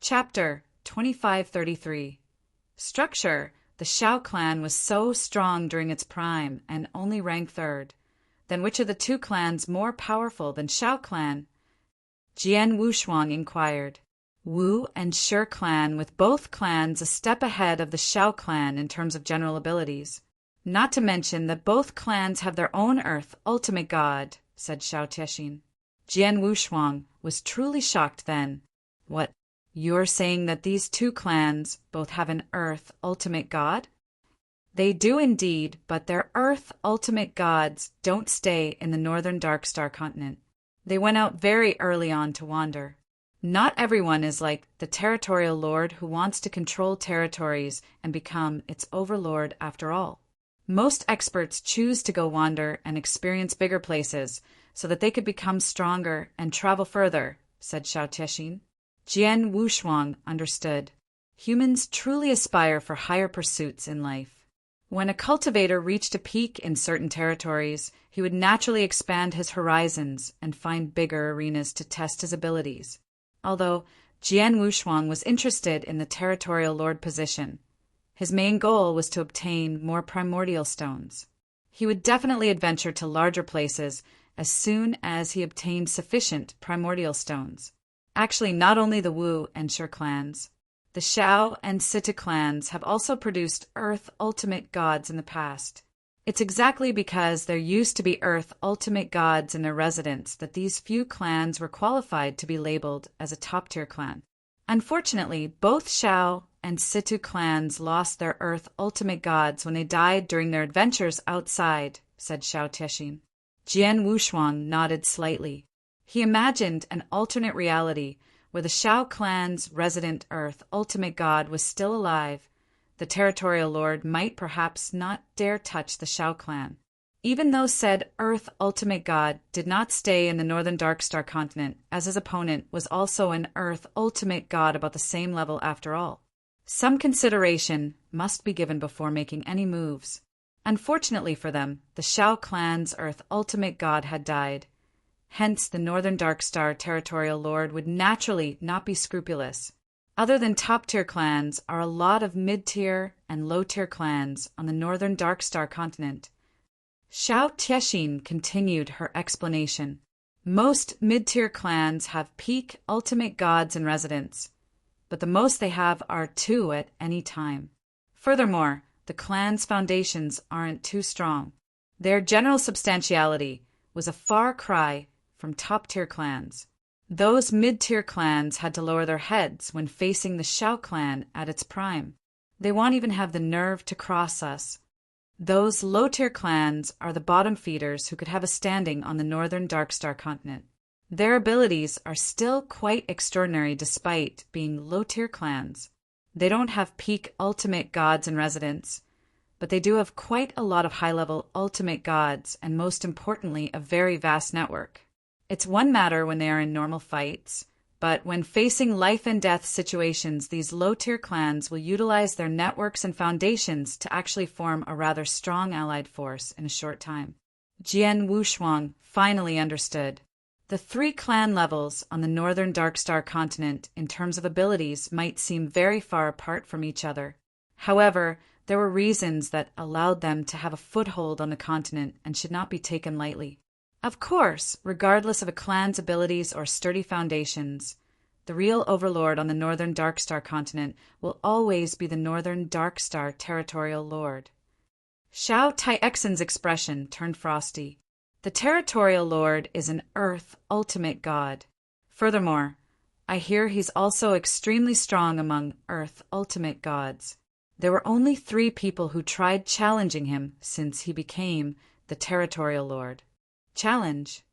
Chapter 2533. Structure. The Shao clan was so strong during its prime and only ranked third. Then which of the two clans more powerful than Shao clan? Jian Wushuang inquired. Wu and Shi clan, with both clans a step ahead of the Shao clan in terms of general abilities. Not to mention that both clans have their own earth ultimate god, said Shao Tiexin. Jian Wushuang was truly shocked then. What? You're saying that these two clans both have an Earth ultimate god? They do indeed, but their Earth ultimate gods don't stay in the northern Darkstar continent. They went out very early on to wander. Not everyone is like the territorial lord who wants to control territories and become its overlord after all. Most experts choose to go wander and experience bigger places so that they could become stronger and travel further, said Shao Tiexin. Jian Wushuang understood. Humans truly aspire for higher pursuits in life. When a cultivator reached a peak in certain territories, he would naturally expand his horizons and find bigger arenas to test his abilities. Although Jian Wushuang was interested in the territorial lord position, his main goal was to obtain more primordial stones. He would definitely adventure to larger places as soon as he obtained sufficient primordial stones. Actually, not only the Wu and Shi clans, the Shao and Sita clans have also produced Earth ultimate gods in the past. It's exactly because there used to be Earth ultimate gods in their residence that these few clans were qualified to be labeled as a top-tier clan. Unfortunately, both Shao and Sita clans lost their Earth ultimate gods when they died during their adventures outside, said Shao Tiexin. Jian Wushuang nodded slightly. He imagined an alternate reality where the Shao clan's resident Earth ultimate god was still alive. The territorial lord might perhaps not dare touch the Shao clan. Even though said Earth ultimate god did not stay in the northern Darkstar continent, as his opponent was also an Earth ultimate god about the same level after all. Some consideration must be given before making any moves. Unfortunately for them, the Shao clan's Earth ultimate god had died. Hence, the northern Darkstar territorial lord would naturally not be scrupulous. Other than top-tier clans are a lot of mid-tier and low-tier clans on the northern Darkstar continent. Shao Tiexin continued her explanation. Most mid-tier clans have peak ultimate gods in residence, but the most they have are 2 at any time. Furthermore, the clan's foundations aren't too strong. Their general substantiality was a far cry from top-tier clans. Those mid-tier clans had to lower their heads when facing the Shao clan at its prime. They won't even have the nerve to cross us. Those low-tier clans are the bottom feeders who could have a standing on the northern Darkstar continent. Their abilities are still quite extraordinary despite being low-tier clans. They don't have peak ultimate gods in residence, but they do have quite a lot of high-level ultimate gods and most importantly a very vast network. It's one matter when they are in normal fights, but when facing life and death situations, these low-tier clans will utilize their networks and foundations to actually form a rather strong allied force in a short time. Jian Wushuang finally understood. The 3 clan levels on the northern Darkstar continent in terms of abilities might seem very far apart from each other. However, there were reasons that allowed them to have a foothold on the continent and should not be taken lightly. Of course, regardless of a clan's abilities or sturdy foundations, the real overlord on the northern Darkstar continent will always be the northern Darkstar territorial lord. Shao Tiexian's expression turned frosty. The territorial lord is an Earth ultimate god. Furthermore, I hear he's also extremely strong among Earth ultimate gods. There were only 3 people who tried challenging him since he became the territorial lord. Challenge.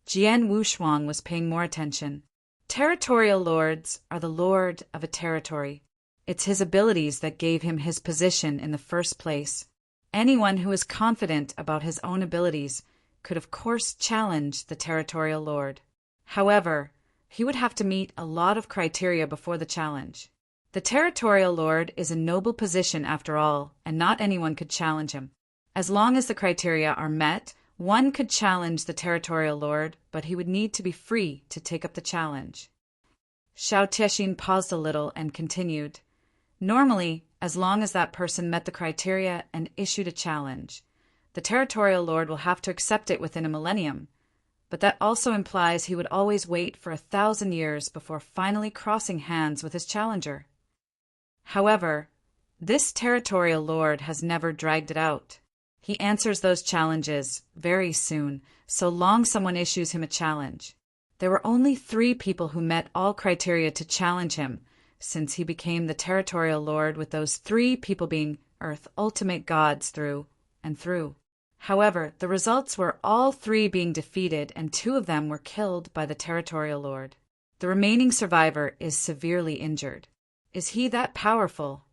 Jian Wushuang was paying more attention. Territorial lords are the lord of a territory. It's his abilities that gave him his position in the first place. Anyone who is confident about his own abilities could of course challenge the territorial lord. However, he would have to meet a lot of criteria before the challenge. The territorial lord is a noble position after all, and not anyone could challenge him. As long as the criteria are met, one could challenge the territorial lord, but he would need to be free to take up the challenge. Xiao Tiexin paused a little and continued. Normally, as long as that person met the criteria and issued a challenge, the territorial lord will have to accept it within a millennium, but that also implies he would always wait for 1,000 years before finally crossing hands with his challenger. However, this territorial lord has never dragged it out. He answers those challenges very soon, so long someone issues him a challenge. There were only 3 people who met all criteria to challenge him, since he became the territorial lord, with those 3 people being Earth ultimate gods through and through. However, the results were all 3 being defeated, and 2 of them were killed by the territorial lord. The remaining survivor is severely injured. Is he that powerful?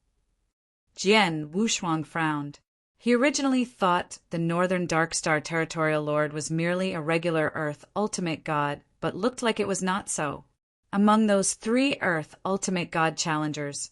Jian Wushuang frowned. He originally thought the Northern Darkstar territorial lord was merely a regular Earth ultimate god, but looked like it was not so. Among those 3 Earth ultimate god challengers,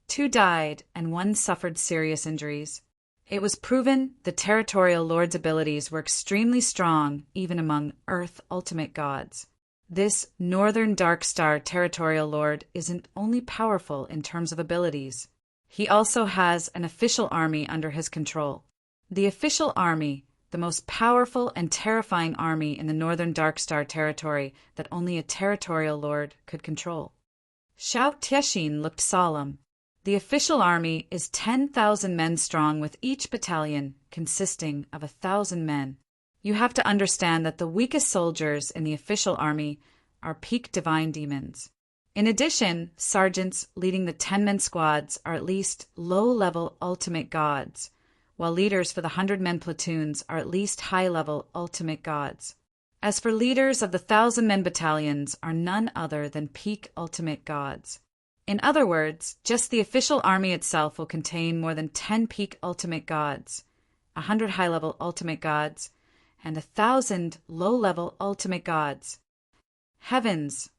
2 died and 1 suffered serious injuries. It was proven the territorial lord's abilities were extremely strong even among Earth ultimate gods. This Northern Darkstar territorial lord isn't only powerful in terms of abilities. He also has an official army under his control. The official army, the most powerful and terrifying army in the Northern Darkstar territory that only a territorial lord could control. Xiao Tiexin looked solemn. The official army is 10,000 men strong, with each battalion consisting of 1,000 men. You have to understand that the weakest soldiers in the official army are peak divine demons. In addition, sergeants leading the 10-man squads are at least low-level ultimate gods, while leaders for the 100-man platoons are at least high-level ultimate gods. As for leaders of the 1,000-man battalions are none other than peak ultimate gods. In other words, just the official army itself will contain more than 10 peak ultimate gods, 100 high-level ultimate gods, and 1,000 low-level ultimate gods. Heavens!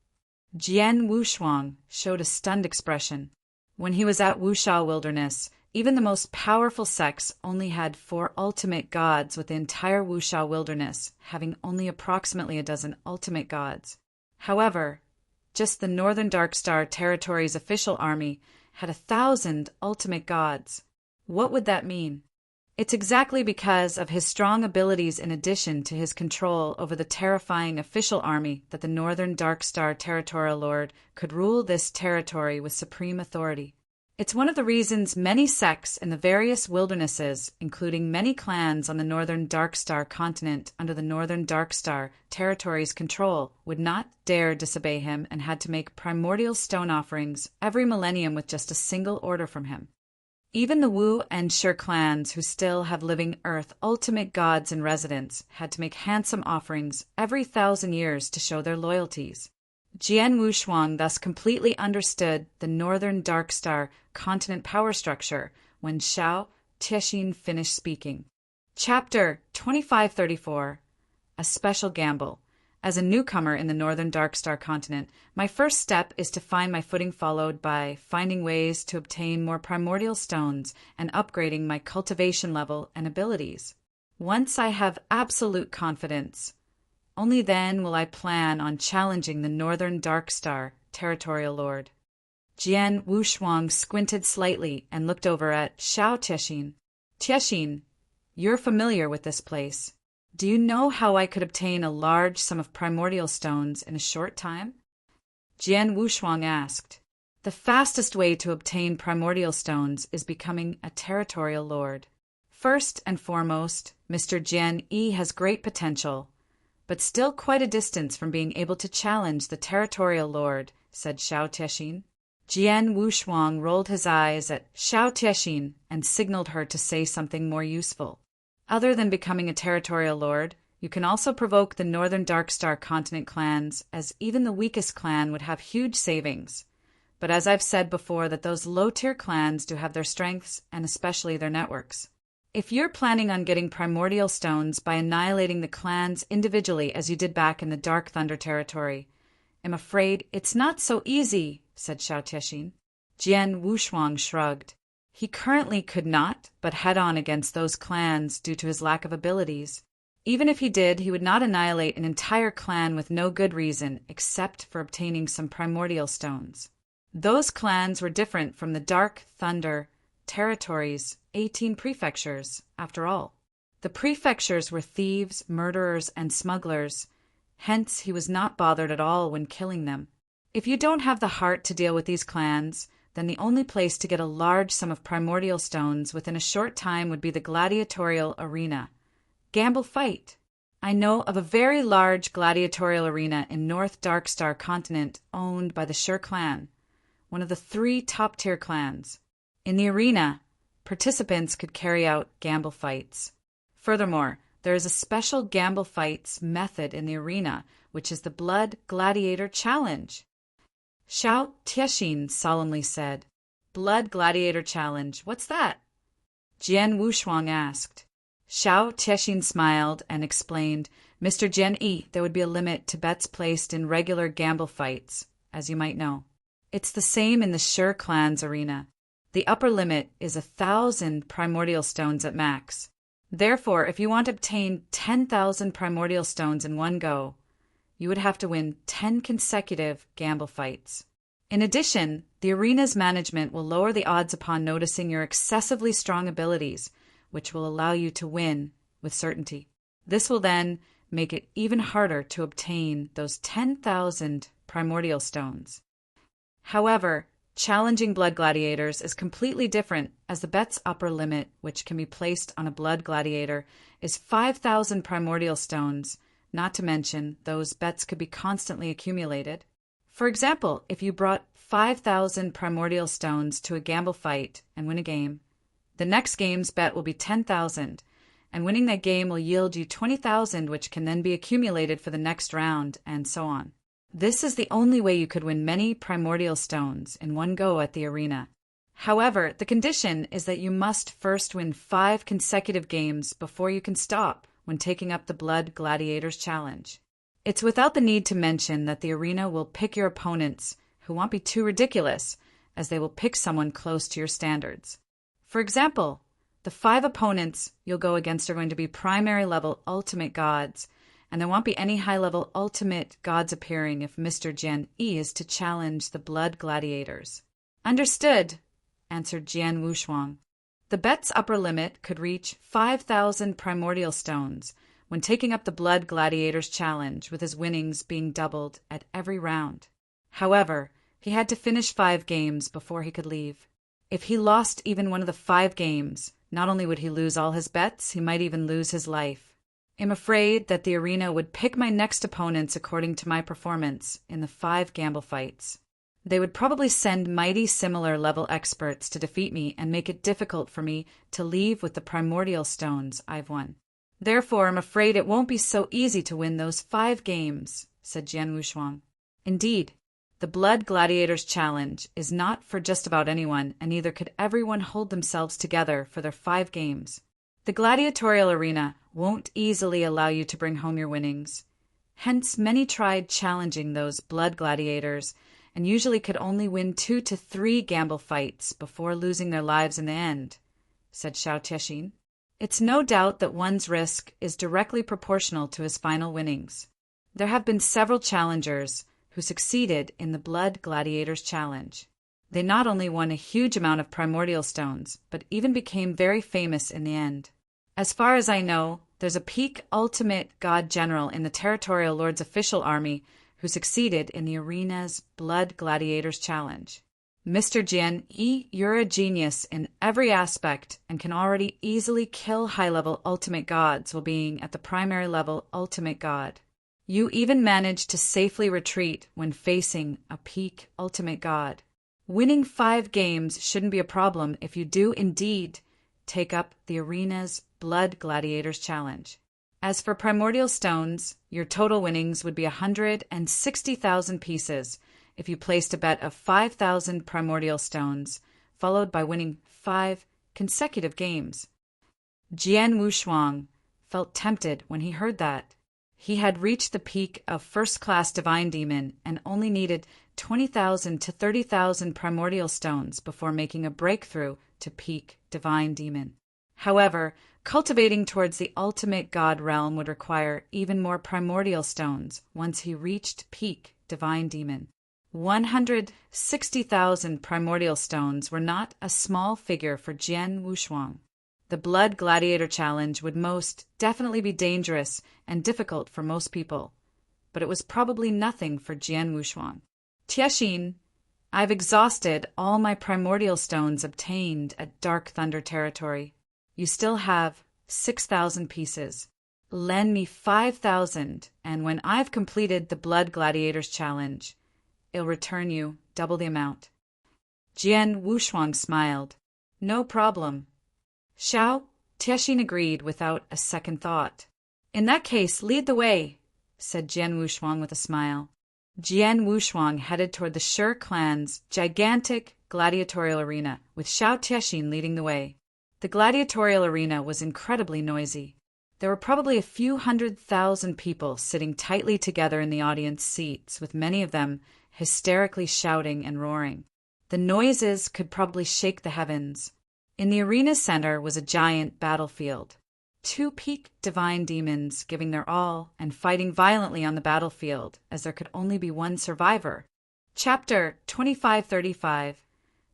Jian Wushuang showed a stunned expression. When he was at Wushao Wilderness, even the most powerful sects only had 4 ultimate gods, with the entire Wushao Wilderness having only approximately a dozen ultimate gods. However, just the Northern Darkstar Territory's official army had 1,000 ultimate gods. What would that mean? It's exactly because of his strong abilities in addition to his control over the terrifying official army that the Northern Darkstar Territorial Lord could rule this territory with supreme authority. It's one of the reasons many sects in the various wildernesses, including many clans on the Northern Darkstar continent under the Northern Darkstar Territory's control, would not dare disobey him and had to make primordial stone offerings every millennium with just a single order from him. Even the Wu and Shi clans, who still have living Earth ultimate gods in residence, had to make handsome offerings every 1,000 years to show their loyalties. Jian Wushuang thus completely understood the Northern Darkstar continent power structure when Xiao Tiexin finished speaking. Chapter 2534. A Special Gamble. As a newcomer in the Northern Darkstar continent, my first step is to find my footing, followed by finding ways to obtain more primordial stones and upgrading my cultivation level and abilities. Once I have absolute confidence, only then will I plan on challenging the Northern Darkstar Territorial Lord. Jian Wushuang squinted slightly and looked over at Xiao Tiexin. Tiexin, you're familiar with this place. Do you know how I could obtain a large sum of primordial stones in a short time? Jian Wushuang asked. The fastest way to obtain primordial stones is becoming a territorial lord. First and foremost, Mr. Jian Yi has great potential, but still quite a distance from being able to challenge the territorial lord, said Xiao Tiexin. Jian Wushuang rolled his eyes at Xiao Tiexin and signaled her to say something more useful. Other than becoming a territorial lord, you can also provoke the Northern Darkstar continent clans, as even the weakest clan would have huge savings. But as I've said before, that those low-tier clans do have their strengths and especially their networks. If you're planning on getting primordial stones by annihilating the clans individually as you did back in the Dark Thunder territory, I'm afraid it's not so easy, said Xiao Tiexin. Jian Wushuang shrugged. He currently could not but head on against those clans due to his lack of abilities. Even if he did, he would not annihilate an entire clan with no good reason except for obtaining some primordial stones. Those clans were different from the Dark Thunder territories, 18 prefectures, after all. The prefectures were thieves, murderers, and smugglers, hence he was not bothered at all when killing them. If you don't have the heart to deal with these clans, then the only place to get a large sum of primordial stones within a short time would be the gladiatorial arena. Gamble fight. I know of a very large gladiatorial arena in North Darkstar continent owned by the Shur clan, one of the 3 top-tier clans. In the arena, participants could carry out gamble fights. Furthermore, there is a special gamble fights method in the arena, which is the Blood Gladiator Challenge. Xiao Tiexin solemnly said, "Blood Gladiator Challenge, what's that?" Jian Wushuang asked. Xiao Tiexin smiled and explained, "Mr. Jian Yi, there would be a limit to bets placed in regular gamble fights, as you might know. It's the same in the Shur clan's arena. The upper limit is 1,000 primordial stones at max. Therefore, if you want to obtain 10,000 primordial stones in one go, you would have to win 10 consecutive gamble fights. In addition, the arena's management will lower the odds upon noticing your excessively strong abilities, which will allow you to win with certainty. This will then make it even harder to obtain those 10,000 primordial stones. However, challenging blood gladiators is completely different, as the bet's upper limit, which can be placed on a blood gladiator, is 5,000 primordial stones, not to mention those bets could be constantly accumulated. For example, if you brought 5,000 primordial stones to a gamble fight and win a game, the next game's bet will be 10,000, and winning that game will yield you 20,000, which can then be accumulated for the next round, and so on. This is the only way you could win many primordial stones in one go at the arena. However, the condition is that you must first win 5 consecutive games before you can stop when taking up the Blood Gladiators Challenge. It's without the need to mention that the arena will pick your opponents, who won't be too ridiculous, as they will pick someone close to your standards. For example, the 5 opponents you'll go against are going to be primary level ultimate gods, and there won't be any high-level ultimate gods appearing if Mr. Jian Yi is to challenge the Blood Gladiators. Understood, answered Jian Wushuang. The bet's upper limit could reach 5,000 primordial stones when taking up the Blood Gladiators Challenge, with his winnings being doubled at every round. However, he had to finish 5 games before he could leave. If he lost even one of the 5 games, not only would he lose all his bets, he might even lose his life. I'm afraid that the arena would pick my next opponents according to my performance in the 5 gamble fights. They would probably send mighty similar level experts to defeat me and make it difficult for me to leave with the primordial stones I've won. Therefore, I'm afraid it won't be so easy to win those 5 games, said Jian Wushuang. Indeed, the Blood Gladiators Challenge is not for just about anyone, and neither could everyone hold themselves together for their 5 games. The gladiatorial arena won't easily allow you to bring home your winnings. Hence, many tried challenging those blood gladiators and usually could only win 2 to 3 gamble fights before losing their lives in the end, said Xiao Tiexin. It's no doubt that one's risk is directly proportional to his final winnings. There have been several challengers who succeeded in the Blood Gladiators Challenge. They not only won a huge amount of primordial stones, but even became very famous in the end. As far as I know, there's a peak ultimate god general in the Territorial Lord's official army who succeeded in the arena's Blood Gladiators Challenge. Mr. Jian Yi, you're a genius in every aspect and can already easily kill high-level ultimate gods while being at the primary level ultimate god. You even managed to safely retreat when facing a peak ultimate god. Winning 5 games shouldn't be a problem if you do indeed take up the arena's Blood Gladiators Challenge. As for primordial stones, your total winnings would be 160,000 pieces if you placed a bet of 5,000 primordial stones, followed by winning 5 consecutive games. Jian Wushuang felt tempted when he heard that. He had reached the peak of first-class divine demon and only needed 20,000 to 30,000 primordial stones before making a breakthrough to peak divine demon. However, cultivating towards the ultimate god realm would require even more primordial stones once he reached peak divine demon. 160,000 primordial stones were not a small figure for Jian Wushuang. The Blood Gladiator Challenge would most definitely be dangerous and difficult for most people, but it was probably nothing for Jian Wushuang. Tiexin, I've exhausted all my primordial stones obtained at Dark Thunder territory. You still have 6,000 pieces. Lend me 5,000, and when I've completed the Blood Gladiators Challenge, it'll return you double the amount. Jian Wushuang smiled. No problem. Xiao, Tiexin agreed without a second thought. In that case, lead the way, said Jian Wushuang with a smile. Jian Wushuang headed toward the Shi clan's gigantic gladiatorial arena, with Xiao Tiexin leading the way. The gladiatorial arena was incredibly noisy. There were probably a few 100,000 people sitting tightly together in the audience seats, with many of them hysterically shouting and roaring. The noises could probably shake the heavens. In the arena's center was a giant battlefield. 2 peak divine demons giving their all and fighting violently on the battlefield, as there could only be one survivor. Chapter 2535.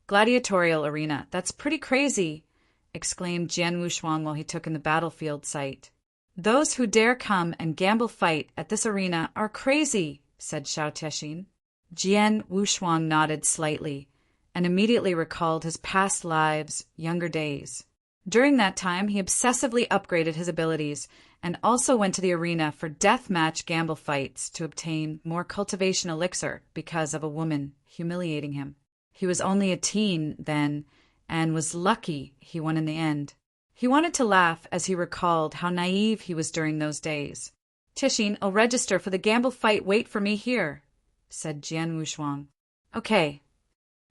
Gladiatorial Arena. That's pretty crazy, exclaimed Jian Wushuang while he took in the battlefield site. Those who dare come and gamble fight at this arena are crazy, said Xiao Tiexin. Jian Wushuang nodded slightly and immediately recalled his past lives, younger days. During that time, he obsessively upgraded his abilities and also went to the arena for deathmatch gamble fights to obtain more cultivation elixir because of a woman humiliating him. He was only a teen then and was lucky he won in the end. He wanted to laugh as he recalled how naive he was during those days. Tiexin, I'll register for the gamble fight. Wait for me here, said Jian Wushuang. Okay.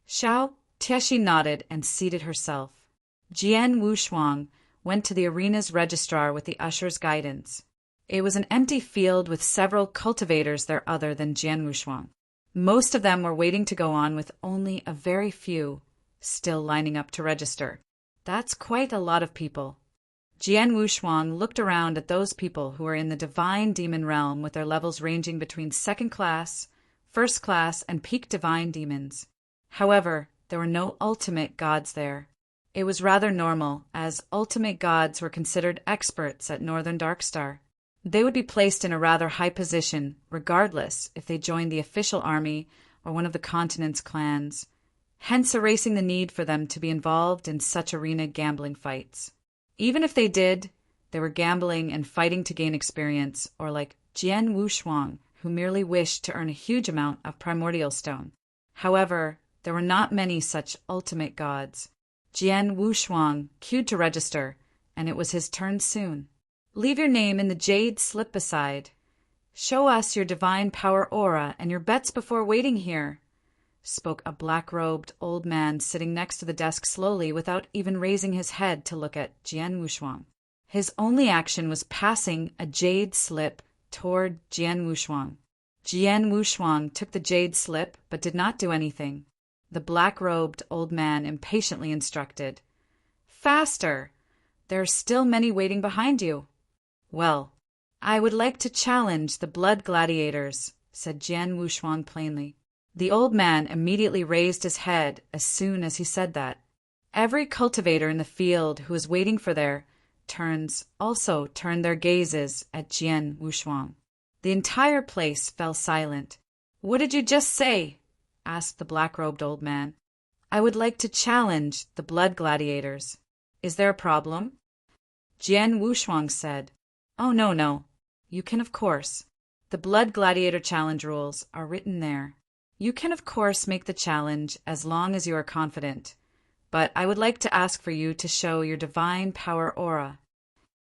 Xiao Tiexin nodded and seated herself. Jian Wushuang went to the arena's registrar with the usher's guidance. It was an empty field with several cultivators there other than Jian Wushuang. Most of them were waiting to go on, with only a very few still lining up to register. That's quite a lot of people. Jian Wushuang looked around at those people who were in the divine demon realm with their levels ranging between second class, first class, and peak divine demons. However, there were no ultimate gods there. It was rather normal, as ultimate gods were considered experts at Northern Darkstar. They would be placed in a rather high position, regardless if they joined the official army or one of the continent's clans, hence erasing the need for them to be involved in such arena gambling fights. Even if they did, they were gambling and fighting to gain experience, or like Jian Wushuang, who merely wished to earn a huge amount of primordial stone. However, there were not many such ultimate gods. Jian Wushuang queued to register, and it was his turn soon. Leave your name in the jade slip beside. Show us your divine power aura and your bets before waiting here, spoke a black-robed old man sitting next to the desk slowly without even raising his head to look at Jian Wushuang. His only action was passing a jade slip toward Jian Wushuang. Jian Wushuang took the jade slip but did not do anything. The black-robed old man impatiently instructed, "Faster! There are still many waiting behind you." "Well, I would like to challenge the Blood Gladiators," said Jian Wushuang plainly. The old man immediately raised his head as soon as he said that. Every cultivator in the field who was waiting for their turns also turned their gazes at Jian Wushuang. The entire place fell silent. "What did you just say?" asked the black-robed old man. "I would like to challenge the Blood Gladiators. Is there a problem?" Jian Wushuang said, "Oh, no. You can, of course. The Blood Gladiator Challenge rules are written there. You can, of course, make the challenge as long as you are confident, but I would like to ask for you to show your divine power aura."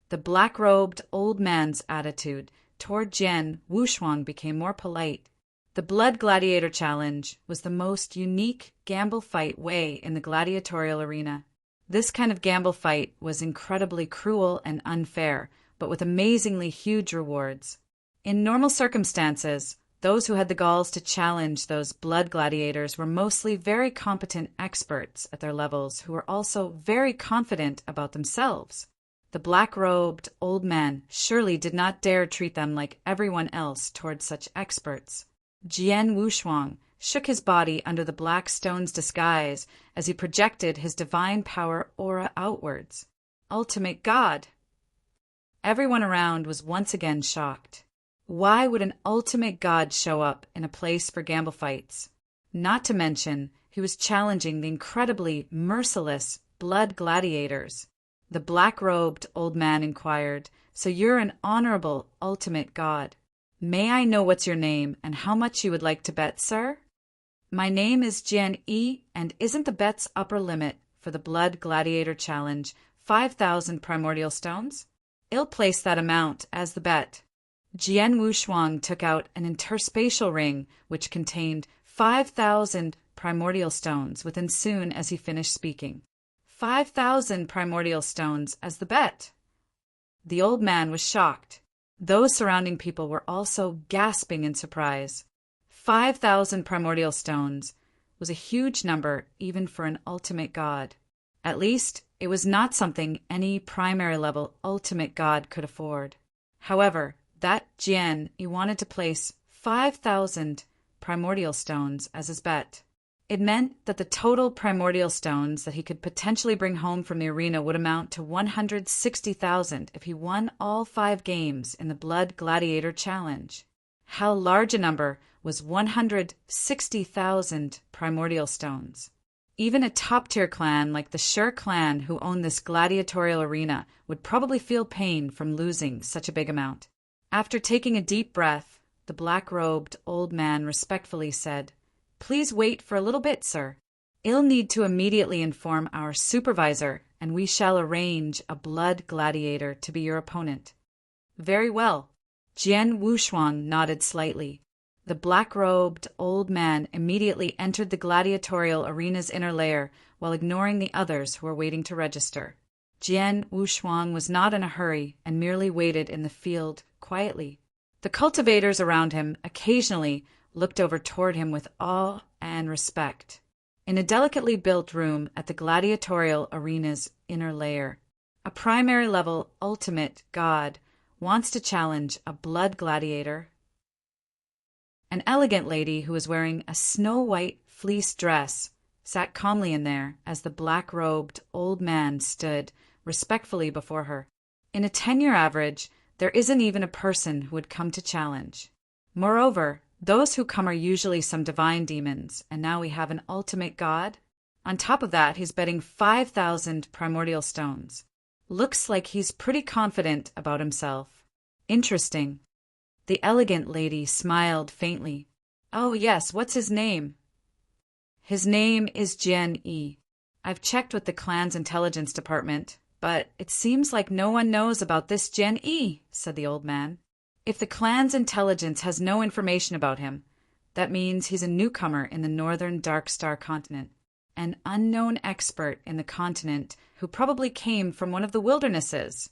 The black-robed old man's attitude toward Jian Wushuang became more polite. The Blood Gladiator Challenge was the most unique gamble fight way in the gladiatorial arena. This kind of gamble fight was incredibly cruel and unfair, but with amazingly huge rewards. In normal circumstances, Those who had the galls to challenge those blood gladiators were mostly very competent experts at their levels who were also very confident about themselves. The black-robed old man surely did not dare treat them like everyone else toward such experts. Jian Wushuang shook his body under the black stone's disguise as he projected his divine power aura outwards. Ultimate God! Everyone around was once again shocked. Why would an ultimate god show up in a place for gamble fights? Not to mention, he was challenging the incredibly merciless blood gladiators. The black-robed old man inquired, "So you're an honorable ultimate god. May I know what's your name and how much you would like to bet, sir?" "My name is Jian Yi, and isn't the bet's upper limit for the blood gladiator challenge 5,000 primordial stones? I'll place that amount as the bet." Jian Wushuang took out an interspatial ring which contained 5,000 primordial stones within soon as he finished speaking. 5,000 primordial stones as the bet. The old man was shocked. Those surrounding people were also gasping in surprise. 5,000 primordial stones was a huge number even for an ultimate god. At least, it was not something any primary level ultimate god could afford. However, that Jian, he wanted to place 5,000 primordial stones as his bet. It meant that the total primordial stones that he could potentially bring home from the arena would amount to 160,000 if he won all 5 games in the Blood Gladiator Challenge. How large a number was 160,000 primordial stones? Even a top-tier clan like the Sher clan who owned this gladiatorial arena would probably feel pain from losing such a big amount. After taking a deep breath, the black-robed old man respectfully said, "Please wait for a little bit, sir. I'll need to immediately inform our supervisor, and we shall arrange a blood gladiator to be your opponent." "Very well." Jian Wushuang nodded slightly. The black-robed old man immediately entered the gladiatorial arena's inner layer while ignoring the others who were waiting to register. Jian Wushuang was not in a hurry and merely waited in the field quietly. The cultivators around him occasionally looked over toward him with awe and respect. In a delicately built room at the gladiatorial arena's inner layer, a primary level ultimate god wants to challenge a blood gladiator. An elegant lady who was wearing a snow-white fleece dress sat calmly in there as the black-robed old man stood respectfully before her. In a 10-year average, there isn't even a person who would come to challenge. Moreover, those who come are usually some divine demons, and now we have an ultimate god. On top of that, he's betting 5,000 primordial stones. Looks like he's pretty confident about himself. Interesting. The elegant lady smiled faintly. "Oh yes, what's his name?" "His name is Jian Yi. I've checked with the clan's intelligence department, but it seems like no one knows about this Jian Yi," said the old man. "If the clan's intelligence has no information about him, that means he's a newcomer in the northern Dark Star continent, an unknown expert in the continent who probably came from one of the wildernesses,"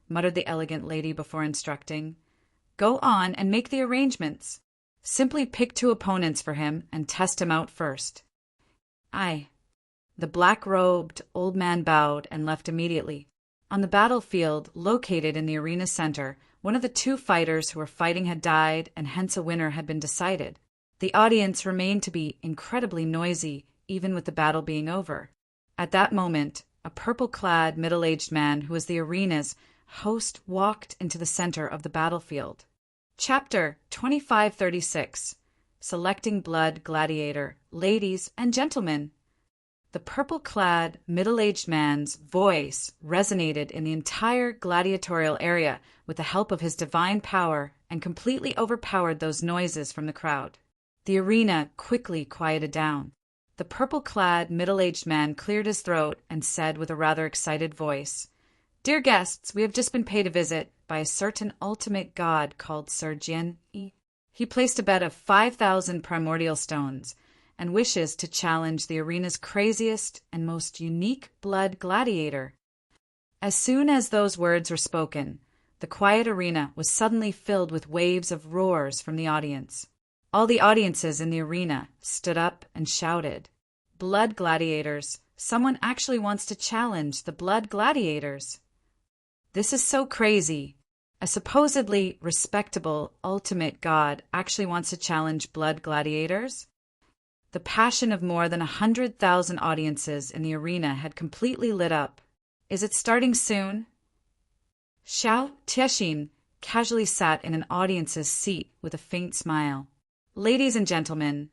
muttered the elegant lady before instructing. "Go on and make the arrangements. Simply pick 2 opponents for him and test him out first." "Aye." The black-robed old man bowed and left immediately. On the battlefield located in the arena center, one of the 2 fighters who were fighting had died, and hence a winner had been decided. The audience remained to be incredibly noisy, even with the battle being over. At that moment, a purple-clad middle-aged man who was the arena's host walked into the center of the battlefield. Chapter 2536. Selecting Blood Gladiator. Ladies and gentlemen. The purple-clad, middle-aged man's voice resonated in the entire gladiatorial area with the help of his divine power and completely overpowered those noises from the crowd. The arena quickly quieted down. The purple-clad, middle-aged man cleared his throat and said with a rather excited voice, "Dear guests, we have just been paid a visit by a certain ultimate god called Sir Jian Yi. He placed a bet of 5,000 primordial stones and wishes to challenge the arena's craziest and most unique blood gladiator." As soon as those words were spoken, the quiet arena was suddenly filled with waves of roars from the audience. All the audiences in the arena stood up and shouted, "Blood gladiators! Someone actually wants to challenge the blood gladiators!" This is so crazy. A supposedly respectable ultimate god actually wants to challenge blood gladiators? The passion of more than 100,000 audiences in the arena had completely lit up. Is it starting soon? Xiao Tiexin casually sat in an audience's seat with a faint smile. "Ladies and gentlemen,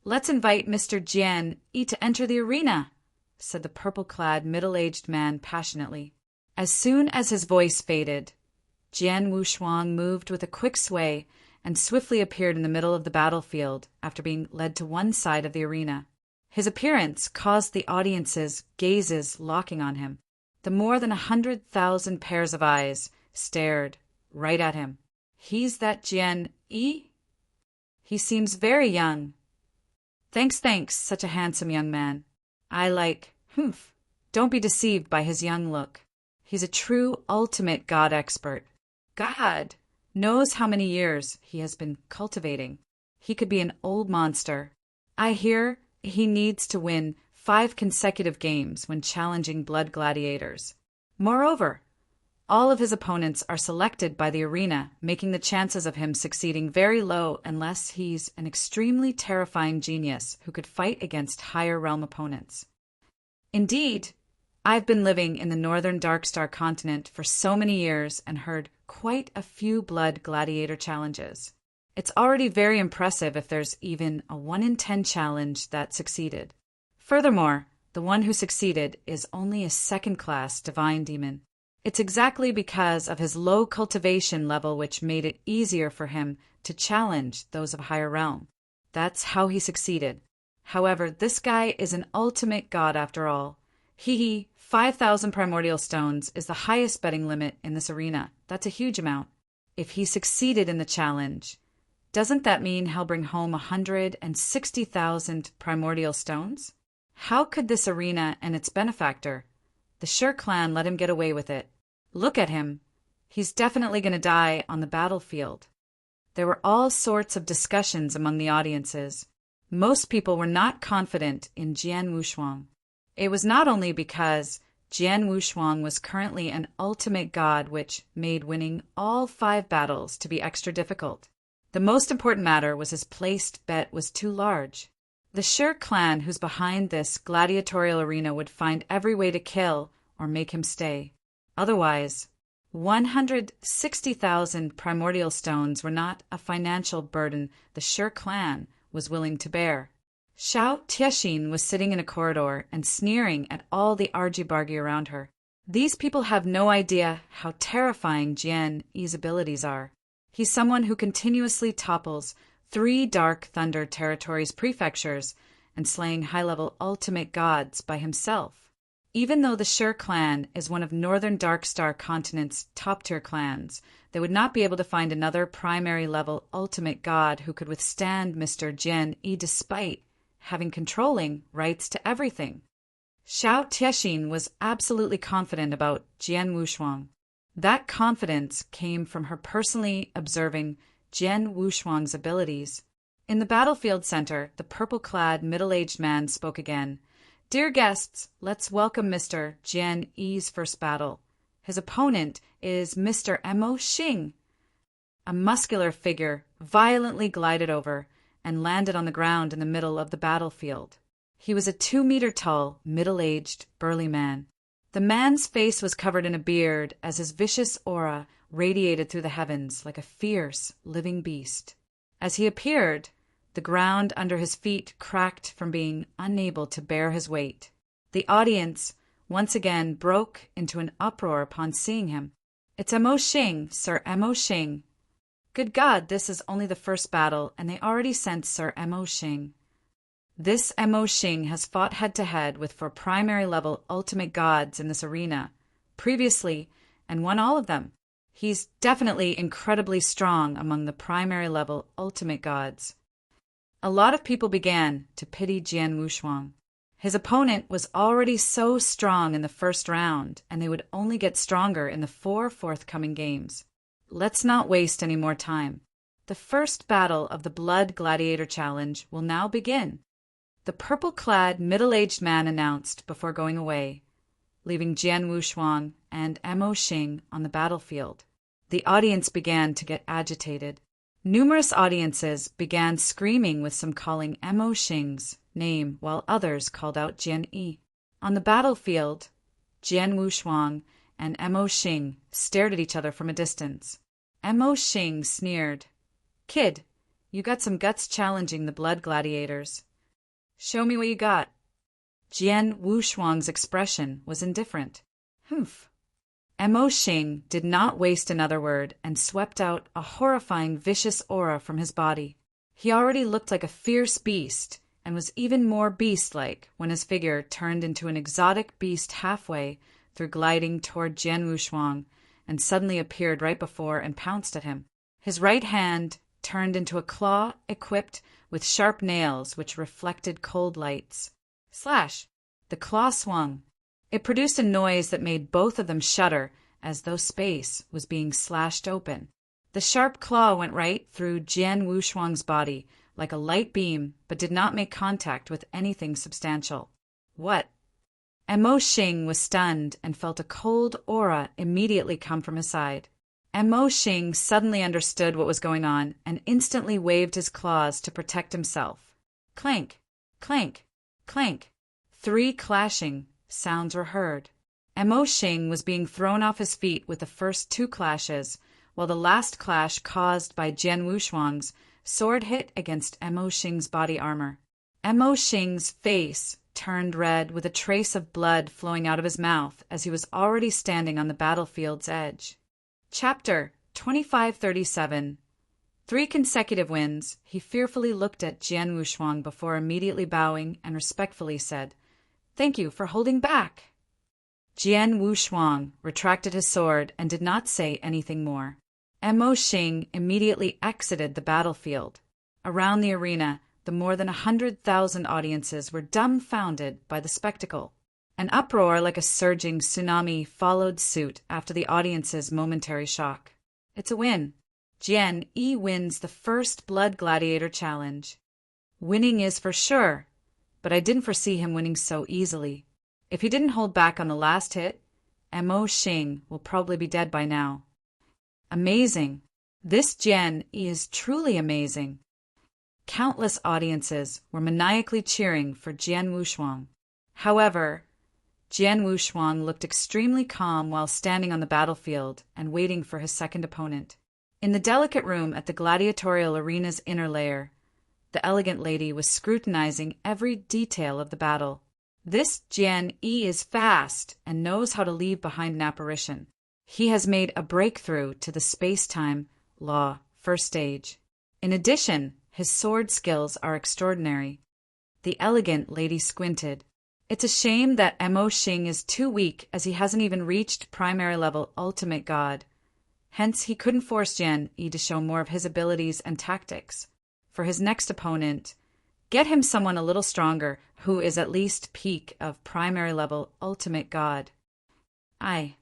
let's invite Mr. Jian Yi to enter the arena," said the purple-clad middle-aged man passionately. As soon as his voice faded, Jian Wushuang moved with a quick sway and swiftly appeared in the middle of the battlefield after being led to one side of the arena. His appearance caused the audience's gazes locking on him. The more than 100,000 pairs of eyes stared right at him. "He's that Jian Yi? He seems very young." Thanks, such a handsome young man. I like, Don't be deceived by his young look. He's a true ultimate god expert. God knows how many years he has been cultivating. He could be an old monster. I hear he needs to win 5 consecutive games when challenging blood gladiators. Moreover, all of his opponents are selected by the arena, making the chances of him succeeding very low unless he's an extremely terrifying genius who could fight against higher realm opponents. Indeed, I've been living in the northern Darkstar continent for so many years and heard quite a few blood gladiator challenges. It's already very impressive if there's even a 1 in 10 challenge that succeeded. Furthermore, the one who succeeded is only a second-class divine demon. It's exactly because of his low cultivation level which made it easier for him to challenge those of higher realm. That's how he succeeded. However, this guy is an ultimate god after all. 5,000 primordial stones is the highest betting limit in this arena. That's a huge amount. If he succeeded in the challenge, doesn't that mean he'll bring home 160,000 primordial stones? How could this arena and its benefactor, the Sher clan, let him get away with it? Look at him. He's definitely going to die on the battlefield. There were all sorts of discussions among the audiences. Most people were not confident in Jian Wushuang. It was not only because Jian Wushuang was currently an ultimate god which made winning all 5 battles to be extra difficult. The most important matter was his placed bet was too large. The Sher clan who's behind this gladiatorial arena would find every way to kill or make him stay. Otherwise, 160,000 primordial stones were not a financial burden the Sher clan was willing to bear. Xiao Tiexin was sitting in a corridor and sneering at all the argy-bargy around her. These people have no idea how terrifying Jian Yi's abilities are. He's someone who continuously topples 3 Dark Thunder Territories prefectures and slaying high-level ultimate gods by himself. Even though the Sher clan is one of Northern Darkstar continent's top-tier clans, they would not be able to find another primary-level ultimate god who could withstand Mr. Jian Yi despite having controlling rights to everything. Xiao Tiexin was absolutely confident about Jian Wushuang. That confidence came from her personally observing Jian Wushuang's abilities. In the battlefield center, the purple-clad middle-aged man spoke again. "Dear guests, let's welcome Mr. Jian Yi's first battle. His opponent is Mr. Mo Xing." A muscular figure violently glided over and landed on the ground in the middle of the battlefield. He was a 2-meter-tall, middle-aged, burly man. The man's face was covered in a beard as his vicious aura radiated through the heavens like a fierce, living beast. As he appeared, the ground under his feet cracked from being unable to bear his weight. The audience once again broke into an uproar upon seeing him. "It's Mo Xing, Sir Mo Xing." Good God, this is only the first battle, and they already sent Sir Mo Xing. This Mo Xing has fought head-to-head with 4 primary-level ultimate gods in this arena previously and won all of them. He's definitely incredibly strong among the primary-level ultimate gods. A lot of people began to pity Jian Wushuang. His opponent was already so strong in the first round, and they would only get stronger in the 4 forthcoming games. Let's not waste any more time. The first battle of the Blood Gladiator Challenge will now begin, the purple-clad middle-aged man announced before going away, leaving Jian Wushuang and Mo Xing on the battlefield. The audience began to get agitated. Numerous audiences began screaming, with some calling Mo Xing's name while others called out Jian Yi. On the battlefield, Jian Wushuang and Mo Xing stared at each other from a distance. Mo Xing sneered, "Kid, you got some guts challenging the Blood Gladiators. Show me what you got." Jian Wushuang's expression was indifferent. "Humph." Mo Xing did not waste another word and swept out a horrifying vicious aura from his body. He already looked like a fierce beast, and was even more beast-like when his figure turned into an exotic beast halfway through, gliding toward Jian Wushuang, and suddenly appeared right before and pounced at him. His right hand turned into a claw equipped with sharp nails which reflected cold lights. Slash! The claw swung. It produced a noise that made both of them shudder, as though space was being slashed open. The sharp claw went right through Jian Wushuang's body like a light beam, but did not make contact with anything substantial. What? Mo Xing was stunned and felt a cold aura immediately come from his side. Mo Xing suddenly understood what was going on and instantly waved his claws to protect himself. Clank, clank, clank. 3 clashing sounds were heard. Mo Xing was being thrown off his feet with the first 2 clashes, while the last clash caused by Jian Wushuang's sword hit against Mo Xing's body armor. Mo Xing's face turned red, with a trace of blood flowing out of his mouth as he was already standing on the battlefield's edge. Chapter 2537. 3 consecutive wins. He fearfully looked at Jian Wushuang before immediately bowing and respectfully said, "Thank you for holding back." Jian Wushuang retracted his sword and did not say anything more. Mo Xing immediately exited the battlefield. Around the arena, the more than 100,000 audiences were dumbfounded by the spectacle. An uproar like a surging tsunami followed suit after the audience's momentary shock. It's a win. Jian Yi wins the first Blood Gladiator Challenge. Winning is for sure, but I didn't foresee him winning so easily. If he didn't hold back on the last hit, Mo Xing will probably be dead by now. Amazing. This Jian Yi is truly amazing. Countless audiences were maniacally cheering for Jian Wushuang. However, Jian Wushuang looked extremely calm while standing on the battlefield and waiting for his second opponent. In the delicate room at the gladiatorial arena's inner layer, the elegant lady was scrutinizing every detail of the battle. This Jian Yi is fast and knows how to leave behind an apparition. He has made a breakthrough to the space-time law first stage. In addition, his sword skills are extraordinary. The elegant lady squinted. It's a shame that Mo Xing is too weak, as he hasn't even reached primary level ultimate god. Hence, he couldn't force Jian Yi to show more of his abilities and tactics. For his next opponent, get him someone a little stronger, who is at least peak of primary level ultimate god. Aye.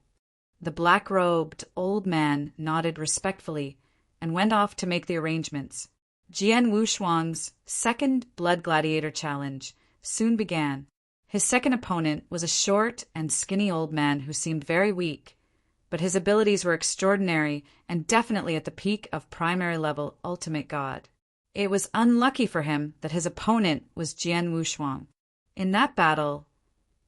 The black-robed old man nodded respectfully and went off to make the arrangements. Jian Wushuang's second Blood Gladiator Challenge soon began. His second opponent was a short and skinny old man who seemed very weak, but his abilities were extraordinary and definitely at the peak of primary level ultimate god. It was unlucky for him that his opponent was Jian Wushuang. In that battle,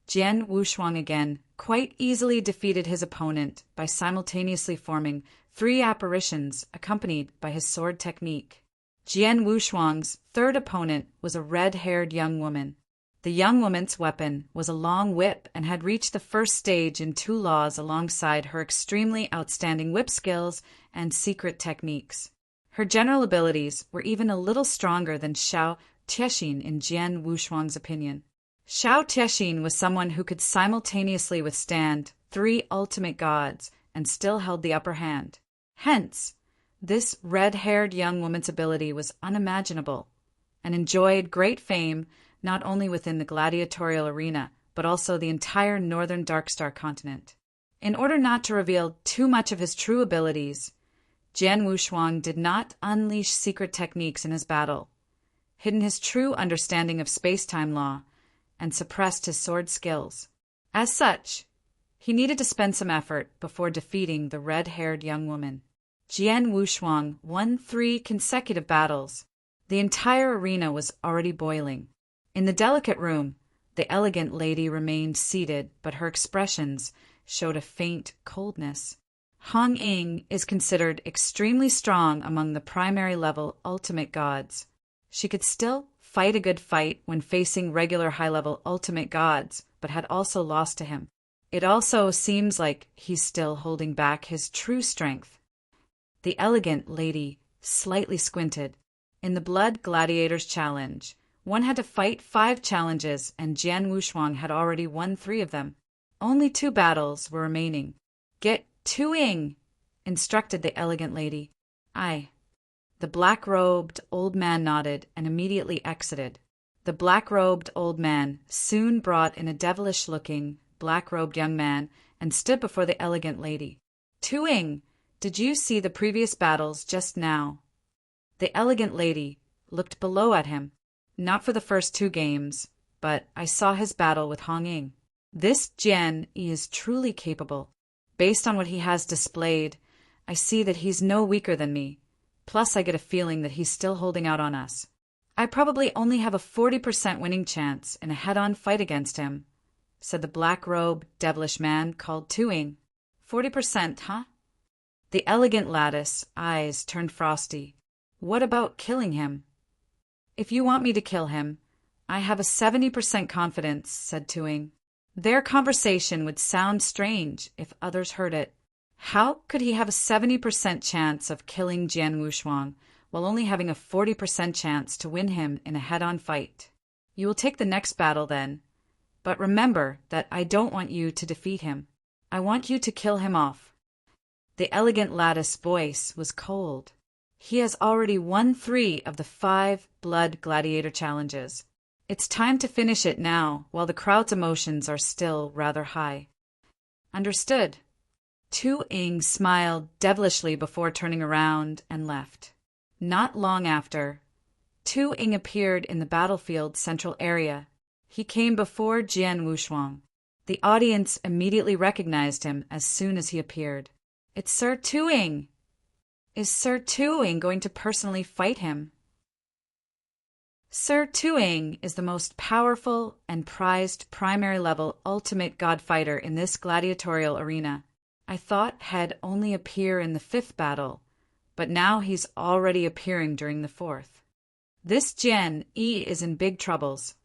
Jian Wushuang again quite easily defeated his opponent by simultaneously forming 3 apparitions accompanied by his sword technique. Jian Wushuang's third opponent was a red-haired young woman. The young woman's weapon was a long whip and had reached the first stage in 2 laws alongside her extremely outstanding whip skills and secret techniques. Her general abilities were even a little stronger than Xiao Tiexin in Jian Wushuang's opinion. Xiao Tiexin was someone who could simultaneously withstand 3 ultimate gods and still held the upper hand. Hence, this red-haired young woman's ability was unimaginable and enjoyed great fame not only within the gladiatorial arena, but also the entire northern Darkstar continent. In order not to reveal too much of his true abilities, Jian Wushuang did not unleash secret techniques in his battle, hidden his true understanding of space-time law, and suppressed his sword skills. As such, he needed to spend some effort before defeating the red-haired young woman. Jian Wushuang won 3 consecutive battles. The entire arena was already boiling. In the delicate room, the elegant lady remained seated, but her expressions showed a faint coldness. Hong Ying is considered extremely strong among the primary-level ultimate gods. She could still fight a good fight when facing regular high-level ultimate gods, but had also lost to him. It also seems like he's still holding back his true strength. The elegant lady slightly squinted. In the Blood Gladiators Challenge, one had to fight 5 challenges, and Jian Wushuang had already won 3 of them. Only 2 battles were remaining. "Get to-ing," instructed the elegant lady. "Aye." The black-robed old man nodded and immediately exited. The black-robed old man soon brought in a devilish-looking, black-robed young man and stood before the elegant lady. "To-ing, did you see the previous battles just now?" The elegant lady looked below at him. "Not for the first 2 games, but I saw his battle with Hong Ying. This Jian is truly capable. Based on what he has displayed, I see that he's no weaker than me. Plus, I get a feeling that he's still holding out on us. I probably only have a 40% winning chance in a head-on fight against him," said the black-robed, devilish man called To-ing. 40%, huh? The elegant lattice eyes turned frosty. "What about killing him?" "If you want me to kill him, I have a 70% confidence," said To-ing. Their conversation would sound strange if others heard it. How could he have a 70% chance of killing Jian Wushuang while only having a 40% chance to win him in a head-on fight? "You will take the next battle then. But remember that I don't want you to defeat him. I want you to kill him off." The elegant lattice voice was cold. "He has already won 3 of the 5 Blood Gladiator challenges. It's time to finish it now while the crowd's emotions are still rather high." "Understood." To-ing smiled devilishly before turning around and left. Not long after, To-ing appeared in the battlefield's central area. He came before Jian Wushuang. The audience immediately recognized him as soon as he appeared. "It's Sir To-ing! Is Sir To-ing going to personally fight him?" Sir To-ing is the most powerful and prized primary-level ultimate god fighter in this gladiatorial arena. I thought he'd only appear in the 5th battle, but now he's already appearing during the 4th. This Jian Yi is in big troubles.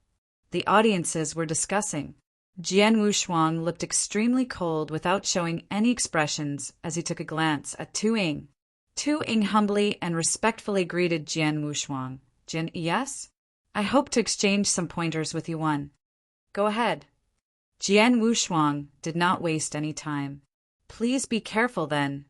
The audiences were discussing. Jian Wushuang looked extremely cold without showing any expressions as he took a glance at To-ing. To-ing humbly and respectfully greeted Jian Wushuang. "Jian, yes? I hope to exchange some pointers with you one." "Go ahead." Jian Wushuang did not waste any time. "Please be careful then."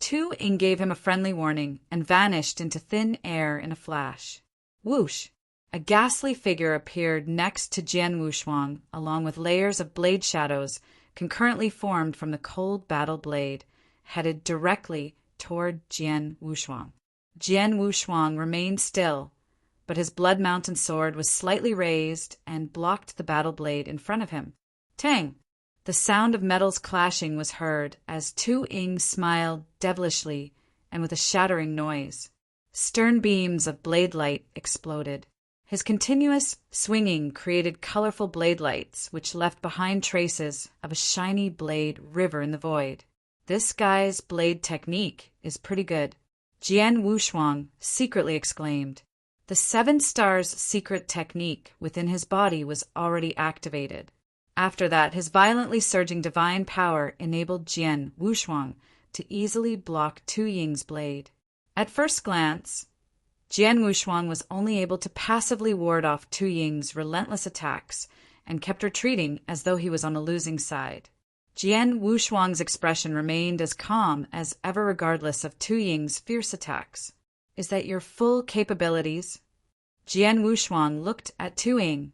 To-ing gave him a friendly warning and vanished into thin air in a flash. Whoosh! A ghastly figure appeared next to Jian Wushuang, along with layers of blade shadows concurrently formed from the cold battle blade, headed directly toward Jian Wushuang. Jian Wushuang remained still, but his Blood Mountain sword was slightly raised and blocked the battle blade in front of him. Tang! The sound of metals clashing was heard as To-ing smiled devilishly and with a shattering noise. Stern beams of blade light exploded. His continuous swinging created colorful blade lights, which left behind traces of a shiny blade river in the void. "This guy's blade technique is pretty good," Jian Wushuang secretly exclaimed. The 7 Stars secret technique within his body was already activated. After that, his violently surging divine power enabled Jian Wushuang to easily block Tu-ying's blade. At first glance, Jian Wushuang was only able to passively ward off Tu-ying's relentless attacks and kept retreating as though he was on a losing side. Jian Wushuang's expression remained as calm as ever regardless of Tu-ying's fierce attacks. "Is that your full capabilities?" Jian Wushuang looked at Tu-ying.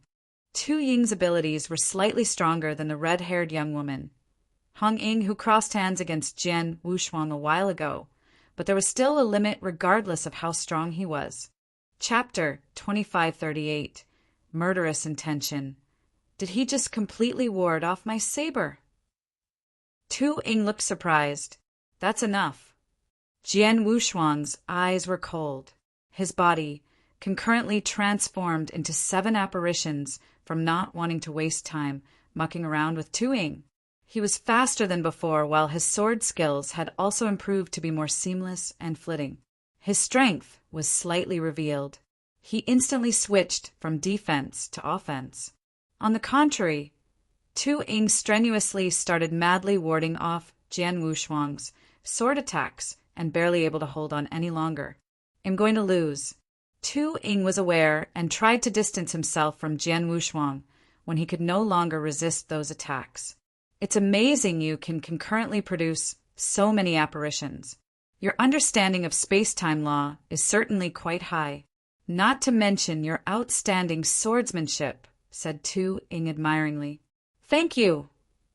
Tu-ying's abilities were slightly stronger than the red-haired young woman, Hong Ying, who crossed hands against Jian Wushuang a while ago, but there was still a limit regardless of how strong he was. Chapter 2538. Murderous Intention. Did he just completely ward off my saber? Tu Ying looked surprised. That's enough. Jian Wushuang's eyes were cold. His body, concurrently transformed into 7 apparitions from not wanting to waste time mucking around with Tu Ying. He was faster than before, while his sword skills had also improved to be more seamless and flitting. His strength was slightly revealed. He instantly switched from defense to offense. On the contrary, Tu Ying strenuously started madly warding off Jian Wushuang's sword attacks and barely able to hold on any longer. I'm going to lose. Tu Ying was aware and tried to distance himself from Jian Wushuang when he could no longer resist those attacks. It's amazing you can concurrently produce so many apparitions. Your understanding of space-time law is certainly quite high. Not to mention your outstanding swordsmanship, said Tu Ying admiringly. Thank you,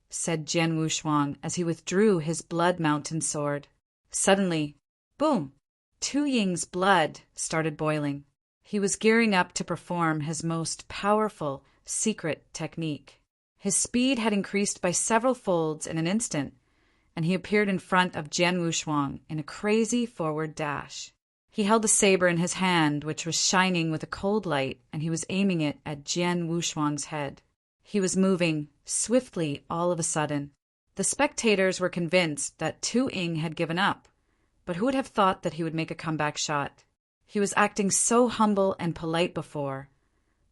said Jian Wushuang as he withdrew his blood mountain sword. Suddenly, boom, Tu Ying's blood started boiling. He was gearing up to perform his most powerful secret technique. His speed had increased by several folds in an instant, and he appeared in front of Jian Wushuang in a crazy forward dash. He held a saber in his hand, which was shining with a cold light, and he was aiming it at Jian Wushuang's head. He was moving swiftly all of a sudden. The spectators were convinced that Tu Ying had given up, but who would have thought that he would make a comeback shot? He was acting so humble and polite before,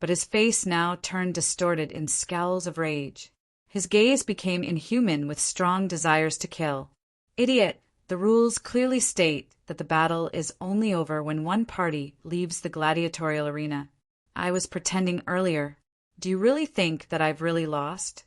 but his face now turned distorted in scowls of rage. His gaze became inhuman with strong desires to kill. Idiot! The rules clearly state that the battle is only over when one party leaves the gladiatorial arena. I was pretending earlier. Do you really think that I've really lost?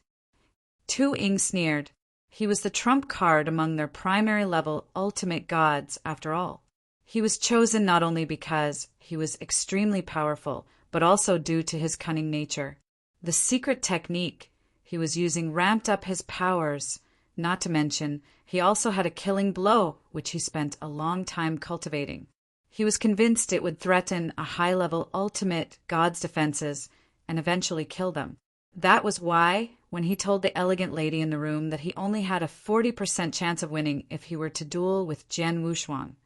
Tu Ying sneered. He was the trump card among their primary level ultimate gods, after all. He was chosen not only because he was extremely powerful, but also due to his cunning nature. The secret technique he was using ramped up his powers, not to mention he also had a killing blow which he spent a long time cultivating. He was convinced it would threaten a high-level ultimate god's defenses and eventually kill them. That was why, when he told the elegant lady in the room that he only had a 40% chance of winning if he were to duel with Jian Wushuang,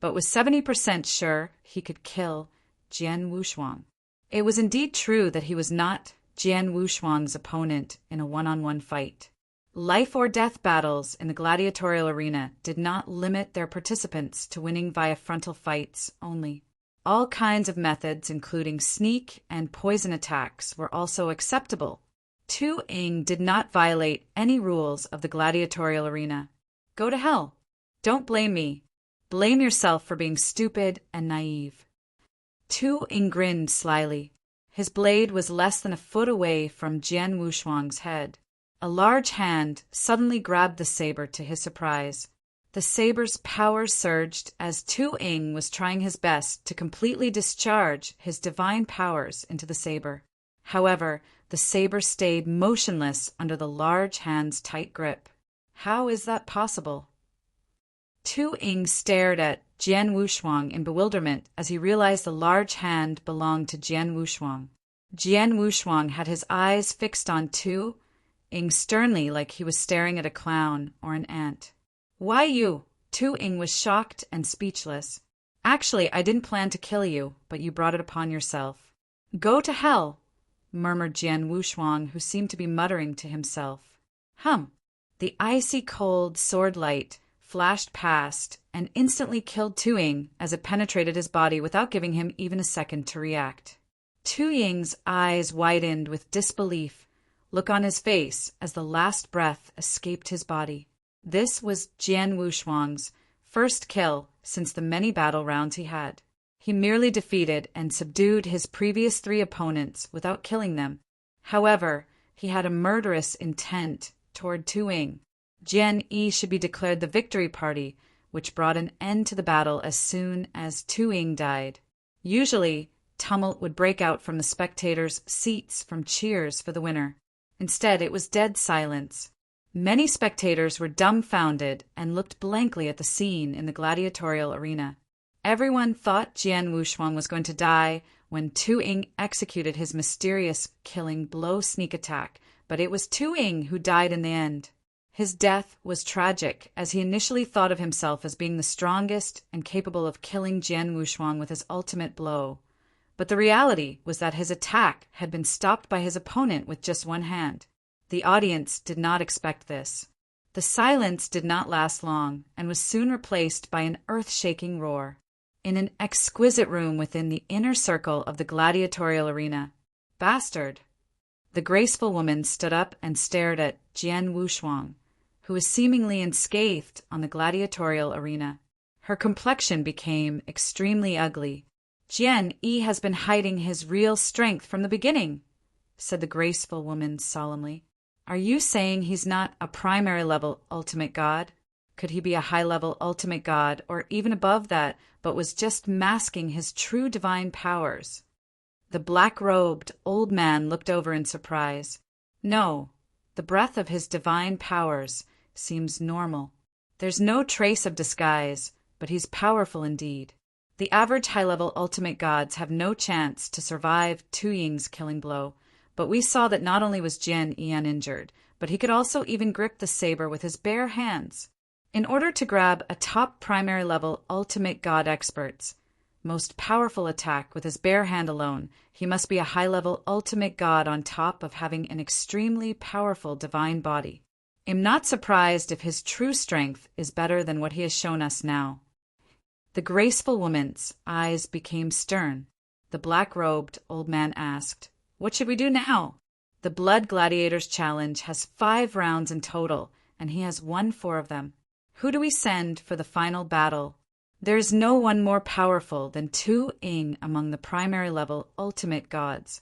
but was 70% sure he could kill Jian Wushuang. It was indeed true that he was not Jian Wushuang's opponent in a one-on-one fight. Life or death battles in the gladiatorial arena did not limit their participants to winning via frontal fights only. All kinds of methods, including sneak and poison attacks, were also acceptable. Tu Ying did not violate any rules of the gladiatorial arena. Go to hell. Don't blame me. Blame yourself for being stupid and naive. Tu Ying grinned slyly. His blade was less than a foot away from Jian Wushuang's head. A large hand suddenly grabbed the saber to his surprise. The saber's power surged as Tu Ying was trying his best to completely discharge his divine powers into the saber. However, the saber stayed motionless under the large hand's tight grip. How is that possible? Tu Ying stared at Jian Wushuang in bewilderment as he realized the large hand belonged to Jian Wushuang. Jian Wushuang had his eyes fixed on Tu Ying sternly, like he was staring at a clown or an ant. Why you? Tu Ying was shocked and speechless. Actually, I didn't plan to kill you, but you brought it upon yourself. Go to hell, murmured Jian Wushuang, who seemed to be muttering to himself. The icy cold sword light flashed past and instantly killed Tu Ying as it penetrated his body without giving him even a second to react. Tu Ying's eyes widened with disbelief, look on his face as the last breath escaped his body. This was Jian Wushuang's first kill since the many battle rounds he had. He merely defeated and subdued his previous 3 opponents without killing them. However, he had a murderous intent toward Tu Ying. Jian Yi should be declared the victory party, which brought an end to the battle as soon as Tu Ying died. Usually, tumult would break out from the spectators' seats from cheers for the winner. Instead, it was dead silence. Many spectators were dumbfounded and looked blankly at the scene in the gladiatorial arena. Everyone thought Jian Wushuang was going to die when Tu Ying executed his mysterious killing blow sneak attack, but it was Tu Ying who died in the end. His death was tragic, as he initially thought of himself as being the strongest and capable of killing Jian Wushuang with his ultimate blow. But the reality was that his attack had been stopped by his opponent with just one hand. The audience did not expect this. The silence did not last long and was soon replaced by an earth-shaking roar. In an exquisite room within the inner circle of the gladiatorial arena, "Bastard!" The graceful woman stood up and stared at Jian Wushuang, who was seemingly unscathed on the gladiatorial arena. Her complexion became extremely ugly. "Jian Yi has been hiding his real strength from the beginning," said the graceful woman solemnly. "Are you saying he's not a primary-level ultimate god? Could he be a high-level ultimate god, or even above that, but was just masking his true divine powers?" The black-robed old man looked over in surprise. "No, the breath of his divine powers seems normal. There's no trace of disguise, but he's powerful indeed. The average high-level ultimate gods have no chance to survive Tu Ying's killing blow, but we saw that not only was Jian Yi uninjured, but he could also even grip the saber with his bare hands. In order to grab a top primary-level ultimate god expert's most powerful attack with his bare hand alone, he must be a high-level ultimate god on top of having an extremely powerful divine body. I'm not surprised if his true strength is better than what he has shown us now." The graceful woman's eyes became stern. The black-robed old man asked, "What should we do now?" "The Blood Gladiators Challenge has 5 rounds in total, and he has won 4 of them. Who do we send for the final battle? There's no one more powerful than Tu Ying among the primary-level ultimate gods."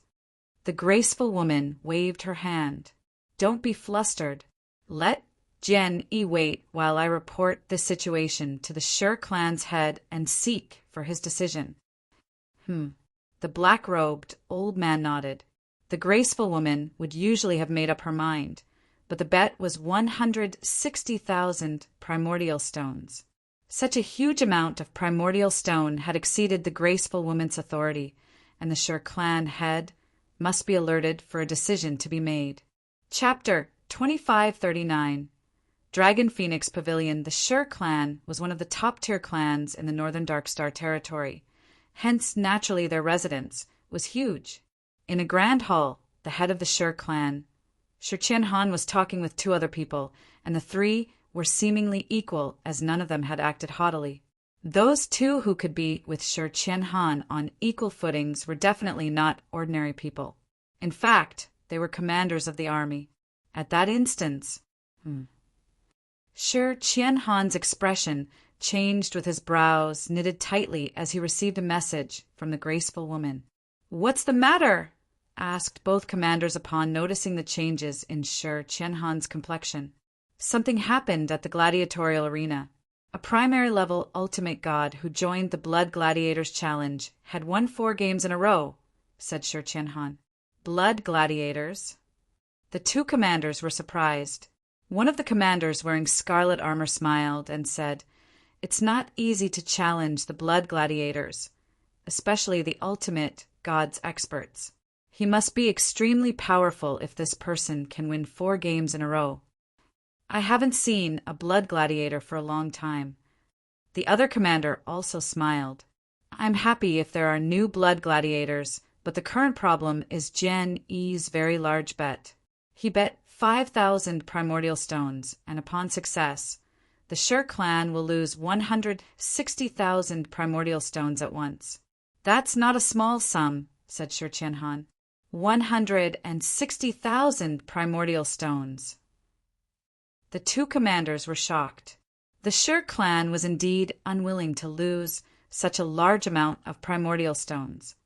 The graceful woman waved her hand. "Don't be flustered. Let Jian Yi wait while I report this situation to the Shi clan's head and seek for his decision." The black-robed old man nodded. The graceful woman would usually have made up her mind, but the bet was 160,000 primordial stones. Such a huge amount of primordial stone had exceeded the graceful woman's authority, and the Shi clan head must be alerted for a decision to be made. Chapter 2539. Dragon Phoenix Pavilion. The Shi clan was one of the top-tier clans in the Northern Darkstar territory. Hence, naturally, their residence was huge. In a grand hall, the head of the Shi clan, Shi Qianhan, was talking with 2 other people, and the 3 were seemingly equal, as none of them had acted haughtily. Those 2 who could be with Shi Qianhan on equal footings were definitely not ordinary people. In fact, they were commanders of the army. At that instant, Shi Qianhan's expression changed, with his brows knitted tightly as he received a message from the graceful woman. "What's the matter?" asked both commanders upon noticing the changes in Shi Qianhan's complexion. "Something happened at the gladiatorial arena. A primary-level ultimate god who joined the Blood Gladiators Challenge had won 4 games in a row," said Shi Qianhan. "Blood Gladiators?" The 2 commanders were surprised. One of the commanders wearing scarlet armor smiled and said, "It's not easy to challenge the Blood Gladiators, especially the ultimate god's experts. He must be extremely powerful if this person can win 4 games in a row. I haven't seen a Blood Gladiator for a long time." The other commander also smiled. "I'm happy if there are new Blood Gladiators, but the current problem is Jian Yi's very large bet. He bet 5,000 primordial stones, and upon success, the Shi clan will lose 160,000 primordial stones at once." "That's not a small sum," said Shi Qianhan. 160,000 primordial stones. The 2 commanders were shocked. The Shi clan was indeed unwilling to lose such a large amount of primordial stones.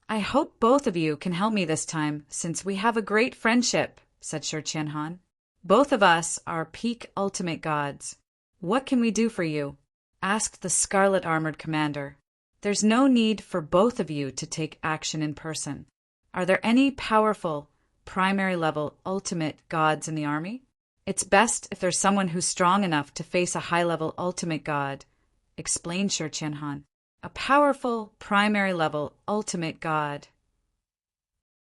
"I hope both of you can help me this time, since we have a great friendship," said Shi Qianhan. "Both of us are peak ultimate gods. What can we do for you?" asked the scarlet-armored commander. "There's no need for both of you to take action in person. Are there any powerful, primary-level ultimate gods in the army?" It's best if there's someone who's strong enough to face a high-level ultimate god, explained Shi Qianhan. A powerful, primary-level ultimate god.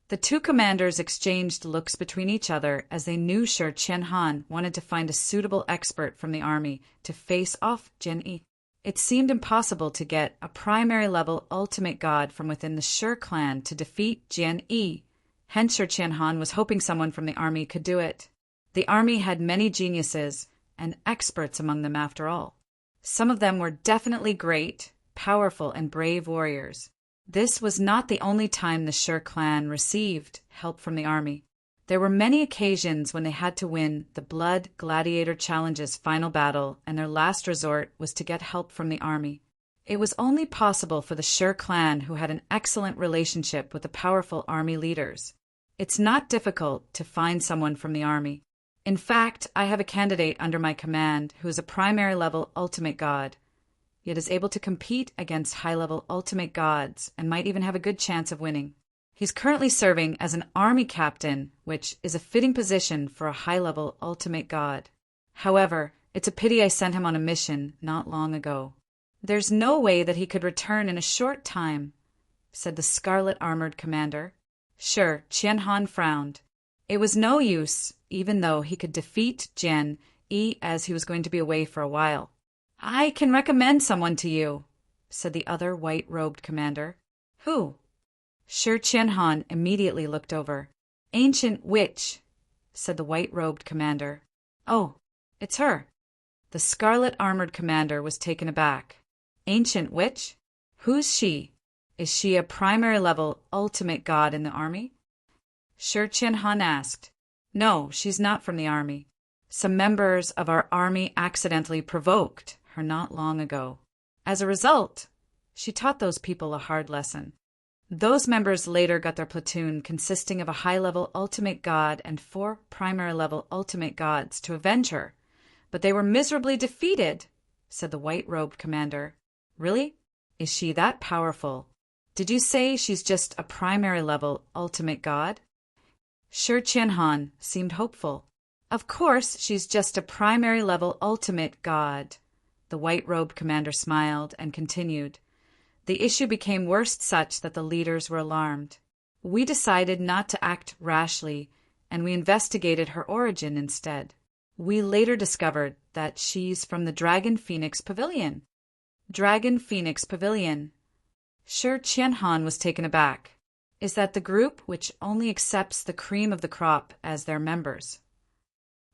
The two commanders exchanged looks between each other as they knew Shi Qianhan wanted to find a suitable expert from the army to face off Jian Yi. It seemed impossible to get a primary-level ultimate god from within the Shi clan to defeat Jian Yi. Hence Shi Qianhan was hoping someone from the army could do it. The army had many geniuses and experts among them after all. Some of them were definitely great, powerful, and brave warriors. This was not the only time the Shi clan received help from the army. There were many occasions when they had to win the Blood Gladiator Challenge's final battle, and their last resort was to get help from the army. It was only possible for the Shi clan who had an excellent relationship with the powerful army leaders. It's not difficult to find someone from the army. In fact, I have a candidate under my command who is a primary-level ultimate god, yet is able to compete against high-level ultimate gods and might even have a good chance of winning. He's currently serving as an army captain, which is a fitting position for a high-level ultimate god. However, it's a pity I sent him on a mission not long ago. There's no way that he could return in a short time, said the scarlet-armored commander. Shi Qianhan frowned. It was no use, even though he could defeat Jian Yi as he was going to be away for a while. I can recommend someone to you, said the other white-robed commander. Who? Shi Qianhan immediately looked over. Ancient witch, said the white-robed commander. Oh, it's her. The scarlet-armored commander was taken aback. Ancient witch? Who's she? Is she a primary-level ultimate god in the army? Shi Qianhan asked. No, she's not from the army. Some members of our army accidentally provoked her not long ago. As a result, she taught those people a hard lesson. Those members later got their platoon consisting of a high-level ultimate god and 4 primary-level ultimate gods to avenge her, but they were miserably defeated, said the white-robed commander. Really? Is she that powerful? Did you say she's just a primary-level ultimate god? Shi Qianhan seemed hopeful. Of course, she's just a primary-level ultimate god. The white-robed commander smiled and continued. The issue became worse such that the leaders were alarmed. We decided not to act rashly, and we investigated her origin instead. We later discovered that she's from the Dragon Phoenix Pavilion. Dragon Phoenix Pavilion. Shi Qianhan was taken aback. Is that the group which only accepts the cream of the crop as their members?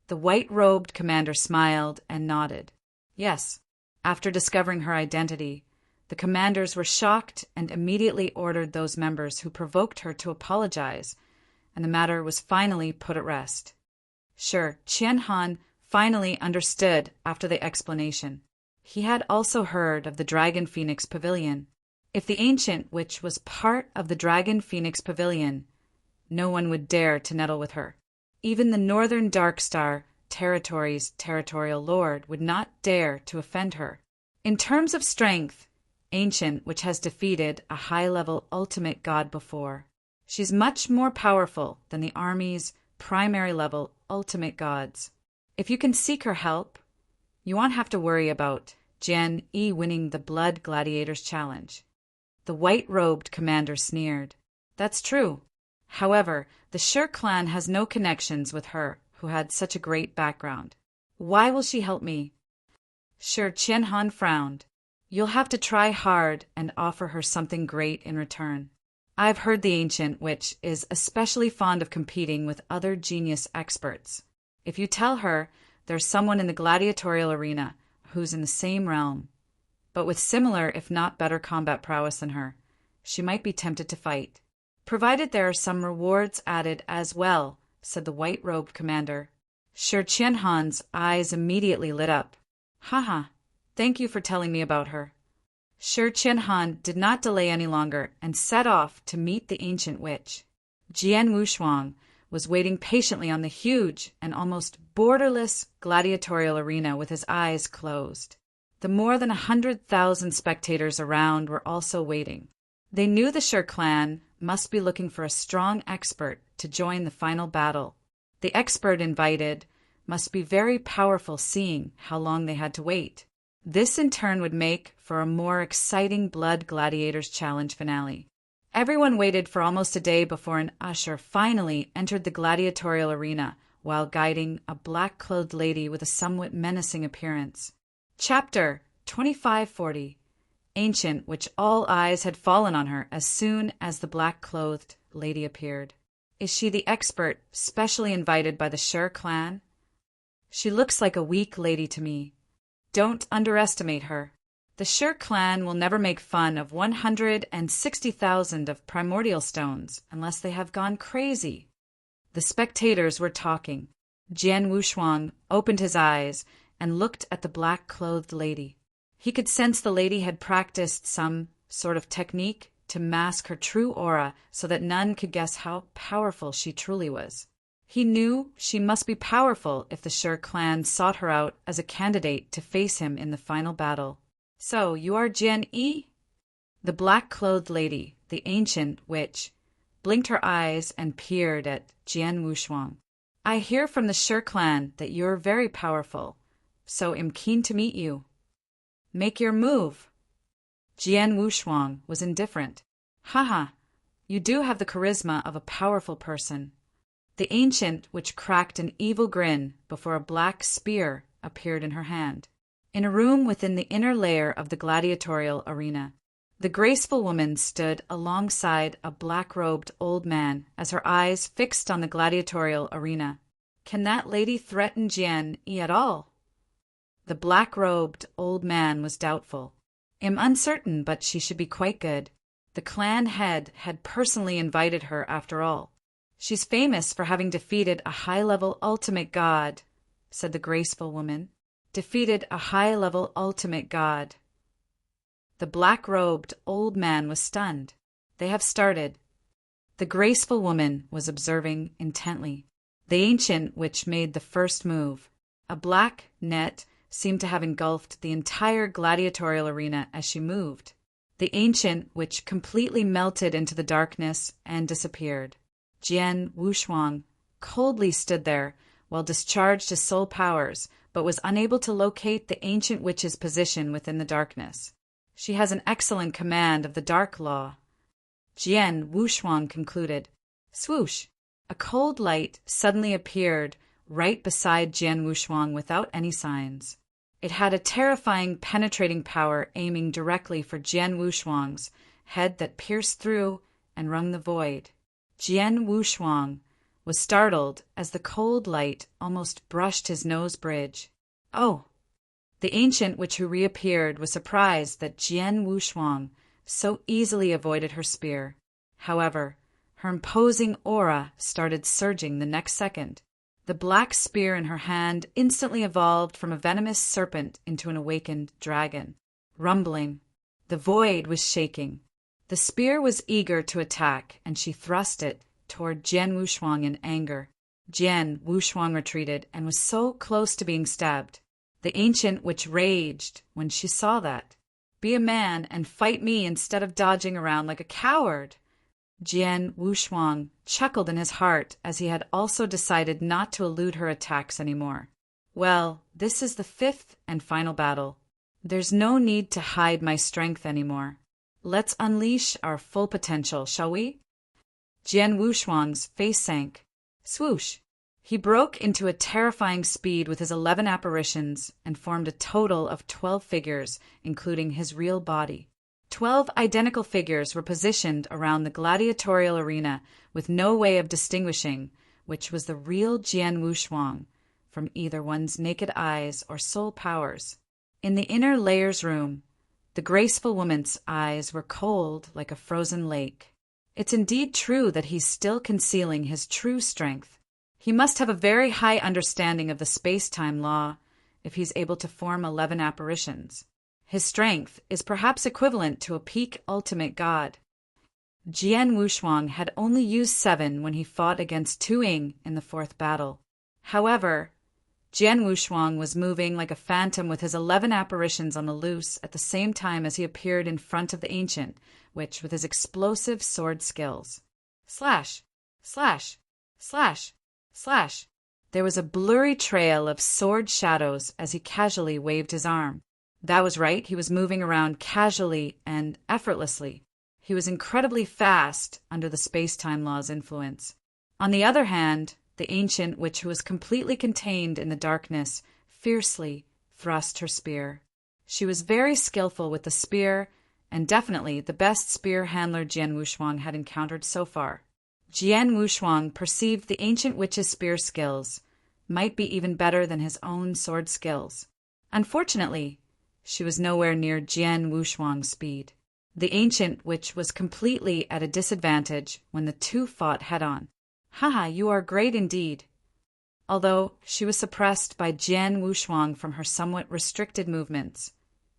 The white-robed commander smiled and nodded. Yes. After discovering her identity, the commanders were shocked and immediately ordered those members who provoked her to apologize, and the matter was finally put at rest. Shi Qianhan finally understood after the explanation. He had also heard of the Dragon Phoenix Pavilion. If the ancient witch was part of the Dragon Phoenix Pavilion, no one would dare to meddle with her. Even the Northern Darkstar Territory's territorial lord would not dare to offend her. In terms of strength, ancient witch has defeated a high-level ultimate god before. She's much more powerful than the army's primary-level ultimate gods. If you can seek her help, you won't have to worry about Jian Yi winning the Blood Gladiators Challenge. The white-robed commander sneered. That's true. However, the Shi clan has no connections with her who had such a great background. Why will she help me? Shi Qianhan frowned. You'll have to try hard and offer her something great in return. I've heard the ancient witch is especially fond of competing with other genius experts. If you tell her there's someone in the gladiatorial arena who's in the same realm, but with similar if not better combat prowess than her, she might be tempted to fight. Provided there are some rewards added as well, said the white-robed commander. Shi Qianhan's eyes immediately lit up. Haha, thank you for telling me about her. Shi Qianhan did not delay any longer and set off to meet the ancient witch. Jian Wushuang was waiting patiently on the huge and almost borderless gladiatorial arena with his eyes closed. The more than 100,000 spectators around were also waiting. They knew the Shi clan must be looking for a strong expert to join the final battle. The expert invited must be very powerful, seeing how long they had to wait. This in turn would make for a more exciting Blood Gladiators Challenge finale. Everyone waited for almost a day before an usher finally entered the gladiatorial arena while guiding a black-clothed lady with a somewhat menacing appearance. Chapter 2540. Ancient, which all eyes had fallen on her as soon as the black-clothed lady appeared. Is she the expert specially invited by the Sher clan? She looks like a weak lady to me. Don't underestimate her. The Sher clan will never make fun of 160,000 of primordial stones unless they have gone crazy. The spectators were talking. Jian Wushuang opened his eyes and looked at the black-clothed lady. He could sense the lady had practiced some sort of technique to mask her true aura so that none could guess how powerful she truly was. He knew she must be powerful if the Sher clan sought her out as a candidate to face him in the final battle. So, you are Jian Yi? The black-clothed lady, the ancient witch, blinked her eyes and peered at Jian Wushuang. I hear from the Sher clan that you're very powerful, so am keen to meet you. Make your move. Jian Wushuang was indifferent. Haha, you do have the charisma of a powerful person. The ancient witch cracked an evil grin before a black spear appeared in her hand. In a room within the inner layer of the gladiatorial arena, the graceful woman stood alongside a black-robed old man as her eyes fixed on the gladiatorial arena. Can that lady threaten Jian Yi at all? The black-robed old man was doubtful. Am uncertain, but she should be quite good. The clan head had personally invited her after all. She's famous for having defeated a high-level ultimate god, said the graceful woman. Defeated a high-level ultimate god. The black-robed old man was stunned. They have started. The graceful woman was observing intently. The ancient witch made the first move. A black net seemed to have engulfed the entire gladiatorial arena as she moved. The ancient witch completely melted into the darkness and disappeared. Jian Wushuang coldly stood there while discharged his soul powers, but was unable to locate the ancient witch's position within the darkness. She has an excellent command of the dark law. Jian Wushuang concluded. Swoosh! A cold light suddenly appeared right beside Jian Wushuang without any signs. It had a terrifying, penetrating power aiming directly for Jian Wushuang's head that pierced through and wrung the void. Jian Wushuang was startled as the cold light almost brushed his nose bridge. Oh! The ancient witch who reappeared was surprised that Jian Wushuang so easily avoided her spear. However, her imposing aura started surging the next second. The black spear in her hand instantly evolved from a venomous serpent into an awakened dragon. Rumbling, the void was shaking. The spear was eager to attack, and she thrust it toward Jian Wushuang in anger. Jian Wushuang retreated and was so close to being stabbed. The ancient witch raged when she saw that. Be a man and fight me instead of dodging around like a coward. Jian Wushuang chuckled in his heart as he had also decided not to elude her attacks anymore. Well, this is the fifth and final battle. There's no need to hide my strength anymore. Let's unleash our full potential, shall we? Jian Wushuang's face sank. Swoosh! He broke into a terrifying speed with his 11 apparitions and formed a total of 12 figures, including his real body. 12 identical figures were positioned around the gladiatorial arena with no way of distinguishing which was the real Jian Wushuang from either one's naked eyes or soul powers. In the inner layers room, the graceful woman's eyes were cold like a frozen lake. It's indeed true that he's still concealing his true strength. He must have a very high understanding of the space-time law if he's able to form 11 apparitions. His strength is perhaps equivalent to a peak ultimate god. Jian Wushuang had only used 7 when he fought against Tu Ying in the 4th battle. However, Jian Wushuang was moving like a phantom with his 11 apparitions on the loose at the same time as he appeared in front of the ancient witch with his explosive sword skills. Slash! Slash! Slash! Slash! There was a blurry trail of sword shadows as he casually waved his arm. That was right, he was moving around casually and effortlessly. He was incredibly fast under the space-time law's influence. On the other hand, the ancient witch, who was completely contained in the darkness, fiercely thrust her spear. She was very skillful with the spear, and definitely the best spear handler Jian Wushuang had encountered so far. Jian Wushuang perceived the ancient witch's spear skills might be even better than his own sword skills. Unfortunately, she was nowhere near Jian Wushuang's speed. The ancient witch was completely at a disadvantage when the two fought head-on. "Haha, you are great indeed." Although she was suppressed by Jian Wushuang from her somewhat restricted movements,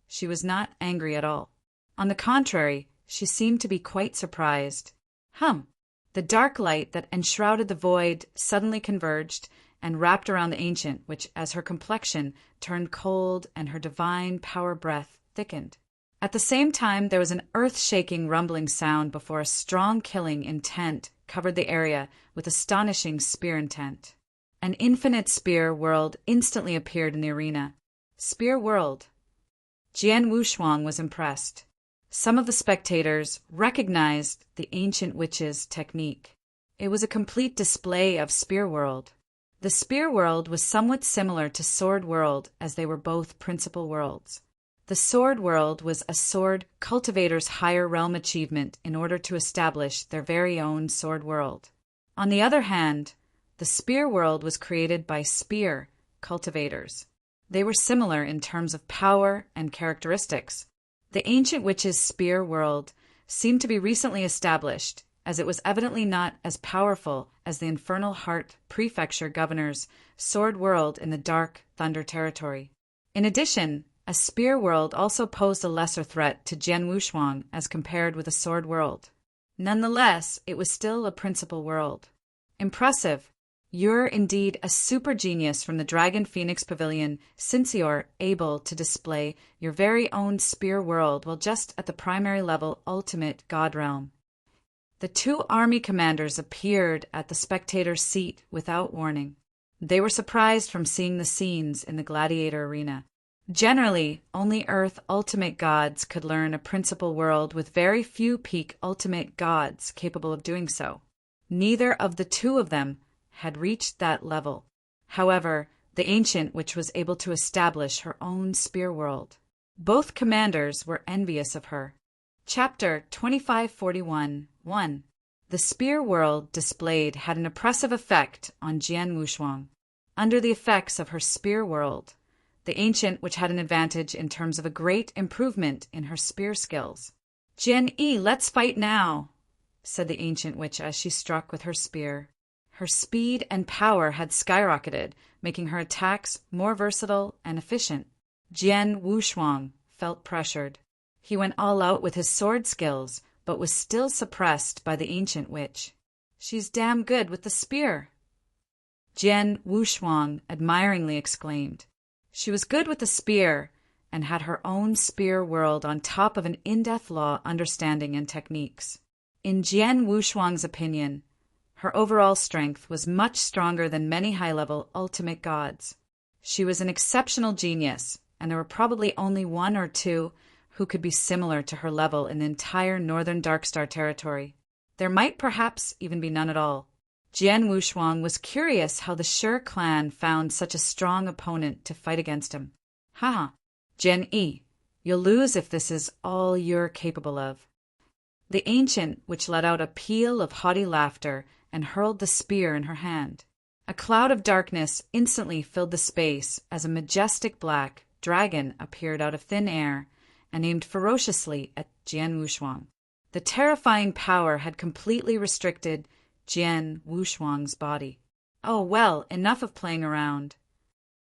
she was not angry at all. On the contrary, she seemed to be quite surprised. The dark light that enshrouded the void suddenly converged and wrapped around the ancient, which, as her complexion turned cold and her divine power breath thickened. At the same time, there was an earth-shaking rumbling sound before a strong killing intent covered the area with astonishing spear intent. An infinite spear world instantly appeared in the arena. Spear world. Jian Wushuang was impressed. Some of the spectators recognized the ancient witch's technique. It was a complete display of spear world. The spear world was somewhat similar to sword world, as they were both principal worlds. The sword world was a sword cultivator's higher realm achievement in order to establish their very own sword world. On the other hand, the spear world was created by spear cultivators. They were similar in terms of power and characteristics. The ancient witch's spear world seemed to be recently established, as it was evidently not as powerful as the Infernal Heart Prefecture Governor's sword world in the Dark Thunder Territory. In addition, a spear world also posed a lesser threat to Jian Wushuang as compared with a sword world. Nonetheless, it was still a principal world. Impressive. You're indeed a super genius from the Dragon Phoenix Pavilion, since you're able to display your very own spear world while just at the primary level ultimate god realm. The two army commanders appeared at the spectator's seat without warning. They were surprised from seeing the scenes in the gladiator arena. Generally, only Earth ultimate gods could learn a principal world, with very few peak ultimate gods capable of doing so. Neither of the two of them had reached that level. However, the ancient witch was able to establish her own spear world. Both commanders were envious of her. Chapter 2541-1. The spear world displayed had an oppressive effect on Jian Wushuang. Under the effects of her spear world, the ancient witch had an advantage in terms of a great improvement in her spear skills. "Jian Yi, let's fight now," said the ancient witch as she struck with her spear. Her speed and power had skyrocketed, making her attacks more versatile and efficient. Jian Wushuang felt pressured. He went all out with his sword skills, but was still suppressed by the ancient witch. "She's damn good with the spear," Jian Wushuang admiringly exclaimed. She was good with the spear and had her own spear world on top of an in-depth law understanding and techniques. In Jian Wushuang's opinion, her overall strength was much stronger than many high-level ultimate gods. She was an exceptional genius, and there were probably only one or two who could be similar to her level in the entire northern Darkstar territory. There might perhaps even be none at all. Jian Wushuang was curious how the Shi clan found such a strong opponent to fight against him. Jian Yi, you'll lose if this is all you're capable of." The ancient witch let out a peal of haughty laughter and hurled the spear in her hand. A cloud of darkness instantly filled the space as a majestic black dragon appeared out of thin air and aimed ferociously at Jian Wushuang. The terrifying power had completely restricted Jian Wushuang's body. Oh, well, enough of playing around.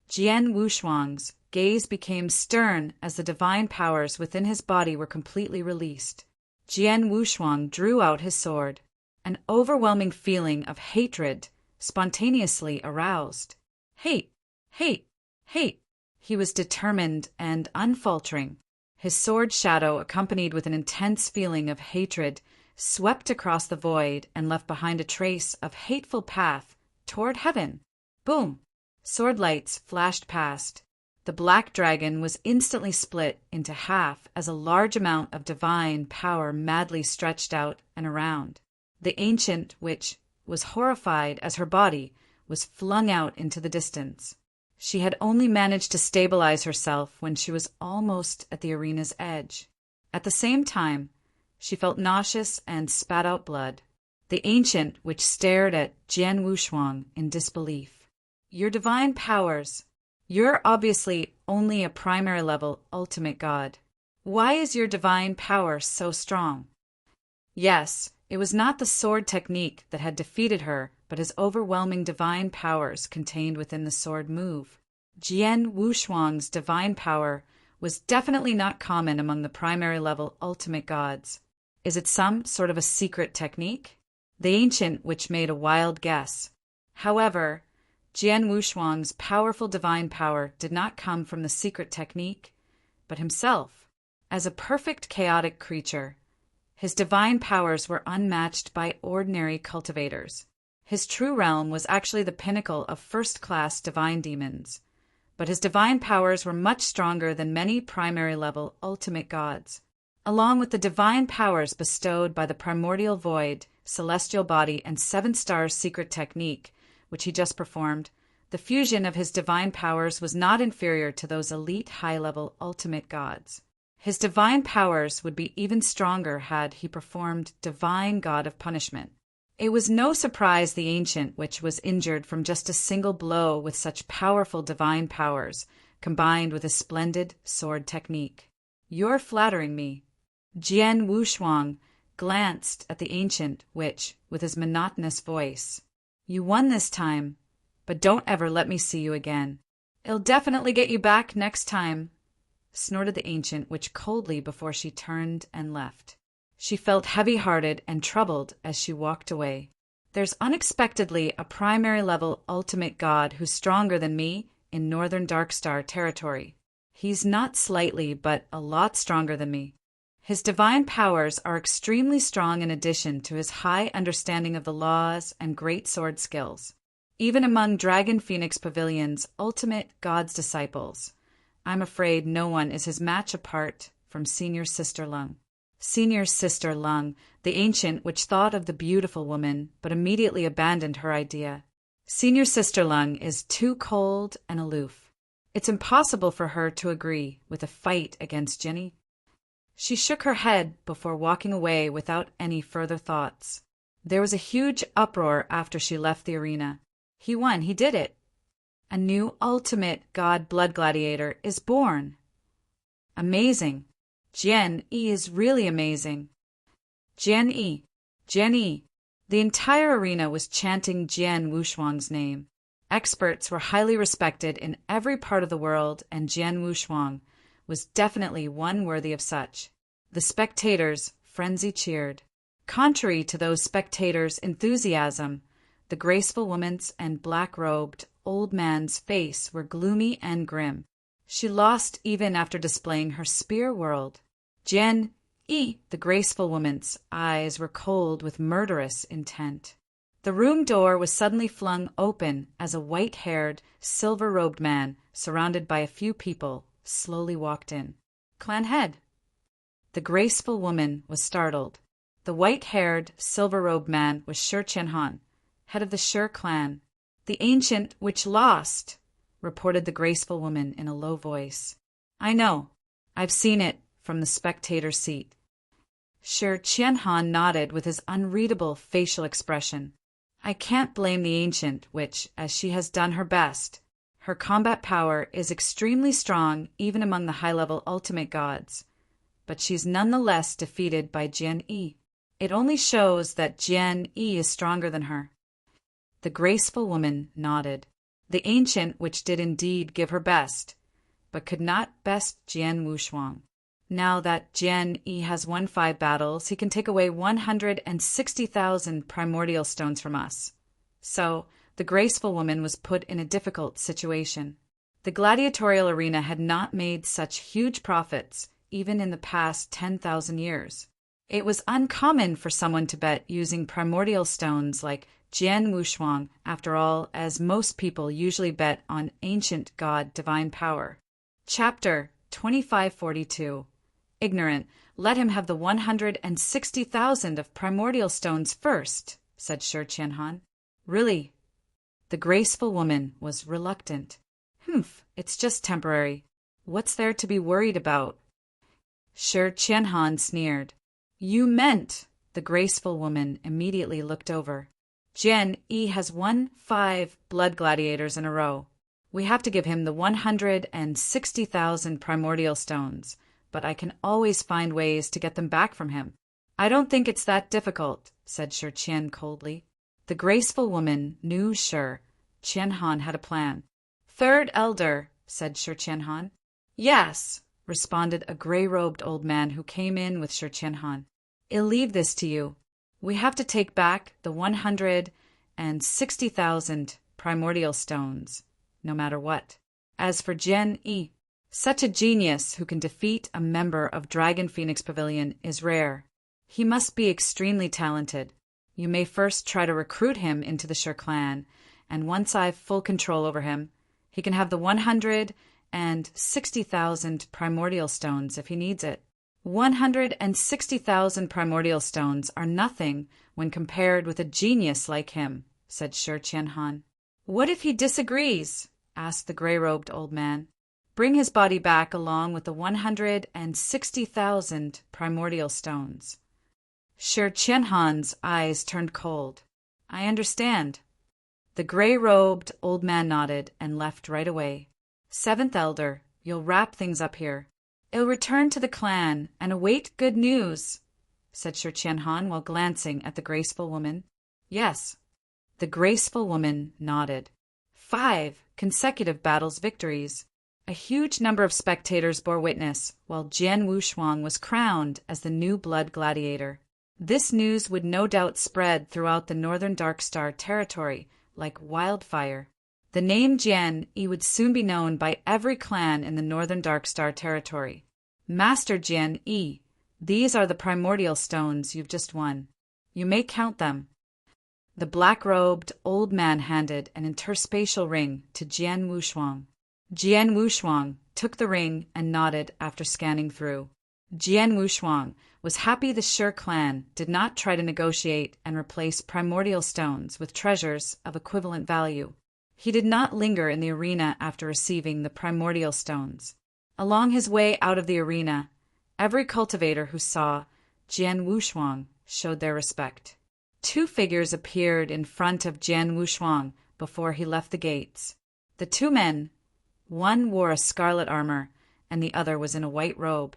Jian Wushuang's gaze became stern as the divine powers within his body were completely released. Jian Wushuang drew out his sword. An overwhelming feeling of hatred spontaneously aroused. Hate! Hate! Hate! He was determined and unfaltering. His sword shadow, accompanied with an intense feeling of hatred, swept across the void and left behind a trace of hateful path toward heaven. Boom! Sword lights flashed past. The black dragon was instantly split into half as a large amount of divine power madly stretched out and around. The ancient witch was horrified as her body was flung out into the distance. She had only managed to stabilize herself when she was almost at the arena's edge. At the same time, she felt nauseous and spat out blood. The ancient witch stared at Jian Wushuang in disbelief. Your divine powers. You're obviously only a primary level ultimate god. Why is your divine power so strong? Yes, it was not the sword technique that had defeated her, but his overwhelming divine powers contained within the sword move. Jian Wushuang's divine power was definitely not common among the primary level ultimate gods. Is it some sort of a secret technique? The ancient witch made a wild guess. However, Jian Wushuang's powerful divine power did not come from the secret technique, but himself. As a perfect chaotic creature, his divine powers were unmatched by ordinary cultivators. His true realm was actually the pinnacle of first-class divine demons, but his divine powers were much stronger than many primary-level ultimate gods. Along with the divine powers bestowed by the primordial void, celestial body, and seven-star secret technique, which he just performed, the fusion of his divine powers was not inferior to those elite high-level ultimate gods. His divine powers would be even stronger had he performed Divine God of Punishment. It was no surprise the ancient witch was injured from just a single blow with such powerful divine powers, combined with a splendid sword technique. You're flattering me. Jian Wushuang glanced at the ancient witch with his monotonous voice. You won this time, but don't ever let me see you again. It'll definitely get you back next time, snorted the ancient witch coldly before she turned and left. She felt heavy-hearted and troubled as she walked away. There's unexpectedly a primary-level ultimate god who's stronger than me in Northern Darkstar territory. He's not slightly, but a lot stronger than me. His divine powers are extremely strong in addition to his high understanding of the laws and great sword skills. Even among Dragon Phoenix Pavilion's ultimate god's disciples, I'm afraid no one is his match apart from Senior Sister Lung. Senior Sister Lung, the ancient which thought of the beautiful woman but immediately abandoned her idea. Senior Sister Lung is too cold and aloof. It's impossible for her to agree with a fight against Jenny. She shook her head before walking away without any further thoughts. There was a huge uproar after she left the arena. He won, he did it. A new ultimate god blood gladiator is born. Amazing. Jian Yi is really amazing. Jian Yi, Jian Yi. The entire arena was chanting Jian Wushuang's name. Experts were highly respected in every part of the world, and Jian Wushuang was definitely one worthy of such. The spectators frenzy cheered. Contrary to those spectators' enthusiasm, the graceful woman's and black-robed old man's face were gloomy and grim. She lost even after displaying her spear world. Jian Yi, the graceful woman's eyes were cold with murderous intent. The room door was suddenly flung open as a white-haired, silver-robed man, surrounded by a few people, slowly walked in. Clan head. The graceful woman was startled. The white-haired, silver-robed man was Shi Qianhan, head of the Shi clan. The ancient which lost, reported the graceful woman in a low voice. I know. I've seen it from the spectator seat. Shi Qianhan nodded with his unreadable facial expression. I can't blame the ancient which, as she has done her best. Her combat power is extremely strong even among the high-level ultimate gods, but she's nonetheless defeated by Jian Yi. It only shows that Jian Yi is stronger than her. The graceful woman nodded. The ancient which did indeed give her best, but could not best Jian Wushuang. Now that Jian Yi has won 5 battles, he can take away 160,000 primordial stones from us. So, the graceful woman was put in a difficult situation. The gladiatorial arena had not made such huge profits, even in the past 10,000 years. It was uncommon for someone to bet using primordial stones like Jian Wushuang, after all, as most people usually bet on ancient god divine power. Chapter 2542. Ignorant, let him have the 160,000 of primordial stones first, said Shi Qianhan. Really? The graceful woman was reluctant. Humph, it's just temporary. What's there to be worried about? Shi Qianhan sneered. You meant, the graceful woman immediately looked over. Jian Yi has won 5 blood gladiators in a row. We have to give him the 160,000 primordial stones, but I can always find ways to get them back from him. I don't think it's that difficult, said Shi Qian coldly. The graceful woman knew Shi Qianhan had a plan. Third elder, said Shi Qianhan. Yes, responded a gray-robed old man who came in with Shi Qianhan. I'll leave this to you. We have to take back the 160,000 primordial stones, no matter what. As for Jian Yi, such a genius who can defeat a member of Dragon Phoenix Pavilion is rare. He must be extremely talented. You may first try to recruit him into the Shi clan, and once I've full control over him, he can have the 160,000 primordial stones if he needs it. 160,000 primordial stones are nothing when compared with a genius like him, said Shi Qianhan. What if he disagrees? Asked the gray-robed old man. Bring his body back along with the 160,000 primordial stones. Shi Qianhan's eyes turned cold. I understand. The gray-robed old man nodded and left right away. Seventh elder, you'll wrap things up here. I'll return to the clan and await good news, said Shi Qianhan while glancing at the graceful woman. Yes. The graceful woman nodded. 5 consecutive battles victories. A huge number of spectators bore witness, while Jian Wushuang was crowned as the new blood gladiator. This news would no doubt spread throughout the northern Darkstar territory like wildfire. The name Jian Yi would soon be known by every clan in the northern Darkstar territory. Master Jian Yi, these are the primordial stones you've just won. You may count them. The black-robed old man handed an interspatial ring to Jian Wushuang. Jian Wushuang took the ring and nodded after scanning through. Jian Wushuang was happy the Shi clan did not try to negotiate and replace primordial stones with treasures of equivalent value. He did not linger in the arena after receiving the primordial stones. Along his way out of the arena, every cultivator who saw Jian Wushuang showed their respect. 2 figures appeared in front of Jian Wushuang before he left the gates. The 2 men, one wore a scarlet armor and the other was in a white robe.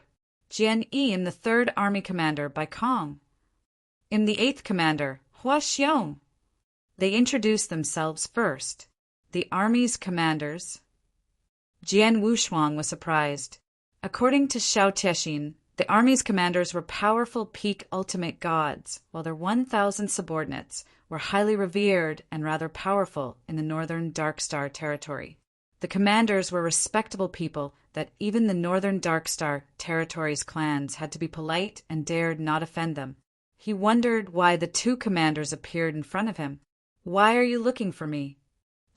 Jian Yi and the 3rd Army Commander by Kong. In the 8th Commander, Hua Xiong. They introduced themselves first. The army's commanders. Jian Wushuang was surprised. According to Xiao Tiexin, the army's commanders were powerful peak ultimate gods, while their 1,000 subordinates were highly revered and rather powerful in the northern Darkstar territory. The commanders were respectable people that even the northern Darkstar territory's clans had to be polite and dared not offend them. He wondered why the 2 commanders appeared in front of him. Why are you looking for me?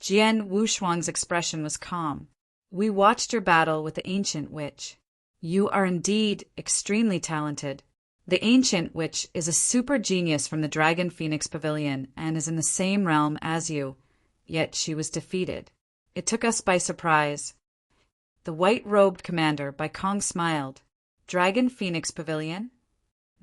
Jian Wushuang's expression was calm. We watched your battle with the ancient witch. You are indeed extremely talented. The ancient witch is a super genius from the Dragon Phoenix Pavilion and is in the same realm as you, yet she was defeated. It took us by surprise. The white-robed commander by Kong smiled. Dragon Phoenix Pavilion?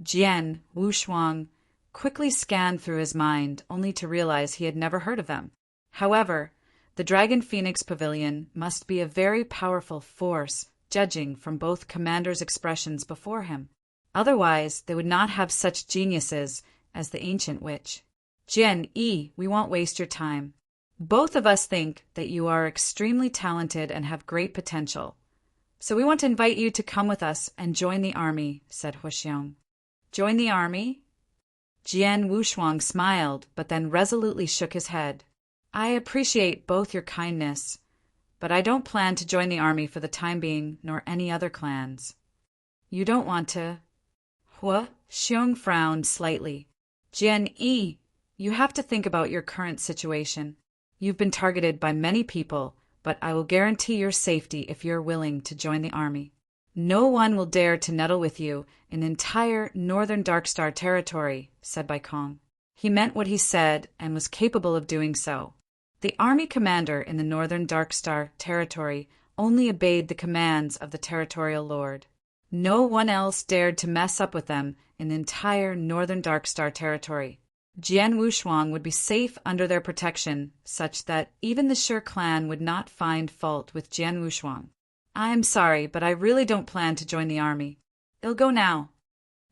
Jian Wushuang quickly scanned through his mind only to realize he had never heard of them. However, the Dragon Phoenix Pavilion must be a very powerful force, judging from both commanders' expressions before him. Otherwise, they would not have such geniuses as the ancient witch. Jian Yi, we won't waste your time. Both of us think that you are extremely talented and have great potential. So we want to invite you to come with us and join the army, said Hua Xiong. Join the army? Jian Wushuang smiled, but then resolutely shook his head. I appreciate both your kindness, but I don't plan to join the army for the time being, nor any other clans. You don't want to? Hua Xiong frowned slightly. Jian Yi, you have to think about your current situation. You've been targeted by many people, but I will guarantee your safety if you're willing to join the army. No one will dare to meddle with you in entire northern Darkstar territory, said Bai Kong. He meant what he said and was capable of doing so. The army commander in the northern Darkstar territory only obeyed the commands of the territorial lord. No one else dared to mess up with them in the entire northern Darkstar territory. Jian Wushuang would be safe under their protection, such that even the Shi clan would not find fault with Jian Wushuang. I'm sorry, but I really don't plan to join the army. I'll go now.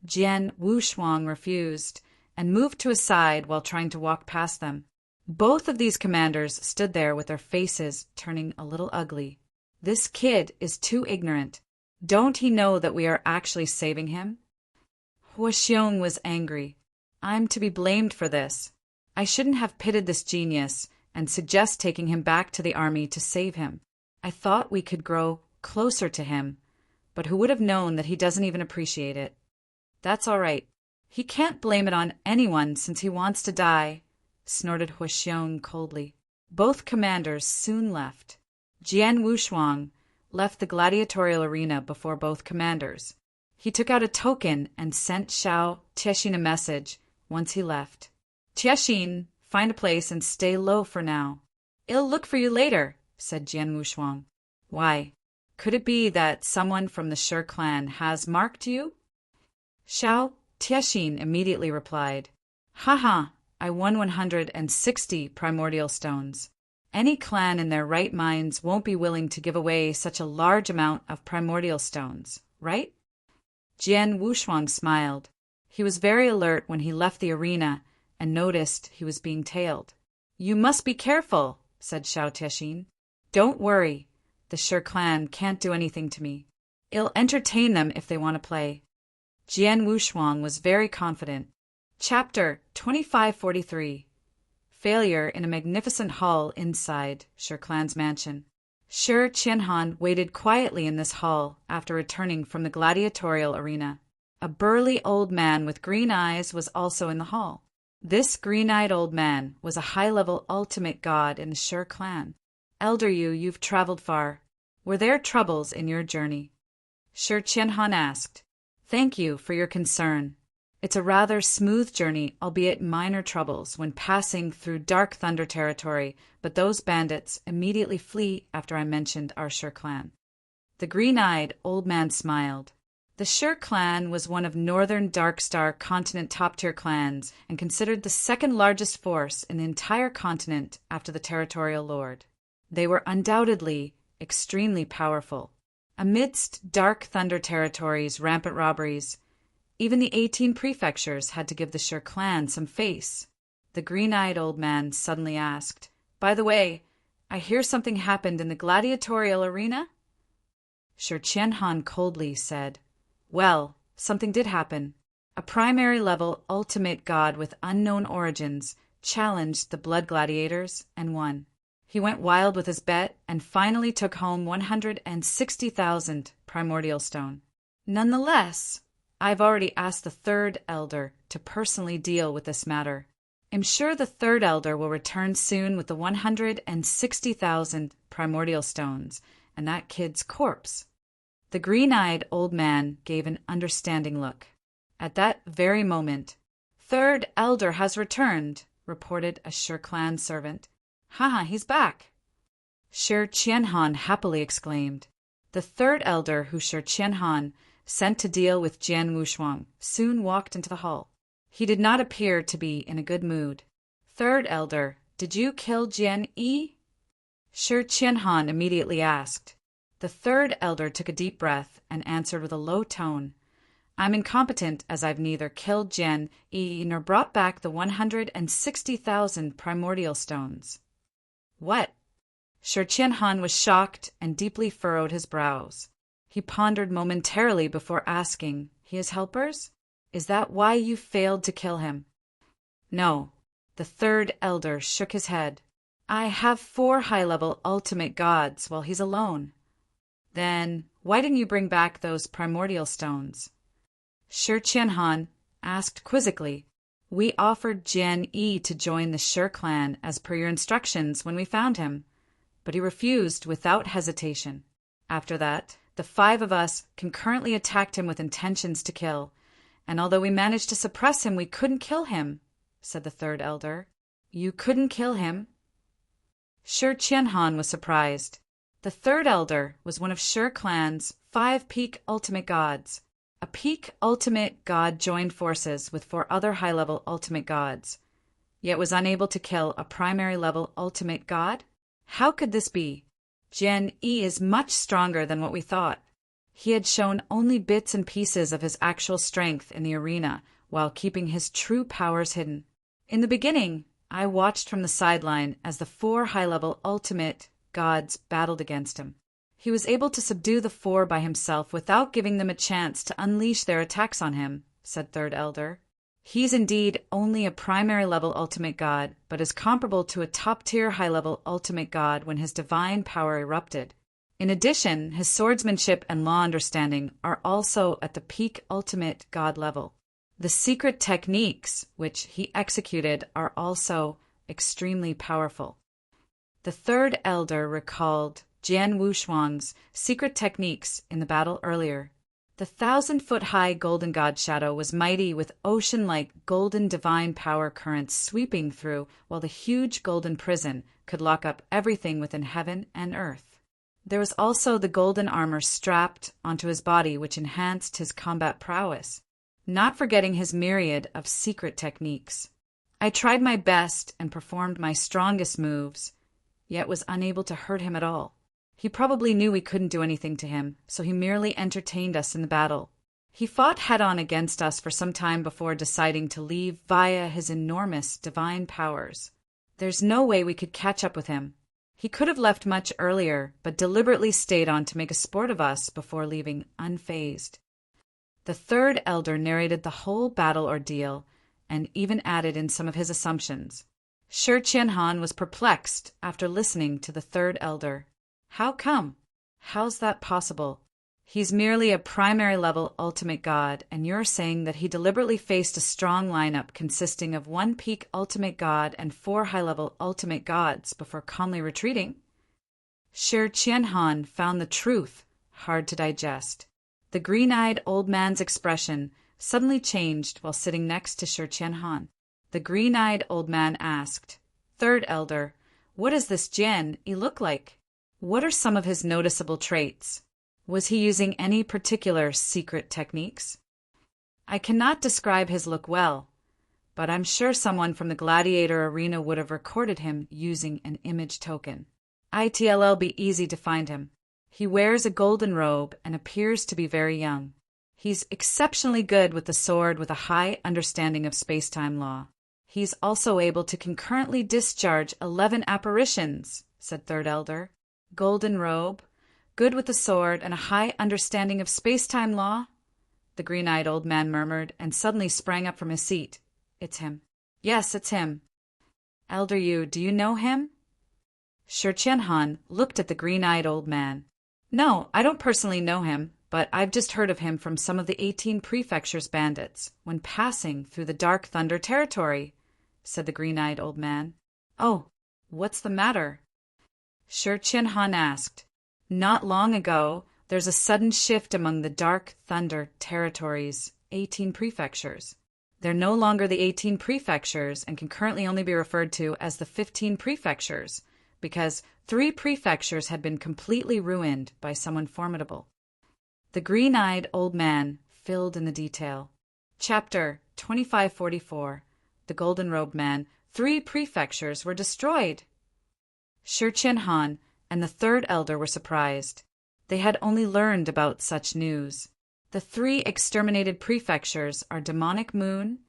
Jian Wushuang refused and moved to his side while trying to walk past them. Both of these commanders stood there with their faces turning a little ugly. This kid is too ignorant. Don't he know that we are actually saving him? Hua Xiong was angry. I'm to be blamed for this. I shouldn't have pitted this genius and suggest taking him back to the army to save him. I thought we could grow closer to him, but who would have known that he doesn't even appreciate it? That's all right. He can't blame it on anyone since he wants to die, snorted Hua Xiong coldly. Both commanders soon left. Jian Wushuang left the gladiatorial arena before both commanders. He took out a token and sent Xiao Tiexin a message once he left. Tiexin, find a place and stay low for now. I'll look for you later, said Jian Wushuang. Why? Could it be that someone from the Shi clan has marked you? Xiao Tiexin immediately replied, Haha, I won 160 primordial stones. Any clan in their right minds won't be willing to give away such a large amount of primordial stones, right? Jian Wushuang smiled. He was very alert when he left the arena and noticed he was being tailed. You must be careful, said Xiao Tiexin. Don't worry. The Shi clan can't do anything to me. I'll entertain them if they want to play. Jian Wushuang was very confident. Chapter 2543. Failure in a magnificent hall inside Shi clan's mansion. Shi Qianhan waited quietly in this hall after returning from the gladiatorial arena. A burly old man with green eyes was also in the hall. This green-eyed old man was a high-level ultimate god in the Shi clan. Elder Yu, you've traveled far. Were there troubles in your journey? Shi Qianhan asked. Thank you for your concern. It's a rather smooth journey, albeit minor troubles, when passing through Dark Thunder territory, but those bandits immediately flee after I mentioned our Shi clan. The green-eyed old man smiled. The Shi clan was one of Northern Darkstar continent top-tier clans and considered the second largest force in the entire continent after the territorial lord. They were undoubtedly extremely powerful. Amidst Dark Thunder territory's rampant robberies, even the 18 prefectures had to give the Shi clan some face. The green-eyed old man suddenly asked, By the way, I hear something happened in the gladiatorial arena? Shi Qianhan coldly said, Well, something did happen. A primary-level ultimate god with unknown origins challenged the blood gladiators and won. He went wild with his bet and finally took home 160,000 primordial stone. Nonetheless, I've already asked the third elder to personally deal with this matter. I'm sure the third elder will return soon with the 160,000 primordial stones and that kid's corpse. The green-eyed old man gave an understanding look. At that very moment, third elder has returned, reported a Shi clan servant. Haha, he's back. Shi Qianhan happily exclaimed. The third elder who Shi Qianhan sent to deal with Jian Wushuang soon walked into the hall. He did not appear to be in a good mood. Third elder, did you kill Jian Yi? Shi Qianhan immediately asked. The third elder took a deep breath and answered with a low tone. I'm incompetent as I've neither killed Jian Yi nor brought back the 160,000 primordial stones. What? Shi Qianhan was shocked and deeply furrowed his brows. He pondered momentarily before asking, his helpers? Is that why you failed to kill him? No. The third elder shook his head. I have 4 high-level ultimate gods while he's alone. Then why didn't you bring back those primordial stones? Shi Qianhan asked quizzically. We offered Jian Yi to join the Shi clan as per your instructions when we found him, but he refused without hesitation. After that, the 5 of us concurrently attacked him with intentions to kill, and although we managed to suppress him, we couldn't kill him, said the 3rd elder. You couldn't kill him? Shi Qianhan was surprised. The 3rd elder was one of Shi clan's 5 peak ultimate gods. A peak ultimate god joined forces with 4 other high-level ultimate gods, yet was unable to kill a primary-level ultimate god? How could this be? Jian Yi is much stronger than what we thought. He had shown only bits and pieces of his actual strength in the arena while keeping his true powers hidden. In the beginning, I watched from the sideline as the 4 high-level ultimate gods battled against him. He was able to subdue the 4 by himself without giving them a chance to unleash their attacks on him, said 3rd elder. He's indeed only a primary-level ultimate god, but is comparable to a top-tier high-level ultimate god when his divine power erupted. In addition, his swordsmanship and law understanding are also at the peak ultimate god level. The secret techniques which he executed are also extremely powerful. The 3rd elder recalled Jian Wushuang's secret techniques in the battle earlier. The 1,000-foot-high golden god shadow was mighty with ocean-like golden divine power currents sweeping through, while the huge golden prison could lock up everything within heaven and earth. There was also the golden armor strapped onto his body which enhanced his combat prowess, not forgetting his myriad of secret techniques. I tried my best and performed my strongest moves, yet was unable to hurt him at all. He probably knew we couldn't do anything to him, so he merely entertained us in the battle. He fought head-on against us for some time before deciding to leave via his enormous divine powers. There's no way we could catch up with him. He could have left much earlier, but deliberately stayed on to make a sport of us before leaving unfazed. The 3rd elder narrated the whole battle ordeal and even added in some of his assumptions. Shi Qianhan was perplexed after listening to the 3rd elder. How come? How's that possible? He's merely a primary-level ultimate god, and you're saying that he deliberately faced a strong lineup consisting of 1 peak ultimate god and 4 high-level ultimate gods before calmly retreating? Shi Qianhan found the truth hard to digest. The green-eyed old man's expression suddenly changed while sitting next to Shi Qianhan. The green-eyed old man asked, 3rd elder, what does this Jian Yi look like? What are some of his noticeable traits? Was he using any particular secret techniques? I cannot describe his look well, but I'm sure someone from the gladiator arena would have recorded him using an image token. It'll be easy to find him. He wears a golden robe and appears to be very young. He's exceptionally good with the sword with a high understanding of space-time law. He's also able to concurrently discharge 11 apparitions, said 3rd elder. Golden robe, good with the sword, and a high understanding of space-time law? The green-eyed old man murmured and suddenly sprang up from his seat. It's him. Yes, it's him. Elder Yu, do you know him? Shi Qianhan looked at the green-eyed old man. No, I don't personally know him, but I've just heard of him from some of the 18 prefectures' bandits when passing through the Dark Thunder territory, said the green-eyed old man. Oh, what's the matter? Shi Qianhan asked. Not long ago, there's a sudden shift among the Dark Thunder territories, 18 prefectures. They're no longer the 18 prefectures and can currently only be referred to as the 15 prefectures, because 3 prefectures had been completely ruined by someone formidable. The green-eyed old man filled in the detail. Chapter 2544. The Golden-Robed Man. 3 prefectures were destroyed. Shi Qianhan and the 3rd elder were surprised. They had only learned about such news. The 3 exterminated prefectures are Demonic Moon,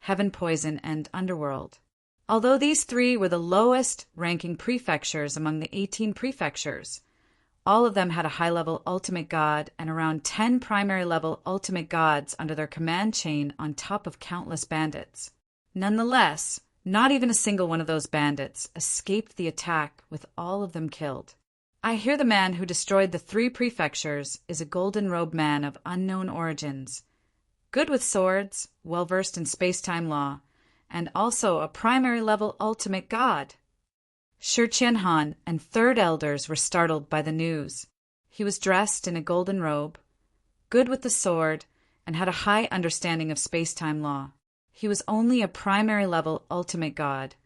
Heaven Poison, and Underworld. Although these 3 were the lowest-ranking prefectures among the 18 prefectures, all of them had a high-level ultimate god and around 10 primary-level ultimate gods under their command chain on top of countless bandits. Nonetheless, not even a single one of those bandits escaped the attack with all of them killed. I hear the man who destroyed the 3 prefectures is a golden-robed man of unknown origins, good with swords, well-versed in space-time law, and also a primary-level ultimate god. Shi Qianhan and third elders were startled by the news. He was dressed in a golden robe, good with the sword, and had a high understanding of space-time law. He was only a primary-level ultimate god,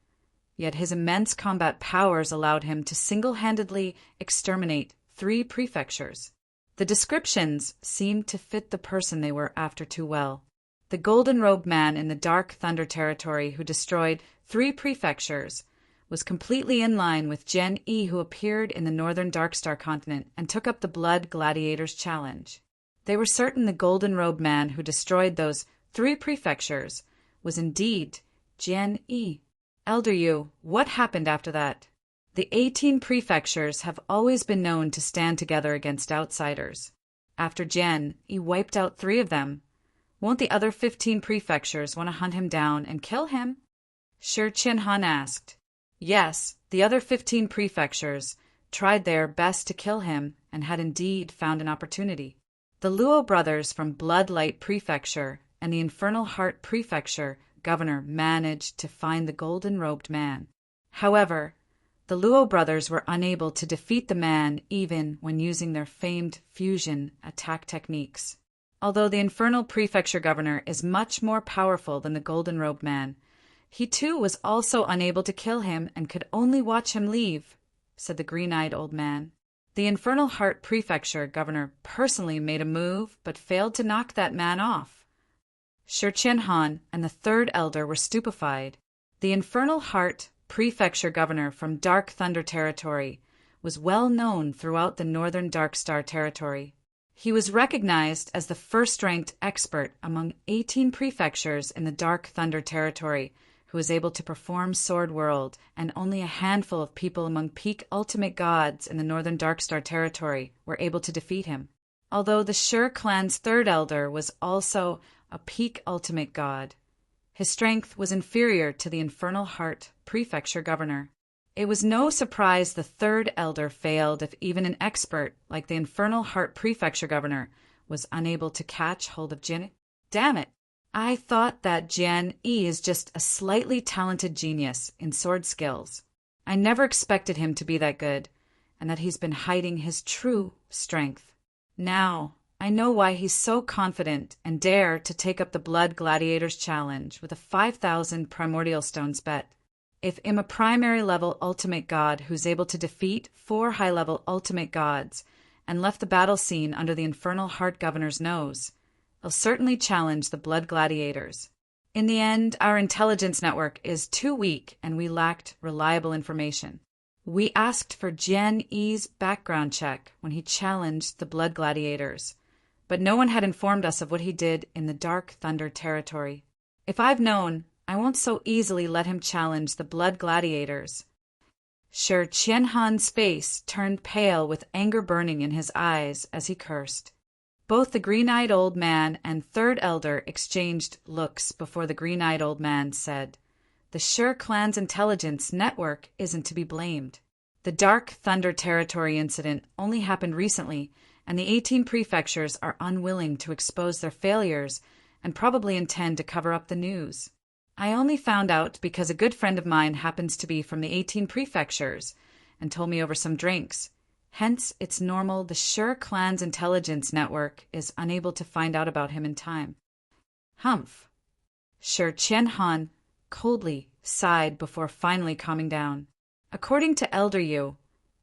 yet his immense combat powers allowed him to single-handedly exterminate 3 prefectures. The descriptions seemed to fit the person they were after too well. The golden-robed man in the Dark Thunder territory who destroyed 3 prefectures was completely in line with Gen E, who appeared in the northern Darkstar continent and took up the Blood Gladiators challenge. They were certain the golden-robed man who destroyed those 3 prefectures was indeed Gen E. Elder Yu, what happened after that? The 18 prefectures have always been known to stand together against outsiders. After Gen E wiped out 3 of them, won't the other 15 prefectures want to hunt him down and kill him? Shi Qianhan asked. Yes, the other 15 prefectures tried their best to kill him and had indeed found an opportunity. The Luo brothers from Bloodlight Prefecture and the Infernal Heart Prefecture governor managed to find the golden-robed man. However, the Luo brothers were unable to defeat the man even when using their famed fusion attack techniques. Although the Infernal Prefecture governor is much more powerful than the golden-robed man, he too was also unable to kill him and could only watch him leave, said the green-eyed old man. The Infernal Heart Prefecture governor personally made a move but failed to knock that man off. Shi Qianhan and the third elder were stupefied. The Infernal Heart Prefecture governor from Dark Thunder territory was well known throughout the northern Darkstar territory. He was recognized as the first-ranked expert among 18 prefectures in the Dark Thunder territory who was able to perform Sword World, and only a handful of people among peak ultimate gods in the northern Darkstar territory were able to defeat him. Although the Shi clan's third elder was also a peak ultimate god, his strength was inferior to the Infernal Heart Prefecture governor. It was no surprise the third elder failed if even an expert like the Infernal Heart Prefecture governor was unable to catch hold of Gen. Damn it! I thought that Gen E is just a slightly talented genius in sword skills. I never expected him to be that good, and that he's been hiding his true strength. Now, I know why he's so confident and dare to take up the Blood Gladiators challenge with a 5,000 primordial stones bet. If I'm a primary-level ultimate god who's able to defeat 4 high-level ultimate gods and left the battle scene under the Infernal Heart Governor's nose, I'll certainly challenge the Blood Gladiators. In the end, our intelligence network is too weak and we lacked reliable information. We asked for Gen E's background check when he challenged the Blood Gladiators, but no one had informed us of what he did in the Dark Thunder territory. If I've known, I won't so easily let him challenge the Blood Gladiators. Shi Qianhan's face turned pale with anger burning in his eyes as he cursed. Both the green-eyed old man and third elder exchanged looks before the green-eyed old man said, "The Shi clan's intelligence network isn't to be blamed. The Dark Thunder territory incident only happened recently, and the 18 prefectures are unwilling to expose their failures and probably intend to cover up the news. I only found out because a good friend of mine happens to be from the 18 prefectures and told me over some drinks. Hence, it's normal the Shi clan's intelligence network is unable to find out about him in time." Humph. Shi Qianhan coldly sighed before finally calming down. According to Elder Yu,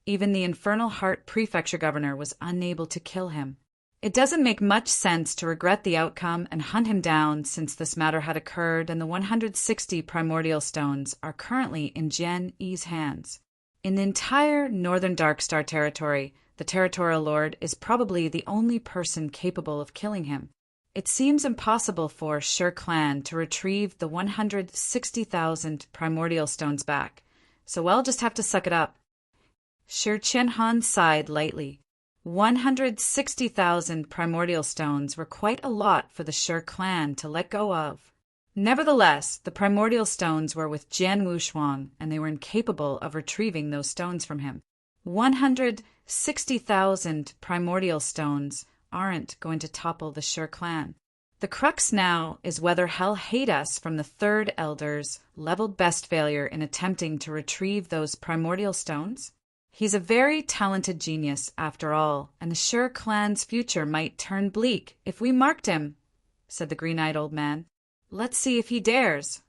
even the Infernal Heart Prefecture governor was unable to kill him. It doesn't make much sense to regret the outcome and hunt him down since this matter had occurred and the 160 primordial stones are currently in Gen E's hands. In the entire northern Darkstar territory, the territorial lord is probably the only person capable of killing him. It seems impossible for Shi clan to retrieve the 160,000 primordial stones back, so I'll just have to suck it up. Shi Qianhan sighed lightly. 160,000 primordial stones were quite a lot for the Shi clan to let go of. Nevertheless, the primordial stones were with Jian Wushuang, and they were incapable of retrieving those stones from him. 160,000 primordial stones aren't going to topple the Shi clan. The crux now is whether he'll hate us from the third elder's leveled best failure in attempting to retrieve those primordial stones. He's a very talented genius, after all, and the Sher clan's future might turn bleak if we marked him, said the green-eyed old man. Let's see if he dares.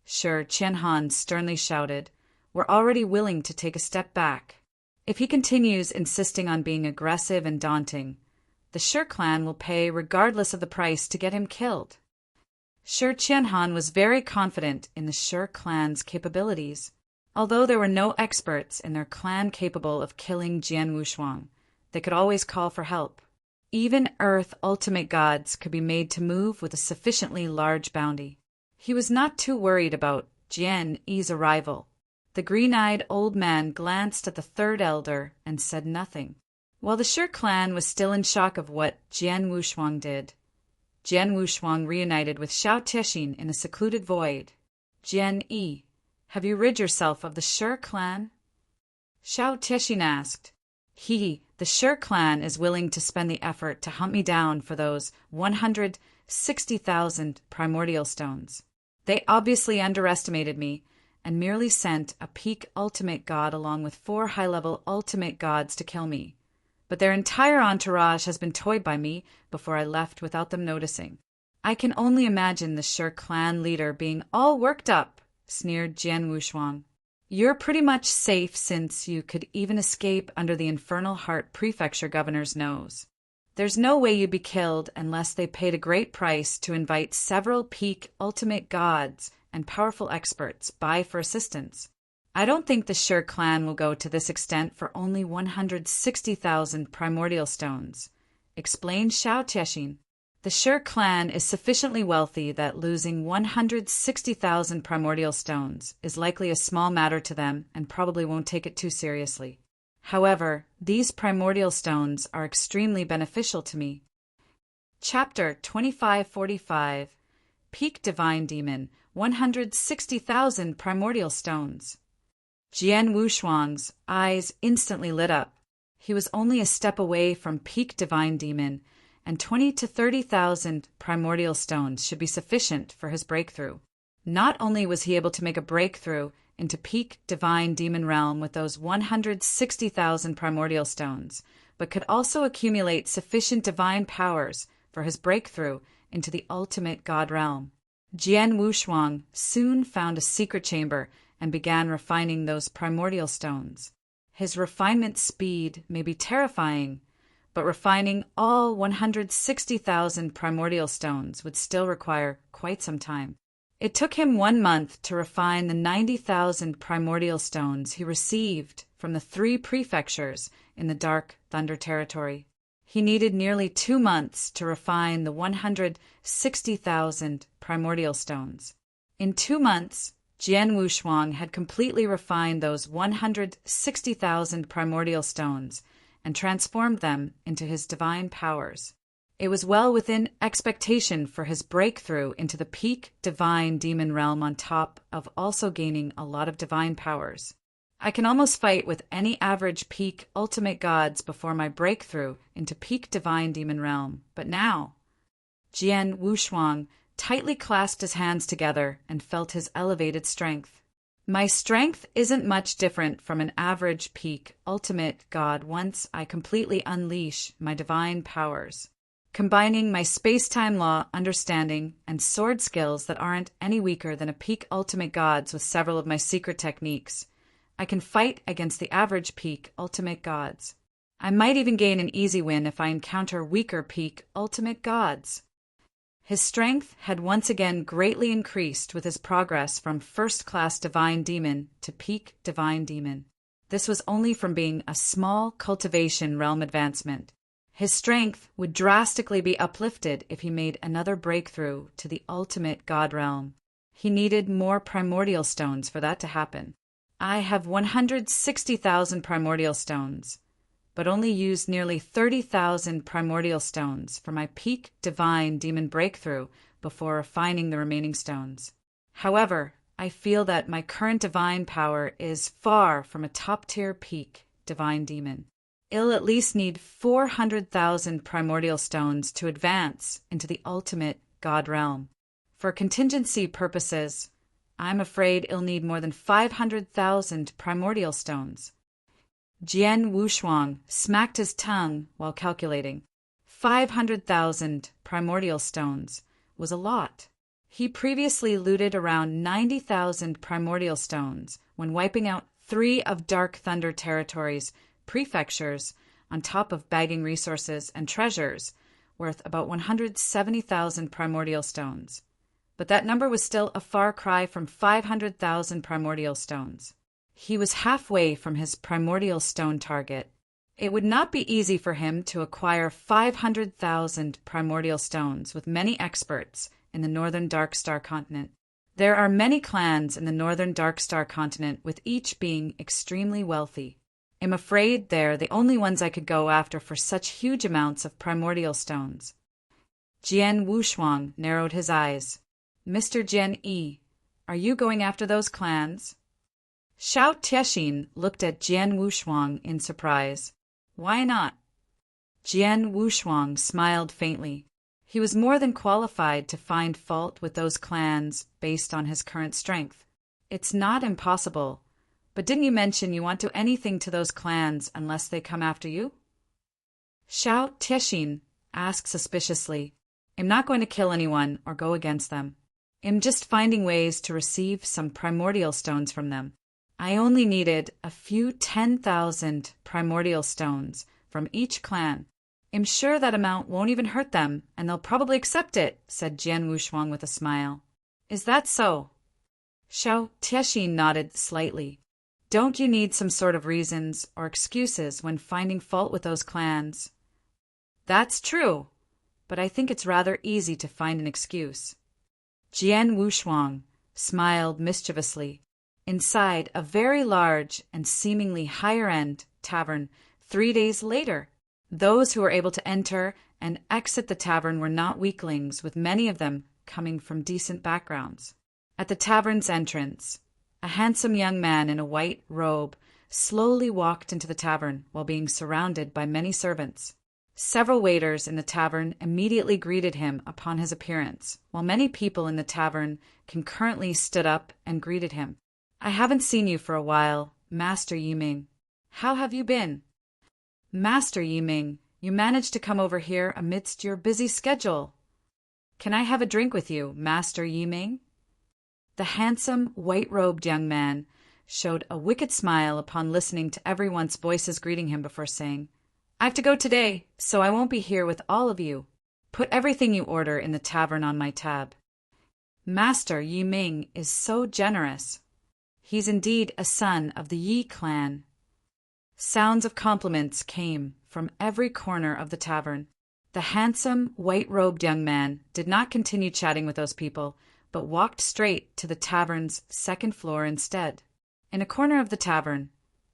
Sher Qianhan sternly shouted, We're already willing to take a step back. If he continues insisting on being aggressive and daunting, the Sher clan will pay regardless of the price to get him killed. Sher Qianhan was very confident in the Sher clan's capabilities. Although there were no experts in their clan capable of killing Jian Wushuang, they could always call for help. Even Earth ultimate gods could be made to move with a sufficiently large bounty. He was not too worried about Jian Yi's arrival. The green-eyed old man glanced at the third elder and said nothing. While the Sher clan was still in shock of what Jian Wushuang did, Jian Wushuang reunited with Xiao Tixin in a secluded void. Jian Yi, have you rid yourself of the Sher clan? Xiao Tixin asked. The Sher clan is willing to spend the effort to hunt me down for those 160,000 primordial stones. They obviously underestimated me and merely sent a peak ultimate god along with 4 high-level ultimate gods to kill me. But their entire entourage has been toyed by me before I left without them noticing. I can only imagine the Sher clan leader being all worked up, sneered Jian Wushuang. You're pretty much safe since you could even escape under the Infernal Heart Prefecture governor's nose. There's no way you'd be killed unless they paid a great price to invite several peak ultimate gods and powerful experts by for assistance. I don't think the Sher clan will go to this extent for only 160,000 primordial stones, explained Xiao Tixin. The Sher clan is sufficiently wealthy that losing 160,000 primordial stones is likely a small matter to them and probably won't take it too seriously. However, these primordial stones are extremely beneficial to me. Chapter 2545 Peak Divine Demon 160,000 primordial stones. Jian Wushuang's eyes instantly lit up. He was only a step away from peak divine demon, and 20 to 30,000 primordial stones should be sufficient for his breakthrough. Not only was he able to make a breakthrough into peak divine demon realm with those 160,000 primordial stones, but could also accumulate sufficient divine powers for his breakthrough into the ultimate god realm. Jian Wushuang soon found a secret chamber and began refining those primordial stones. His refinement speed may be terrifying, but refining all 160,000 primordial stones would still require quite some time. It took him 1 month to refine the 90,000 primordial stones he received from the 3 prefectures in the Dark Thunder territory. He needed nearly 2 months to refine the 160,000 primordial stones. In 2 months, Jian Wushuang had completely refined those 160,000 primordial stones and transformed them into his divine powers. It was well within expectation for his breakthrough into the peak divine demon realm on top of also gaining a lot of divine powers. I can almost fight with any average peak ultimate gods before my breakthrough into peak divine demon realm, but now... Jian Wushuang tightly clasped his hands together and felt his elevated strength. My strength isn't much different from an average peak ultimate god once I completely unleash my divine powers. Combining my space-time law understanding and sword skills that aren't any weaker than a peak ultimate god's with several of my secret techniques, I can fight against the average peak ultimate gods. I might even gain an easy win if I encounter weaker peak ultimate gods. His strength had once again greatly increased with his progress from first-class divine demon to peak divine demon. This was only from being a small cultivation realm advancement. His strength would drastically be uplifted if he made another breakthrough to the ultimate god realm. He needed more primordial stones for that to happen. I have 160,000 primordial stones, but only used nearly 30,000 primordial stones for my peak divine demon breakthrough before refining the remaining stones. However, I feel that my current divine power is far from a top-tier peak divine demon. It'll at least need 400,000 primordial stones to advance into the ultimate God realm. For contingency purposes, I'm afraid it'll need more than 500,000 primordial stones. Jian Wushuang smacked his tongue while calculating. 500,000 primordial stones was a lot. He previously looted around 90,000 primordial stones when wiping out 3 of Dark Thunder Territory's prefectures, on top of bagging resources and treasures worth about 170,000 primordial stones. But that number was still a far cry from 500,000 primordial stones. He was halfway from his primordial stone target. It would not be easy for him to acquire 500,000 primordial stones with many experts in the northern Darkstar continent. There are many clans in the northern Darkstar continent, with each being extremely wealthy. I'm afraid they're the only ones I could go after for such huge amounts of primordial stones. Jian Wushuang narrowed his eyes. Mr. Jian Yi, are you going after those clans? Xiao Tiexin looked at Jian Wushuang in surprise. Why not? Jian Wushuang smiled faintly. He was more than qualified to find fault with those clans based on his current strength. It's not impossible, but didn't you mention you won't do anything to those clans unless they come after you? Xiao Tiexin asked suspiciously. I'm not going to kill anyone or go against them. I'm just finding ways to receive some primordial stones from them. I only needed a few 10,000 primordial stones from each clan. I'm sure that amount won't even hurt them, and they'll probably accept it, said Jian Wushuang with a smile. Is that so? Xiao Tiexin nodded slightly. Don't you need some sort of reasons or excuses when finding fault with those clans? That's true, but I think it's rather easy to find an excuse. Jian Wushuang smiled mischievously. Inside a very large and seemingly higher-end tavern 3 days later, those who were able to enter and exit the tavern were not weaklings, with many of them coming from decent backgrounds. At the tavern's entrance, a handsome young man in a white robe slowly walked into the tavern while being surrounded by many servants. Several waiters in the tavern immediately greeted him upon his appearance, while many people in the tavern concurrently stood up and greeted him. I haven't seen you for a while, Master Yiming. How have you been? Master Yiming, you managed to come over here amidst your busy schedule. Can I have a drink with you, Master Yiming? The handsome, white-robed young man showed a wicked smile upon listening to everyone's voices greeting him before saying, I have to go today, so I won't be here with all of you. Put everything you order in the tavern on my tab. Master Yiming is so generous. He's indeed a son of the Yi clan. Sounds of compliments came from every corner of the tavern. The handsome, white-robed young man did not continue chatting with those people, but walked straight to the tavern's second floor instead. In a corner of the tavern,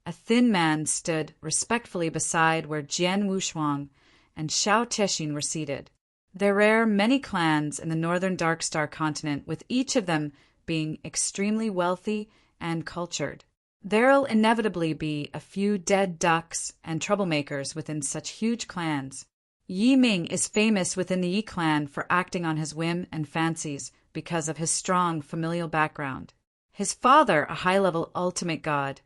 a thin man stood respectfully beside where Jian Wushuang and Xiao Tiexin were seated. There are many clans in the northern Darkstar continent, with each of them being extremely wealthy and cultured. There'll inevitably be a few dead ducks and troublemakers within such huge clans. Yi Ming is famous within the Yi clan for acting on his whim and fancies because of his strong familial background. His father, a high-level ultimate god,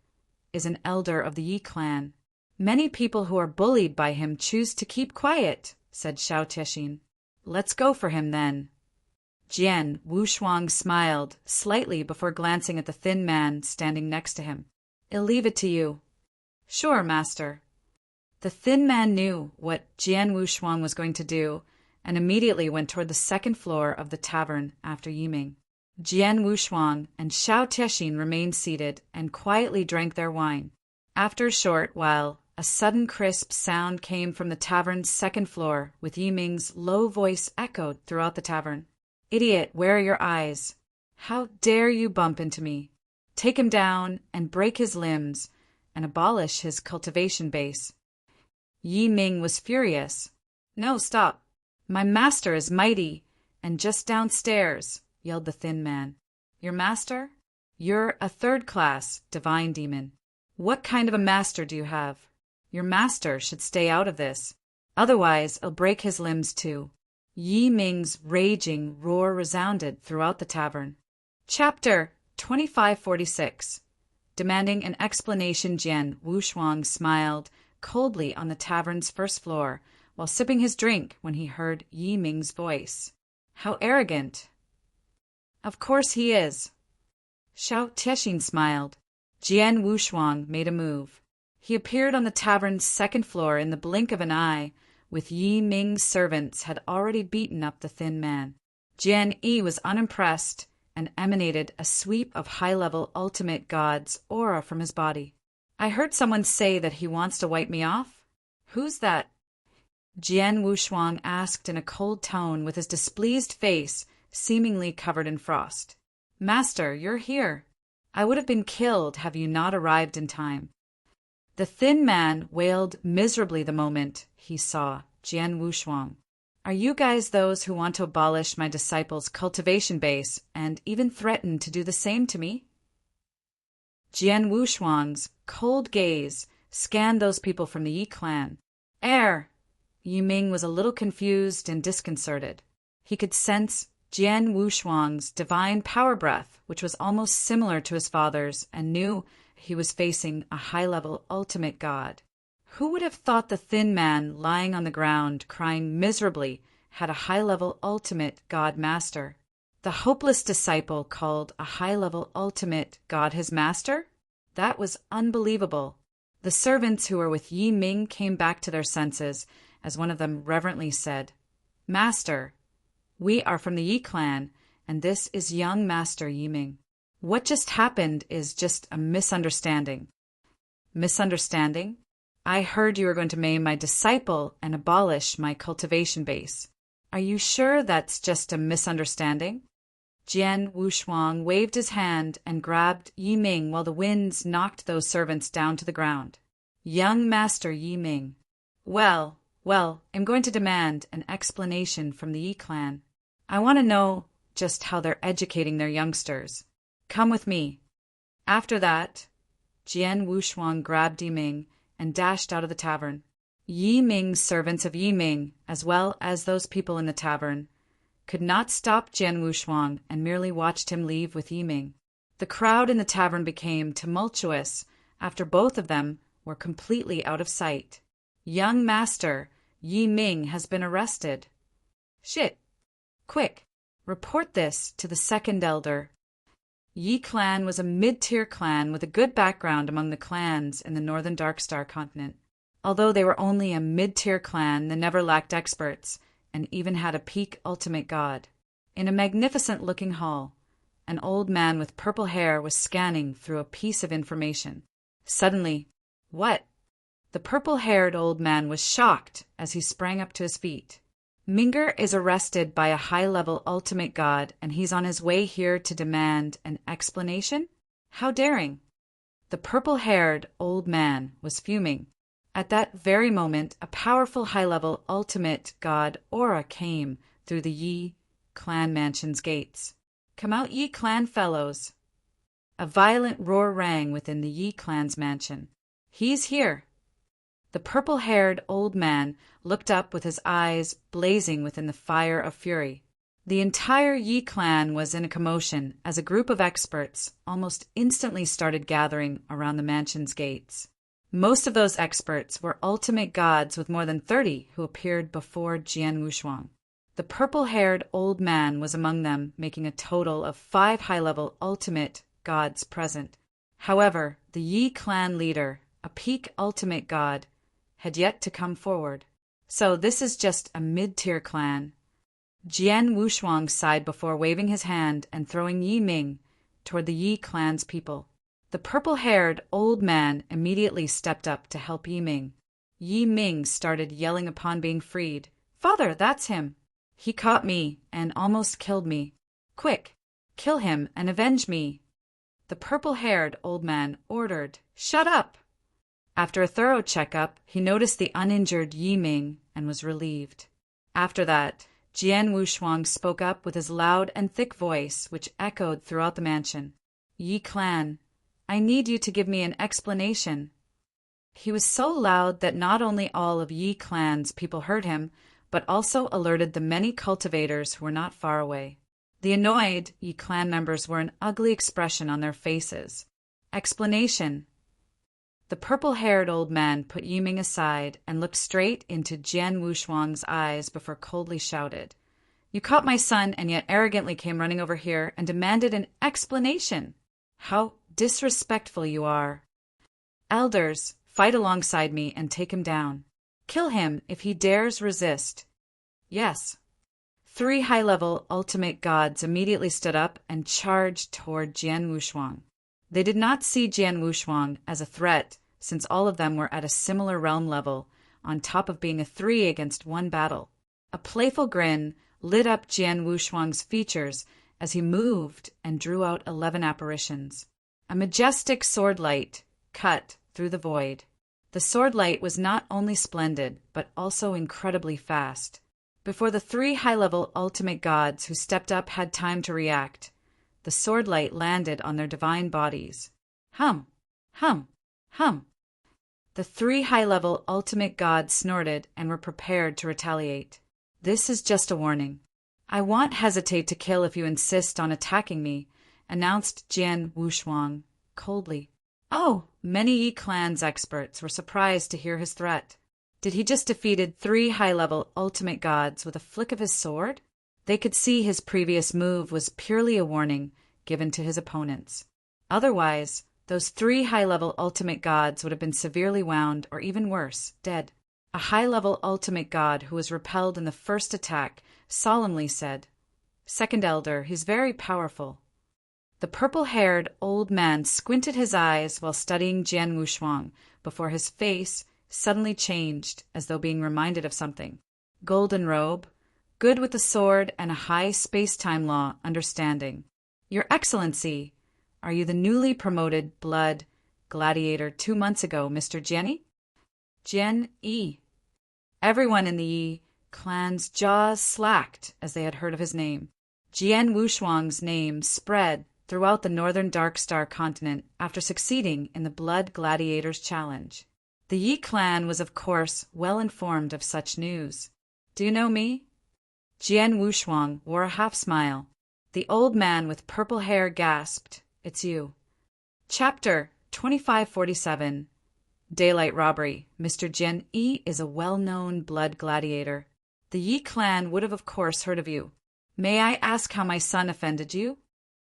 is an elder of the Yi clan. Many people who are bullied by him choose to keep quiet, said Xiao Tiexin. Let's go for him then. Jian Wushuang smiled slightly before glancing at the thin man standing next to him. I'll leave it to you. Sure, master. The thin man knew what Jian Wushuang was going to do and immediately went toward the second floor of the tavern after Yiming. Jian Wushuang and Xiao Tiexin remained seated and quietly drank their wine. After a short while, a sudden crisp sound came from the tavern's second floor, with Yiming's low voice echoed throughout the tavern. Idiot, where are your eyes? How dare you bump into me? Take him down and break his limbs and abolish his cultivation base. Yi Ming was furious. No, stop. My master is mighty and just downstairs, yelled the thin man. Your master? You're a third-class divine demon. What kind of a master do you have? Your master should stay out of this. Otherwise, I'll break his limbs too. Yi Ming's raging roar resounded throughout the tavern. Chapter 2546. Demanding an explanation, Jian Wushuang smiled coldly on the tavern's first floor while sipping his drink when he heard Yi Ming's voice. How arrogant! Of course he is. Xiao Tiexin smiled. Jian Wushuang made a move. He appeared on the tavern's second floor in the blink of an eye, with Yi Ming's servants had already beaten up the thin man. Jian Yi was unimpressed and emanated a sweep of high-level ultimate god's aura from his body. I heard someone say that he wants to wipe me off? Who's that? Jian Wushuang asked in a cold tone with his displeased face seemingly covered in frost. Master, you're here. I would have been killed have you not arrived in time. The thin man wailed miserably the moment he saw Jian Wushuang. Are you guys those who want to abolish my disciples' cultivation base and even threaten to do the same to me? Jian Wushuang's cold gaze scanned those people from the Yi clan. Yi Ming was a little confused and disconcerted. He could sense Jian Wushuang's divine power breath, which was almost similar to his father's, and knew he was facing a high-level ultimate god. Who would have thought the thin man lying on the ground crying miserably had a high-level ultimate god master? The hopeless disciple called a high-level ultimate god his master? That was unbelievable. The servants who were with Yi Ming came back to their senses as one of them reverently said, Master, we are from the Yi clan, and this is young Master Yi Ming. What just happened is just a misunderstanding. Misunderstanding? I heard you were going to maim my disciple and abolish my cultivation base. Are you sure that's just a misunderstanding? Jian Wushuang waved his hand and grabbed Yi Ming while the winds knocked those servants down to the ground. Young Master Yi Ming. Well, I'm going to demand an explanation from the Yi clan. I want to know just how they're educating their youngsters. Come with me. After that, Jian Wushuang grabbed Yi Ming and dashed out of the tavern. Yi Ming's servants of Yi Ming, as well as those people in the tavern, could not stop Jian Wushuang and merely watched him leave with Yi Ming. The crowd in the tavern became tumultuous after both of them were completely out of sight. Young Master Yi Ming has been arrested. Shit! Quick! Report this to the second elder. Yi clan was a mid-tier clan with a good background among the clans in the northern Darkstar continent. Although they were only a mid-tier clan, they never lacked experts, and even had a peak ultimate god. In a magnificent-looking hall, an old man with purple hair was scanning through a piece of information. Suddenly, what? The purple-haired old man was shocked as he sprang up to his feet. Minger is arrested by a high-level ultimate god, and he's on his way here to demand an explanation? How daring! The purple-haired old man was fuming. At that very moment, a powerful high-level ultimate god aura came through the Yi clan mansion's gates. Come out, Yi clan fellows! A violent roar rang within the Yi clan's mansion. He's here! The purple-haired old man looked up with his eyes blazing within the fire of fury. The entire Yi clan was in a commotion as a group of experts almost instantly started gathering around the mansion's gates. Most of those experts were ultimate gods with more than 30 who appeared before Jian Wushuang. The purple-haired old man was among them, making a total of 5 high-level ultimate gods present. However, the Yi clan leader, a peak ultimate god, had yet to come forward. So this is just a mid-tier clan. Jian Wushuang sighed before waving his hand and throwing Yi Ming toward the Yi clan's people. The purple-haired old man immediately stepped up to help Yi Ming. Yi Ming started yelling upon being freed. Father, that's him! He caught me and almost killed me. Quick, kill him and avenge me! The purple-haired old man ordered. Shut up! After a thorough checkup, he noticed the uninjured Yi Ming and was relieved. After that, Jian Wushuang spoke up with his loud and thick voice, which echoed throughout the mansion. Yi clan, I need you to give me an explanation. He was so loud that not only all of Yi clan's people heard him, but also alerted the many cultivators who were not far away. The annoyed Yi clan members wore an ugly expression on their faces. Explanation. The purple-haired old man put Yiming aside and looked straight into Jian Wushuang's eyes before coldly shouted, "You caught my son and yet arrogantly came running over here and demanded an explanation. How disrespectful you are. Elders, fight alongside me and take him down. Kill him if he dares resist." Yes. 3 high-level ultimate gods immediately stood up and charged toward Jian Wushuang. They did not see Jian Wushuang as a threat, since all of them were at a similar realm level, on top of being a 3 against 1 battle. A playful grin lit up Jian Wushuang's features as he moved and drew out 11 apparitions. A majestic sword light cut through the void. The sword light was not only splendid, but also incredibly fast. Before the 3 high-level ultimate gods who stepped up had time to react, the sword light landed on their divine bodies. Hum, hum, hum. The 3 high-level ultimate gods snorted and were prepared to retaliate. This is just a warning. I won't hesitate to kill if you insist on attacking me, announced Jian Wushuang coldly. Oh, many Yi clan's experts were surprised to hear his threat. Did he just defeated 3 high-level ultimate gods with a flick of his sword? They could see his previous move was purely a warning given to his opponents. Otherwise, those 3 high-level ultimate gods would have been severely wound or even worse, dead. A high-level ultimate god who was repelled in the first attack solemnly said, "Second Elder, he's very powerful." The purple-haired old man squinted his eyes while studying Jian Wushuang before his face suddenly changed as though being reminded of something. Golden robe, good with the sword and a high space-time law understanding. Your Excellency, are you the newly promoted blood gladiator 2 months ago, Mr. Jianyi? Jian Yi. Everyone in the Yi clan's jaws slacked as they had heard of his name. Jian Wushuang's name spread throughout the northern Dark Star continent after succeeding in the Blood Gladiators Challenge. The Yi clan was, of course, well informed of such news. Do you know me? Jian Wushuang wore a half-smile. The old man with purple hair gasped, "It's you." Chapter 2547. Daylight Robbery. Mr. Jian Yi is a well-known blood gladiator. The Yi clan would have, of course, heard of you. May I ask how my son offended you?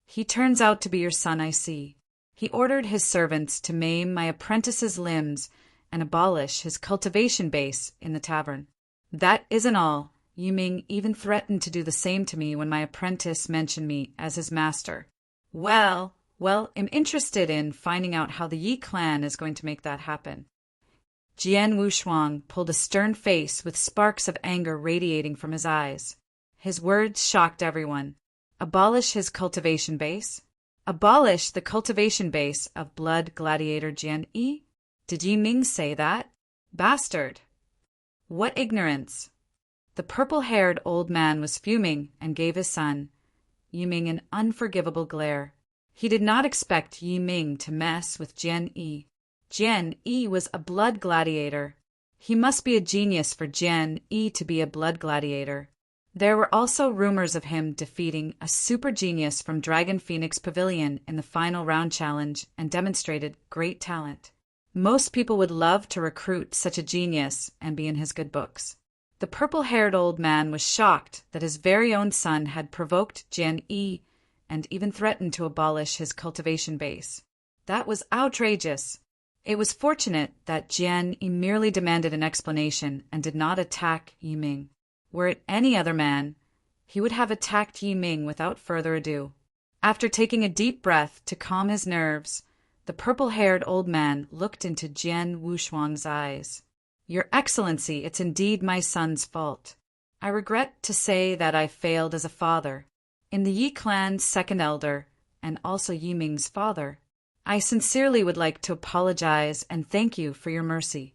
He turns out to be your son, I see. He ordered his servants to maim my apprentice's limbs and abolish his cultivation base in the tavern. That isn't all. Yiming even threatened to do the same to me when my apprentice mentioned me as his master. Well, I'm interested in finding out how the Yi clan is going to make that happen. Jian Wushuang pulled a stern face with sparks of anger radiating from his eyes. His words shocked everyone. Abolish his cultivation base? Abolish the cultivation base of blood gladiator Jian Yi? Did Yiming say that? Bastard! What ignorance! The purple-haired old man was fuming and gave his son, Yiming, an unforgivable glare. He did not expect Yiming to mess with Jian Yi. Jian Yi was a blood gladiator. He must be a genius for Jian Yi to be a blood gladiator. There were also rumors of him defeating a super genius from Dragon Phoenix Pavilion in the final round challenge and demonstrated great talent. Most people would love to recruit such a genius and be in his good books. The purple-haired old man was shocked that his very own son had provoked Jian Yi and even threatened to abolish his cultivation base. That was outrageous. It was fortunate that Jian Yi merely demanded an explanation and did not attack Yiming. Were it any other man, he would have attacked Yiming without further ado. After taking a deep breath to calm his nerves, the purple-haired old man looked into Jian Wushuang's eyes. Your Excellency, it's indeed my son's fault. I regret to say that I failed as a father. In the Yi clan's second elder, and also Yiming's father, I sincerely would like to apologize and thank you for your mercy.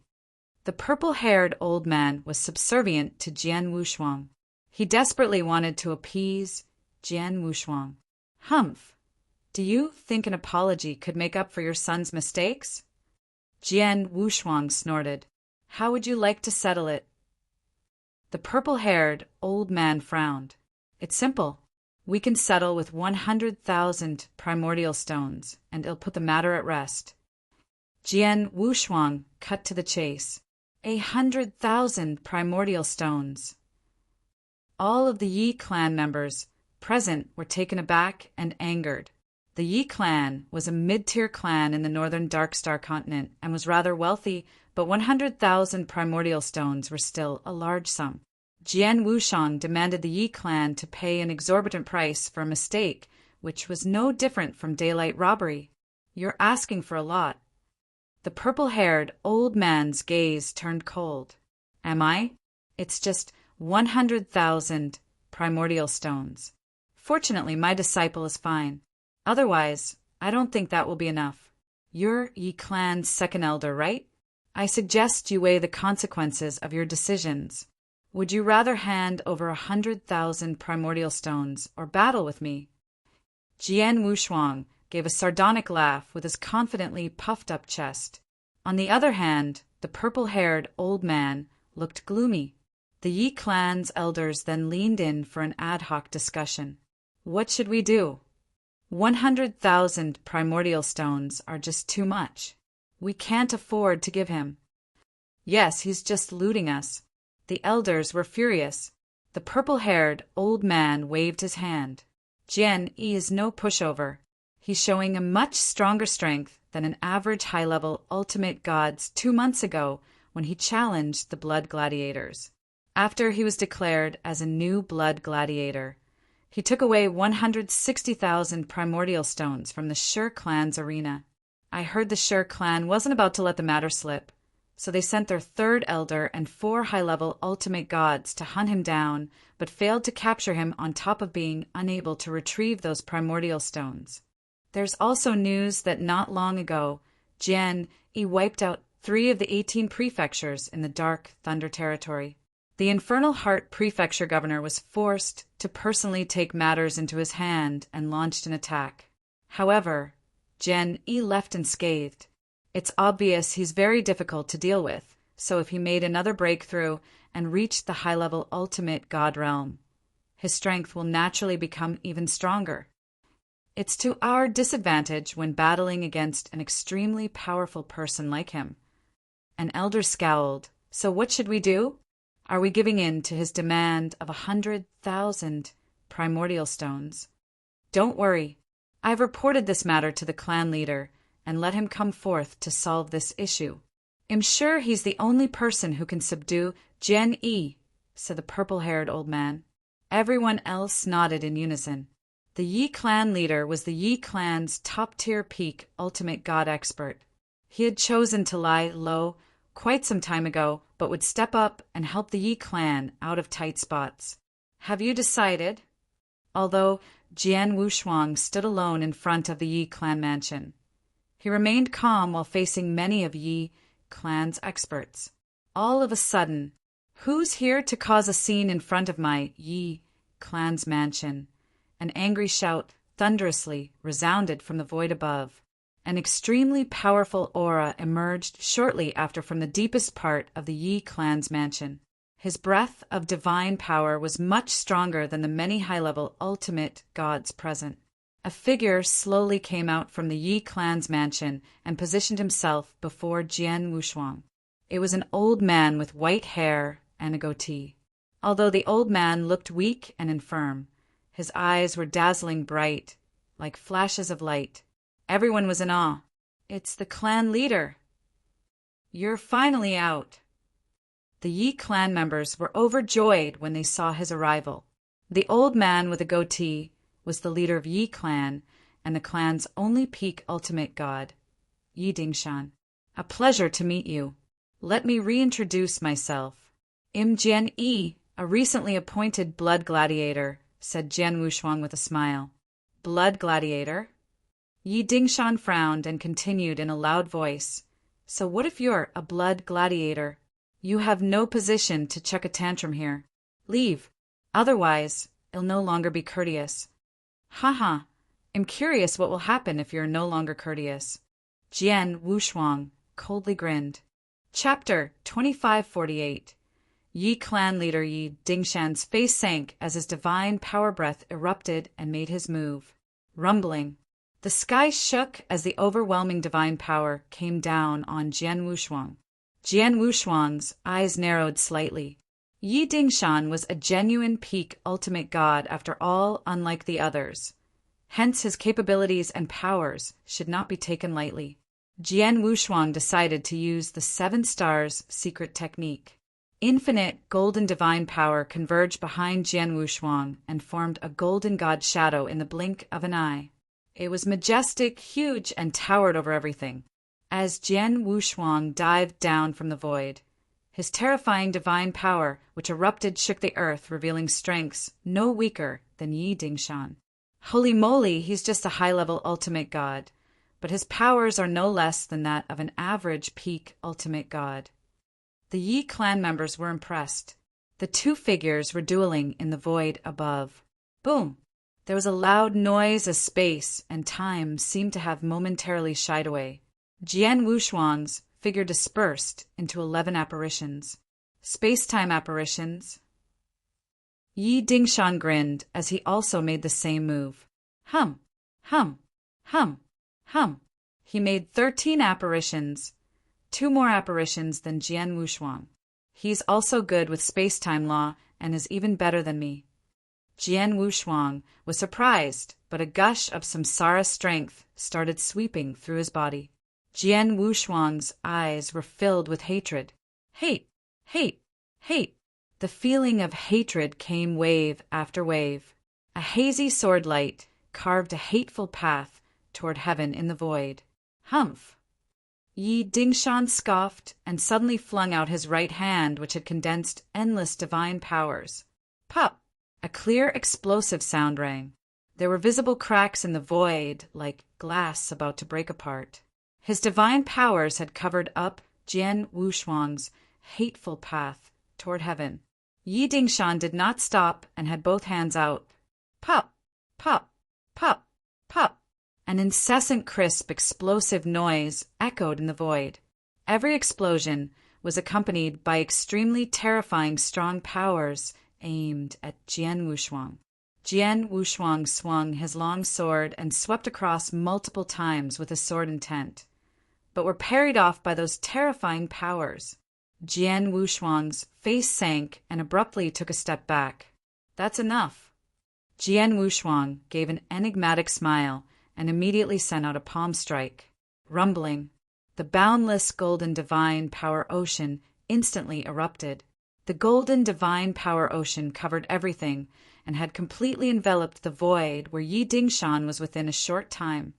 The purple-haired old man was subservient to Jian Wushuang. He desperately wanted to appease Jian Wushuang. Humph! Do you think an apology could make up for your son's mistakes? Jian Wushuang snorted. How would you like to settle it? The purple-haired old man frowned. It's simple. We can settle with 100,000 primordial stones, and it'll put the matter at rest. Jian Wushuang cut to the chase. 100,000 primordial stones. All of the Yi clan members present were taken aback and angered. The Yi clan was a mid-tier clan in the northern Darkstar continent and was rather wealthy, but 100,000 primordial stones were still a large sum. Jian Wushang demanded the Yi clan to pay an exorbitant price for a mistake, which was no different from daylight robbery. You're asking for a lot. The purple-haired old man's gaze turned cold. Am I? It's just 100,000 primordial stones. Fortunately, my disciple is fine. Otherwise, I don't think that will be enough. You're Yi clan's second elder, right? I suggest you weigh the consequences of your decisions. Would you rather hand over 100,000 primordial stones or battle with me? Jian Wushuang gave a sardonic laugh with his confidently puffed-up chest. On the other hand, the purple-haired old man looked gloomy. The Yi clan's elders then leaned in for an ad hoc discussion. What should we do? 100,000 primordial stones are just too much. We can't afford to give him. Yes, he's just looting us. The elders were furious. The purple-haired old man waved his hand. Jian Yi is no pushover. He's showing a much stronger strength than an average high-level ultimate gods 2 months ago when he challenged the blood gladiators. After he was declared as a new blood gladiator, he took away 160,000 primordial stones from the Shur clan's arena. I heard the Shur clan wasn't about to let the matter slip, so they sent their third elder and 4 high-level ultimate gods to hunt him down, but failed to capture him on top of being unable to retrieve those primordial stones. There's also news that not long ago, Jian Yi wiped out 3 of the 18 prefectures in the Dark Thunder Territory. The Infernal Heart Prefecture governor was forced to personally take matters into his hand and launched an attack. However, Jian Yi left unscathed. It's obvious he's very difficult to deal with, so if he made another breakthrough and reached the high-level ultimate god realm, his strength will naturally become even stronger. It's to our disadvantage when battling against an extremely powerful person like him. An elder scowled. So what should we do? Are we giving in to his demand of 100,000 primordial stones? Don't worry. I've reported this matter to the clan leader and let him come forth to solve this issue. I'm sure he's the only person who can subdue Jian Yi, said the purple-haired old man. Everyone else nodded in unison. The Yi clan leader was the Yi clan's top-tier peak ultimate god expert. He had chosen to lie low quite some time ago, but would step up and help the Yi clan out of tight spots. Have you decided? Although Jian Wushuang stood alone in front of the Yi clan mansion, he remained calm while facing many of Yi clan's experts. All of a sudden, who's here to cause a scene in front of my Yi clan's mansion? An angry shout thunderously resounded from the void above. An extremely powerful aura emerged shortly after from the deepest part of the Yi clan's mansion. His breath of divine power was much stronger than the many high-level ultimate gods present. A figure slowly came out from the Yi clan's mansion and positioned himself before Jian Wushuang. It was an old man with white hair and a goatee. Although the old man looked weak and infirm, his eyes were dazzling bright, like flashes of light. Everyone was in awe. It's the clan leader. You're finally out. The Yi clan members were overjoyed when they saw his arrival. The old man with a goatee was the leader of Yi clan and the clan's only peak ultimate god, Yi Dingshan. A pleasure to meet you. Let me reintroduce myself. I'm Jian Yi, a recently appointed blood gladiator, said Jian Wushuang with a smile. Blood gladiator? Yi Dingshan frowned and continued in a loud voice. So what if you're a blood gladiator? You have no position to chuck a tantrum here. Leave. Otherwise, it'll no longer be courteous. Haha, I'm curious what will happen if you're no longer courteous. Jian Wushuang coldly grinned. Chapter 2548. Yi clan leader Yi Dingshan's face sank as his divine power breath erupted and made his move. Rumbling. The sky shook as the overwhelming divine power came down on Jian Wushuang. Jian Wushuang's eyes narrowed slightly. Yi Dingshan was a genuine peak ultimate god after all, unlike the others. Hence his capabilities and powers should not be taken lightly. Jian Wushuang decided to use the 7 stars secret technique. Infinite golden divine power converged behind Jian Wushuang and formed a golden god shadow in the blink of an eye. It was majestic, huge, and towered over everything. As Jian Wushuang dived down from the void, his terrifying divine power, which erupted, shook the earth, revealing strengths no weaker than Yi Dingshan. Holy moly, he's just a high-level ultimate god, but his powers are no less than that of an average peak ultimate god. The Yi clan members were impressed. The 2 figures were dueling in the void above. Boom! There was a loud noise as space and time seemed to have momentarily shied away. Jian Wushuang's figure dispersed into 11 apparitions. Space-time apparitions. Yi Dingshan grinned as he also made the same move. Hum, hum, hum, hum. He made 13 apparitions, 2 more apparitions than Jian Wushuang. He's also good with space-time law and is even better than me. Jian Wushuang was surprised, but a gush of samsara strength started sweeping through his body. Jian Wushuang's eyes were filled with hatred. Hate, hate, hate. The feeling of hatred came wave after wave. A hazy sword light carved a hateful path toward heaven in the void. Humph! Yi Dingshan scoffed and suddenly flung out his right hand, which had condensed endless divine powers. Pop! A clear, explosive sound rang. There were visible cracks in the void, like glass about to break apart. His divine powers had covered up Jian Wushuang's hateful path toward heaven. Yi Dingshan did not stop and had both hands out. Pop! Pop! Pop! Pop! An incessant, crisp, explosive noise echoed in the void. Every explosion was accompanied by extremely terrifying strong powers aimed at Jian Wushuang. Jian Wushuang swung his long sword and swept across multiple times with his sword intent, but were parried off by those terrifying powers. Jian Wushuang's face sank and abruptly took a step back. That's enough. Jian Wushuang gave an enigmatic smile and immediately sent out a palm strike. Rumbling, the boundless golden divine power ocean instantly erupted. The golden divine power ocean covered everything and had completely enveloped the void where Yi Dingshan was within a short time,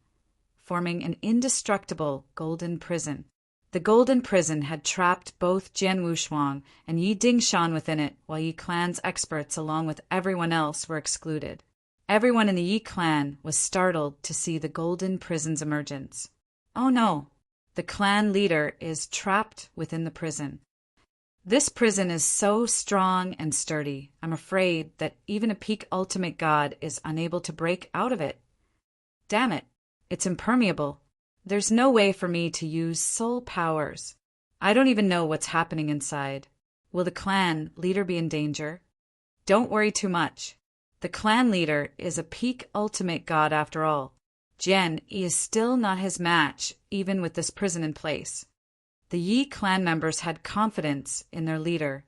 forming an indestructible golden prison. The golden prison had trapped both Jian Wushuang and Yi Dingshan within it, while Yi clan's experts along with everyone else were excluded. Everyone in the Yi clan was startled to see the golden prison's emergence. Oh no, the clan leader is trapped within the prison. This prison is so strong and sturdy, I'm afraid that even a peak ultimate god is unable to break out of it. Damn it, it's impermeable. There's no way for me to use soul powers. I don't even know what's happening inside. Will the clan leader be in danger? Don't worry too much. The clan leader is a peak ultimate god after all. Jian is still not his match, even with this prison in place. The Yi clan members had confidence in their leader,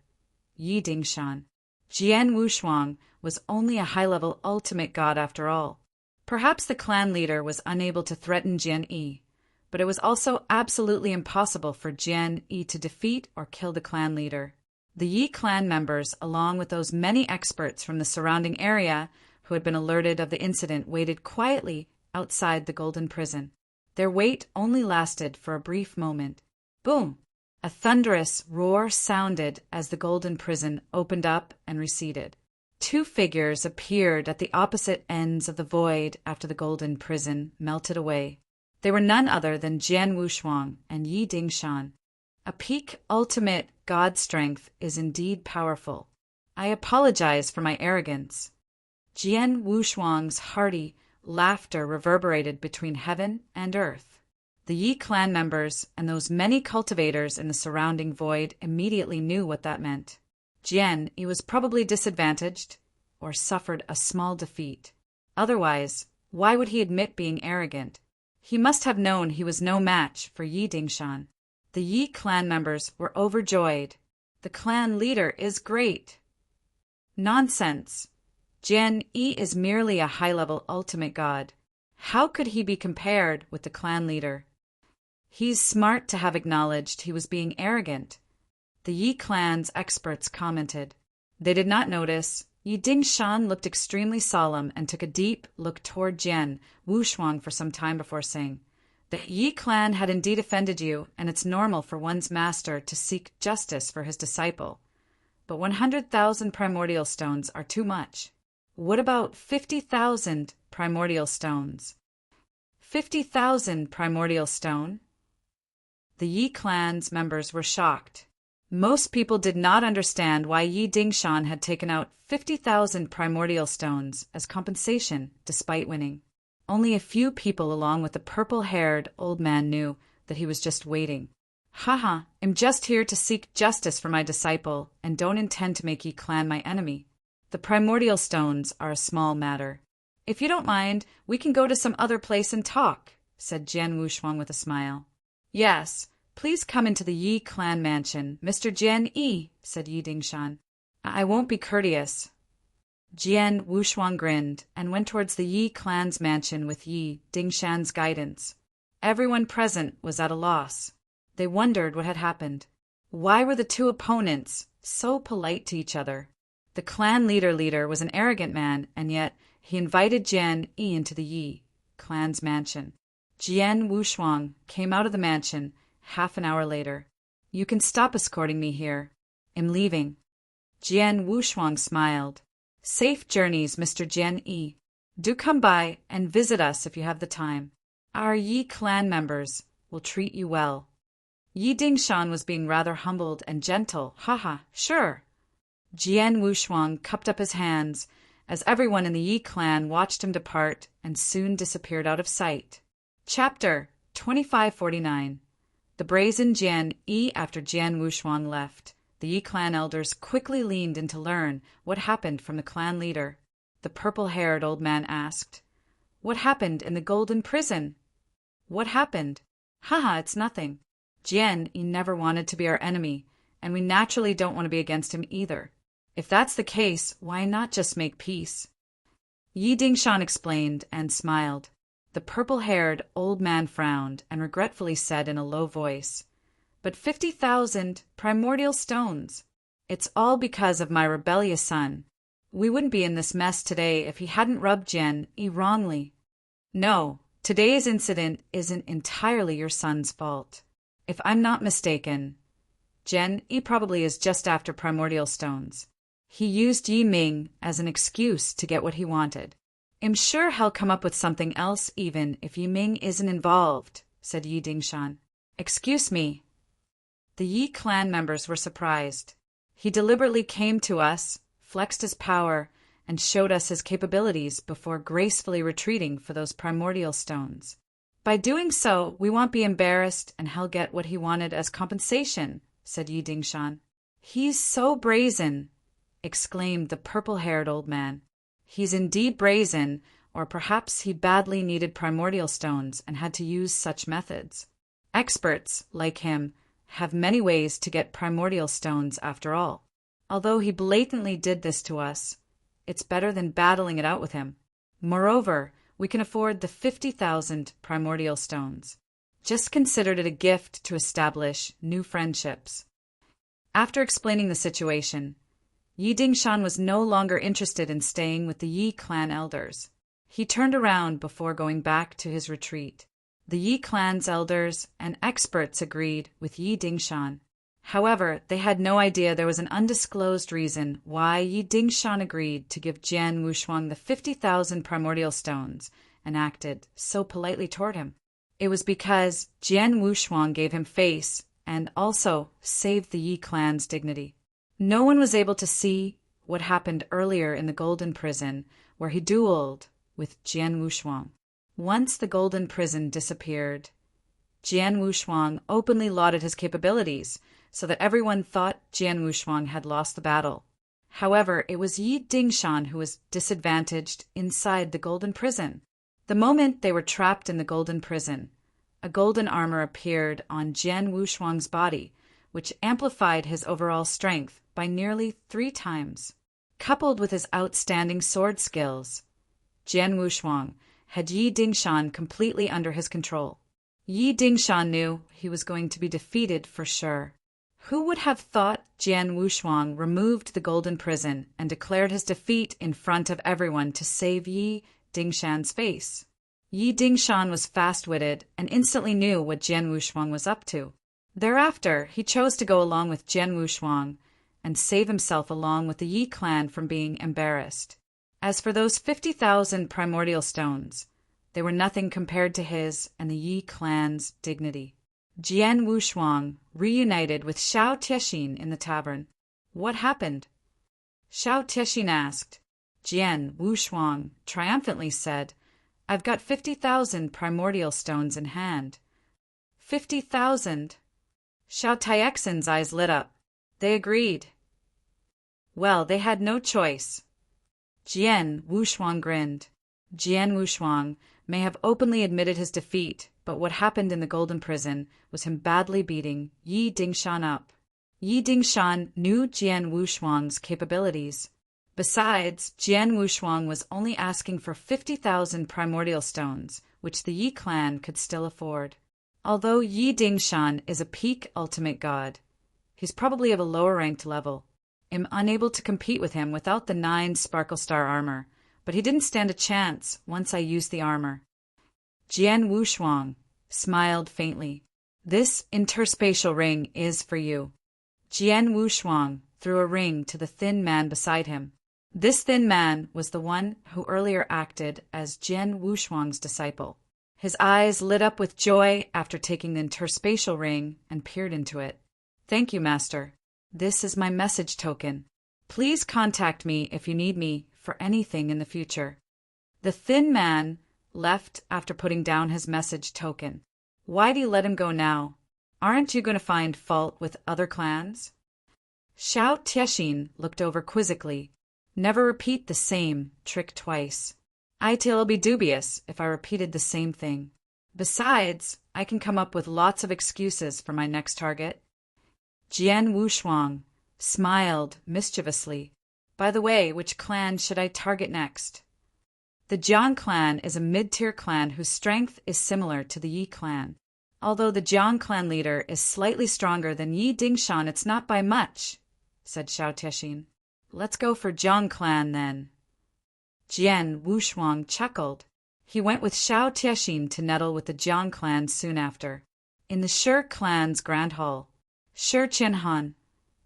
Yi Dingshan. Jian Wushuang was only a high-level ultimate god after all. Perhaps the clan leader was unable to threaten Jian Yi, but it was also absolutely impossible for Jian Yi to defeat or kill the clan leader. The Yi clan members, along with those many experts from the surrounding area who had been alerted of the incident, waited quietly outside the golden prison. Their wait only lasted for a brief moment. Boom! A thunderous roar sounded as the golden prison opened up and receded. 2 figures appeared at the opposite ends of the void after the golden prison melted away. They were none other than Jian Wushuang and Yi Dingshan. A peak ultimate god strength is indeed powerful. I apologize for my arrogance. Jian Wushuang's hearty laughter reverberated between heaven and earth. The Yi clan members and those many cultivators in the surrounding void immediately knew what that meant. Jian Yi was probably disadvantaged or suffered a small defeat. Otherwise, why would he admit being arrogant? He must have known he was no match for Yi Dingshan. The Yi clan members were overjoyed. The clan leader is great. Nonsense. Jian Yi is merely a high-level ultimate god. How could he be compared with the clan leader? He's smart to have acknowledged he was being arrogant. The Yi clan's experts commented. They did not notice. Yi Dingshan looked extremely solemn and took a deep look toward Jian Wushuang for some time before saying, "The Yi clan had indeed offended you, and it's normal for one's master to seek justice for his disciple. But 100,000 primordial stones are too much. What about 50,000 primordial stones?" 50,000 primordial stone? The Yi clan's members were shocked. Most people did not understand why Yi Dingshan had taken out 50,000 primordial stones as compensation despite winning. Only a few people along with the purple-haired old man knew that he was just waiting. "Haha, I'm just here to seek justice for my disciple and don't intend to make Yi clan my enemy. The primordial stones are a small matter. If you don't mind, we can go to some other place and talk," said Jian Wushuang with a smile. "Yes, please come into the Yi clan mansion, Mr. Jian Yi," said Yi Dingshan. "I won't be courteous." Jian Wushuang grinned and went towards the Yi clan's mansion with Yi Dingshan's guidance. Everyone present was at a loss. They wondered what had happened. Why were the two opponents so polite to each other? The clan leader was an arrogant man, and yet he invited Jian Yi into the Yi clan's mansion. Jian Wushuang came out of the mansion half an hour later. "You can stop escorting me here. I'm leaving." Jian Wushuang smiled. "Safe journeys, Mr. Jian Yi. Do come by and visit us if you have the time. Our Yi clan members will treat you well." Yi Dingshan was being rather humbled and gentle. "Haha, sure." Jian Wushuang cupped up his hands as everyone in the Yi clan watched him depart and soon disappeared out of sight. Chapter 2549. The brazen Jian Yi. After Jian Wushuang left, the Yi clan elders quickly leaned in to learn what happened from the clan leader. The purple-haired old man asked, "What happened in the golden prison?" "What happened? Haha, it's nothing. Jian Yi never wanted to be our enemy, and we naturally don't want to be against him either. If that's the case, why not just make peace?" Yi Dingshan explained and smiled. The purple-haired old man frowned and regretfully said in a low voice, "But 50,000 primordial stones. It's all because of my rebellious son. We wouldn't be in this mess today if he hadn't rubbed Jian Yi wrongly. No, today's incident isn't entirely your son's fault. If I'm not mistaken, Jian Yi probably is just after primordial stones. He used Yi Ming as an excuse to get what he wanted. I'm sure he'll come up with something else even if Yi Ming isn't involved," said Yi Dingshan. "Excuse me." The Yi clan members were surprised. He deliberately came to us, flexed his power, and showed us his capabilities before gracefully retreating for those primordial stones. "By doing so, we won't be embarrassed and he'll get what he wanted as compensation," said Yi Dingshan. "He's so brazen," exclaimed the purple-haired old man. "He's indeed brazen, or perhaps he badly needed primordial stones and had to use such methods. Experts, like him, have many ways to get primordial stones after all. Although he blatantly did this to us, it's better than battling it out with him. Moreover, we can afford the 50,000 primordial stones. Just considered it a gift to establish new friendships." After explaining the situation, Yi Dingshan was no longer interested in staying with the Yi clan elders. He turned around before going back to his retreat. The Yi clan's elders and experts agreed with Yi Dingshan. However, they had no idea there was an undisclosed reason why Yi Dingshan agreed to give Jian Wushuang the 50,000 primordial stones and acted so politely toward him. It was because Jian Wushuang gave him face and also saved the Yi clan's dignity. No one was able to see what happened earlier in the golden prison where he dueled with Jian Wushuang. Once the golden prison disappeared, Jian Wushuang openly lauded his capabilities, so that everyone thought Jian Wushuang had lost the battle. However, it was Yi Dingshan who was disadvantaged inside the golden prison. The moment they were trapped in the golden prison, a golden armor appeared on Jian Wushuang's body, which amplified his overall strength by nearly 3 times. Coupled with his outstanding sword skills, Jian Wushuang had Yi Dingshan completely under his control. Yi Dingshan knew he was going to be defeated for sure. Who would have thought Jian Wushuang removed the golden prison and declared his defeat in front of everyone to save Yi Dingshan's face? Yi Dingshan was fast-witted and instantly knew what Jian Wushuang was up to. Thereafter, he chose to go along with Jian Wushuang and save himself along with the Yi clan from being embarrassed. As for those 50,000 primordial stones, they were nothing compared to his and the Yi clan's dignity. Jian Wushuang reunited with Xiao Tiexin in the tavern. What happened? Xiao Tiexin asked. Jian Wushuang triumphantly said, "I've got 50,000 primordial stones in hand." 50,000? Xiao Tiexin's eyes lit up. They agreed. Well, they had no choice. Jian Wushuang grinned. Jian Wushuang may have openly admitted his defeat, but what happened in the golden prison was him badly beating Yi Dingshan up. Yi Dingshan knew Jian Wushuang's capabilities. Besides, Jian Wushuang was only asking for 50,000 primordial stones, which the Yi clan could still afford. Although Yi Dingshan is a peak ultimate god, he's probably of a lower-ranked level. I'm unable to compete with him without the 9 Sparkle Star armor, but he didn't stand a chance once I used the armor. Jian Wushuang smiled faintly. This interspatial ring is for you. Jian Wushuang threw a ring to the thin man beside him. This thin man was the one who earlier acted as Jian Wushuang's disciple. His eyes lit up with joy after taking the interspatial ring and peered into it. Thank you, Master. This is my message token. Please contact me if you need me for anything in the future. The thin man left after putting down his message token. Why'd you let him go now? Aren't you going to find fault with other clans? Xiao Tiexin looked over quizzically. Never repeat the same trick twice. It'll be dubious if I repeated the same thing. Besides, I can come up with lots of excuses for my next target. Jian Wushuang smiled mischievously. By the way, which clan should I target next? The Jiang clan is a mid-tier clan whose strength is similar to the Yi clan. Although the Jiang clan leader is slightly stronger than Yi Dingshan, it's not by much, said Xiao Tiexin. Let's go for Jiang clan then. Jian Wushuang chuckled. He went with Xiao Tiexin to nettle with the Jiang clan soon after. In the Shi clan's grand hall, Shi Qianhan,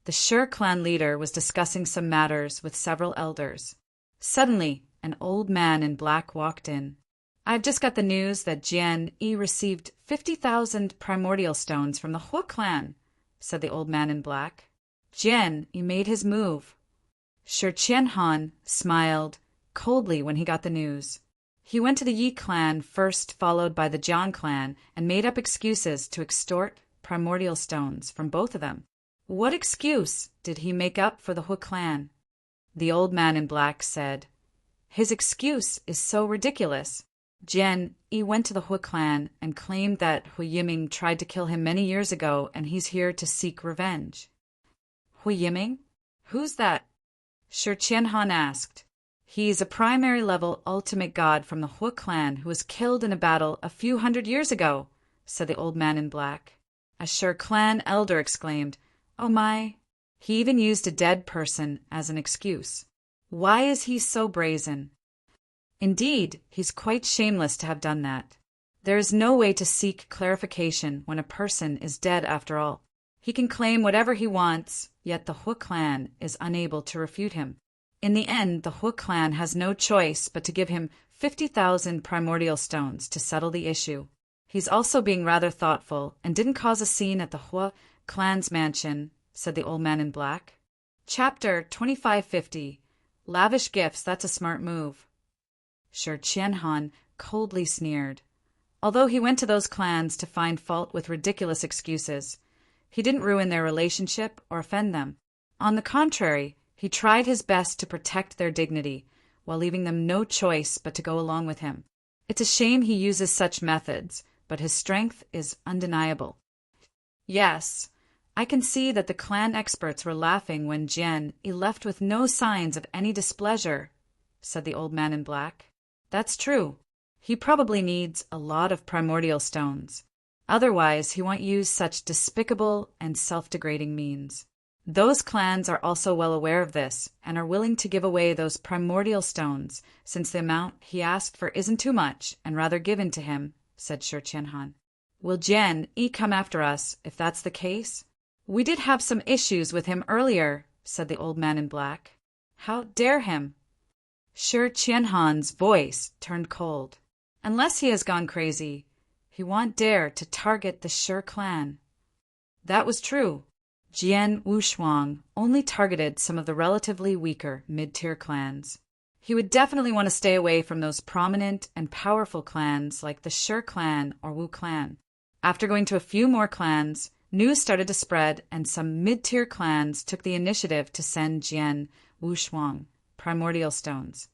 the Shi clan leader, was discussing some matters with several elders. Suddenly, an old man in black walked in. I've just got the news that Jian Yi received 50,000 primordial stones from the Hu clan, said the old man in black. Jian Yi made his move. Shi Qianhan smiled coldly when he got the news. He went to the Yi clan first, followed by the Jiang clan, and made up excuses to extort primordial stones from both of them. What excuse did he make up for the Hu clan? The old man in black said, His excuse is so ridiculous. Jian Yi went to the Hu clan and claimed that Hu Yiming tried to kill him many years ago and he's here to seek revenge. Hu Yiming? Who's that? Shi Qianhan asked. He's a primary level ultimate god from the Hu clan who was killed in a battle a few hundred years ago, said the old man in black. A Shi clan elder exclaimed, Oh my! He even used a dead person as an excuse. Why is he so brazen? Indeed, he's quite shameless to have done that. There is no way to seek clarification when a person is dead after all. He can claim whatever he wants, yet the Hu clan is unable to refute him. In the end, the Hu clan has no choice but to give him 50,000 primordial stones to settle the issue. He's also being rather thoughtful and didn't cause a scene at the Hu clan's mansion, said the old man in black. Chapter 2550. Lavish gifts, that's a smart move. Shi Qianhan coldly sneered. Although he went to those clans to find fault with ridiculous excuses, He didn't ruin their relationship or offend them. On the contrary, he tried his best to protect their dignity, while leaving them no choice but to go along with him. It's a shame he uses such methods, but his strength is undeniable. Yes, I can see that the clan experts were laughing when Jian Yi left with no signs of any displeasure, said the old man in black. That's true. He probably needs a lot of primordial stones. Otherwise, he won't use such despicable and self-degrading means. Those clans are also well aware of this and are willing to give away those primordial stones, since the amount he asked for isn't too much and rather given to him, said Shi Qianhan. Will Jian Yi come after us if that's the case? We did have some issues with him earlier, said the old man in black. How dare him? Shi Qianhan's voice turned cold. Unless he has gone crazy, he won't dare to target the Shi clan. That was true. Jian Wushuang only targeted some of the relatively weaker mid-tier clans. He would definitely want to stay away from those prominent and powerful clans like the Shi clan or Wu clan. After going to a few more clans, news started to spread and some mid-tier clans took the initiative to send Jian Wushuang primordial stones.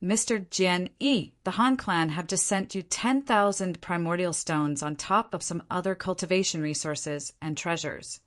Mr. Jian Yi, the Han clan have just sent you 10,000 primordial stones on top of some other cultivation resources and treasures.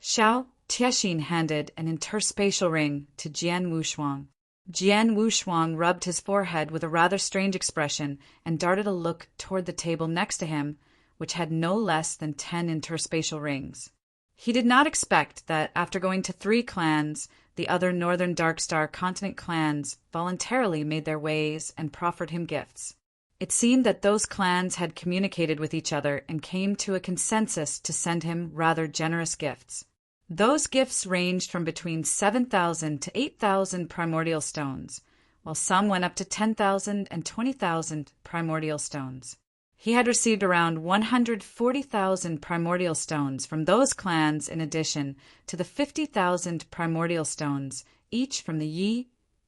Xiao Tiexin handed an interspatial ring to Jian Wushuang. Jian Wushuang rubbed his forehead with a rather strange expression and darted a look toward the table next to him, which had no less than 10 interspatial rings. He did not expect that after going to 3 clans, the other Northern Darkstar continent clans voluntarily made their ways and proffered him gifts. It seemed that those clans had communicated with each other and came to a consensus to send him rather generous gifts. Those gifts ranged from between 7,000 to 8,000 primordial stones, while some went up to 10,000 and 20,000 primordial stones. He had received around 140,000 primordial stones from those clans in addition to the 50,000 primordial stones, each from the Yi,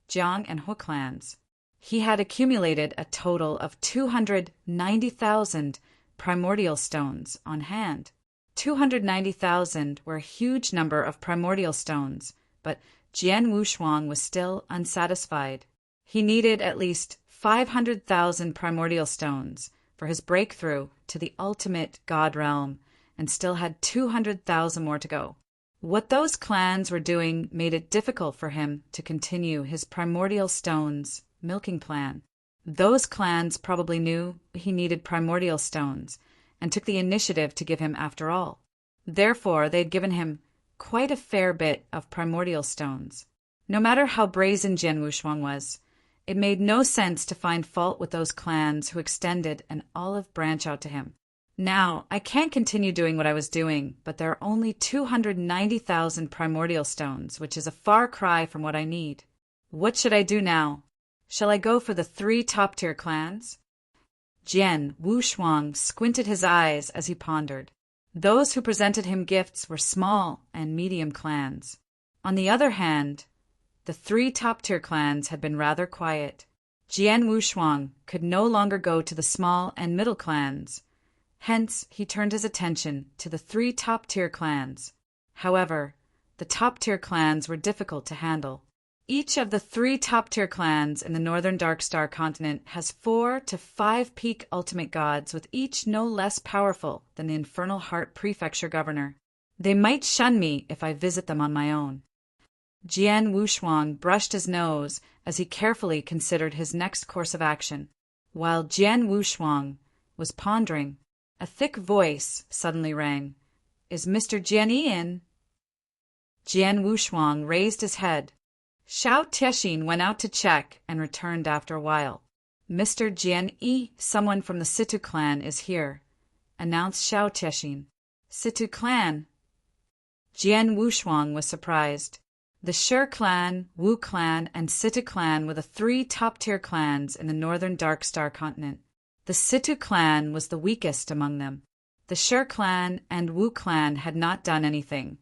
Jiang, and He clans. He had accumulated a total of 290,000 primordial stones on hand. 290,000 were a huge number of primordial stones, but Jian Wushuang was still unsatisfied. He needed at least 500,000 primordial stones for his breakthrough to the ultimate god realm, and still had 200,000 more to go. What those clans were doing made it difficult for him to continue his primordial stones milking plan. Those clans probably knew he needed primordial stones and took the initiative to give him after all. Therefore, they had given him quite a fair bit of primordial stones. No matter how brazen Jian Wushuang was, it made no sense to find fault with those clans who extended an olive branch out to him. Now, I can't continue doing what I was doing, but there are only 290,000 primordial stones, which is a far cry from what I need. What should I do now? Shall I go for the 3 top-tier clans? Jian Wushuang squinted his eyes as he pondered. Those who presented him gifts were small and medium clans. On the other hand, the 3 top-tier clans had been rather quiet. Jian Wushuang could no longer go to the small and middle clans. Hence, he turned his attention to the 3 top-tier clans. However, the top-tier clans were difficult to handle. Each of the 3 top-tier clans in the Northern Darkstar continent has 4 to 5 peak ultimate gods, with each no less powerful than the Infernal Heart Prefecture Governor. They might shun me if I visit them on my own. Jian Wushuang brushed his nose as he carefully considered his next course of action. While Jian Wushuang was pondering, a thick voice suddenly rang. "Is Mr. Jian Yi in?" Jian Wushuang raised his head. Xiao Tiexin went out to check and returned after a while. "Mr. Jian Yi, someone from the Situ clan is here," announced Xiao Tiexin. "Situ clan?" Jian Wushuang was surprised. The Shi clan, Wu clan, and Situ clan were the 3 top-tier clans in the Northern Darkstar continent. The Situ clan was the weakest among them. The Shi clan and Wu clan had not done anything,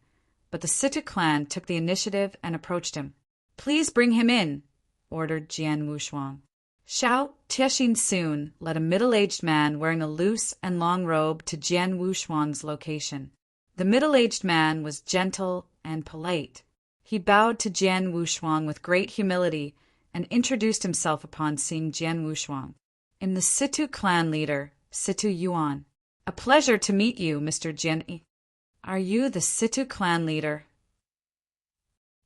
but the Situ clan took the initiative and approached him. "Please bring him in," ordered Jian Wushuang. Xiao Tiexin soon led a middle-aged man wearing a loose and long robe to Jian Wushuang's location. The middle-aged man was gentle and polite. He bowed to Jian Wushuang with great humility and introduced himself upon seeing Jian Wushuang. "I'm the Situ clan leader, Situ Yuan. A pleasure to meet you, Mr. Jian." "Are you the Situ clan leader?"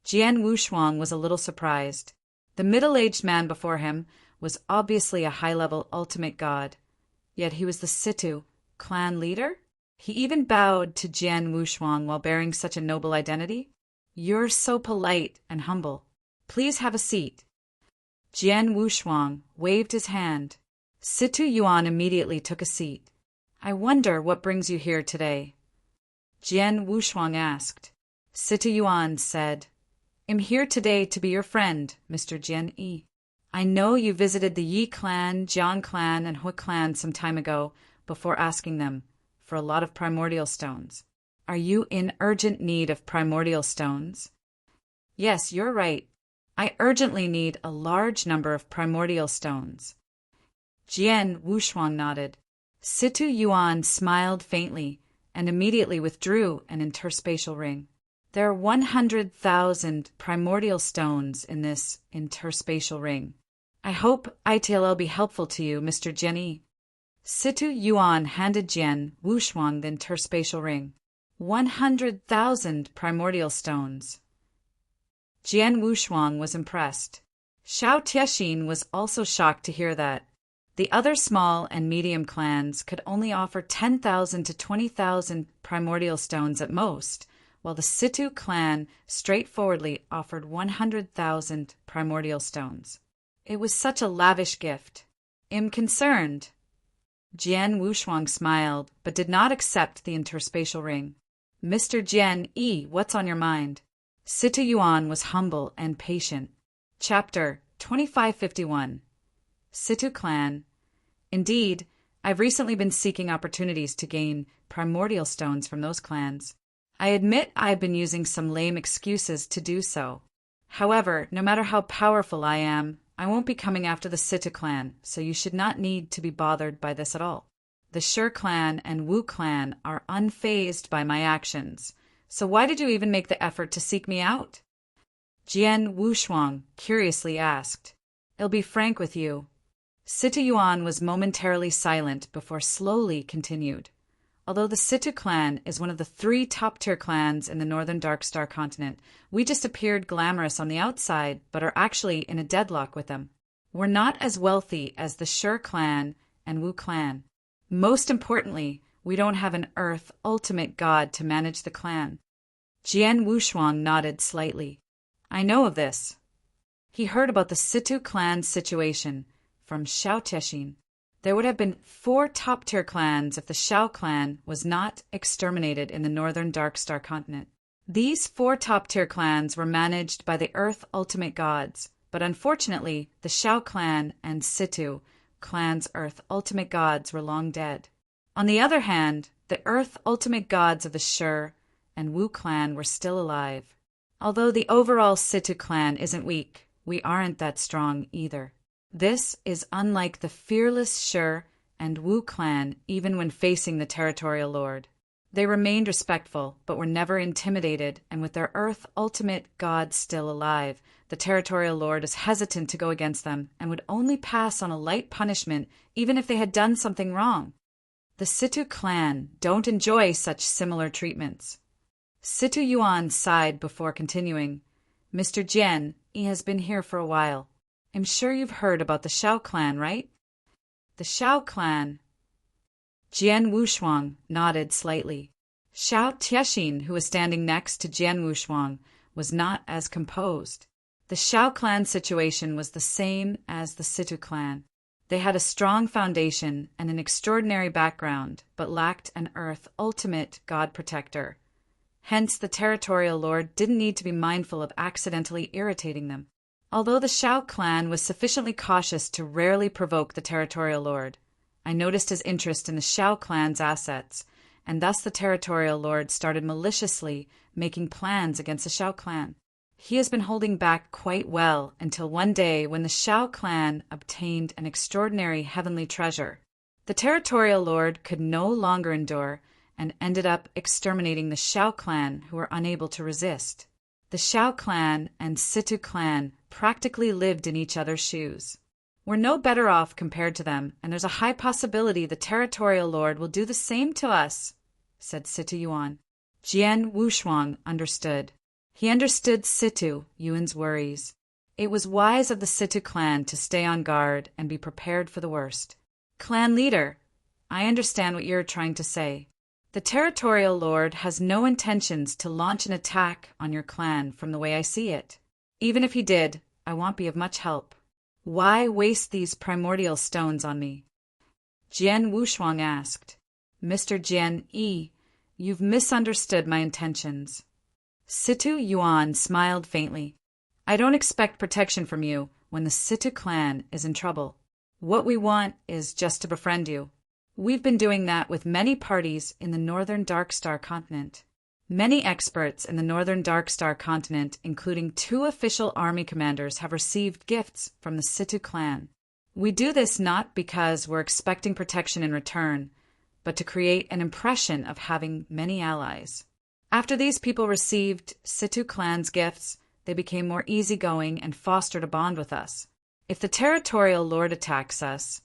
Jian Wushuang was a little surprised. The middle-aged man before him was obviously a high-level ultimate god, yet he was the Situ clan leader? He even bowed to Jian Wushuang while bearing such a noble identity. "You're so polite and humble. Please have a seat." Jian Wushuang waved his hand. Situ Yuan immediately took a seat. "I wonder what brings you here today?" Jian Wushuang asked. Situ Yuan said, "I'm here today to be your friend, Mr. Jian Yi. I know you visited the Yi clan, Jiang clan, and Hui clan some time ago before asking them for a lot of primordial stones. Are you in urgent need of primordial stones?" "Yes, you're right. I urgently need a large number of primordial stones." Jian Wushuang nodded. Situ Yuan smiled faintly and immediately withdrew an interspatial ring. "There are 100,000 primordial stones in this interspatial ring. I hope ITLL be helpful to you, Mr. Jian Yi." Situ Yuan handed Jian Wushuang the interspatial ring. 100,000 primordial stones. Jian Wushuang was impressed. Shao Tiexin was also shocked to hear that. The other small and medium clans could only offer 10,000 to 20,000 primordial stones at most, while the Situ clan straightforwardly offered 100,000 primordial stones. It was such a lavish gift. "I'm concerned." Jian Wushuang smiled, but did not accept the interspatial ring. "Mr. Jian Yi, what's on your mind?" Situ Yuan was humble and patient. Chapter 2551. Situ clan. "Indeed, I've recently been seeking opportunities to gain primordial stones from those clans. I admit I've been using some lame excuses to do so. However, no matter how powerful I am, I won't be coming after the Situ clan, so you should not need to be bothered by this at all. The Shi clan and Wu clan are unfazed by my actions, so why did you even make the effort to seek me out?" Jian Wushuang curiously asked. "I'll be frank with you." Situ Yuan was momentarily silent before slowly continued. "Although the Situ clan is one of the 3 top-tier clans in the northern Darkstar continent, we just appeared glamorous on the outside, but are actually in a deadlock with them. We're not as wealthy as the Shi clan and Wu clan. Most importantly, we don't have an Earth ultimate god to manage the clan." Jian Wushuang nodded slightly. "I know of this." He heard about the Situ clan's situation from Shao Tiexin. There would have been 4 top-tier clans if the Shao clan was not exterminated in the northern Darkstar continent. These 4 top-tier clans were managed by the Earth ultimate gods, but unfortunately, the Shao clan and Situ clan's Earth ultimate gods were long dead. On the other hand, the Earth ultimate gods of the Shi and Wu clan were still alive. Although the overall Situ clan isn't weak, we aren't that strong either. This is unlike the fearless Shi and Wu clan even when facing the territorial lord. They remained respectful, but were never intimidated, and with their Earth ultimate god still alive, the territorial lord is hesitant to go against them and would only pass on a light punishment even if they had done something wrong. The Situ clan don't enjoy such similar treatments. Situ Yuan sighed before continuing. "Mr. Jian, he has been here for a while. I'm sure you've heard about the Shao clan, right?" "The Shao clan." Jian Wushuang nodded slightly. Shao Tiexin, who was standing next to Jian Wushuang, was not as composed. The Shao clan situation was the same as the Situ clan. They had a strong foundation and an extraordinary background, but lacked an Earth ultimate god protector. Hence, the territorial lord didn't need to be mindful of accidentally irritating them. Although the Shao clan was sufficiently cautious to rarely provoke the territorial lord, I noticed his interest in the Shao clan's assets, and thus the territorial lord started maliciously making plans against the Shao clan. He has been holding back quite well until one day when the Shao clan obtained an extraordinary heavenly treasure. The territorial lord could no longer endure and ended up exterminating the Shao clan, who were unable to resist. The Shao clan and Situ clan practically lived in each other's shoes. We're no better off compared to them, and there's a high possibility the territorial lord will do the same to us, said Situ Yuan. Jian Wushuang understood. He understood Situ Yuan's worries. It was wise of the Situ clan to stay on guard and be prepared for the worst. Clan leader, I understand what you're trying to say. The territorial lord has no intentions to launch an attack on your clan from the way I see it. Even if he did, I won't be of much help. Why waste these primordial stones on me? Jian Wushuang asked. Mr. Jian Yi, you've misunderstood my intentions. Situ Yuan smiled faintly. I don't expect protection from you when the Situ clan is in trouble. What we want is just to befriend you. We've been doing that with many parties in the Northern Darkstar continent. Many experts in the Northern Darkstar continent, including 2 official army commanders, have received gifts from the Situ clan. We do this not because we're expecting protection in return, but to create an impression of having many allies. After these people received Situ clan's gifts, they became more easygoing and fostered a bond with us. If the territorial lord attacks us,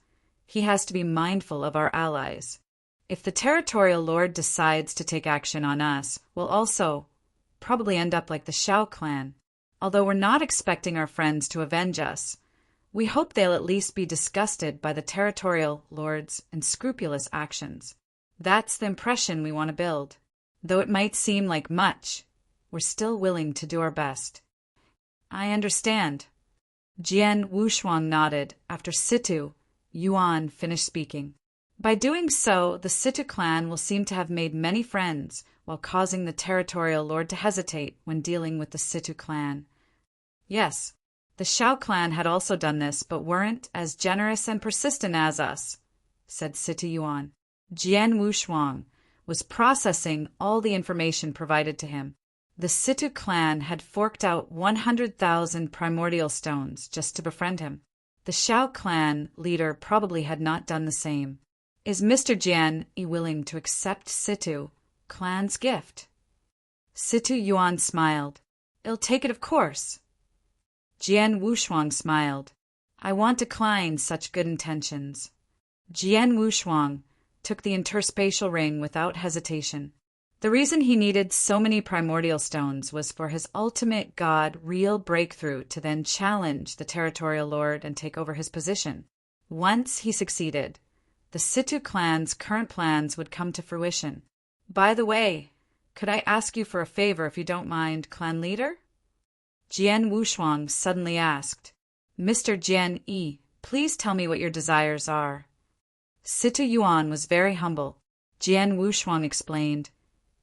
he has to be mindful of our allies. If the territorial lord decides to take action on us, we'll also probably end up like the Shao clan. Although we're not expecting our friends to avenge us, we hope they'll at least be disgusted by the territorial lord's unscrupulous actions. That's the impression we want to build. Though it might seem like much, we're still willing to do our best. I understand. Jian Wushuang nodded after Situ Yuan finished speaking. By doing so, the Situ clan will seem to have made many friends while causing the territorial lord to hesitate when dealing with the Situ clan. Yes, the Shao clan had also done this, but weren't as generous and persistent as us, said Situ Yuan. Jian Wushuang was processing all the information provided to him. The Situ clan had forked out 100,000 primordial stones just to befriend him. The Shao clan leader probably had not done the same. Is Mr. Jian Yi willing to accept Situ clan's gift? Situ Yuan smiled. I'll take it, of course. Jian Wushuang smiled. I won't decline such good intentions. Jian Wushuang took the interspatial ring without hesitation. The reason he needed so many primordial stones was for his ultimate god real breakthrough to then challenge the territorial lord and take over his position. Once he succeeded, the Situ clan's current plans would come to fruition. By the way, could I ask you for a favor if you don't mind, clan leader? Jian Wushuang suddenly asked. Mr. Jian Yi, please tell me what your desires are. Situ Yuan was very humble. Jian Wushuang explained,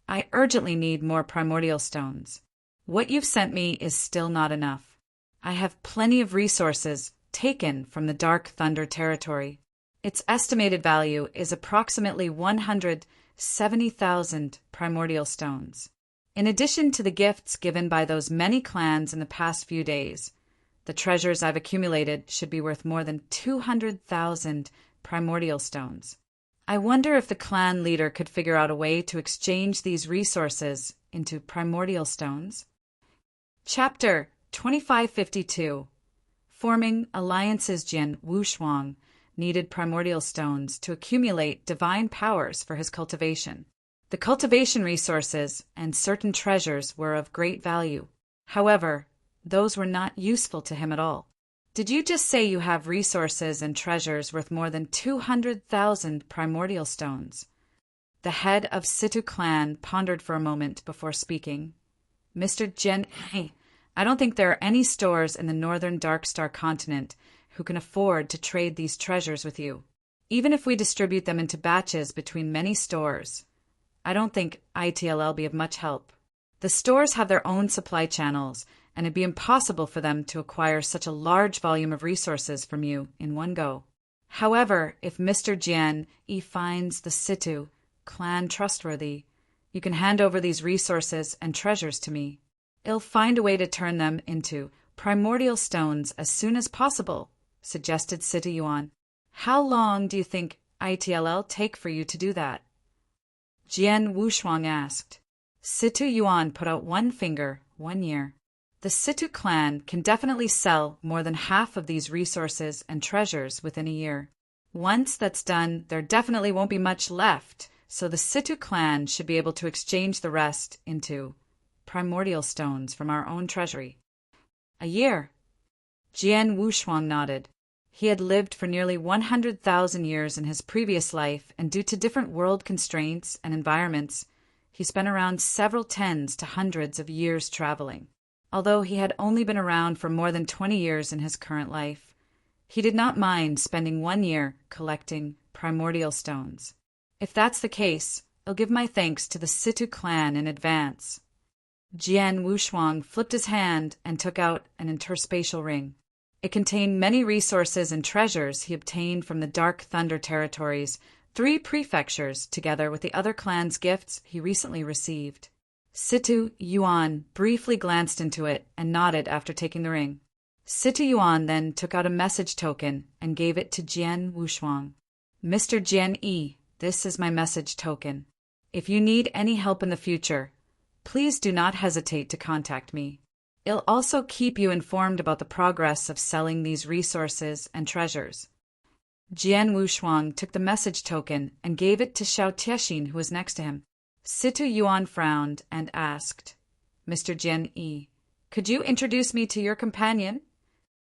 I urgently need more primordial stones. What you've sent me is still not enough. I have plenty of resources taken from the Dark Thunder territory. Its estimated value is approximately 170,000 primordial stones. In addition to the gifts given by those many clans in the past few days, the treasures I've accumulated should be worth more than 200,000 primordial stones. I wonder if the clan leader could figure out a way to exchange these resources into primordial stones. Chapter 2552. Forming alliances. Jian Wushuang needed primordial stones to accumulate divine powers for his cultivation. The cultivation resources and certain treasures were of great value. However, those were not useful to him at all. Did you just say you have resources and treasures worth more than 200,000 primordial stones? The head of Situ clan pondered for a moment before speaking. Mr. Jian Yi, I don't think there are any stores in the Northern Darkstar continent who can afford to trade these treasures with you. Even if we distribute them into batches between many stores, I don't think ITLL be of much help. The stores have their own supply channels, and it'd be impossible for them to acquire such a large volume of resources from you in one go. However, if Mr. Jian Yi finds the Situ clan trustworthy, you can hand over these resources and treasures to me. I'll find a way to turn them into primordial stones as soon as possible, suggested Situ Yuan. How long do you think ITLL take for you to do that? Jian Wushuang asked. Situ Yuan put out one finger, 1 year. The Situ clan can definitely sell more than half of these resources and treasures within a year. Once that's done, there definitely won't be much left, so the Situ clan should be able to exchange the rest into primordial stones from our own treasury. A year. Jian Wushuang nodded. He had lived for nearly 100,000 years in his previous life, and due to different world constraints and environments, he spent around several tens to hundreds of years traveling. Although he had only been around for more than 20 years in his current life, he did not mind spending 1 year collecting primordial stones. If that's the case, I'll give my thanks to the Situ clan in advance. Jian Wushuang flipped his hand and took out an interspatial ring. It contained many resources and treasures he obtained from the Dark Thunder territories, 3 prefectures, together with the other clans' gifts he recently received. Situ Yuan briefly glanced into it and nodded after taking the ring. Situ Yuan then took out a message token and gave it to Jian Wushuang. Mr. Jian Yi, this is my message token. If you need any help in the future, please do not hesitate to contact me. It'll also keep you informed about the progress of selling these resources and treasures. Jian Wushuang took the message token and gave it to Xiao Tiexin, who was next to him. Situ Yuan frowned and asked, Mr. Jian Yi, could you introduce me to your companion?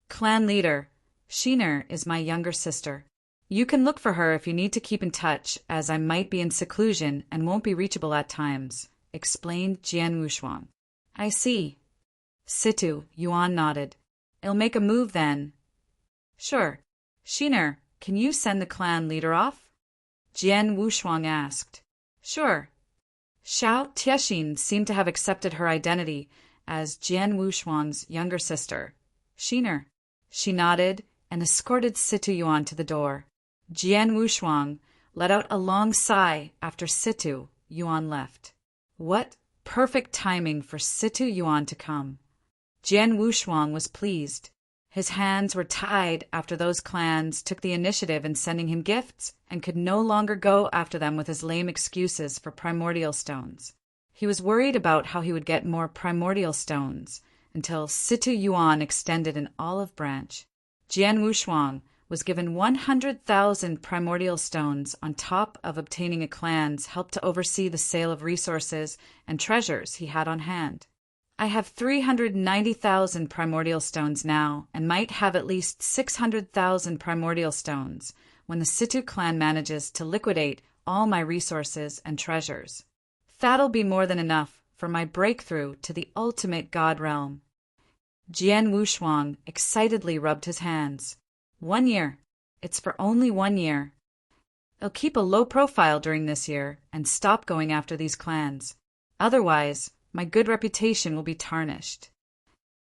Clan leader, Shiner is my younger sister. You can look for her if you need to keep in touch, as I might be in seclusion and won't be reachable at times, explained Jian Wushuang. I see. Situ Yuan nodded. I'll make a move then. Sure. Shiner, can you send the clan leader off? Jian Wushuang asked. Sure. Xiao Tiexin seemed to have accepted her identity as Jian Wushuang's younger sister, Shiner. She nodded and escorted Situ Yuan to the door. Jian Wushuang let out a long sigh after Situ Yuan left. What perfect timing for Situ Yuan to come. Jian Wushuang was pleased. His hands were tied after those clans took the initiative in sending him gifts and could no longer go after them with his lame excuses for primordial stones. He was worried about how he would get more primordial stones until Situ Yuan extended an olive branch. Jian Wushuang was given 100,000 primordial stones on top of obtaining a clan's help to oversee the sale of resources and treasures he had on hand. I have 390,000 primordial stones now, and might have at least 600,000 primordial stones when the Situ clan manages to liquidate all my resources and treasures. That'll be more than enough for my breakthrough to the ultimate god realm. Jian Wushuang excitedly rubbed his hands. 1 year. It's for only 1 year. I'll keep a low profile during this year and stop going after these clans. Otherwise, my good reputation will be tarnished.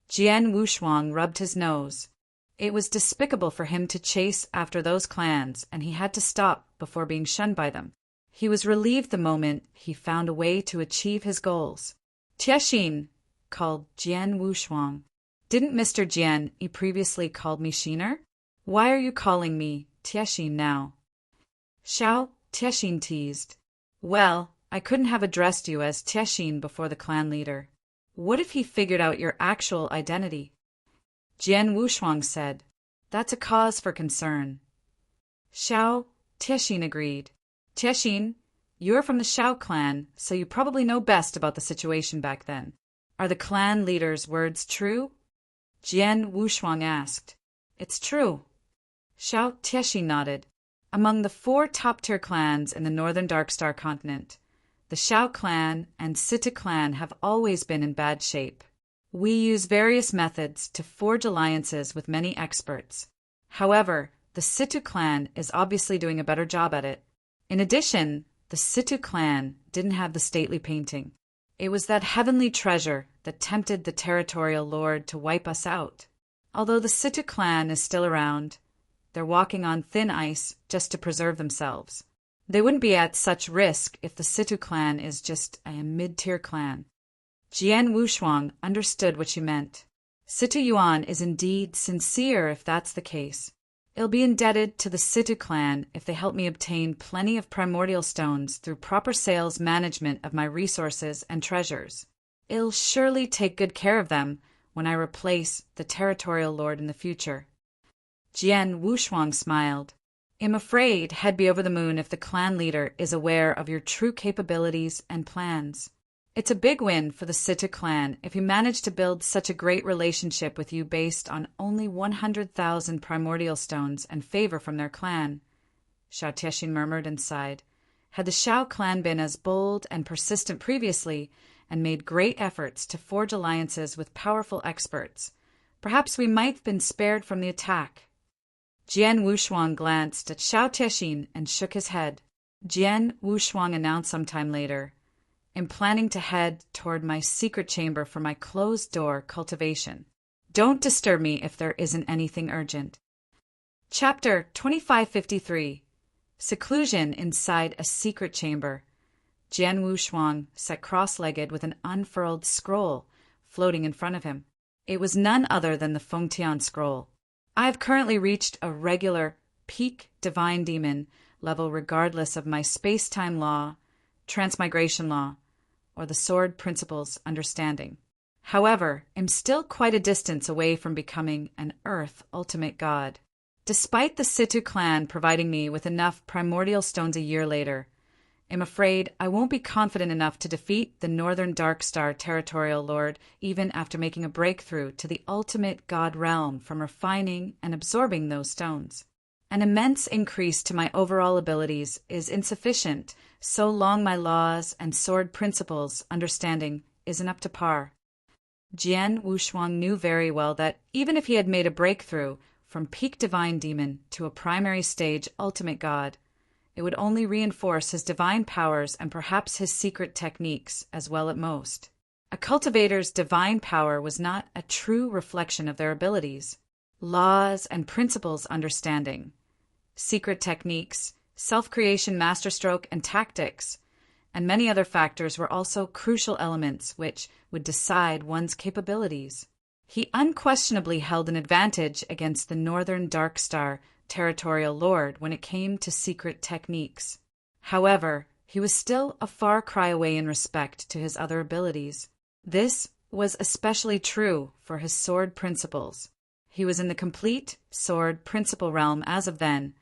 Jian Wushuang rubbed his nose. It was despicable for him to chase after those clans, and he had to stop before being shunned by them. He was relieved the moment he found a way to achieve his goals. Tiexin, called Jian Wushuang. Didn't Mr. Jian Yi previously called me Shiner? Why are you calling me Tiexin now? Xiao Tiexin teased. Well, I couldn't have addressed you as Tiexin before the clan leader. What if he figured out your actual identity? Jian Wushuang said. That's a cause for concern. Xiao Tiexin agreed. Tiexin, you're from the Xiao clan, so you probably know best about the situation back then. Are the clan leader's words true? Jian Wushuang asked. It's true. Xiao Tiexin nodded. Among the 4 top-tier clans in the northern Darkstar continent, the Xiao clan and Situ clan have always been in bad shape. We use various methods to forge alliances with many experts. However, the Situ clan is obviously doing a better job at it. In addition, the Situ clan didn't have the stately painting. It was that heavenly treasure that tempted the territorial lord to wipe us out. Although the Situ clan is still around, they're walking on thin ice just to preserve themselves. They wouldn't be at such risk if the Situ clan is just a mid-tier clan. Jian Wushuang understood what she meant. Situ Yuan is indeed sincere if that's the case. I'll be indebted to the Situ clan if they help me obtain plenty of primordial stones through proper sales management of my resources and treasures. I'll surely take good care of them when I replace the territorial lord in the future. Jian Wushuang smiled. I'm afraid he'd be over the moon if the clan leader is aware of your true capabilities and plans. It's a big win for the Situ clan if he managed to build such a great relationship with you based on only 100,000 primordial stones and favor from their clan. Xiao Tiexin murmured and sighed. Had the Shao clan been as bold and persistent previously and made great efforts to forge alliances with powerful experts, perhaps we might have been spared from the attack. Jian Wushuang glanced at Xiao Tiexin and shook his head. Jian Wushuang announced sometime later, I'm planning to head toward my secret chamber for my closed-door cultivation. Don't disturb me if there isn't anything urgent. Chapter 2553. Seclusion inside a secret chamber. Jian Wushuang sat cross-legged with an unfurled scroll floating in front of him. It was none other than the Fengtian scroll. I have currently reached a regular peak divine demon level regardless of my space-time law, transmigration law, or the sword principles understanding. However, I'm still quite a distance away from becoming an Earth ultimate god. Despite the Situ clan providing me with enough primordial stones a year later, I'm afraid I won't be confident enough to defeat the Northern Darkstar territorial lord even after making a breakthrough to the ultimate god realm from refining and absorbing those stones. An immense increase to my overall abilities is insufficient so long my laws and sword principles understanding isn't up to par. Jian Wushuang knew very well that even if he had made a breakthrough from peak divine demon to a primary stage ultimate god, it would only reinforce his divine powers and perhaps his secret techniques as well at most. A cultivator's divine power was not a true reflection of their abilities, laws and principles understanding, secret techniques, self-creation masterstroke and tactics, and many other factors were also crucial elements which would decide one's capabilities. He unquestionably held an advantage against the Northern Darkstar territorial lord when it came to secret techniques. However, he was still a far cry away in respect to his other abilities. This was especially true for his sword principles. He was in the complete sword principle realm as of then,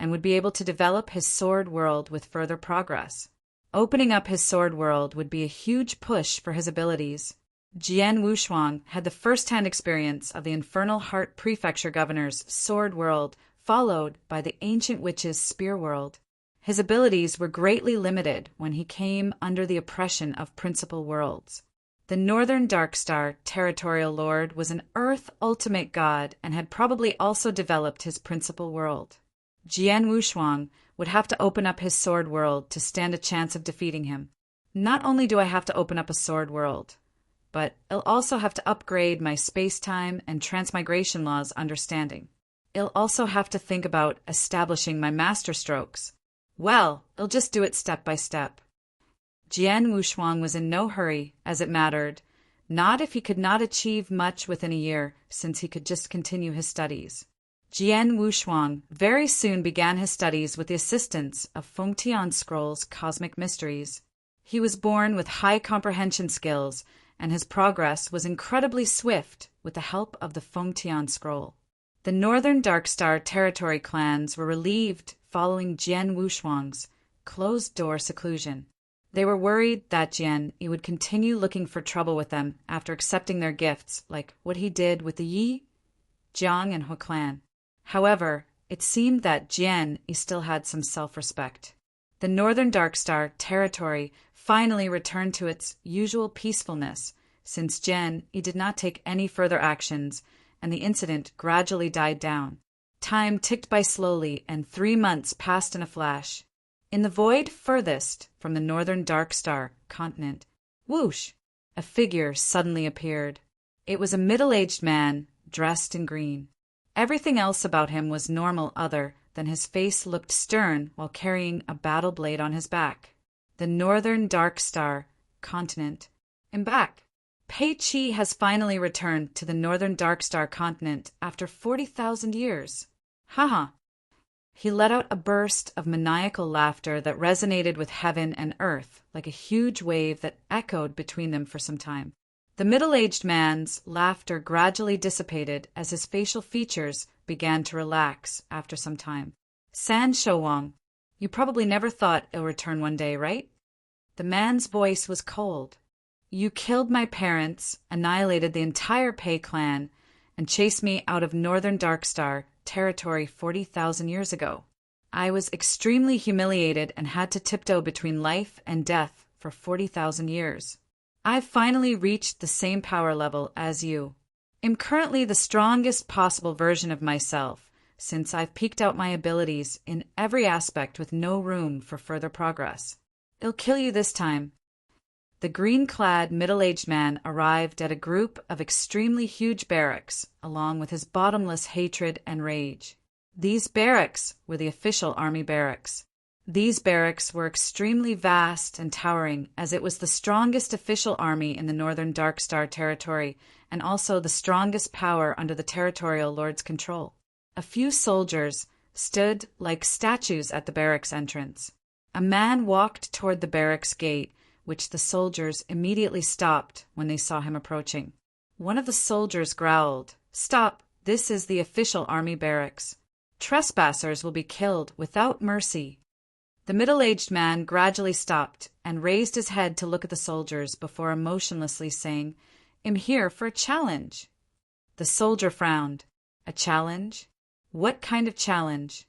and would be able to develop his sword world with further progress. Opening up his sword world would be a huge push for his abilities. Jian Wushuang had the first-hand experience of the Infernal Heart Prefecture Governor's sword world, followed by the Ancient Witch's spear world. His abilities were greatly limited when he came under the oppression of principal worlds. The Northern Darkstar territorial lord was an Earth ultimate god and had probably also developed his principal world. Jian Wushuang would have to open up his sword world to stand a chance of defeating him. Not only do I have to open up a sword world, but I'll also have to upgrade my space-time and transmigration laws understanding. I'll also have to think about establishing my master strokes. Well, I'll just do it step by step. Jian Wushuang was in no hurry, as it mattered, not if he could not achieve much within a year, since he could just continue his studies. Jian Wushuang very soon began his studies with the assistance of Fengtian Scroll's cosmic mysteries. He was born with high comprehension skills, and his progress was incredibly swift with the help of the Fengtian Scroll. The Northern Darkstar territory clans were relieved following Jian Wushuang's closed-door seclusion. They were worried that Jian would continue looking for trouble with them after accepting their gifts, like what he did with the Yi, Jiang, and He clan. However, it seemed that Jian still had some self-respect. The Northern Darkstar territory finally returned to its usual peacefulness, since Jian did not take any further actions, and the incident gradually died down. Time ticked by slowly, and 3 months passed in a flash. In the void furthest from the Northern Darkstar continent, whoosh, a figure suddenly appeared. It was a middle-aged man, dressed in green. Everything else about him was normal other than his face looked stern while carrying a battle blade on his back. The Northern Darkstar continent. I'm back. Pei Qi has finally returned to the Northern Darkstar continent after 40,000 years. Haha. He let out a burst of maniacal laughter that resonated with heaven and earth like a huge wave that echoed between them for some time. The middle-aged man's laughter gradually dissipated as his facial features began to relax after some time. San Shouwang, you probably never thought it'll return one day, right? The man's voice was cold. You killed my parents, annihilated the entire Pei clan, and chased me out of northern Darkstar territory 40,000 years ago. I was extremely humiliated and had to tiptoe between life and death for 40,000 years. I've finally reached the same power level as you. I'm currently the strongest possible version of myself, since I've peaked out my abilities in every aspect with no room for further progress. It'll kill you this time. The green-clad middle-aged man arrived at a group of extremely huge barracks, along with his bottomless hatred and rage. These barracks were the official army barracks. These barracks were extremely vast and towering, as it was the strongest official army in the northern Darkstar territory, and also the strongest power under the territorial lord's control. A few soldiers stood like statues at the barracks entrance. A man walked toward the barracks gate, which the soldiers immediately stopped when they saw him approaching. One of the soldiers growled, "Stop, this is the official army barracks. Trespassers will be killed without mercy." The middle-aged man gradually stopped and raised his head to look at the soldiers before emotionlessly saying, "I'm here for a challenge." The soldier frowned. "A challenge? What kind of challenge?"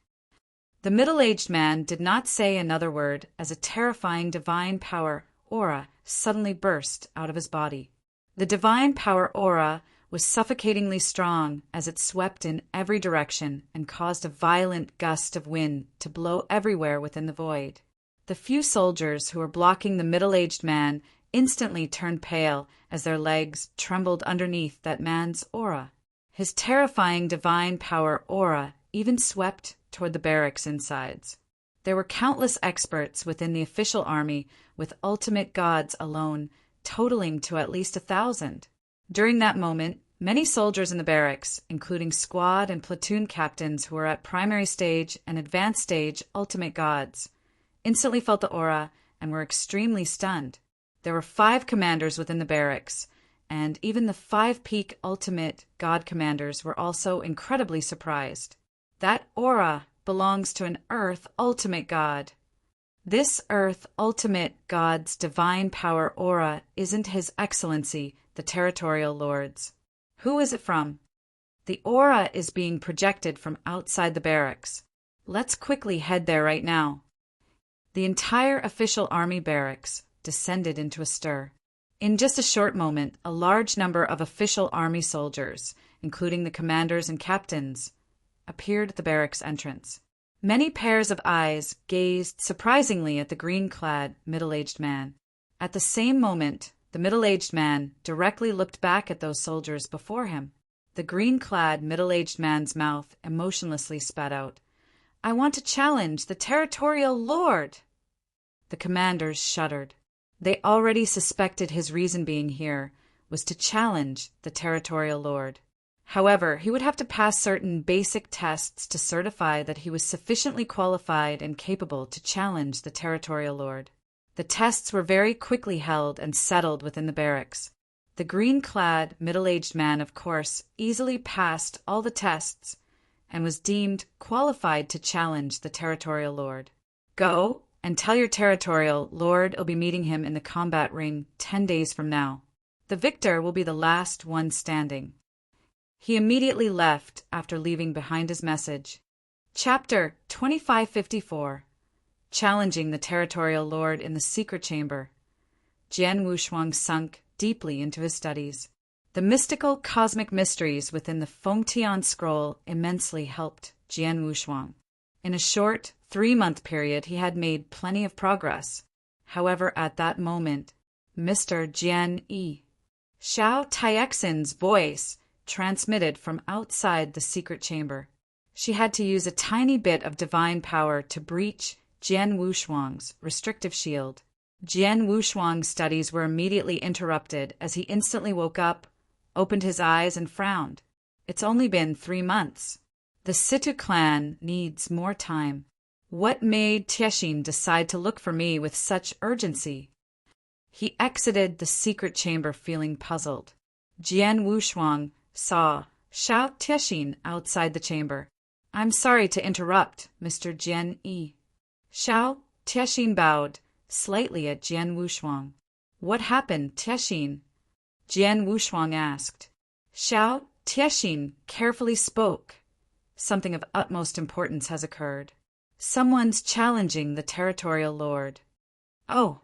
The middle-aged man did not say another word as a terrifying divine power aura suddenly burst out of his body. The divine power aura was suffocatingly strong as it swept in every direction and caused a violent gust of wind to blow everywhere within the void. The few soldiers who were blocking the middle-aged man instantly turned pale as their legs trembled underneath that man's aura. His terrifying divine power aura even swept toward the barracks insides. There were countless experts within the official army with ultimate gods alone, totaling to at least 1,000. During that moment, many soldiers in the barracks, including squad and platoon captains who were at primary stage and advanced stage ultimate gods, instantly felt the aura and were extremely stunned. There were 5 commanders within the barracks, and even the 5 peak ultimate god commanders were also incredibly surprised. That aura belongs to an Earth ultimate god. This Earth ultimate god's divine power aura isn't His Excellency, the territorial lords. Who is it from? The aura is being projected from outside the barracks. Let's quickly head there right now. The entire official army barracks descended into a stir. In just a short moment, a large number of official army soldiers, including the commanders and captains, appeared at the barracks entrance. Many pairs of eyes gazed surprisingly at the green-clad, middle-aged man. At the same moment, the middle-aged man directly looked back at those soldiers before him. The green-clad, middle-aged man's mouth emotionlessly spat out, "I want to challenge the territorial lord!" The commanders shuddered. They already suspected his reason being here was to challenge the territorial lord. However, he would have to pass certain basic tests to certify that he was sufficiently qualified and capable to challenge the territorial lord. The tests were very quickly held and settled within the barracks. The green-clad, middle-aged man, of course, easily passed all the tests and was deemed qualified to challenge the territorial lord. "Go and tell your territorial lord I'll be meeting him in the combat ring 10 days from now. The victor will be the last one standing." He immediately left after leaving behind his message. Chapter 2554. Challenging the territorial lord in the secret chamber. Jian Wushuang sunk deeply into his studies. The mystical cosmic mysteries within the Fengtian scroll immensely helped Jian Wushuang. In a short 3-month period, he had made plenty of progress. However, at that moment, Mr. Jian Yi, Xiao Taixin's voice transmitted from outside the secret chamber. She had to use a tiny bit of divine power to breach Jian Wushuang's restrictive shield. Jian Wushuang's studies were immediately interrupted as he instantly woke up, opened his eyes, and frowned. It's only been 3 months. The Situ clan needs more time. What made Tieshin decide to look for me with such urgency? He exited the secret chamber feeling puzzled. Jian Wushuang saw Xiao Tieshin outside the chamber. I'm sorry to interrupt, Mr. Jian Yi. Xiao Tieshin bowed slightly at Jian Wushuang. What happened, Tieshin? Jian Wushuang asked. Xiao Tieshin carefully spoke. Something of utmost importance has occurred. Someone's challenging the territorial lord. Oh!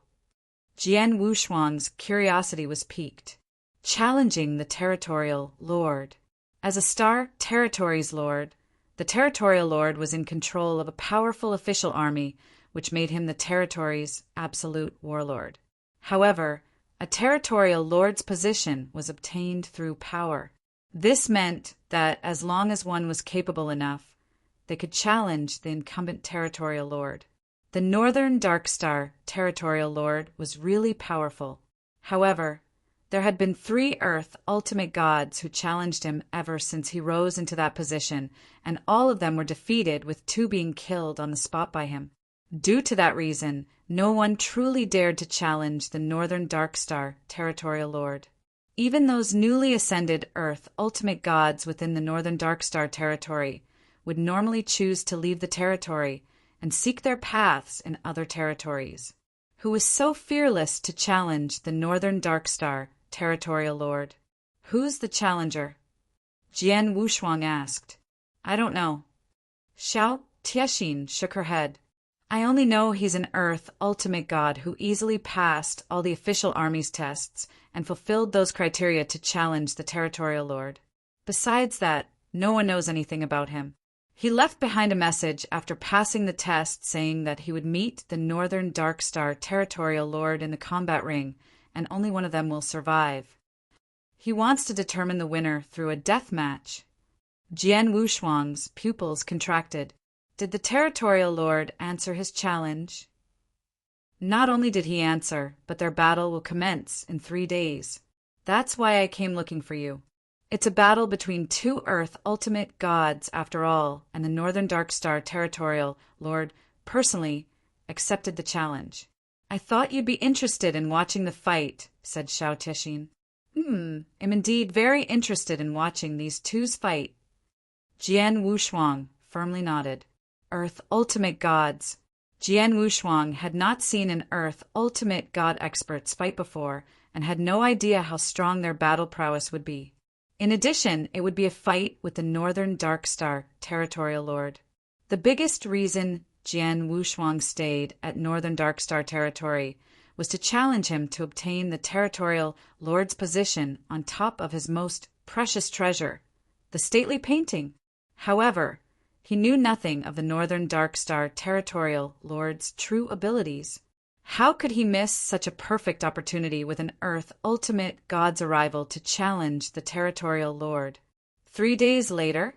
Jian Wushuang's curiosity was piqued. Challenging the territorial lord. As a star territories lord, the territorial lord was in control of a powerful official army, which made him the territory's absolute warlord. However, a territorial lord's position was obtained through power. This meant that as long as one was capable enough, they could challenge the incumbent territorial lord. The Northern Darkstar territorial lord was really powerful. However, there had been 3 Earth ultimate gods who challenged him ever since he rose into that position, and all of them were defeated, with 2 being killed on the spot by him. Due to that reason, no one truly dared to challenge the Northern Darkstar territorial lord. Even those newly ascended Earth ultimate gods within the Northern Darkstar territory would normally choose to leave the territory and seek their paths in other territories. Who was so fearless to challenge the Northern Darkstar territorial lord? Who's the challenger? Jian Wushuang asked. I don't know. Xiao Tieshin shook her head. I only know he's an Earth ultimate god who easily passed all the official army's tests and fulfilled those criteria to challenge the territorial lord. Besides that, no one knows anything about him. He left behind a message after passing the test saying that he would meet the Northern Darkstar territorial lord in the combat ring, and only one of them will survive. He wants to determine the winner through a death match. Jian Wushuang's pupils contracted. Did the territorial lord answer his challenge? Not only did he answer, but their battle will commence in 3 days. That's why I came looking for you. It's a battle between 2 Earth ultimate gods after all, and the Northern Darkstar territorial lord personally accepted the challenge. I thought you'd be interested in watching the fight, said Xiao Tieshin. I'm indeed very interested in watching these 2's fight. Jian Wushuang firmly nodded. Earth ultimate gods. Jian Wushuang had not seen an Earth ultimate god experts fight before and had no idea how strong their battle prowess would be. In addition, it would be a fight with the Northern Darkstar territorial lord. The biggest reason Jian Wushuang stayed at Northern Darkstar territory was to challenge him to obtain the territorial lord's position on top of his most precious treasure, the stately painting. However, he knew nothing of the Northern Darkstar territorial lord's true abilities. How could he miss such a perfect opportunity with an Earth ultimate god's arrival to challenge the territorial lord? 3 days later,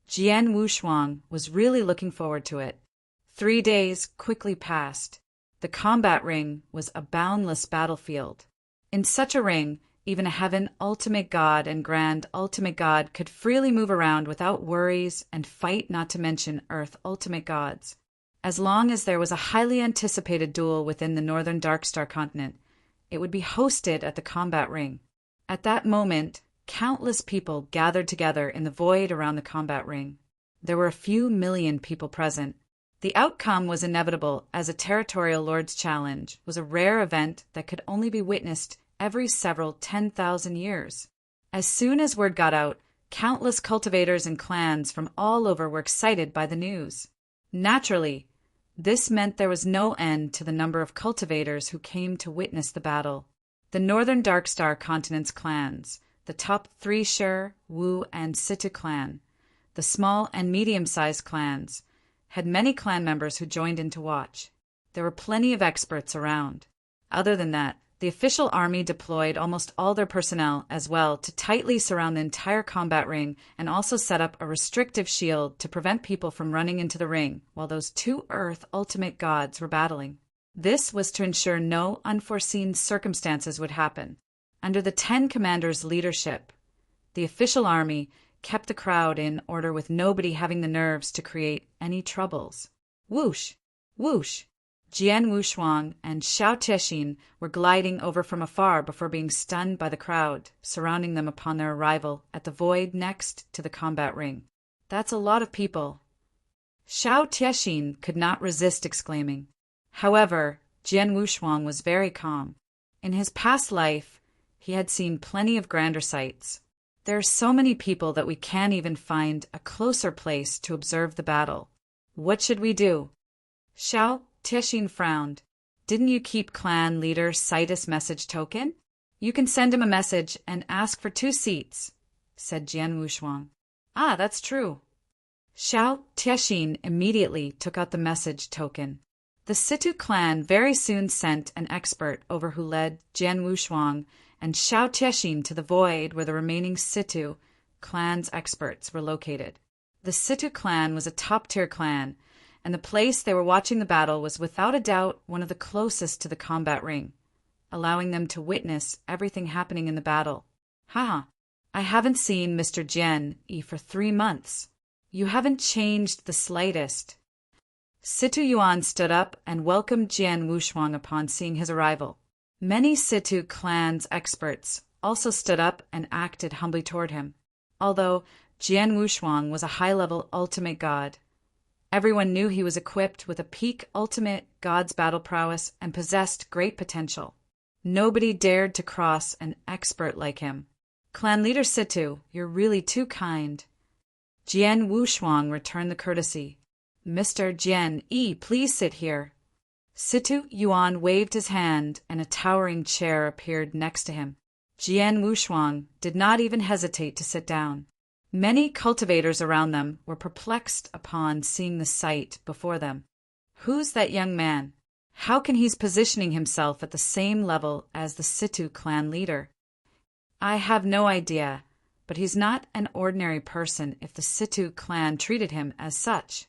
Jian Wushuang was really looking forward to it. 3 days quickly passed. The combat ring was a boundless battlefield. In such a ring, even a heaven ultimate god and grand ultimate god could freely move around without worries and fight, not to mention Earth ultimate gods. As long as there was a highly anticipated duel within the Northern Darkstar continent, it would be hosted at the combat ring. At that moment, countless people gathered together in the void around the combat ring. There were a few million people present. The outcome was inevitable, as a territorial lord's challenge was a rare event that could only be witnessed every several 10,000 years. As soon as word got out, countless cultivators and clans from all over were excited by the news. Naturally, this meant there was no end to the number of cultivators who came to witness the battle. The Northern Darkstar continent's clans, the top 3 Sher, Wu, and Situ clan, the small and medium-sized clans, had many clan members who joined in to watch. There were plenty of experts around. Other than that, the official army deployed almost all their personnel as well to tightly surround the entire combat ring, and also set up a restrictive shield to prevent people from running into the ring while those 2 Earth ultimate gods were battling. This was to ensure no unforeseen circumstances would happen. Under the 10 commanders' leadership, the official army kept the crowd in order with nobody having the nerves to create any troubles. Whoosh! Whoosh! Jian Wushuang and Xiao Tixin were gliding over from afar before being stunned by the crowd surrounding them upon their arrival at the void next to the combat ring. That's a lot of people. Xiao Tixin could not resist exclaiming. However, Jian Wushuang was very calm. In his past life, he had seen plenty of grander sights. There are so many people that we can't even find a closer place to observe the battle. What should we do? Xiao Tixin frowned. Didn't you keep clan leader Citus' message token? You can send him a message and ask for 2 seats, said Jian Wushuang. Ah, that's true. Xiao Tixin immediately took out the message token. The Situ clan very soon sent an expert over who led Jian Wushuang and Xiao Tixin to the void where the remaining Situ clan's experts were located. The Situ clan was a top-tier clan, and the place they were watching the battle was without a doubt one of the closest to the combat ring, allowing them to witness everything happening in the battle. Haha, I haven't seen Mr. Jian Yi for 3 months. You haven't changed the slightest. Situ Yuan stood up and welcomed Jian Wushuang upon seeing his arrival. Many Situ clan's experts also stood up and acted humbly toward him. Although Jian Wushuang was a high-level ultimate god, everyone knew he was equipped with a peak ultimate god's battle prowess and possessed great potential. Nobody dared to cross an expert like him. Clan leader Situ, you're really too kind. Jian Wushuang returned the courtesy. Mr. Jian Yi, please sit here. Situ Yuan waved his hand and a towering chair appeared next to him. Jian Wushuang did not even hesitate to sit down. Many cultivators around them were perplexed upon seeing the sight before them. Who's that young man? How can he's positioning himself at the same level as the Situ clan leader? I have no idea, but he's not an ordinary person if the Situ clan treated him as such.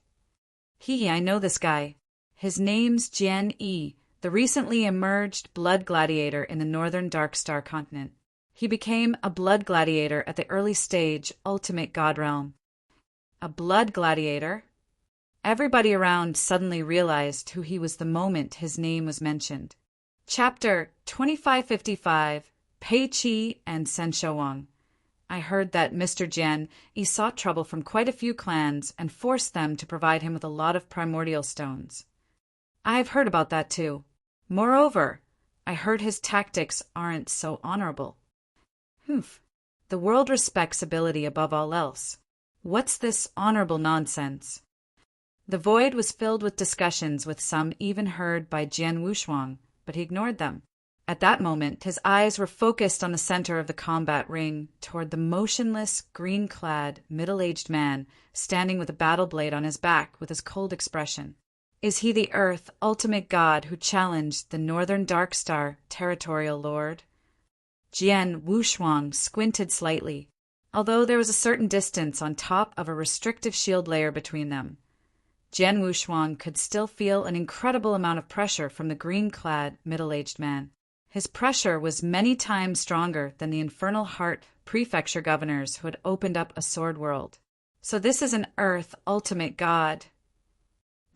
I know this guy. His name's Jian Yi, the recently emerged blood gladiator in the northern Darkstar continent. He became a blood gladiator at the early stage Ultimate God Realm. A blood gladiator? Everybody around suddenly realized who he was the moment his name was mentioned. Chapter 2555, Pei Qi and Sen Shouwang. I heard that Mr. Jian Yi sought trouble from quite a few clans and forced them to provide him with a lot of primordial stones. I've heard about that too. Moreover, I heard his tactics aren't so honorable. The world respects ability above all else. What's this honorable nonsense? The void was filled with discussions, with some even heard by Jian Wushuang, but he ignored them. At that moment, his eyes were focused on the center of the combat ring, toward the motionless, green-clad, middle-aged man standing with a battle blade on his back with his cold expression. Is he the Earth ultimate god who challenged the Northern Darkstar territorial lord? Jian Wushuang squinted slightly, although there was a certain distance on top of a restrictive shield layer between them. Jian Wushuang could still feel an incredible amount of pressure from the green-clad, middle-aged man. His pressure was many times stronger than the Infernal Heart prefecture governors who had opened up a sword world. So this is an Earth ultimate god.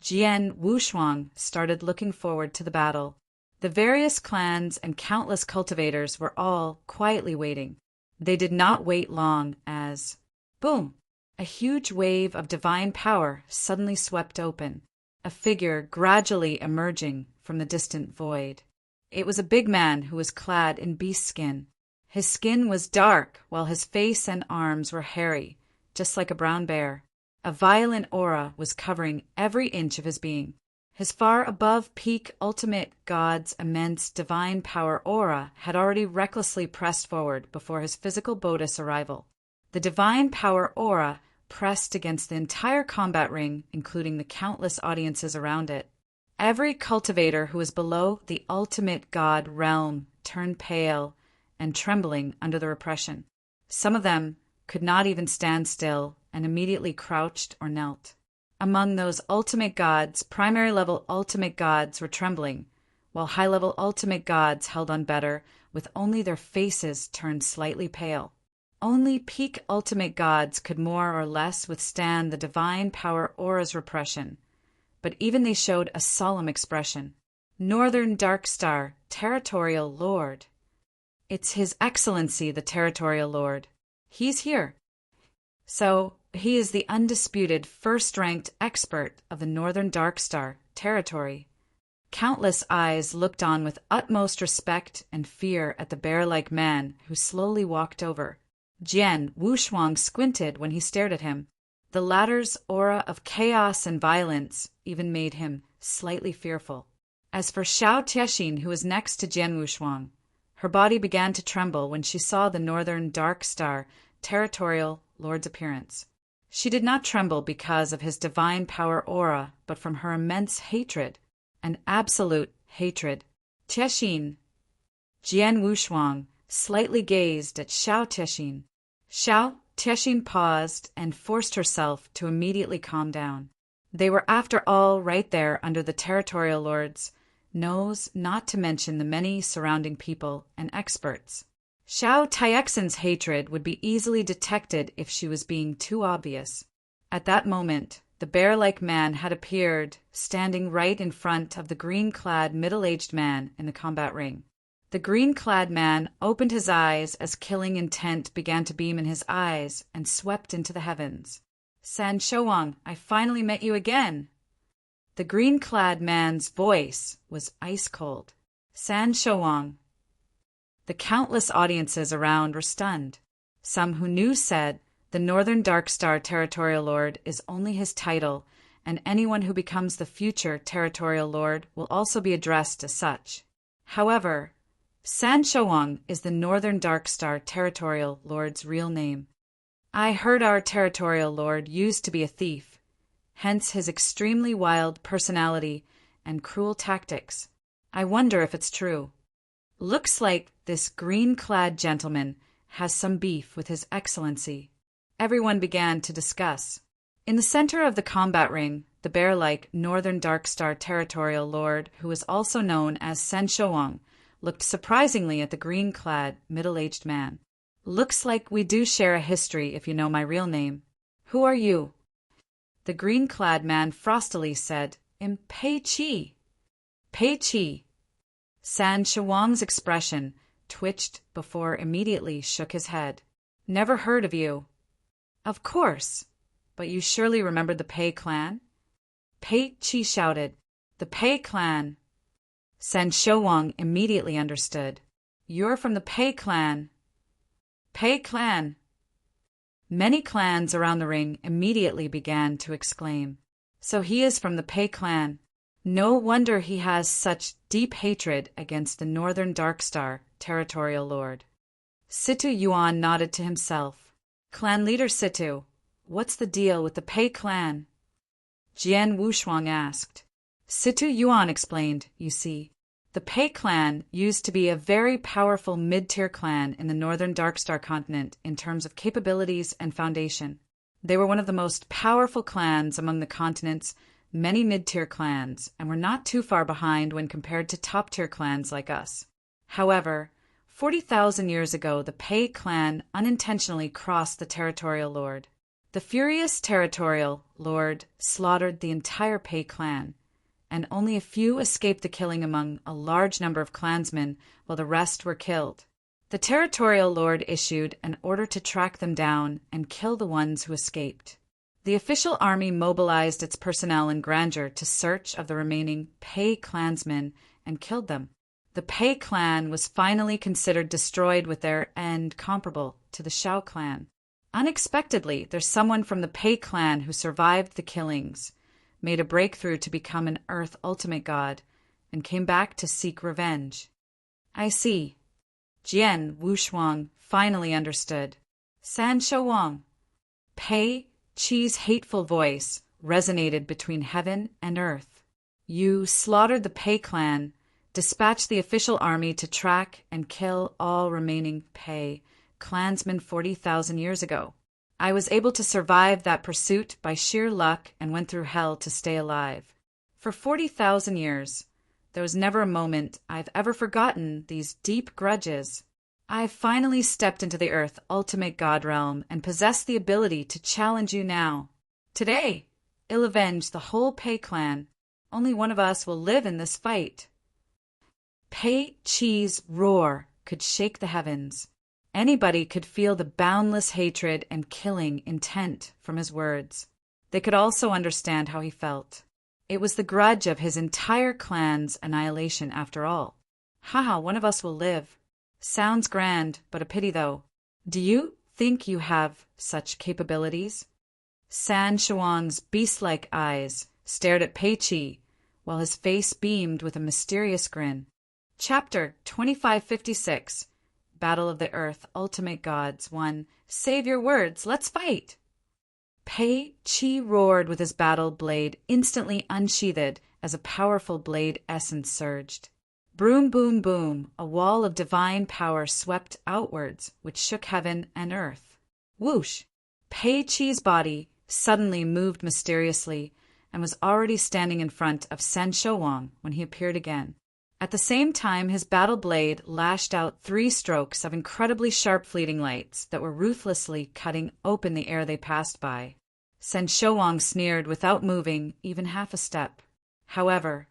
Jian Wushuang started looking forward to the battle. The various clans and countless cultivators were all quietly waiting. They did not wait long as, boom, a huge wave of divine power suddenly swept open, a figure gradually emerging from the distant void. It was a big man who was clad in beast skin. His skin was dark, while his face and arms were hairy, just like a brown bear. A violent aura was covering every inch of his being. His far above peak ultimate god's immense divine power aura had already recklessly pressed forward before his physical Bodhis arrival. The divine power aura pressed against the entire combat ring, including the countless audiences around it. Every cultivator who was below the ultimate god realm turned pale and trembling under the repression. Some of them could not even stand still and immediately crouched or knelt. Among those ultimate gods, primary-level ultimate gods were trembling, while high-level ultimate gods held on better, with only their faces turned slightly pale. Only peak ultimate gods could more or less withstand the divine power aura's repression, but even they showed a solemn expression. Northern Dark Star, Territorial Lord. It's His Excellency, the Territorial Lord. He's here. So, he is the undisputed first-ranked expert of the Northern Dark Star territory. Countless eyes looked on with utmost respect and fear at the bear-like man who slowly walked over. Jian Wushuang squinted when he stared at him. The latter's aura of chaos and violence even made him slightly fearful. As for Xiao Tiexin, who was next to Jian Wushuang, her body began to tremble when she saw the Northern Dark Star Territorial Lord's appearance. She did not tremble because of his divine power aura, but from her immense hatred, an absolute hatred. Tiexin. Jian Wushuang slightly gazed at Xiao Tiexin. Xiao Tiexin paused and forced herself to immediately calm down. They were, after all, right there under the Territorial Lord's nose, not to mention the many surrounding people and experts. Xiao Tiexin's hatred would be easily detected if she was being too obvious. At that moment, the bear-like man had appeared, standing right in front of the green-clad middle-aged man in the combat ring. The green-clad man opened his eyes as killing intent began to beam in his eyes and swept into the heavens. San Shouwang, I finally met you again. The green-clad man's voice was ice-cold. San Shouwang. The countless audiences around were stunned. Some who knew said, the Northern Dark Star Territorial Lord is only his title, and anyone who becomes the future Territorial Lord will also be addressed as such. However, San Shouwang is the Northern Dark Star Territorial Lord's real name. I heard our Territorial Lord used to be a thief, hence his extremely wild personality and cruel tactics. I wonder if it's true. Looks like this green-clad gentleman has some beef with His Excellency. Everyone began to discuss. In the center of the combat ring, the bear-like Northern Dark Star Territorial Lord, who was also known as San Shouwang, looked surprisingly at the green-clad, middle-aged man. Looks like we do share a history if you know my real name. Who are you? The green-clad man frostily said, I'm Pei Qi. Pei Qi. San Shouwang's expression twitched before immediately shook his head. Never heard of you. Of course, but you surely remembered the Pei clan? Pei Qi shouted, the Pei clan. San Shouwang immediately understood. You're from the Pei clan. Pei clan. Many clans around the ring immediately began to exclaim. So he is from the Pei clan. No wonder he has such deep hatred against the Northern Dark Star Territorial Lord. Situ Yuan nodded to himself. Clan leader Situ, what's the deal with the Pei clan? Jian Wushuang asked. Situ Yuan explained, you see, the Pei clan used to be a very powerful mid-tier clan in the Northern Dark Star continent in terms of capabilities and foundation. They were one of the most powerful clans among the continent's many mid-tier clans, and were not too far behind when compared to top-tier clans like us. However, 40,000 years ago, the Pei clan unintentionally crossed the Territorial Lord. The furious Territorial Lord slaughtered the entire Pei clan, and only a few escaped the killing among a large number of clansmen, while the rest were killed. The Territorial Lord issued an order to track them down and kill the ones who escaped. The official army mobilized its personnel in grandeur to search of the remaining Pei clansmen and killed them. The Pei clan was finally considered destroyed with their end comparable to the Xiao clan. Unexpectedly, there's someone from the Pei clan who survived the killings, made a breakthrough to become an Earth ultimate god, and came back to seek revenge. I see. Jian Wushuang finally understood. San Shouwang. Pei Qi's hateful voice resonated between heaven and earth. You slaughtered the Pei clan, dispatched the official army to track and kill all remaining Pei clansmen 40,000 years ago. I was able to survive that pursuit by sheer luck and went through hell to stay alive. For 40,000 years, there was never a moment I've ever forgotten these deep grudges. I finally stepped into the Earth Ultimate God realm and possess the ability to challenge you now. Today, I'll avenge the whole Pei clan. Only one of us will live in this fight. Pei Chi's roar could shake the heavens. Anybody could feel the boundless hatred and killing intent from his words. They could also understand how he felt. It was the grudge of his entire clan's annihilation after all. Haha, one of us will live. Sounds grand, but a pity though. Do you think you have such capabilities? San Shuang's beast-like eyes stared at Pei Chi, while his face beamed with a mysterious grin. Chapter 2556 Battle of the Earth Ultimate Gods 1. Save your words, let's fight! Pei Chi roared with his battle blade instantly unsheathed as a powerful blade essence surged. Boom, boom, boom, a wall of divine power swept outwards, which shook heaven and earth. Whoosh! Pei Chi's body suddenly moved mysteriously and was already standing in front of San Shouwang when he appeared again. At the same time, his battle blade lashed out 3 strokes of incredibly sharp fleeting lights that were ruthlessly cutting open the air they passed by. San Shouwang sneered without moving even half a step. However,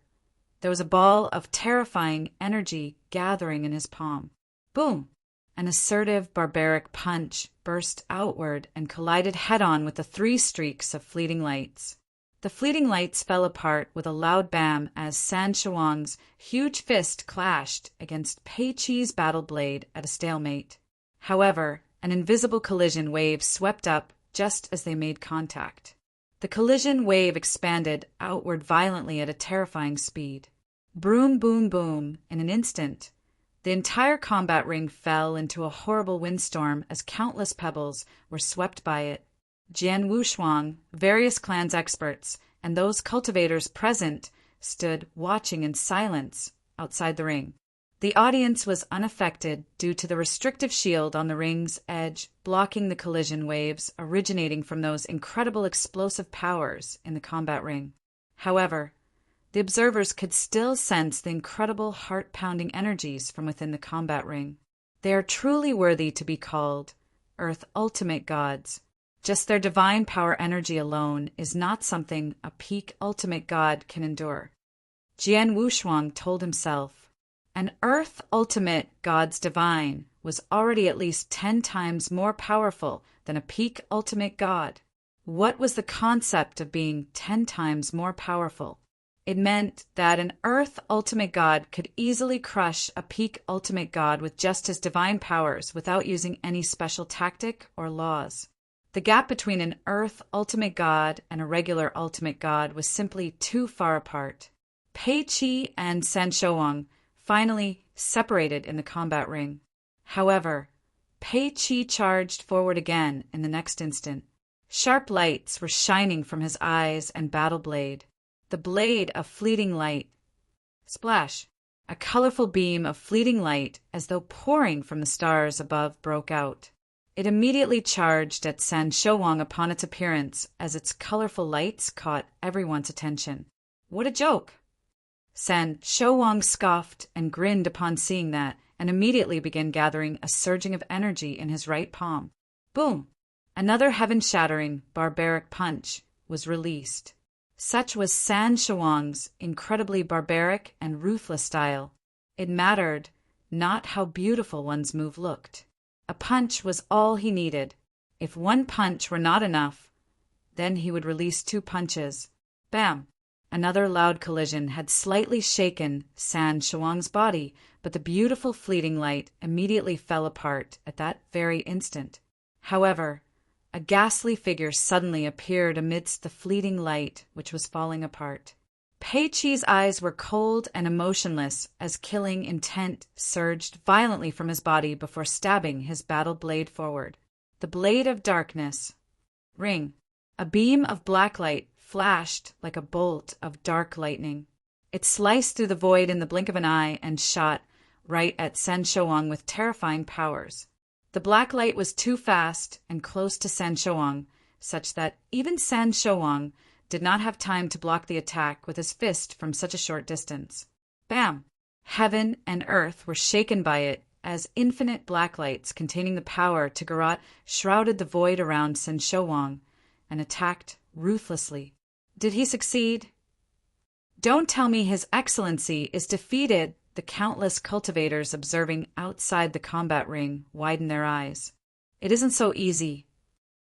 there was a ball of terrifying energy gathering in his palm. Boom! An assertive, barbaric punch burst outward and collided head-on with the 3 streaks of fleeting lights. The fleeting lights fell apart with a loud bam as San Shouwang's huge fist clashed against Pei Chi's battle blade at a stalemate. However, an invisible collision wave swept up just as they made contact. The collision wave expanded outward violently at a terrifying speed. Boom, boom, boom. In an instant, the entire combat ring fell into a horrible windstorm as countless pebbles were swept by it. Jian Wushuang, various clans' experts, and those cultivators present stood watching in silence outside the ring. The audience was unaffected due to the restrictive shield on the ring's edge blocking the collision waves originating from those incredible explosive powers in the combat ring. However, the observers could still sense the incredible heart-pounding energies from within the combat ring. They are truly worthy to be called Earth Ultimate Gods. Just their divine power energy alone is not something a peak ultimate god can endure. Jian Wushuang told himself. An Earth Ultimate God's divine was already at least 10 times more powerful than a peak ultimate god. What was the concept of being 10 times more powerful? It meant that an Earth Ultimate God could easily crush a peak ultimate god with just his divine powers without using any special tactic or laws. The gap between an Earth Ultimate God and a regular Ultimate God was simply too far apart. Pei Chi and San Shouwang finally separated in the combat ring. However, Pei Chi charged forward again in the next instant. Sharp lights were shining from his eyes and battle blade. The blade of fleeting light. Splash! A colorful beam of fleeting light, as though pouring from the stars above, broke out. It immediately charged at San Shouwang upon its appearance, as its colorful lights caught everyone's attention. What a joke! San Shouwang scoffed and grinned upon seeing that, and immediately began gathering a surging of energy in his right palm. Boom! Another heaven-shattering, barbaric punch was released. Such was San Shouwang's incredibly barbaric and ruthless style. It mattered not how beautiful one's move looked. A punch was all he needed. If one punch were not enough, then he would release 2 punches. Bam! Another loud collision had slightly shaken San Shouwang's body, but the beautiful fleeting light immediately fell apart at that very instant. However, a ghastly figure suddenly appeared amidst the fleeting light which was falling apart. Pei Chi's eyes were cold and emotionless as killing intent surged violently from his body before stabbing his battle blade forward. The blade of darkness. Ring. A beam of black light flashed like a bolt of dark lightning. It sliced through the void in the blink of an eye and shot right at San Shouwang with terrifying powers. The black light was too fast and close to San Shouwang, such that even San Shouwang did not have time to block the attack with his fist from such a short distance. Bam! Heaven and earth were shaken by it as infinite black lights containing the power to garrote shrouded the void around Sen Shouwang and attacked ruthlessly. Did he succeed? Don't tell me His Excellency is defeated. The countless cultivators observing outside the combat ring widened their eyes. It isn't so easy.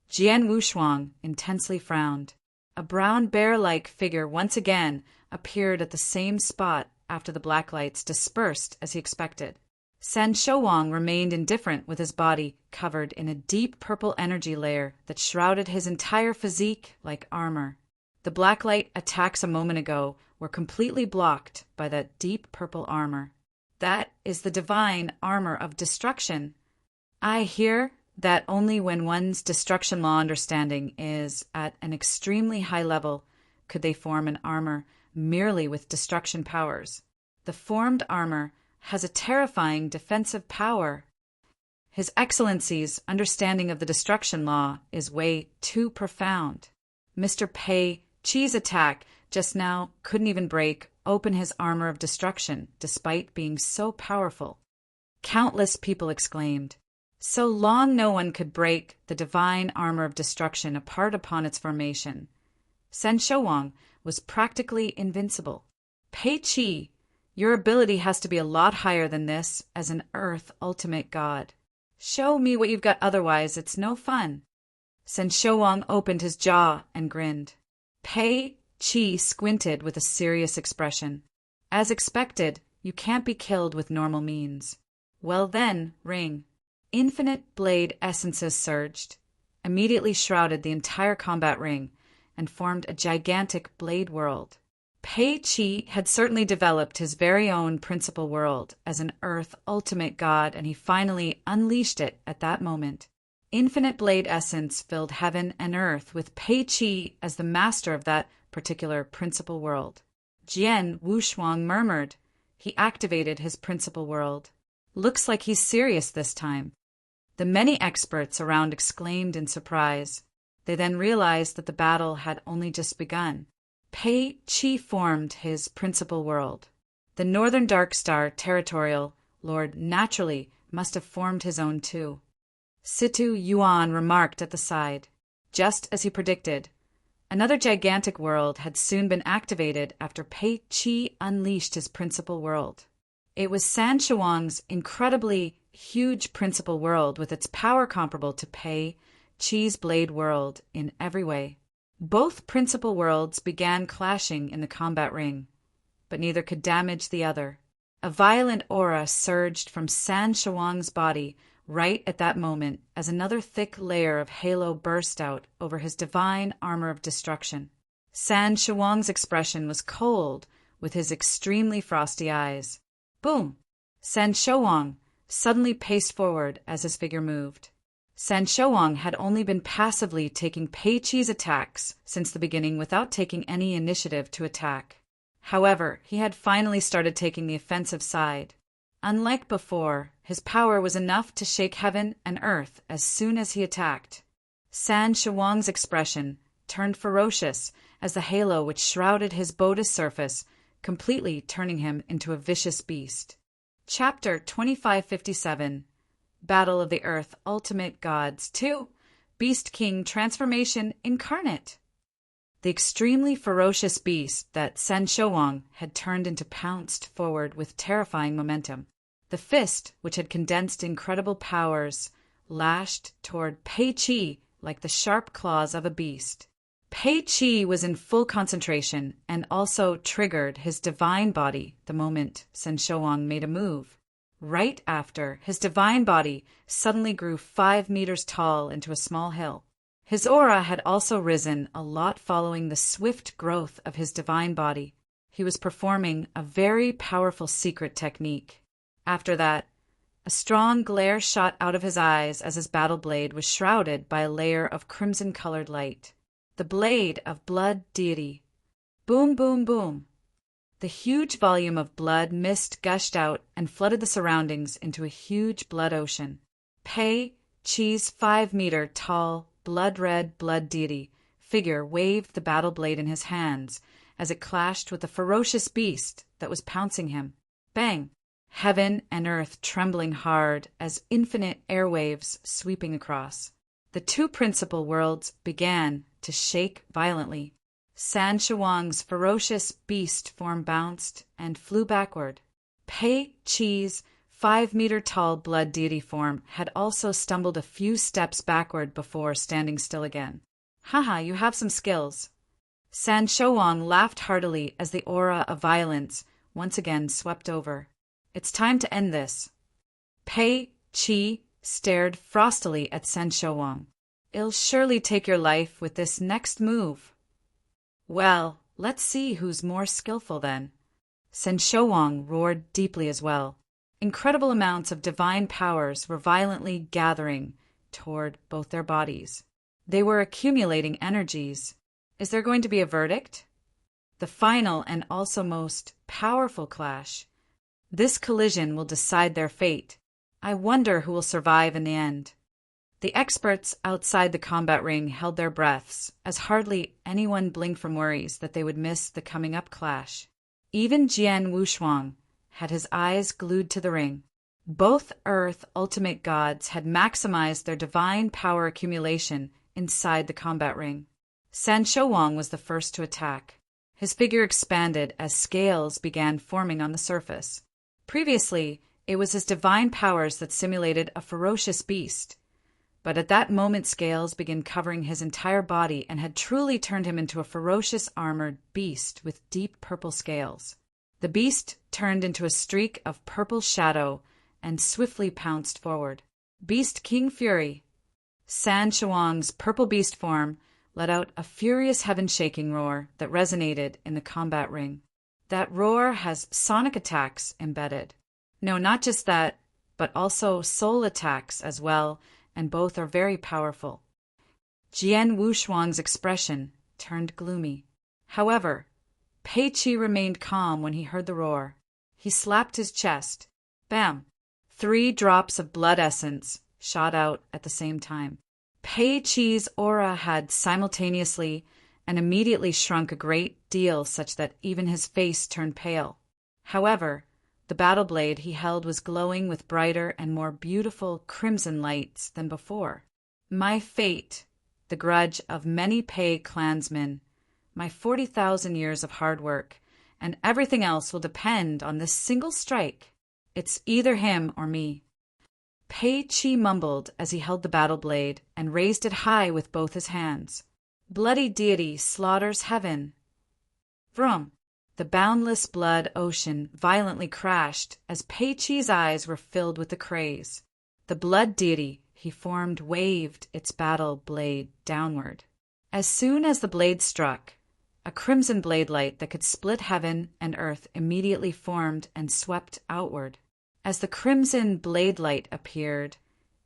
Jian Wushuang intensely frowned. A brown bear-like figure once again appeared at the same spot after the black lights dispersed as he expected. San Shouwang remained indifferent with his body covered in a deep purple energy layer that shrouded his entire physique like armor. The blacklight attacks a moment ago were completely blocked by that deep purple armor. That is the divine armor of destruction. I hear that only when one's destruction law understanding is at an extremely high level could they form an armor merely with destruction powers. The formed armor has a terrifying defensive power. His Excellency's understanding of the destruction law is way too profound. Mr. Pei Chi's attack just now couldn't even break open his armor of destruction, despite being so powerful. Countless people exclaimed. So long no one could break the divine armor of destruction apart upon its formation. Sen Shouwang was practically invincible. Pei Chi, your ability has to be a lot higher than this as an Earth ultimate god. Show me what you've got, otherwise it's no fun. Sen Shouwang opened his jaw and grinned. Pei Chi squinted with a serious expression. As expected, you can't be killed with normal means. Well then, ring. Infinite blade essences surged, immediately shrouded the entire combat ring, and formed a gigantic blade world. Pei Chi had certainly developed his very own principal world as an Earth ultimate god, and he finally unleashed it at that moment. Infinite blade essence filled heaven and earth with Pei Chi as the master of that particular principal world. Jian Wushuang murmured. He activated his principal world. Looks like he's serious this time. The many experts around exclaimed in surprise. They then realized that the battle had only just begun. Pei Chi formed his principal world. The Northern Dark Star Territorial Lord naturally must have formed his own too. Situ Yuan remarked at the side. Just as he predicted, another gigantic world had soon been activated after Pei Chi unleashed his principal world. It was San Shouwang's incredibly huge principal world with its power comparable to Pei Chi's blade world in every way. Both principal worlds began clashing in the combat ring, but neither could damage the other. A violent aura surged from San Shouwang's body right at that moment as another thick layer of halo burst out over his divine armor of destruction. San Shouwang's expression was cold with his extremely frosty eyes. Boom! San Shouwang suddenly paced forward as his figure moved. San Shouwang had only been passively taking Pei Chi's attacks since the beginning without taking any initiative to attack. However, he had finally started taking the offensive side. Unlike before, his power was enough to shake heaven and earth as soon as he attacked. San Shouwang's expression turned ferocious as the halo which shrouded his bodice surface, completely turning him into a vicious beast. Chapter 2557 Battle of the Earth Ultimate Gods 2 Beast King Transformation Incarnate. The extremely ferocious beast that San Shouwang had turned into pounced forward with terrifying momentum. The fist, which had condensed incredible powers, lashed toward Pei Chi like the sharp claws of a beast. Pei Chi was in full concentration and also triggered his divine body the moment San Shouwang made a move. Right after, his divine body suddenly grew 5 meters tall into a small hill. His aura had also risen a lot following the swift growth of his divine body. He was performing a very powerful secret technique. After that, a strong glare shot out of his eyes as his battle blade was shrouded by a layer of crimson-colored light. The blade of blood deity. Boom, boom, boom. The huge volume of blood mist gushed out and flooded the surroundings into a huge blood ocean. Pei Chi's 5-meter-tall, blood-red blood deity figure waved the battle blade in his hands as it clashed with the ferocious beast that was pouncing him. Bang! heaven and earth trembling hard as infinite airwaves sweeping across. The two principal worlds began to shake violently. San Shawang's ferocious beast form bounced and flew backward. Pei Chi's 5-meter-tall blood deity form had also stumbled a few steps backward before standing still again. Haha, you have some skills. San Shawang laughed heartily as the aura of violence once again swept over. It's time to end this. Pei Chi stared frostily at San Shawang. I'll surely take your life with this next move. Well, let's see who's more skillful then. San Shawang roared deeply as well. Incredible amounts of divine powers were violently gathering toward both their bodies. They were accumulating energies. Is there going to be a verdict? The final and also most powerful clash. This collision will decide their fate. I wonder who will survive in the end. The experts outside the combat ring held their breaths, as hardly anyone blinked from worries that they would miss the coming-up clash. Even Jian Wushuang had his eyes glued to the ring. Both Earth ultimate gods had maximized their divine power accumulation inside the combat ring. San Shawang was the first to attack. His figure expanded as scales began forming on the surface. Previously, it was his divine powers that simulated a ferocious beast. But at that moment scales began covering his entire body and had truly turned him into a ferocious armored beast with deep purple scales. The beast turned into a streak of purple shadow and swiftly pounced forward. Beast King Fury. San Shawang's purple beast form let out a furious heaven-shaking roar that resonated in the combat ring. That roar has sonic attacks embedded. No, not just that, but also soul attacks as well, and both are very powerful. Jian Wushuang's expression turned gloomy. However, Pei Chi remained calm when he heard the roar. He slapped his chest. Bam! 3 drops of blood essence shot out at the same time. Pei Chi's aura had simultaneously and immediately shrunk a great deal such that even his face turned pale. However, the battle blade he held was glowing with brighter and more beautiful crimson lights than before. My fate, the grudge of many Pei clansmen, my 40,000 years of hard work, and everything else will depend on this single strike. It's either him or me. Pei Chi mumbled as he held the battle blade and raised it high with both his hands. Bloody deity slaughters heaven. Vroom! The boundless blood ocean violently crashed as Pei Chi's eyes were filled with the craze. The blood deity he formed waved its battle blade downward. As soon as the blade struck, a crimson blade light that could split heaven and earth immediately formed and swept outward. As the crimson blade light appeared,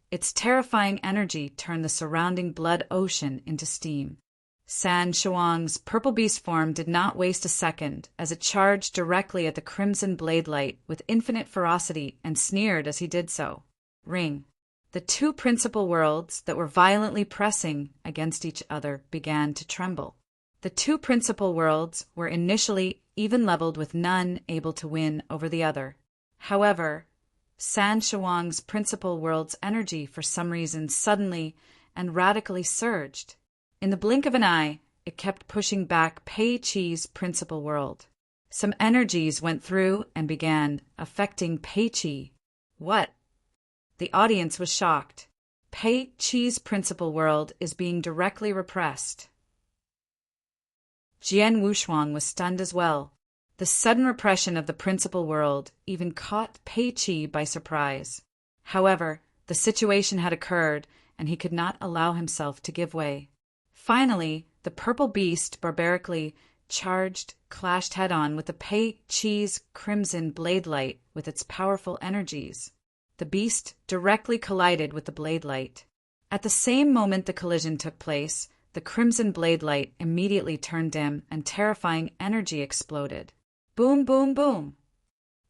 its terrifying energy turned the surrounding blood ocean into steam. San Shawang's purple beast form did not waste a second as it charged directly at the crimson blade light with infinite ferocity and sneered as he did so. Ring. The two principal worlds that were violently pressing against each other began to tremble. The two principal worlds were initially even leveled with none able to win over the other. However, San Shawang's principal world's energy for some reason suddenly and radically surged. In the blink of an eye, it kept pushing back Pei Chi's principal world. Some energies went through and began affecting Pei Chi. What? The audience was shocked. Pei Chi's principal world is being directly repressed. Jian Wushuang was stunned as well. The sudden repression of the principal world even caught Pei Chi by surprise. However, the situation had occurred, and he could not allow himself to give way. Finally, the purple beast barbarically clashed head-on with the Pei Chi's crimson blade light with its powerful energies. The beast directly collided with the blade light. At the same moment the collision took place, the crimson blade light immediately turned dim and terrifying energy exploded. Boom, boom, boom!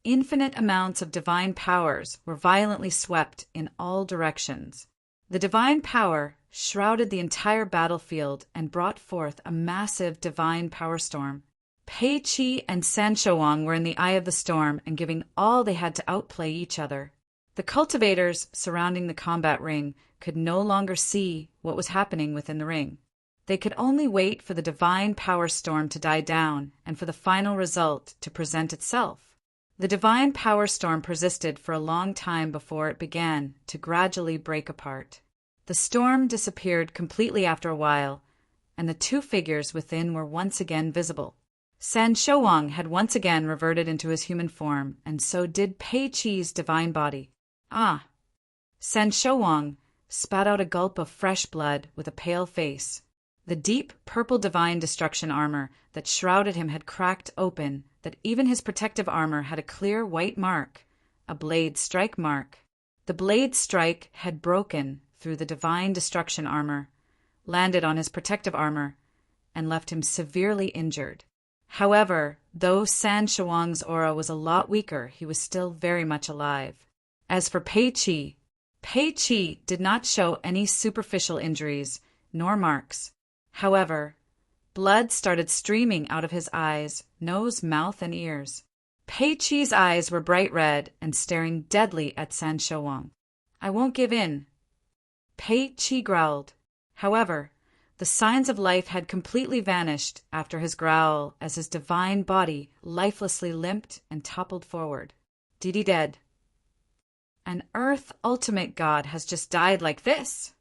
Infinite amounts of divine powers were violently swept in all directions. The divine power shrouded the entire battlefield and brought forth a massive divine power storm. Pei Qi and San Shouang were in the eye of the storm and giving all they had to outplay each other. The cultivators surrounding the combat ring could no longer see what was happening within the ring. They could only wait for the divine power storm to die down and for the final result to present itself. The divine power storm persisted for a long time before it began to gradually break apart. The storm disappeared completely after a while, and the two figures within were once again visible. San Shouang had once again reverted into his human form, and so did Pei Qi's divine body. Ah! San Shouang spat out a gulp of fresh blood with a pale face. The deep purple divine destruction armor that shrouded him had cracked open, that even his protective armor had a clear white mark, a blade strike mark. The blade strike had broken through the divine destruction armor, landed on his protective armor, and left him severely injured. However, though San Shouang's aura was a lot weaker, he was still very much alive. As for Pei Qi did not show any superficial injuries nor marks. However, blood started streaming out of his eyes, nose, mouth, and ears. Pei Qi's eyes were bright red and staring deadly at San Shouang. "I won't give in," Pei Qi growled. However, the signs of life had completely vanished after his growl as his divine body lifelessly limped and toppled forward. Dead. An Earth Ultimate God has just died like this.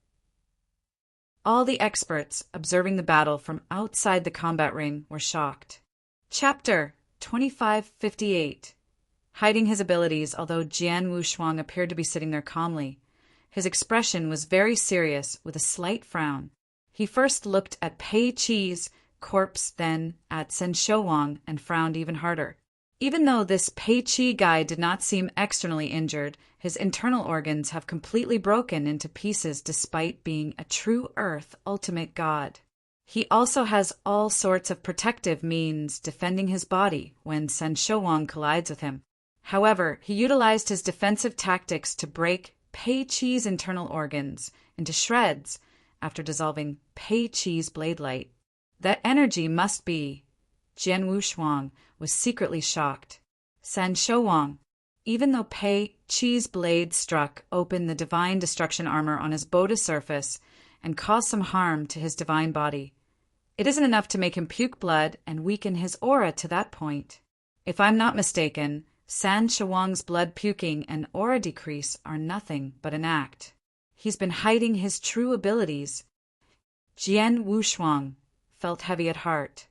All the experts observing the battle from outside the combat ring were shocked. Chapter 2558. Hiding his abilities, although Jian Wushuang appeared to be sitting there calmly. His expression was very serious, with a slight frown. He first looked at Pei Qi's corpse, then at San Shouang, and frowned even harder. Even though this Pei Qi guy did not seem externally injured, his internal organs have completely broken into pieces despite being a true Earth Ultimate God. He also has all sorts of protective means defending his body when San Shouang collides with him. However, he utilized his defensive tactics to break Pei Qi's internal organs into shreds after dissolving Pei Qi's blade light. That energy must be... Jian Wushuang was secretly shocked. San Shouang, even though Pei Qi's blade struck open the divine destruction armor on his Boda surface and caused some harm to his divine body, it isn't enough to make him puke blood and weaken his aura to that point. If I'm not mistaken, San Shouang's blood puking and aura decrease are nothing but an act. He's been hiding his true abilities. Jian Wushuang felt heavy at heart.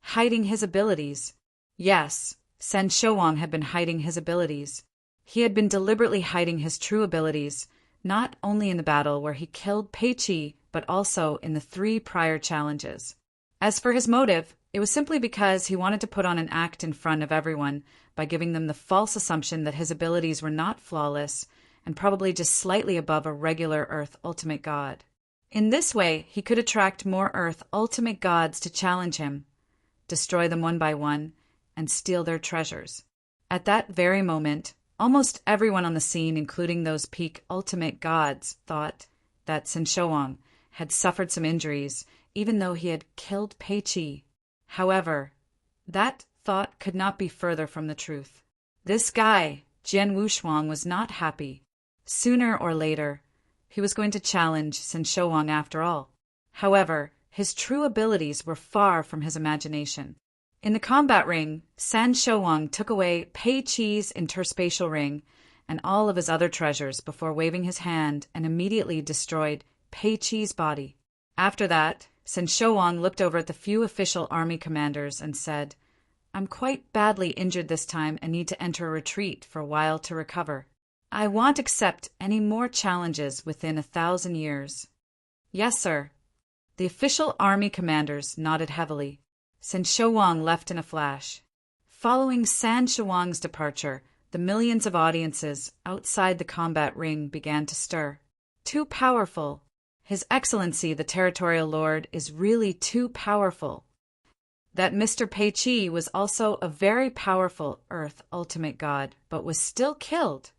Hiding his abilities. Yes, San Shouang had been hiding his abilities. He had been deliberately hiding his true abilities, not only in the battle where he killed Pei Qi, but also in the 3 prior challenges. As for his motive, it was simply because he wanted to put on an act in front of everyone by giving them the false assumption that his abilities were not flawless and probably just slightly above a regular Earth Ultimate God. In this way, he could attract more Earth Ultimate Gods to challenge him, destroy them one by one, and steal their treasures. At that very moment, almost everyone on the scene, including those peak Ultimate Gods, thought that San Shouang had suffered some injuries, even though he had killed Pei Qi. However, that thought could not be further from the truth. This guy, Jian Wushuang, was not happy. Sooner or later, he was going to challenge San Shouang after all. However, his true abilities were far from his imagination. In the combat ring, San Shouang took away Pei Qi's interspatial ring and all of his other treasures before waving his hand and immediately destroyed Pei Qi's body. After that, San Shouang looked over at the few official army commanders and said, "I'm quite badly injured this time and need to enter a retreat for a while to recover. I won't accept any more challenges within 1,000 years." "Yes, sir." The official army commanders nodded heavily. San Shouang left in a flash. Following San Shouang's departure, the millions of audiences outside the combat ring began to stir. Too powerful. His Excellency, the Territorial Lord, is really too powerful. That Mr. Pei Qi was also a very powerful Earth Ultimate God, but was still killed.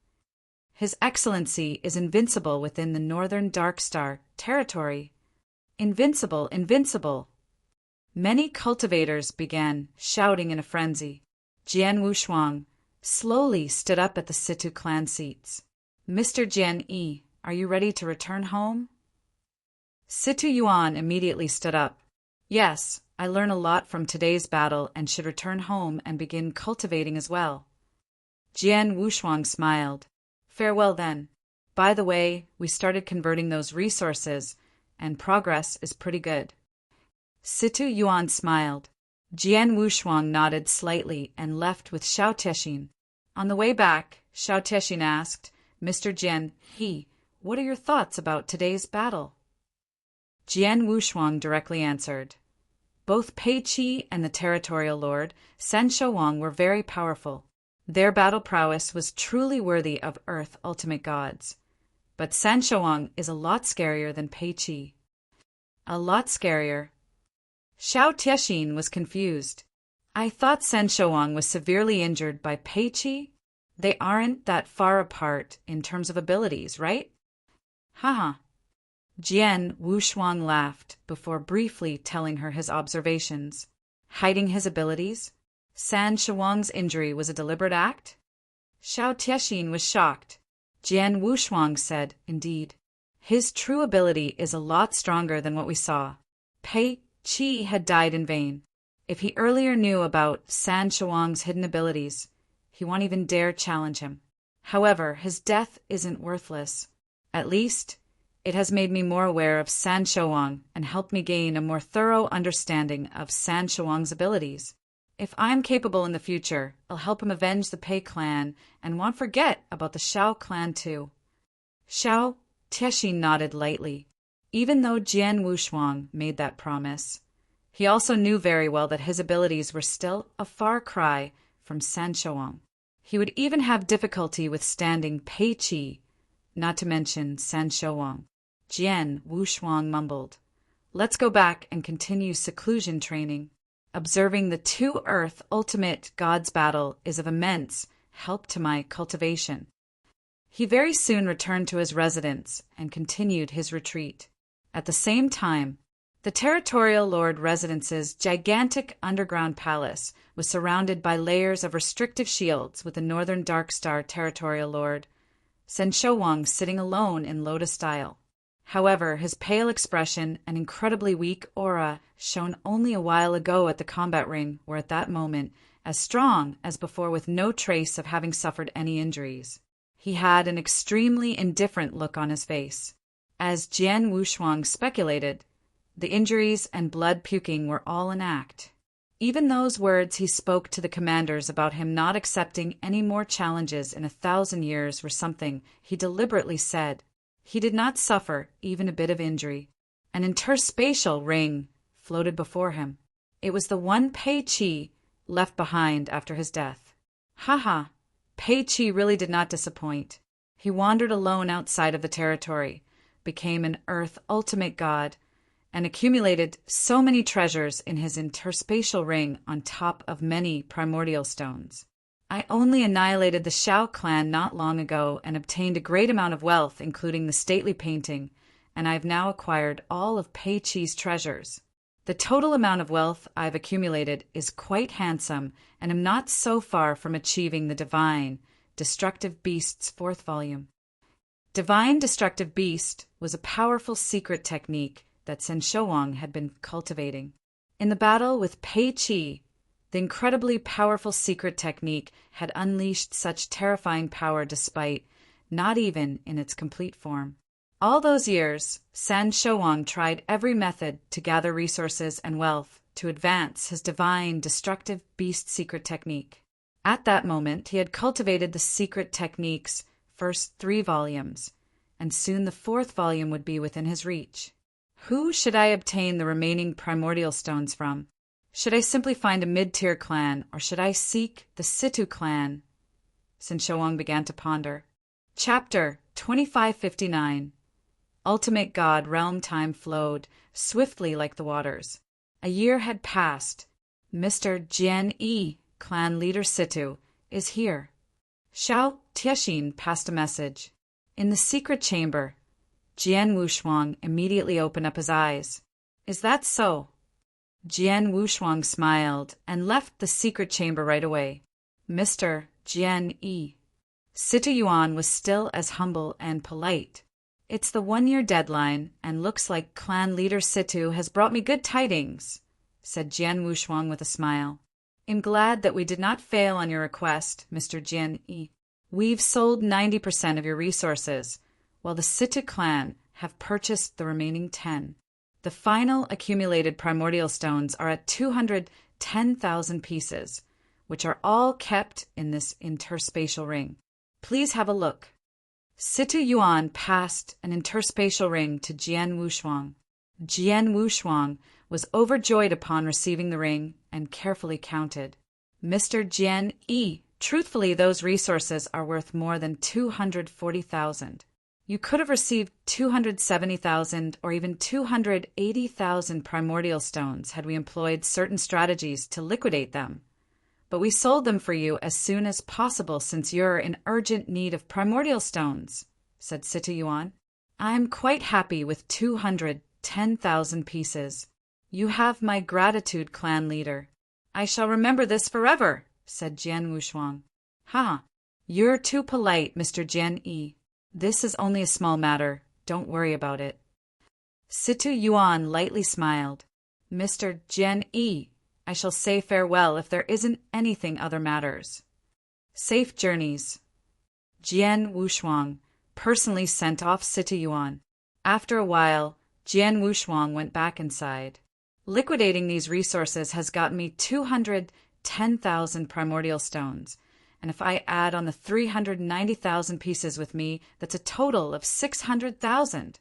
His Excellency is invincible within the Northern Dark Star territory. Invincible. Many cultivators began shouting in a frenzy. Jian Wushuang slowly stood up at the Situ clan seats. Mr. Jian Yi, are you ready to return home? Situ Yuan immediately stood up. Yes, I learn a lot from today's battle and should return home and begin cultivating as well. Jian Wushuang smiled. Farewell then. By the way, we started converting those resources, and progress is pretty good. Situ Yuan smiled. Jian Wushuang nodded slightly and left with Xiao Tixin. On the way back, Xiao Tixin asked, Mr. Jian Yi, what are your thoughts about today's battle? Jian Wushuang directly answered. Both Pei Qi and the territorial lord, San Shouwang, were very powerful. Their battle prowess was truly worthy of Earth ultimate gods. But San Shouwang is a lot scarier than Pei Qi. A lot scarier. Xiao Tixin was confused. I thought San Shouwang was severely injured by Pei Qi. They aren't that far apart in terms of abilities, right? Haha. Jian Wushuang laughed before briefly telling her his observations. Hiding his abilities? San Shouwang's injury was a deliberate act? Xiao Tixin was shocked. Jian Wushuang said, indeed. His true ability is a lot stronger than what we saw. Pei Qi had died in vain. If he earlier knew about San Shouwang's hidden abilities, he won't even dare challenge him. However, his death isn't worthless. At least, it has made me more aware of San Shouwang and helped me gain a more thorough understanding of San Shouwang's abilities. If I'm capable in the future, I'll help him avenge the Pei clan and won't forget about the Shao clan too. Xiao Tixin nodded lightly. Even though Jian Wushuang made that promise, he also knew very well that his abilities were still a far cry from San Shouwang. He would even have difficulty withstanding Pei Qi, not to mention San Shouwang. Jian Wushuang mumbled, Let's go back and continue seclusion training. Observing the two Earth ultimate gods battle is of immense help to my cultivation. He very soon returned to his residence and continued his retreat. At the same time, the territorial lord residence's gigantic underground palace was surrounded by layers of restrictive shields, with the northern Dark Star territorial lord, San Shouwang, sitting alone in lotus style. However, his pale expression and incredibly weak aura, shown only a while ago at the combat ring, were at that moment as strong as before, with no trace of having suffered any injuries. He had an extremely indifferent look on his face. As Jian Wushuang speculated, the injuries and blood puking were all an act. Even those words he spoke to the commanders about him not accepting any more challenges in 1,000 years were something he deliberately said. He did not suffer even a bit of injury. An interspatial ring floated before him. It was the one Pei Qi left behind after his death. Haha, Pei Qi really did not disappoint. He wandered alone outside of the territory, became an Earth ultimate god, and accumulated so many treasures in his interspatial ring on top of many primordial stones. I only annihilated the Shao clan not long ago and obtained a great amount of wealth, including the stately painting, and I've now acquired all of Pei Qi's treasures. The total amount of wealth I've accumulated is quite handsome, and am not so far from achieving the Divine Destructive Beast's 4th volume. Divine Destructive Beast was a powerful secret technique that San Shouwang had been cultivating. In the battle with Pei Qi, the incredibly powerful secret technique had unleashed such terrifying power despite not even in its complete form. All those years, San Shouwang tried every method to gather resources and wealth to advance his Divine Destructive Beast secret technique. At that moment, he had cultivated the secret technique's first 3 volumes, and soon the 4th volume would be within his reach. Who should I obtain the remaining primordial stones from? Should I simply find a mid-tier clan, or should I seek the Situ clan? San Shouwang began to ponder. Chapter 2559. Ultimate God realm time flowed swiftly like the waters. A year had passed. Mr. Jian Yi, clan leader Situ, is here. Xiao Tixin passed a message. In the secret chamber, Jian Wushuang immediately opened up his eyes. Is that so? Jian Wushuang smiled and left the secret chamber right away. Mr. Jian Yi. Situ Yuan was still as humble and polite. It's the 1-year deadline, and looks like clan leader Situ has brought me good tidings, said Jian Wushuang with a smile. I'm glad that we did not fail on your request, Mr. Jian Yi. We've sold 90% of your resources, while the Situ clan have purchased the remaining 10. The final accumulated primordial stones are at 210,000 pieces, which are all kept in this interspatial ring. Please have a look. Situ Yuan passed an interspatial ring to Jian Wushuang. Jian Wushuang was overjoyed upon receiving the ring and carefully counted. Mr. Jian Yi, truthfully, those resources are worth more than 240,000. You could have received 270,000 or even 280,000 primordial stones had we employed certain strategies to liquidate them. But we sold them for you as soon as possible since you're in urgent need of primordial stones, said Situ Yuan. I'm quite happy with 210,000 pieces. You have my gratitude, clan leader. I shall remember this forever, said Jian Wushuang. Ha! You're too polite, Mr. Jian Yi. This is only a small matter. Don't worry about it. Situ Yuan lightly smiled. Mr. Jian Yi, I shall say farewell if there isn't anything other matters. Safe journeys. Jian Wushuang personally sent off Situ Yuan. After a while, Jian Wushuang went back inside. Liquidating these resources has gotten me 210,000 primordial stones, and if I add on the 390,000 pieces with me, that's a total of 600,000.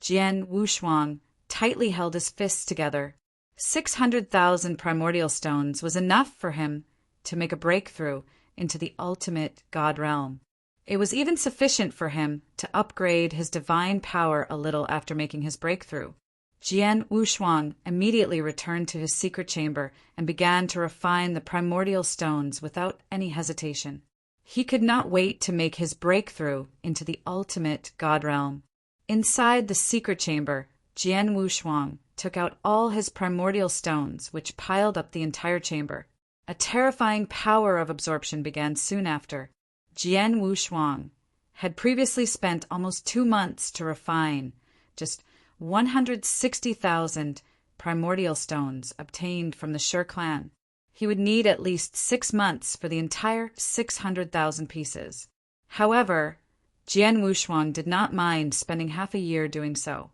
Jian Wushuang tightly held his fists together. 600,000 primordial stones was enough for him to make a breakthrough into the ultimate God realm. It was even sufficient for him to upgrade his divine power a little after making his breakthrough. Jian Wushuang immediately returned to his secret chamber and began to refine the primordial stones without any hesitation. He could not wait to make his breakthrough into the ultimate God realm. Inside the secret chamber, Jian Wushuang took out all his primordial stones, which piled up the entire chamber. A terrifying power of absorption began soon after. Jian Wushuang had previously spent almost 2 months to refine just 160,000 primordial stones obtained from the Shi clan. He would need at least 6 months for the entire 600,000 pieces. However, Jian Wushuang did not mind spending half a year doing so.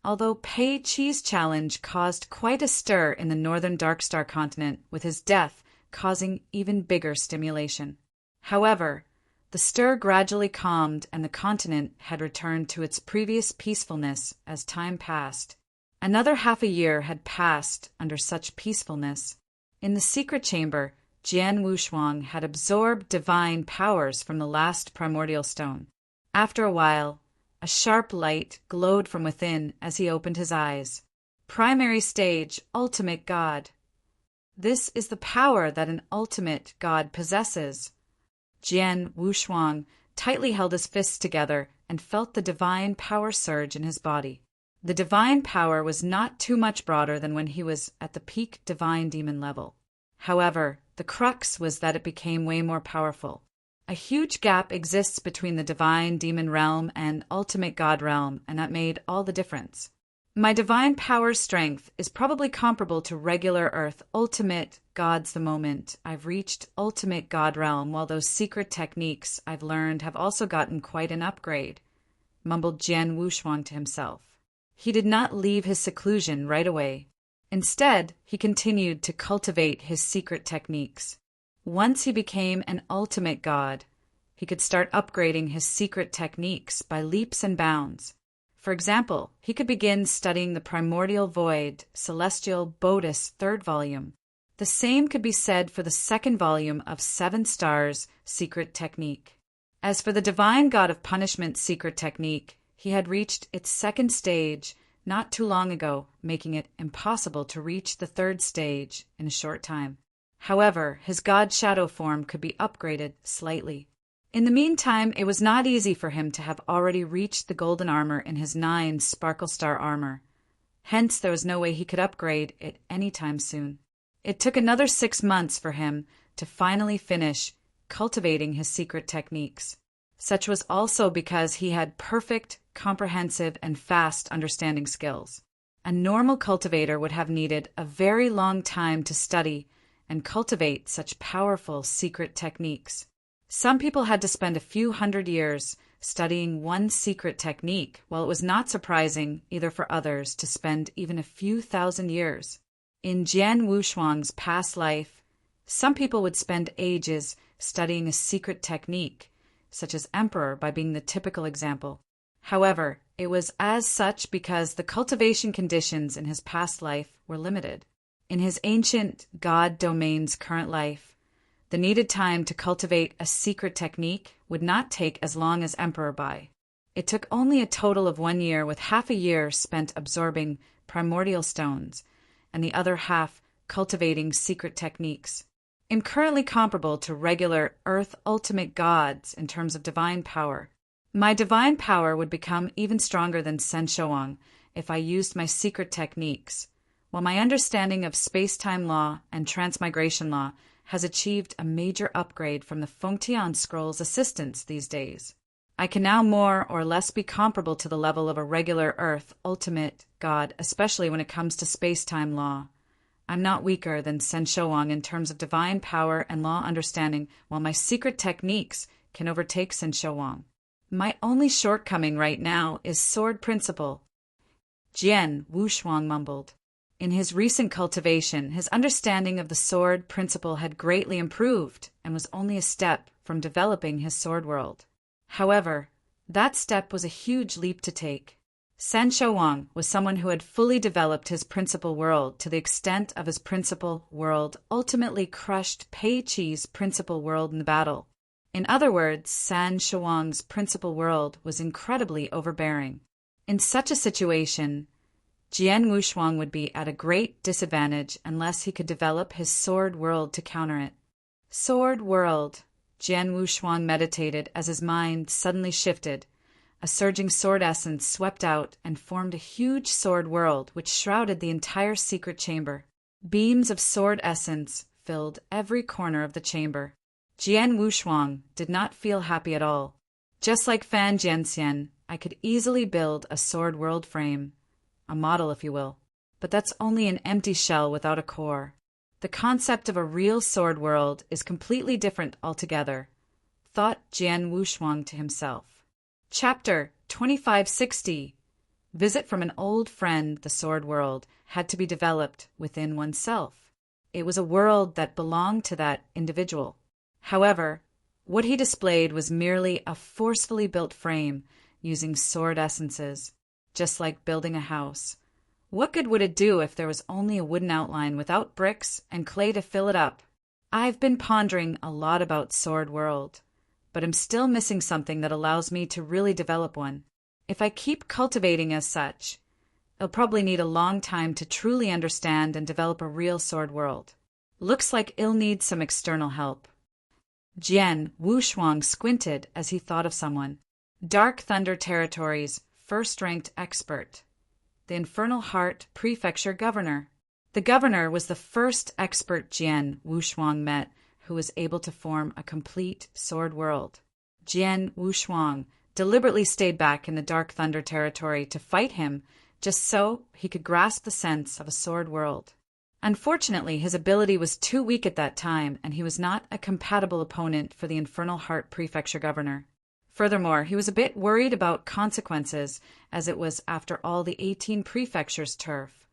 Although Pei Qi's challenge caused quite a stir in the northern Darkstar continent, with his death causing even bigger stimulation. However, the stir gradually calmed and the continent had returned to its previous peacefulness as time passed. Another half a year had passed under such peacefulness. In the secret chamber, Jian Wushuang had absorbed divine powers from the last primordial stone. After a while, a sharp light glowed from within as he opened his eyes. Primary stage, ultimate God. This is the power that an ultimate God possesses. Jian Wushuang tightly held his fists together and felt the divine power surge in his body. The divine power was not too much broader than when he was at the peak divine demon level. However, the crux was that it became way more powerful. A huge gap exists between the divine demon realm and ultimate God realm, and that made all the difference. My divine power strength is probably comparable to regular Earth ultimate God's the moment I've reached ultimate God realm, while those secret techniques I've learned have also gotten quite an upgrade, mumbled Jian Wushuang to himself. He did not leave his seclusion right away. Instead, he continued to cultivate his secret techniques. Once he became an ultimate God, he could start upgrading his secret techniques by leaps and bounds. For example, he could begin studying the Primordial Void, Celestial Bodhis 3rd volume. The same could be said for the 2nd volume of 7 Stars' secret technique. As for the Divine God of Punishment secret technique, he had reached its 2nd stage not too long ago, making it impossible to reach the 3rd stage in a short time. However, his God Shadow form could be upgraded slightly. In the meantime, it was not easy for him to have already reached the golden armor in his 9 Sparkle Star armor. Hence, there was no way he could upgrade it anytime soon. It took another 6 months for him to finally finish cultivating his secret techniques. Such was also because he had perfect, comprehensive, and fast understanding skills. A normal cultivator would have needed a very long time to study and cultivate such powerful secret techniques. Some people had to spend a few hundred years studying one secret technique, while it was not surprising either for others to spend even a few thousand years. In Jian Wushuang's past life, some people would spend ages studying a secret technique, such as Emperor by being the typical example. However, it was as such because the cultivation conditions in his past life were limited. In his ancient god domain's current life, the needed time to cultivate a secret technique would not take as long as Emperor Bai. It took only a total of 1 year, with half a year spent absorbing primordial stones, and the other half cultivating secret techniques. I'm currently comparable to regular Earth ultimate gods in terms of divine power. My divine power would become even stronger than Sen Shouang if I used my secret techniques, while my understanding of space-time law and transmigration law has achieved a major upgrade from the Fengtian Scroll's assistance these days. I can now more or less be comparable to the level of a regular Earth ultimate god, especially when it comes to space-time law. I'm not weaker than Sen Shouang in terms of divine power and law understanding, while my secret techniques can overtake Sen Shouang. My only shortcoming right now is sword principle, Jian Wushuang mumbled. In his recent cultivation, his understanding of the sword principle had greatly improved and was only a step from developing his sword world. However, that step was a huge leap to take. Sen Shouang was someone who had fully developed his principal world to the extent of his principal world ultimately crushed Pei Qi's principal world in the battle. In other words, Sen Shouang's principal world was incredibly overbearing. In such a situation, Jian Wushuang would be at a great disadvantage unless he could develop his sword world to counter it. Sword world, Jian Wushuang meditated as his mind suddenly shifted. A surging sword essence swept out and formed a huge sword world which shrouded the entire secret chamber. Beams of sword essence filled every corner of the chamber. Jian Wushuang did not feel happy at all. Just like Fan Jianxian, I could easily build a sword world frame. A model, if you will. But that's only an empty shell without a core. The concept of a real sword world is completely different altogether, thought Jian Wushuang to himself. Chapter 2560. Visit from an old friend. The sword world had to be developed within oneself. It was a world that belonged to that individual. However, what he displayed was merely a forcefully built frame using sword essences. Just like building a house. What good would it do if there was only a wooden outline without bricks and clay to fill it up? I've been pondering a lot about Sword World, but I'm still missing something that allows me to really develop one. If I keep cultivating as such, I'll probably need a long time to truly understand and develop a real Sword World. Looks like it'll need some external help. Jian Wushuang squinted as he thought of someone. Dark Thunder Territories first-ranked expert, the Infernal Heart Prefecture Governor. The governor was the first expert Jian Wushuang met who was able to form a complete sword world. Jian Wushuang deliberately stayed back in the Dark Thunder territory to fight him just so he could grasp the sense of a sword world. Unfortunately, his ability was too weak at that time, and he was not a compatible opponent for the Infernal Heart Prefecture Governor. Furthermore, he was a bit worried about consequences, as it was, after all, the 18 prefectures' turf.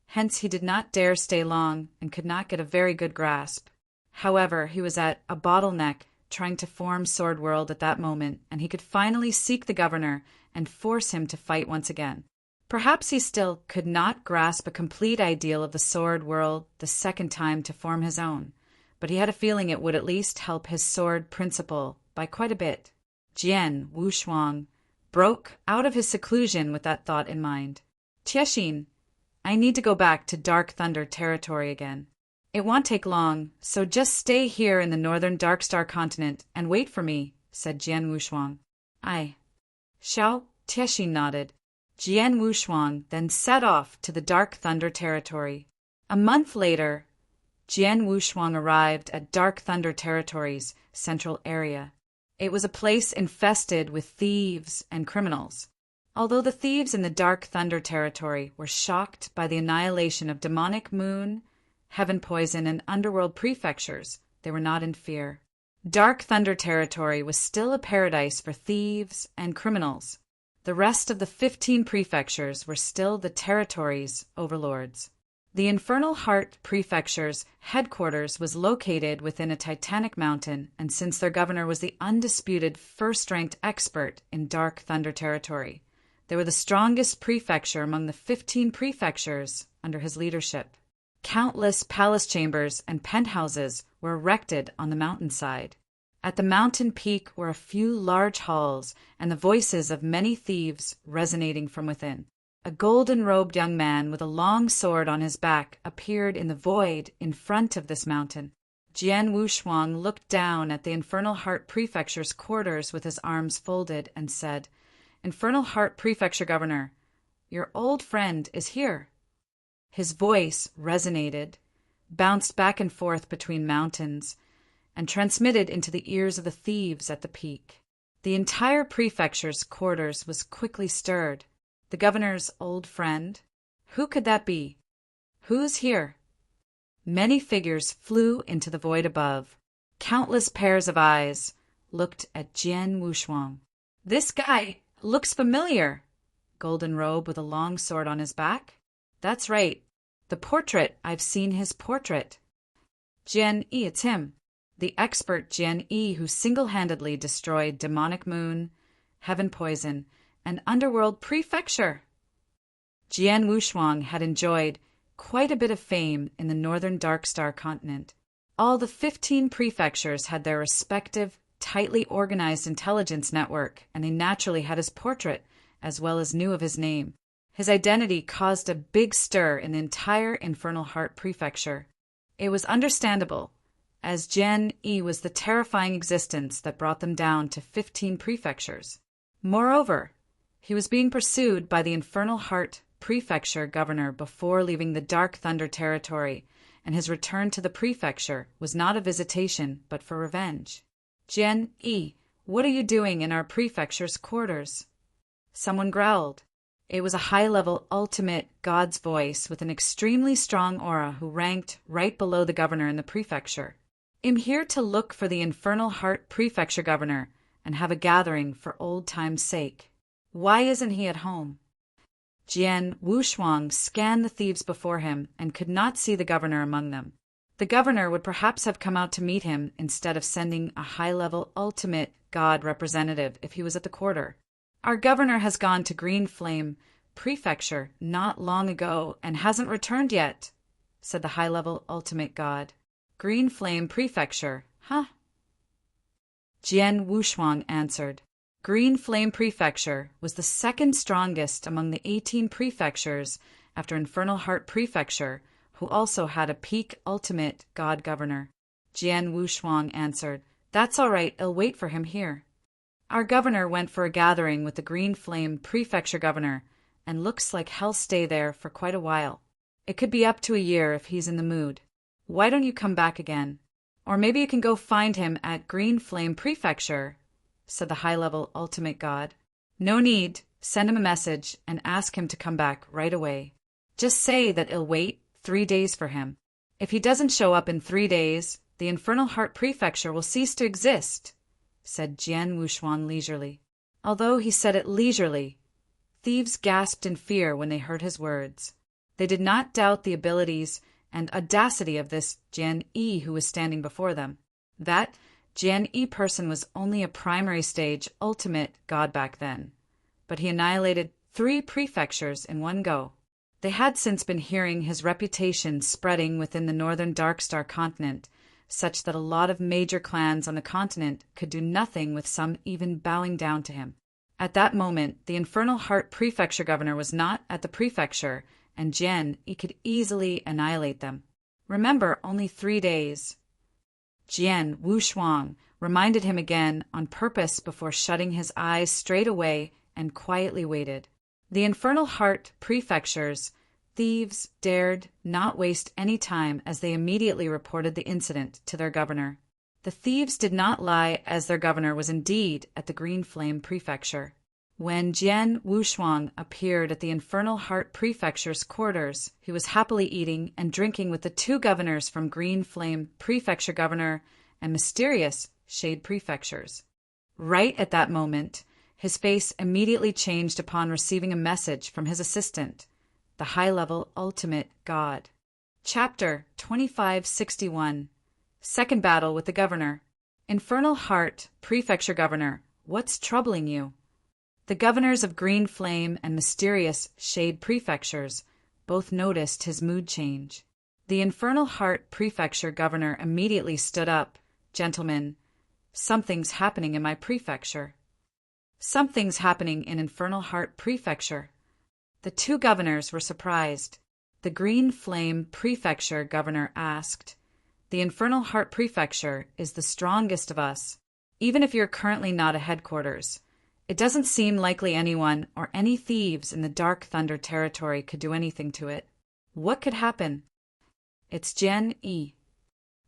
Hence, he did not dare stay long and could not get a very good grasp. However, he was at a bottleneck trying to form Sword World at that moment, and he could finally seek the governor and force him to fight once again. Perhaps he still could not grasp a complete ideal of the Sword World the second time to form his own, but he had a feeling it would at least help his sword principle by quite a bit. Jian Wushuang broke out of his seclusion with that thought in mind. Tiexin, I need to go back to Dark Thunder territory again. It won't take long, so just stay here in the northern Darkstar continent and wait for me, said Jian Wushuang. Aye. Xiao Tiexin nodded. Jian Wushuang then set off to the Dark Thunder territory. A month later, Jian Wushuang arrived at Dark Thunder Territory's central area. It was a place infested with thieves and criminals. Although the thieves in the Dark Thunder Territory were shocked by the annihilation of demonic moon, heaven poison, and underworld prefectures, they were not in fear. Dark Thunder Territory was still a paradise for thieves and criminals. The rest of the 15 prefectures were still the territory's overlords. The Infernal Heart Prefecture's headquarters was located within a titanic mountain, and since their governor was the undisputed first-ranked expert in Dark Thunder Territory, they were the strongest prefecture among the 15 prefectures under his leadership. Countless palace chambers and penthouses were erected on the mountainside. At the mountain peak were a few large halls, and the voices of many thieves resonating from within. A golden-robed young man with a long sword on his back appeared in the void in front of this mountain. Jian Wushuang looked down at the Infernal Heart Prefecture's quarters with his arms folded and said, "Infernal Heart Prefecture Governor, your old friend is here." His voice resonated, bounced back and forth between mountains, and transmitted into the ears of the thieves at the peak. The entire prefecture's quarters was quickly stirred. The governor's old friend? Who could that be? Who's here? Many figures flew into the void above. Countless pairs of eyes looked at Jian Wushuang. "This guy looks familiar." Golden robe with a long sword on his back? "That's right. The portrait, I've seen his portrait." "Jian Yi, it's him. The expert Jian Yi who single-handedly destroyed demonic moon, heaven poison, and underworld prefecture." Jian Wushuang had enjoyed quite a bit of fame in the northern Darkstar continent. All the 15 prefectures had their respective, tightly organized intelligence network, and they naturally had his portrait, as well as knew of his name. His identity caused a big stir in the entire Infernal Heart Prefecture. It was understandable, as Jian Yi was the terrifying existence that brought them down to 15 prefectures. Moreover, he was being pursued by the Infernal Heart Prefecture governor before leaving the Dark Thunder Territory, and his return to the prefecture was not a visitation but for revenge. "Jian Yi, what are you doing in our prefecture's quarters?" Someone growled. It was a high-level ultimate god's voice with an extremely strong aura who ranked right below the governor in the prefecture. "I'm here to look for the Infernal Heart Prefecture governor and have a gathering for old time's sake. Why isn't he at home?" Jian Wushuang scanned the thieves before him and could not see the governor among them. The governor would perhaps have come out to meet him instead of sending a high-level ultimate god representative if he was at the quarter. "Our governor has gone to Green Flame Prefecture not long ago and hasn't returned yet," said the high-level ultimate god. "Green Flame Prefecture, huh?" Jian Wushuang answered. Green Flame Prefecture was the second strongest among the 18 prefectures after Infernal Heart Prefecture, who also had a peak ultimate god governor. Jian Wushuang answered, "That's all right, I'll wait for him here." "Our governor went for a gathering with the Green Flame Prefecture governor, and looks like he'll stay there for quite a while. It could be up to a year if he's in the mood. Why don't you come back again? Or maybe you can go find him at Green Flame Prefecture," said the high-level ultimate god. "No need. Send him a message and ask him to come back right away. Just say that I'll wait 3 days for him. If he doesn't show up in 3 days, the Infernal Heart Prefecture will cease to exist," said Jian Wushuang leisurely. Although he said it leisurely, thieves gasped in fear when they heard his words. They did not doubt the abilities and audacity of this Jian Yi who was standing before them. That Jian Yi person was only a primary stage ultimate god back then, but he annihilated 3 prefectures in one go. They had since been hearing his reputation spreading within the northern Darkstar continent, such that a lot of major clans on the continent could do nothing with some even bowing down to him. At that moment, the Infernal Heart Prefecture governor was not at the prefecture, and Jian Yi could easily annihilate them. Remember, only 3 days. Jian Wushuang reminded him again on purpose before shutting his eyes straight away and quietly waited. The Infernal Heart Prefecture's thieves dared not waste any time as they immediately reported the incident to their governor. The thieves did not lie, as their governor was indeed at the Green Flame Prefecture. When Jian Wushuang appeared at the Infernal Heart Prefecture's quarters, he was happily eating and drinking with the two governors from Green Flame Prefecture Governor and Mysterious Shade Prefectures. Right at that moment, his face immediately changed upon receiving a message from his assistant, the high-level Ultimate God. Chapter 2561. Second Battle with the Governor. Infernal Heart Prefecture Governor, what's troubling you? The governors of Green Flame and Mysterious Shade Prefectures both noticed his mood change. The Infernal Heart Prefecture Governor immediately stood up. Gentlemen, something's happening in my prefecture. Something's happening in Infernal Heart Prefecture. The two governors were surprised. The Green Flame Prefecture Governor asked, The Infernal Heart Prefecture is the strongest of us, even if you're currently not a headquarters. It doesn't seem likely anyone or any thieves in the Dark Thunder territory could do anything to it. What could happen? It's Jian Yi.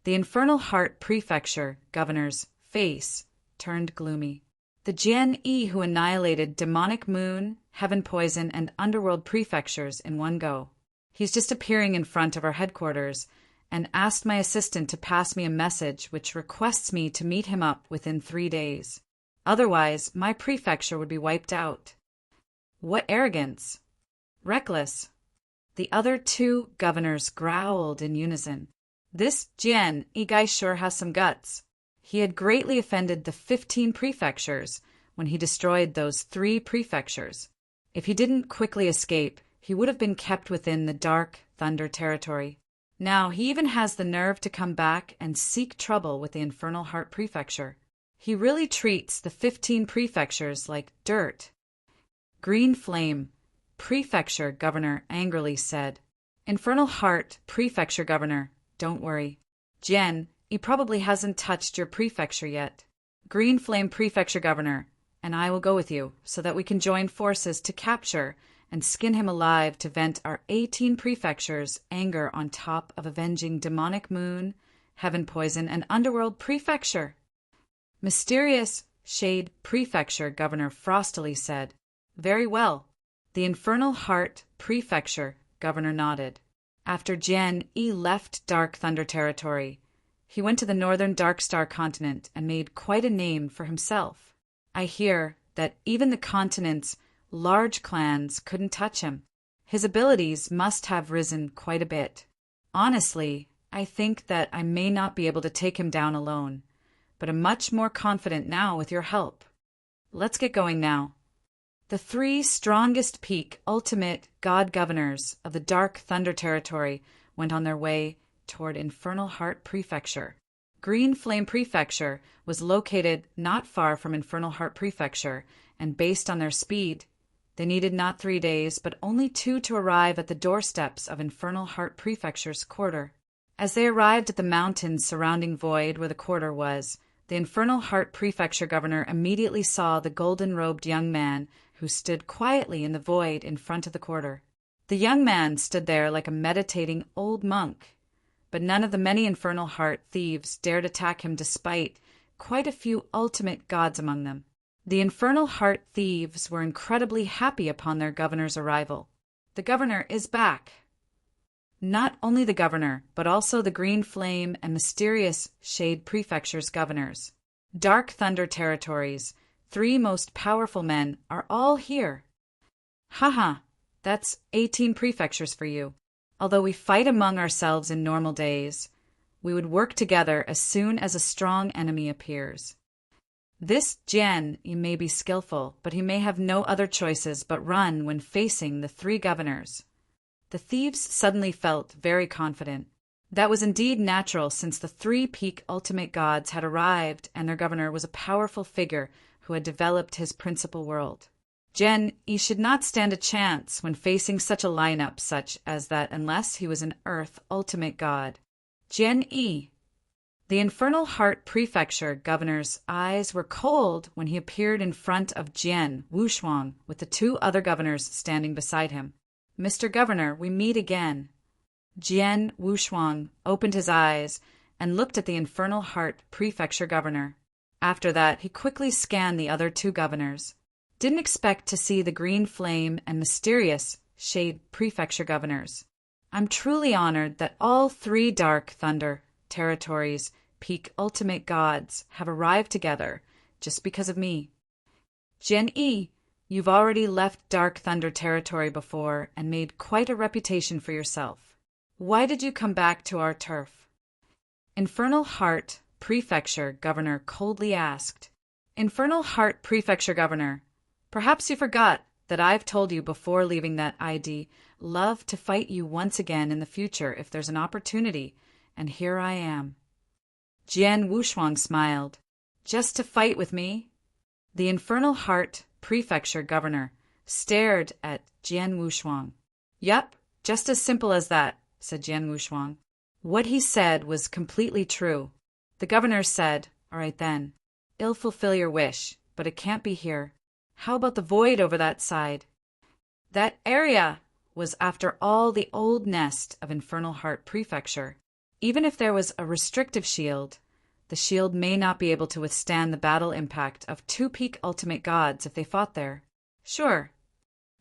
The Infernal Heart Prefecture Governor's face turned gloomy. The Jian Yi who annihilated Demonic Moon, Heaven Poison, and Underworld prefectures in one go. He's just appearing in front of our headquarters and asked my assistant to pass me a message which requests me to meet him up within 3 days. Otherwise, my prefecture would be wiped out. What arrogance! Reckless! The other two governors growled in unison. This Jian Yi guy sure has some guts. He had greatly offended the 15 prefectures when he destroyed those 3 prefectures. If he didn't quickly escape, he would have been kept within the Dark Thunder territory. Now he even has the nerve to come back and seek trouble with the Infernal Heart Prefecture. He really treats the 15 prefectures like dirt. Green Flame Prefecture Governor angrily said, Infernal Heart Prefecture Governor, don't worry. Jian, he probably hasn't touched your prefecture yet. Green Flame Prefecture Governor, and I will go with you so that we can join forces to capture and skin him alive to vent our 18 prefectures' anger on top of avenging Demonic Moon, Heaven Poison, and Underworld Prefecture. Mysterious Shade Prefecture Governor frostily said, Very well. The Infernal Heart Prefecture Governor nodded. After Jian Yi left Dark Thunder territory, he went to the northern Darkstar continent and made quite a name for himself. I hear that even the continent's large clans couldn't touch him. His abilities must have risen quite a bit. Honestly, I think that I may not be able to take him down alone, but I'm much more confident now with your help. Let's get going now. The 3 strongest peak ultimate god governors of the Dark Thunder territory went on their way toward Infernal Heart Prefecture. Green Flame Prefecture was located not far from Infernal Heart Prefecture, and based on their speed, they needed not 3 days, but only 2 to arrive at the doorsteps of Infernal Heart Prefecture's quarter. As they arrived at the mountains surrounding Void where the quarter was, the Infernal Heart Prefecture Governor immediately saw the golden-robed young man who stood quietly in the void in front of the quarter. The young man stood there like a meditating old monk, but none of the many Infernal Heart thieves dared attack him despite quite a few ultimate gods among them. The Infernal Heart thieves were incredibly happy upon their governor's arrival. The governor is back. Not only the governor, but also the Green Flame and Mysterious Shade Prefecture's governors. Dark Thunder territories, 3 most powerful men, are all here. Haha, that's 18 prefectures for you. Although we fight among ourselves in normal days, we would work together as soon as a strong enemy appears. This Jian may be skillful, but he may have no other choices but run when facing the 3 governors. The thieves suddenly felt very confident. That was indeed natural, since the 3 peak ultimate gods had arrived and their governor was a powerful figure who had developed his principal world. Jian Yi should not stand a chance when facing such a lineup such as that unless he was an Earth ultimate god. Jian Yi, The Infernal Heart Prefecture governor's eyes were cold when he appeared in front of Jian Wushuang with the two other governors standing beside him. "Mr. Governor, we meet again." Jian Wushuang opened his eyes and looked at the Infernal Heart Prefecture governor. After that, he quickly scanned the other two governors. Didn't expect to see the Green Flame and Mysterious Shade Prefecture governors. I'm truly honored that all three Dark Thunder territories' peak ultimate gods have arrived together just because of me. Jian Yi, you've already left Dark Thunder territory before and made quite a reputation for yourself. Why did you come back to our turf? Infernal Heart Prefecture Governor coldly asked. Infernal Heart Prefecture Governor, perhaps you forgot that I've told you before leaving that I'd love to fight you once again in the future if there's an opportunity, and here I am. Jian Wushuang smiled. Just to fight with me? The Infernal Heart Prefecture Governor stared at Jian Wushuang. Yup, just as simple as that, said Jian Wushuang. What he said was completely true. The governor said, all right then, I'll fulfill your wish, but it can't be here. How about the void over that side? That area was, after all, the old nest of Infernal Heart Prefecture. Even if there was a restrictive shield, the shield may not be able to withstand the battle impact of two peak ultimate gods if they fought there. Sure.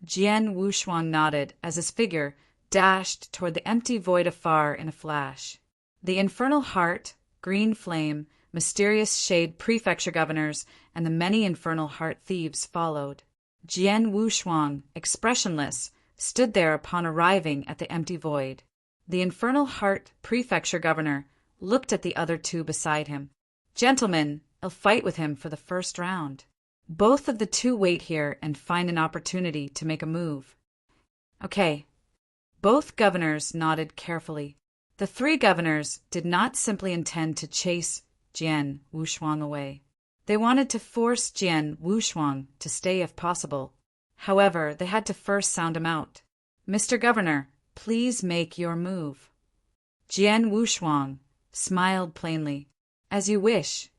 Jian Wushuang nodded as his figure dashed toward the empty void afar in a flash. The Infernal Heart, Green Flame, Mysterious Shade Prefecture governors, and the many Infernal Heart thieves followed. Jian Wushuang, expressionless, stood there upon arriving at the empty void. The Infernal Heart Prefecture governor looked at the other two beside him. Gentlemen, I'll fight with him for the first round. Both of the two wait here and find an opportunity to make a move. Okay. Both governors nodded carefully. The three governors did not simply intend to chase Jian Wushuang away. They wanted to force Jian Wushuang to stay if possible. However, they had to first sound him out. Mr. Governor, please make your move. Jian Wushuang smiled plainly. As you wish.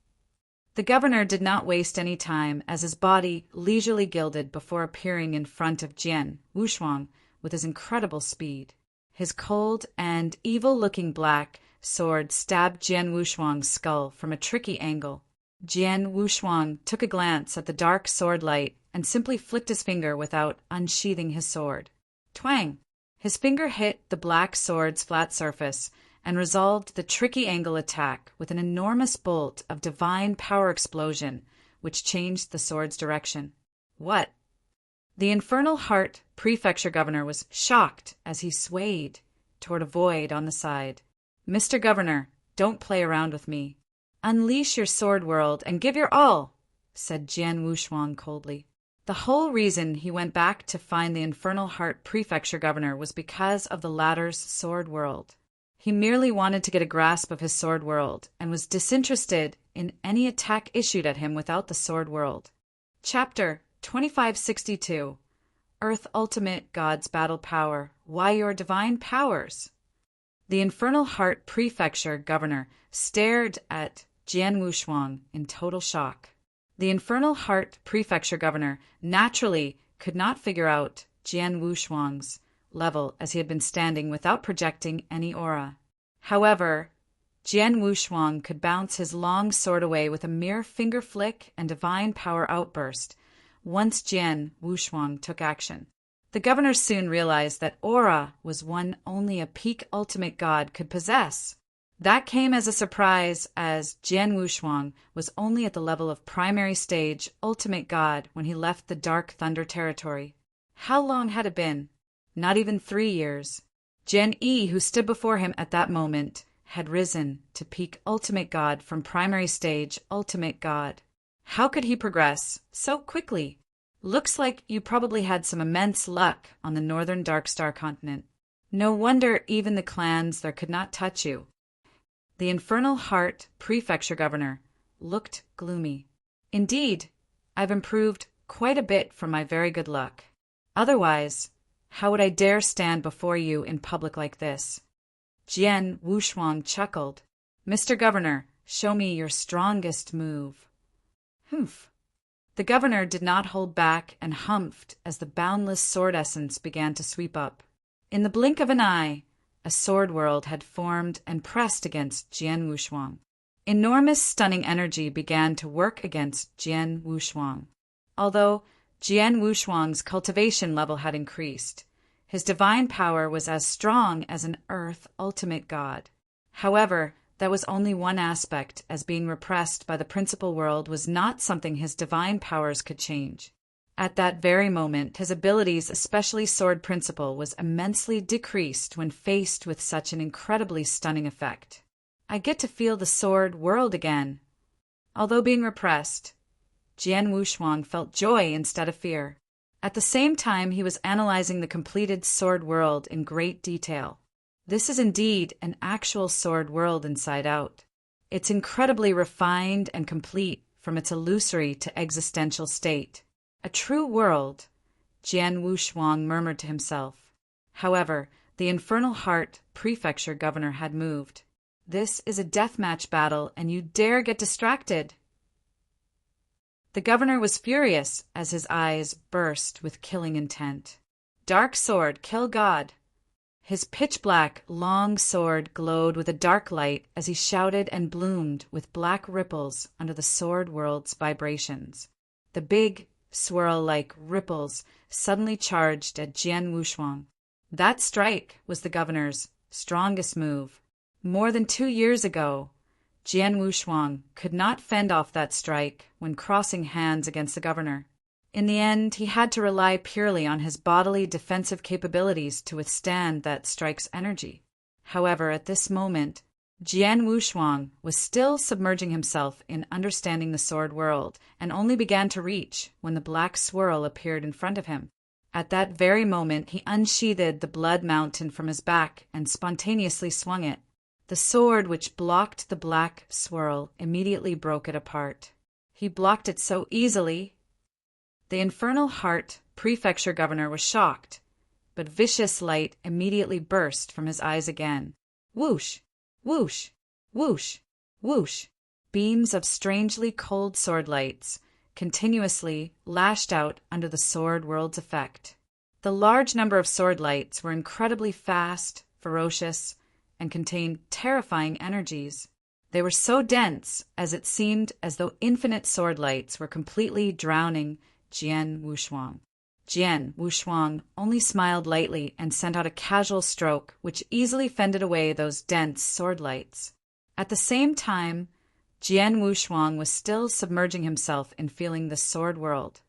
The governor did not waste any time as his body leisurely gilded before appearing in front of Jian Wushuang with his incredible speed. His cold and evil-looking black sword stabbed Jian Wushuang's skull from a tricky angle. Jian Wushuang took a glance at the dark sword light and simply flicked his finger without unsheathing his sword. Twang! His finger hit the black sword's flat surface and resolved the tricky angle attack with an enormous bolt of divine power explosion, which changed the sword's direction. What? The Infernal Heart Prefecture governor was shocked as he swayed toward a void on the side. Mr. Governor, don't play around with me. Unleash your sword world and give your all, said Jian Wushuang coldly. The whole reason he went back to find the Infernal Heart Prefecture governor was because of the latter's sword world. He merely wanted to get a grasp of his sword world and was disinterested in any attack issued at him without the sword world. Chapter 2562 Earth Ultimate God's Battle Power. Why Your Divine Powers. The Infernal Heart Prefecture governor stared at Jian Wushuang in total shock. The Infernal Heart Prefecture governor naturally could not figure out Jian Wushuang's level as he had been standing without projecting any aura. However, Jian Wushuang could bounce his long sword away with a mere finger flick and divine power outburst once Jian Wushuang took action. The governor soon realized that aura was one only a peak ultimate god could possess. That came as a surprise as Jian Wushuang was only at the level of primary stage ultimate god when he left the Dark Thunder territory. How long had it been? Not even 3 years. Jian Yi, who stood before him at that moment, had risen to peak ultimate god from primary stage ultimate god. How could he progress so quickly? Looks like you probably had some immense luck on the northern Darkstar continent. No wonder even the clans there could not touch you. The Infernal Heart Prefecture governor looked gloomy. Indeed, I've improved quite a bit from my very good luck. Otherwise, how would I dare stand before you in public like this? Jian Wushuang chuckled. Mr. Governor, Show me your strongest move." Humph. The governor did not hold back and humphed as the boundless sword essence began to sweep up. In the blink of an eye, a sword world had formed and pressed against Jian Wushuang. Enormous stunning energy began to work against Jian Wushuang. Although Jian Wushuang's cultivation level had increased, his divine power was as strong as an earth ultimate god. However, that was only one aspect, as being repressed by the principal world was not something his divine powers could change. At that very moment, his abilities, especially sword principle, was immensely decreased when faced with such an incredibly stunning effect. I get to feel the sword world again. Although being repressed, Jian Wushuang felt joy instead of fear. At the same time, he was analyzing the completed sword world in great detail. This is indeed an actual sword world inside out. It's incredibly refined and complete from its illusory to existential state. A true world, Jian Wushuang murmured to himself. However, the Infernal Heart Prefecture governor had moved. "This is a deathmatch battle, and you dare get distracted." The governor was furious as his eyes burst with killing intent. "Dark sword, kill God." His pitch-black, long sword glowed with a dark light as he shouted and bloomed with black ripples under the sword world's vibrations. The big, swirl-like ripples suddenly charged at Jian Wushuang. That strike was the governor's strongest move. More than 2 years ago, Jian Wushuang could not fend off that strike when crossing hands against the governor. In the end, he had to rely purely on his bodily defensive capabilities to withstand that strike's energy. However, at this moment, Jian Wushuang was still submerging himself in understanding the sword world and only began to reach when the black swirl appeared in front of him. At that very moment, he unsheathed the blood mountain from his back and spontaneously swung it. The sword which blocked the black swirl immediately broke it apart. He blocked it so easily. The Infernal Heart Prefecture governor was shocked, but vicious light immediately burst from his eyes again. Whoosh! Whoosh! Whoosh! Whoosh! Beams of strangely cold sword lights continuously lashed out under the sword world's effect. The large number of sword lights were incredibly fast, ferocious, and contained terrifying energies. They were so dense as it seemed as though infinite sword lights were completely drowning Jian Wushuang. Jian Wushuang only smiled lightly and sent out a casual stroke which easily fended away those dense sword lights. At the same time, Jian Wushuang was still submerging himself in feeling the sword world.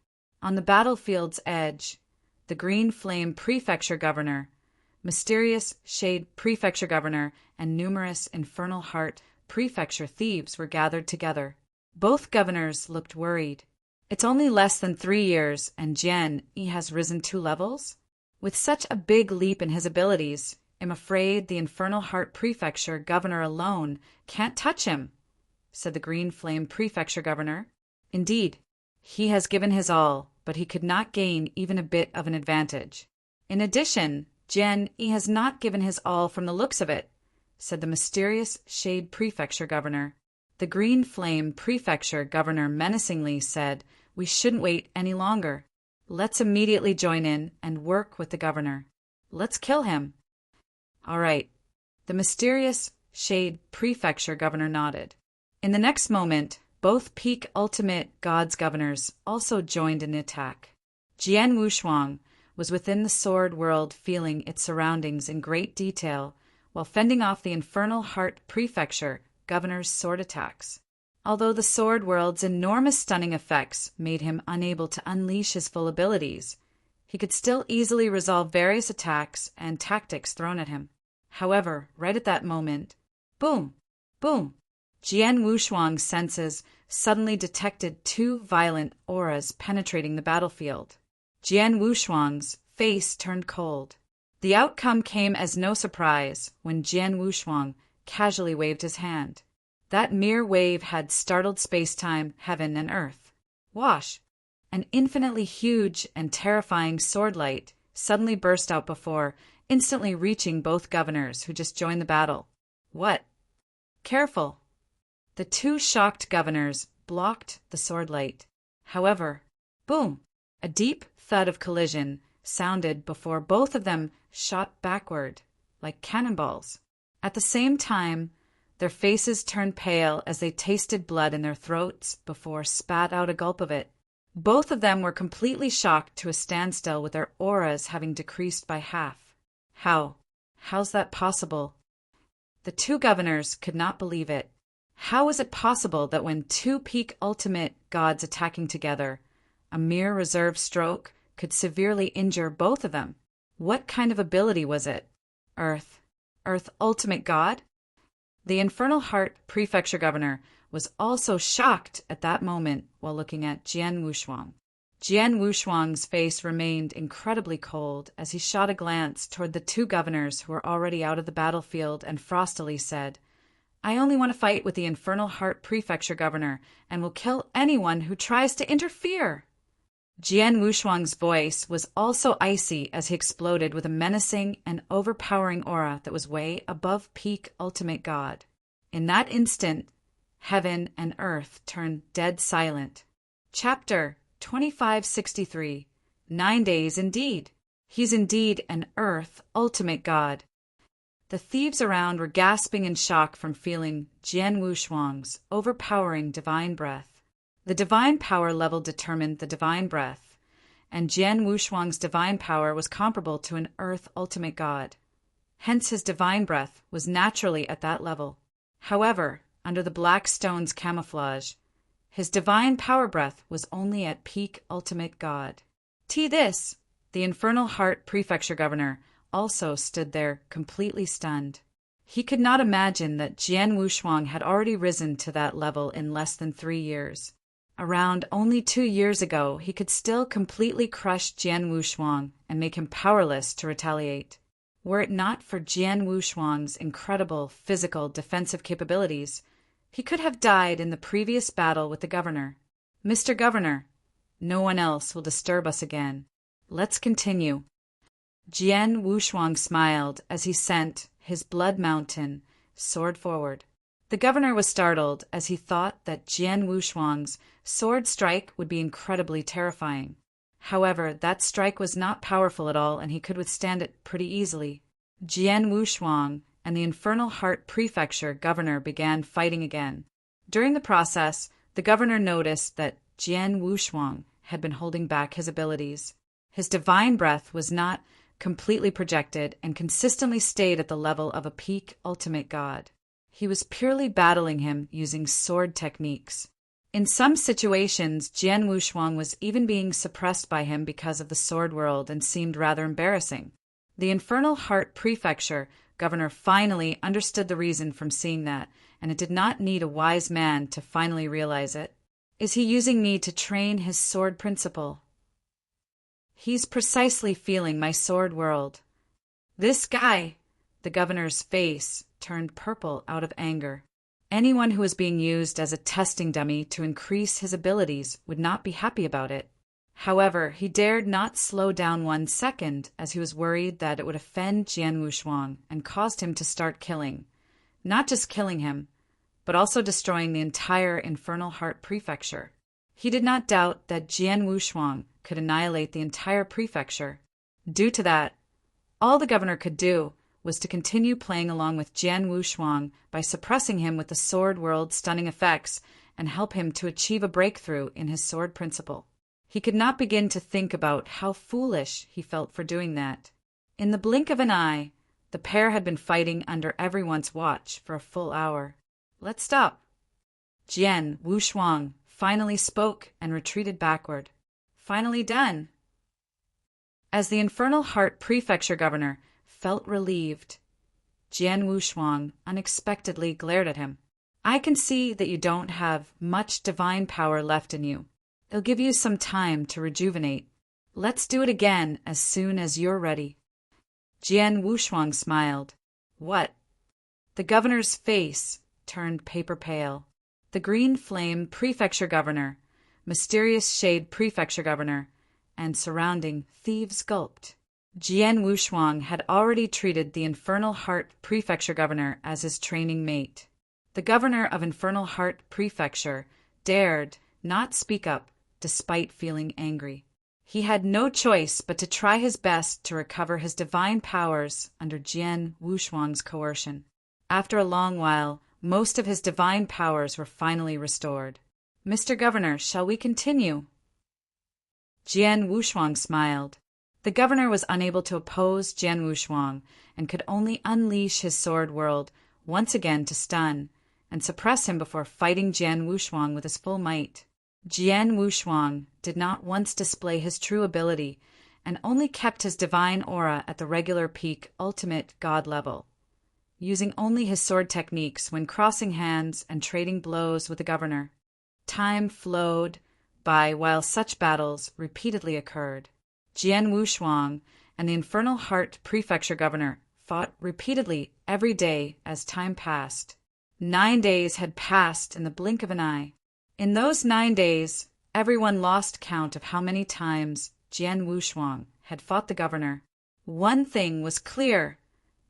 On the battlefield's edge, the Green Flame Prefecture governor, Mysterious Shade Prefecture governor, and numerous Infernal Heart Prefecture thieves were gathered together. Both governors looked worried. It's only less than 3 years, and Jian Yi has risen 2 levels? With such a big leap in his abilities, I'm afraid the Infernal Heart Prefecture governor alone can't touch him, said the Green Flame Prefecture governor. Indeed, he has given his all, but he could not gain even a bit of an advantage. In addition, Jian Yi has not given his all from the looks of it, said the Mysterious Shade Prefecture governor. The Green Flame Prefecture governor menacingly said, "We shouldn't wait any longer. Let's immediately join in and work with the governor. Let's kill him." All right. The Mysterious Shade Prefecture governor nodded. In the next moment, both Peak Ultimate Gods governors also joined in the attack. Jian Wushuang was within the sword world feeling its surroundings in great detail while fending off the Infernal Heart Prefecture governor's sword attacks. Although the sword world's enormous stunning effects made him unable to unleash his full abilities, he could still easily resolve various attacks and tactics thrown at him. However, right at that moment, boom, boom, Jian Wushuang's senses suddenly detected 2 violent auras penetrating the battlefield. Jian Wushuang's face turned cold. The outcome came as no surprise when Jian Wushuang casually waved his hand. That mere wave had startled space-time, heaven, and earth. Wash! An infinitely huge and terrifying sword light suddenly burst out before, instantly reaching both governors who just joined the battle. What? Careful! The two shocked governors blocked the sword light. However, boom! A deep thud of collision sounded before both of them shot backward, like cannonballs. At the same time, their faces turned pale as they tasted blood in their throats before spat out a gulp of it. Both of them were completely shocked to a standstill with their auras having decreased by half. How's that possible? The two governors could not believe it. How was it possible that when two peak ultimate gods attacking together, a mere reserve stroke could severely injure both of them? What kind of ability was it? Earth ultimate god? The Infernal Heart Prefecture Governor was also shocked at that moment while looking at Jian Wushuang. Jian Wushuang's face remained incredibly cold as he shot a glance toward the two governors who were already out of the battlefield and frostily said, "I only want to fight with the Infernal Heart Prefecture Governor and will kill anyone who tries to interfere." Jian Wushuang's voice was also icy as he exploded with a menacing and overpowering aura that was way above peak ultimate god. In that instant, heaven and earth turned dead silent. Chapter 2563. 9 days indeed. He's indeed an earth ultimate god. The thieves around were gasping in shock from feeling Jian Wushuang's overpowering divine breath. The divine power level determined the divine breath, and Jian Wushuang's divine power was comparable to an earth ultimate god. Hence his divine breath was naturally at that level. However, under the black stone's camouflage, his divine power breath was only at peak ultimate god. This, the Infernal Heart Prefecture Governor, also stood there completely stunned. He could not imagine that Jian Wushuang had already risen to that level in less than 3 years. Around only 2 years ago, he could still completely crush Jian Wushuang and make him powerless to retaliate. Were it not for Jian Wushuang's incredible physical defensive capabilities, he could have died in the previous battle with the governor. "Mr. Governor, no one else will disturb us again. Let's continue." Jian Wushuang smiled as he sent his blood mountain sword forward. The governor was startled as he thought that Jian Wushuang's sword strike would be incredibly terrifying. However, that strike was not powerful at all and he could withstand it pretty easily. Jian Wushuang and the Infernal Heart Prefecture Governor began fighting again. During the process, the governor noticed that Jian Wushuang had been holding back his abilities. His divine breath was not completely projected and consistently stayed at the level of a peak ultimate god. He was purely battling him using sword techniques. In some situations, Jian Wushuang was even being suppressed by him because of the sword world and seemed rather embarrassing. The Infernal Heart Prefecture Governor finally understood the reason from seeing that, and it did not need a wise man to finally realize it. Is he using me to train his sword principle? He's precisely feeling my sword world. This guy! The governor's face turned purple out of anger. Anyone who was being used as a testing dummy to increase his abilities would not be happy about it. However, he dared not slow down 1 second as he was worried that it would offend Jian Wushuang and caused him to start killing. Not just killing him, but also destroying the entire Infernal Heart Prefecture. He did not doubt that Jian Wushuang could annihilate the entire prefecture. Due to that, all the governor could do was to continue playing along with Jian Wushuang by suppressing him with the sword world stunning effects and help him to achieve a breakthrough in his sword principle. He could not begin to think about how foolish he felt for doing that. In the blink of an eye, the pair had been fighting under everyone's watch for a full hour. "Let's stop." Jian Wushuang finally spoke and retreated backward. "Finally done." As the Infernal Heart Prefecture Governor felt relieved, Jian Wushuang unexpectedly glared at him. "I can see that you don't have much divine power left in you. It'll give you some time to rejuvenate. Let's do it again as soon as you're ready." Jian Wushuang smiled. "What?" The governor's face turned paper pale. The Green Flame Prefecture Governor, Mysterious Shade Prefecture Governor, and surrounding thieves gulped. Jian Wushuang had already treated the Infernal Heart Prefecture Governor as his training mate. The governor of Infernal Heart Prefecture dared not speak up despite feeling angry. He had no choice but to try his best to recover his divine powers under Jian Wushuang's coercion. After a long while, most of his divine powers were finally restored. "Mr. Governor, shall we continue?" Jian Wushuang smiled. The governor was unable to oppose Jian Wushuang and could only unleash his sword world once again to stun and suppress him before fighting Jian Wushuang with his full might. Jian Wushuang did not once display his true ability and only kept his divine aura at the regular peak ultimate god level, using only his sword techniques when crossing hands and trading blows with the governor. Time flowed by while such battles repeatedly occurred. Jian Wushuang and the Infernal Heart Prefecture governor fought repeatedly every day as time passed. 9 days had passed in the blink of an eye. In those 9 days, everyone lost count of how many times Jian Wushuang had fought the governor. One thing was clear.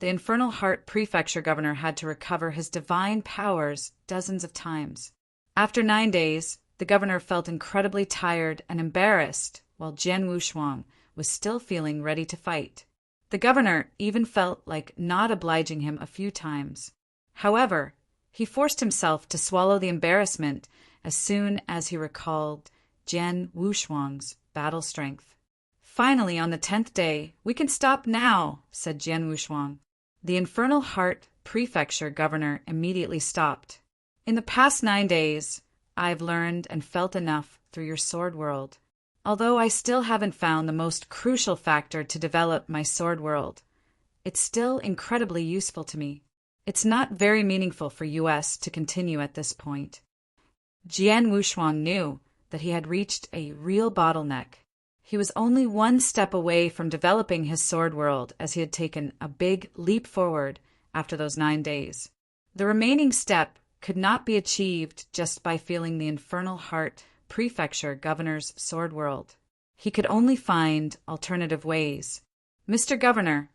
The Infernal Heart Prefecture governor had to recover his divine powers dozens of times. After 9 days, the governor felt incredibly tired and embarrassed, while Jian Wushuang was still feeling ready to fight. The governor even felt like not obliging him a few times. However, he forced himself to swallow the embarrassment as soon as he recalled Jian Wushuang's battle strength. "Finally, on the 10th day, we can stop now," said Jian Wushuang. The Infernal Heart Prefecture governor immediately stopped. "In the past 9 days, I've learned and felt enough through your sword world. Although I still haven't found the most crucial factor to develop my sword world, it's still incredibly useful to me. It's not very meaningful for US to continue at this point." Jian Wushuang knew that he had reached a real bottleneck. He was only one step away from developing his sword world, as he had taken a big leap forward after those 9 days. The remaining step could not be achieved just by feeling the Infernal Heart Prefecture governor's sword world. He could only find alternative ways. "Mr. Governor,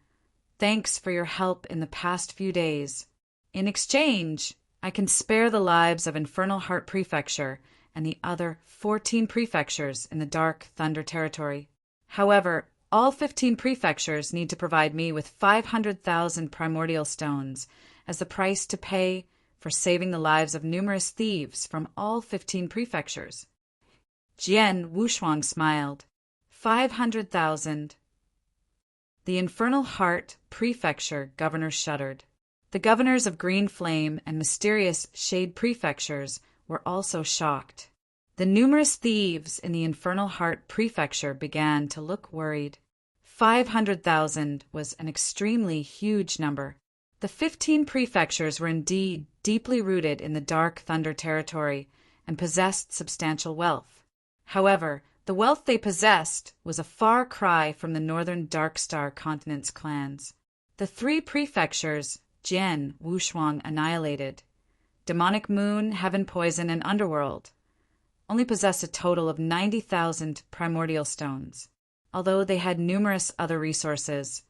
thanks for your help in the past few days. In exchange, I can spare the lives of Infernal Heart Prefecture and the other 14 prefectures in the Dark Thunder Territory. However, all 15 prefectures need to provide me with 500,000 primordial stones as the price to pay for saving the lives of numerous thieves from all 15 prefectures." Jian Wushuang smiled. 500,000. The Infernal Heart Prefecture governor shuddered. The governors of Green Flame and Mysterious Shade Prefectures were also shocked. The numerous thieves in the Infernal Heart Prefecture began to look worried. 500,000 was an extremely huge number. The 15 prefectures were indeed deeply rooted in the Dark Thunder Territory and possessed substantial wealth. However, the wealth they possessed was a far cry from the northern Darkstar continent's clans. The 3 prefectures Jian Wushuang annihilated, Demonic Moon, Heaven Poison, and Underworld, only possessed a total of 90,000 primordial stones. Although they had numerous other resources,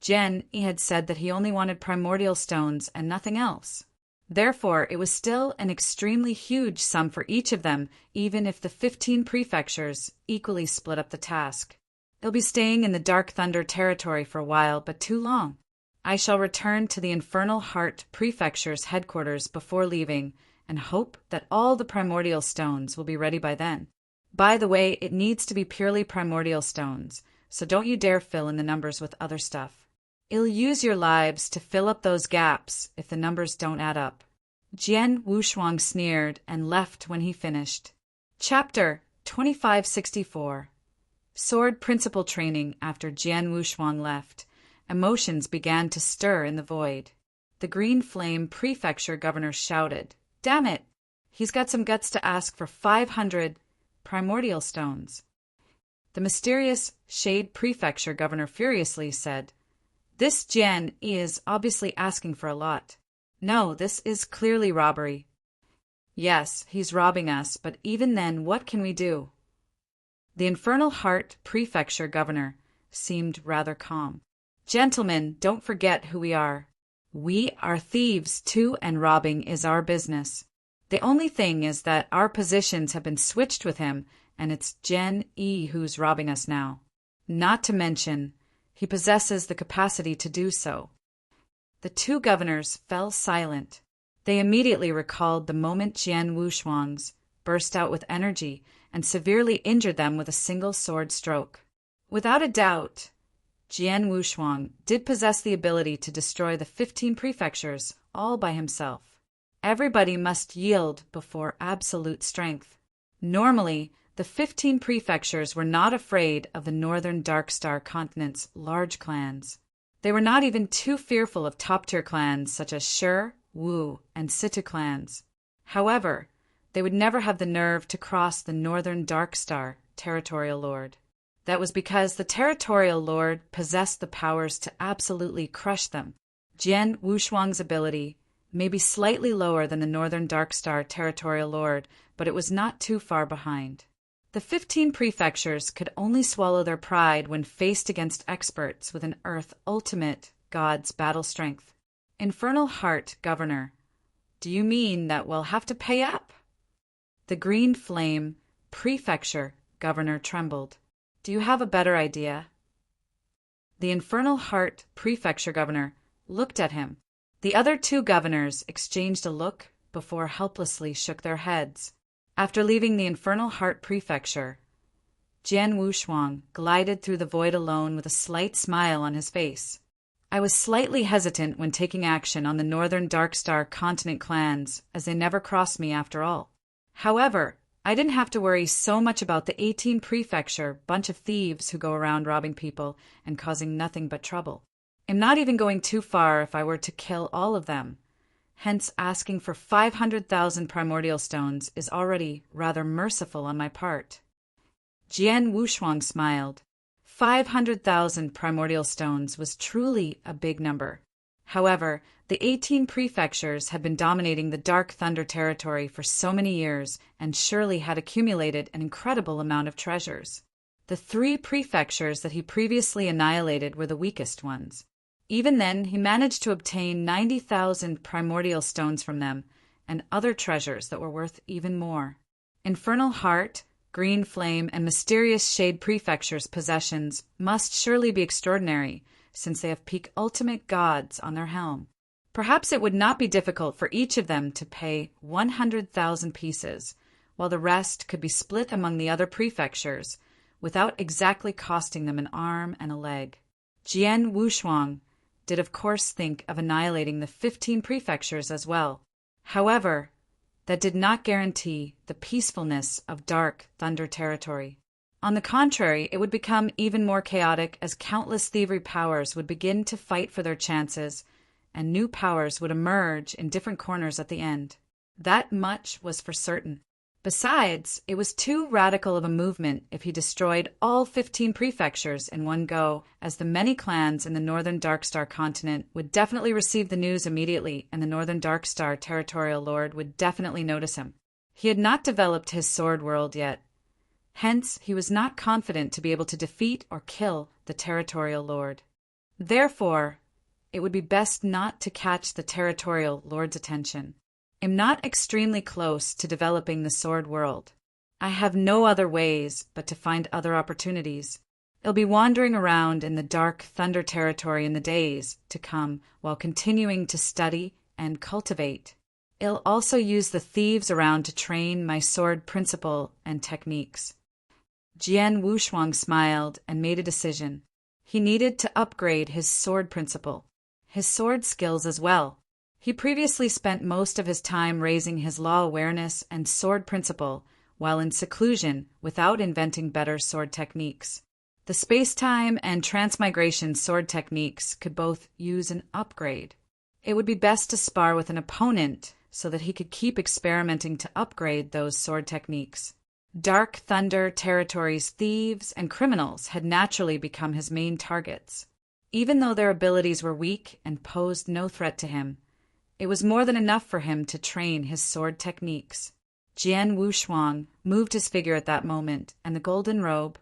Jian had said that he only wanted primordial stones and nothing else. Therefore, it was still an extremely huge sum for each of them, even if the 15 prefectures equally split up the task. They'll be staying in the Dark Thunder Territory for a while, but too long. I shall return to the Infernal Heart Prefecture's headquarters before leaving and hope that all the primordial stones will be ready by then. By the way, it needs to be purely primordial stones, so don't you dare fill in the numbers with other stuff. It'll use your lives to fill up those gaps if the numbers don't add up." Jian Wushuang sneered and left when he finished. Chapter 2564. Sword Principle Training. After Jian Wushuang left, emotions began to stir in the void. The Green Flame Prefecture governor shouted, "Damn it! He's got some guts to ask for 500 primordial stones." The Mysterious Shade Prefecture governor furiously said, "This Jian is obviously asking for a lot. No, this is clearly robbery." "Yes, he's robbing us, but even then, what can we do?" The Infernal Heart Prefecture governor seemed rather calm. "Gentlemen, don't forget who we are. We are thieves too, and robbing is our business. The only thing is that our positions have been switched with him, and it's Gen E who's robbing us now. Not to mention, he possesses the capacity to do so." The two governors fell silent. They immediately recalled the moment Jian Wushuang's burst out with energy and severely injured them with a single sword stroke. Without a doubt, Jian Wushuang did possess the ability to destroy the 15 prefectures all by himself. Everybody must yield before absolute strength. Normally, the 15 prefectures were not afraid of the northern Darkstar continent's large clans. They were not even too fearful of top-tier clans such as Shi, Wu, and Situ clans. However, they would never have the nerve to cross the northern Darkstar territorial lord. That was because the territorial lord possessed the powers to absolutely crush them. Jian Wushuang's ability may be slightly lower than the northern Darkstar territorial lord, but it was not too far behind. The 15 prefectures could only swallow their pride when faced against experts with an Earth ultimate god's battle strength. Infernal Heart, Governor, do you mean that we'll have to pay up? The Green Flame Prefecture Governor trembled. Do you have a better idea? The Infernal Heart Prefecture Governor looked at him. The other two governors exchanged a look before helplessly shook their heads. After leaving the Infernal Heart Prefecture, Jian Wushuang glided through the void alone with a slight smile on his face. I was slightly hesitant when taking action on the northern Darkstar continent clans, as they never crossed me after all. However, I didn't have to worry so much about the 18 prefecture bunch of thieves who go around robbing people and causing nothing but trouble. I'm not even going too far if I were to kill all of them. Hence, asking for 500,000 primordial stones is already rather merciful on my part. Jian Wushuang smiled. 500,000 primordial stones was truly a big number. However, the 18 prefectures had been dominating the Dark Thunder territory for so many years and surely had accumulated an incredible amount of treasures. The 3 prefectures that he previously annihilated were the weakest ones. Even then, he managed to obtain 90,000 primordial stones from them, and other treasures that were worth even more. Infernal Heart, Green Flame, and Mysterious Shade Prefecture's possessions must surely be extraordinary, since they have peak ultimate gods on their helm. Perhaps it would not be difficult for each of them to pay 100,000 pieces, while the rest could be split among the other prefectures, without exactly costing them an arm and a leg. Jian Wushuang did of course think of annihilating the 15 prefectures as well. However, that did not guarantee the peacefulness of Dark Thunder territory. On the contrary, it would become even more chaotic as countless thievery powers would begin to fight for their chances, and new powers would emerge in different corners at the end. That much was for certain. Besides, it was too radical of a movement if he destroyed all 15 prefectures in one go, as the many clans in the northern Darkstar continent would definitely receive the news immediately, and the northern Darkstar territorial lord would definitely notice him. He had not developed his sword world yet. Hence, he was not confident to be able to defeat or kill the territorial lord. Therefore, it would be best not to catch the territorial lord's attention. I'm not extremely close to developing the sword world. I have no other ways but to find other opportunities. I'll be wandering around in the Dark Thunder territory in the days to come while continuing to study and cultivate. I'll also use the thieves around to train my sword principle and techniques. Jian Wushuang smiled and made a decision. He needed to upgrade his sword principle, his sword skills as well. He previously spent most of his time raising his law awareness and sword principle while in seclusion without inventing better sword techniques. The space-time and transmigration sword techniques could both use an upgrade. It would be best to spar with an opponent so that he could keep experimenting to upgrade those sword techniques. Dark Thunder territory's thieves and criminals had naturally become his main targets. Even though their abilities were weak and posed no threat to him, it was more than enough for him to train his sword techniques. Jian Wushuang moved his figure at that moment, and the golden robe,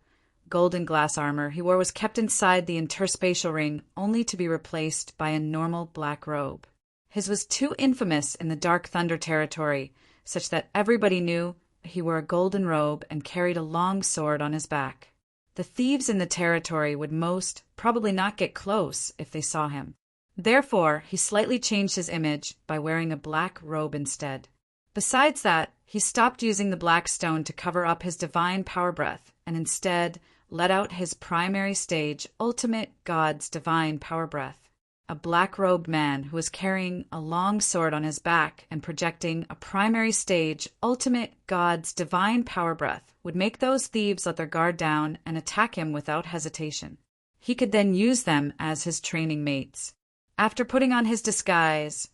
golden glass armor he wore was kept inside the interspatial ring only to be replaced by a normal black robe. His was too infamous in the Dark Thunder territory, such that everybody knew he wore a golden robe and carried a long sword on his back. The thieves in the territory would most probably not get close if they saw him. Therefore, he slightly changed his image by wearing a black robe instead. Besides that, he stopped using the black stone to cover up his divine power breath and instead let out his primary stage, ultimate God's divine power breath. A black-robed man who was carrying a long sword on his back and projecting a primary stage, ultimate God's divine power breath would make those thieves let their guard down and attack him without hesitation. He could then use them as his training mates. After putting on his disguise,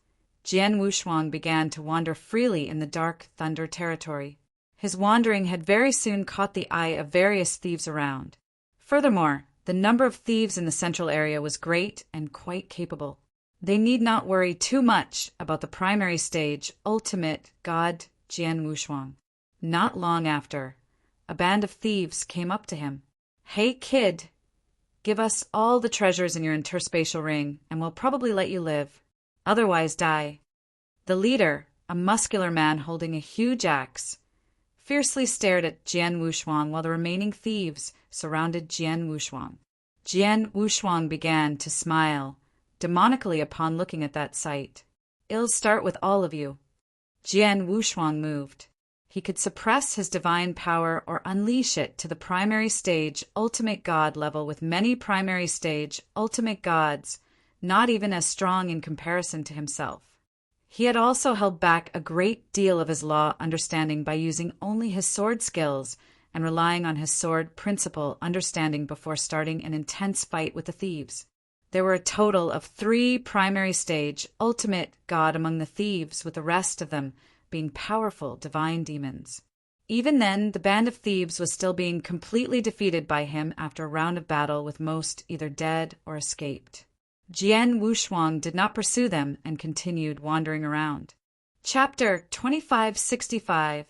Jian Wushuang began to wander freely in the Dark Thunder territory. His wandering had very soon caught the eye of various thieves around. Furthermore, the number of thieves in the central area was great and quite capable. They need not worry too much about the primary stage, ultimate God Jian Wushuang. Not long after, a band of thieves came up to him. "Hey, kid, give us all the treasures in your interspatial ring, and we'll probably let you live. Otherwise, die." The leader, a muscular man holding a huge axe, fiercely stared at Jian Wushuang while the remaining thieves surrounded Jian Wushuang. Jian Wushuang began to smile demonically upon looking at that sight. "I'll start with all of you." Jian Wushuang moved. He could suppress his divine power or unleash it to the primary stage, ultimate God level with many primary stage, ultimate gods, not even as strong in comparison to himself. He had also held back a great deal of his law understanding by using only his sword skills and relying on his sword principle understanding before starting an intense fight with the thieves. There were a total of 3 primary stage, ultimate God among the thieves, with the rest of them being powerful divine demons. Even then, the band of thieves was still being completely defeated by him after a round of battle, with most either dead or escaped. Jian Wushuang did not pursue them and continued wandering around. Chapter 2565.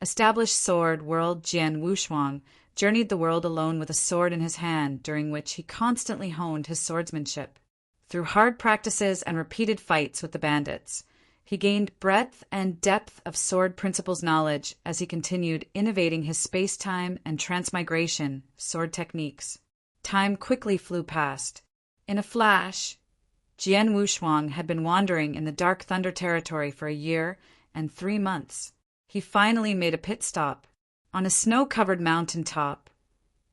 Established sword world Jian Wushuang journeyed the world alone with a sword in his hand, during which he constantly honed his swordsmanship. Through hard practices and repeated fights with the bandits, he gained breadth and depth of sword principles knowledge as he continued innovating his space-time and transmigration sword techniques. Time quickly flew past. In a flash, Jian Wushuang had been wandering in the Dark Thunder territory for a year and 3 months. He finally made a pit stop. On a snow-covered mountain top,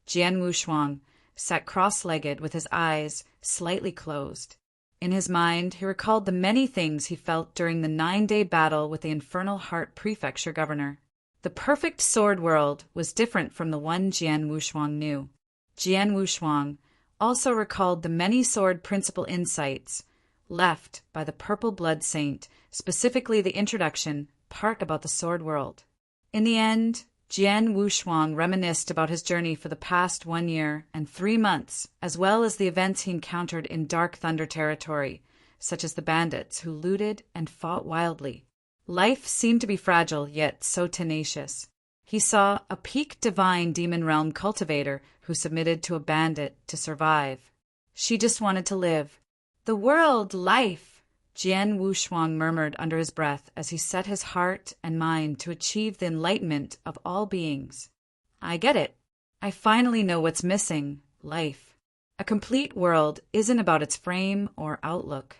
Jian Wushuang sat cross-legged with his eyes slightly closed. In his mind, he recalled the many things he felt during the 9-day battle with the Infernal Heart Prefecture governor. The perfect sword world was different from the one Jian Wushuang knew. Jian Wushuang also recalled the many sword principle insights left by the Purple Blood Saint, specifically the introduction part about the sword world. In the end, Jian Wushuang reminisced about his journey for the past 1 year and 3 months, as well as the events he encountered in Dark Thunder territory, such as the bandits who looted and fought wildly. Life seemed to be fragile, yet so tenacious. He saw a peak divine demon realm cultivator who submitted to a bandit to survive. She just wanted to live. "The world, life," Jian Wushuang murmured under his breath as he set his heart and mind to achieve the enlightenment of all beings. "I get it. I finally know what's missing, life. A complete world isn't about its frame or outlook.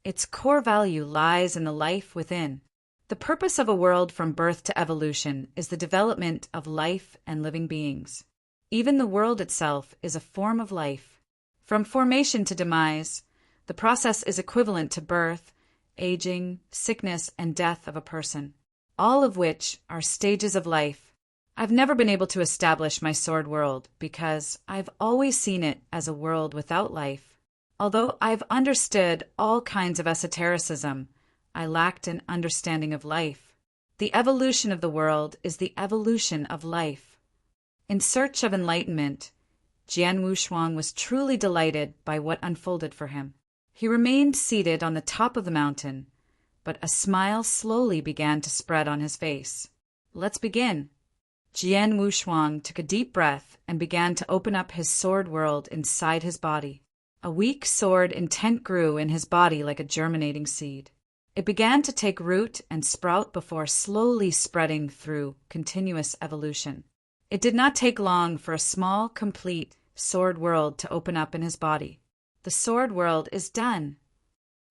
Its core value lies in the life within. The purpose of a world from birth to evolution is the development of life and living beings. Even the world itself is a form of life. From formation to demise, the process is equivalent to birth, aging, sickness, and death of a person, all of which are stages of life. I've never been able to establish my sword world because I've always seen it as a world without life. Although I've understood all kinds of esotericism, I lacked an understanding of life. The evolution of the world is the evolution of life." In search of enlightenment, Jian Wushuang was truly delighted by what unfolded for him. He remained seated on the top of the mountain, but a smile slowly began to spread on his face. "Let's begin." Jian Wushuang took a deep breath and began to open up his sword world inside his body. A weak sword intent grew in his body like a germinating seed. It began to take root and sprout before slowly spreading through continuous evolution. It did not take long for a small, complete sword world to open up in his body. The sword world is done.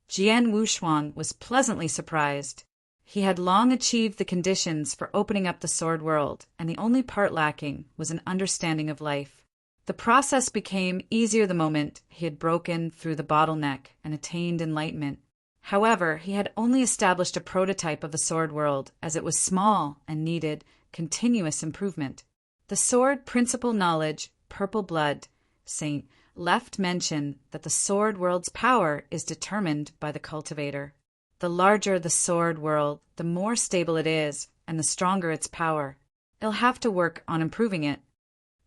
Jian Wushuang was pleasantly surprised. He had long achieved the conditions for opening up the sword world, and the only part lacking was an understanding of life. The process became easier the moment he had broken through the bottleneck and attained enlightenment. However, he had only established a prototype of the sword world, as it was small and needed continuous improvement. The sword principle knowledge, Purple Blood Saint, left mention that the sword world's power is determined by the cultivator. The larger the sword world, the more stable it is, and the stronger its power. It'll have to work on improving it.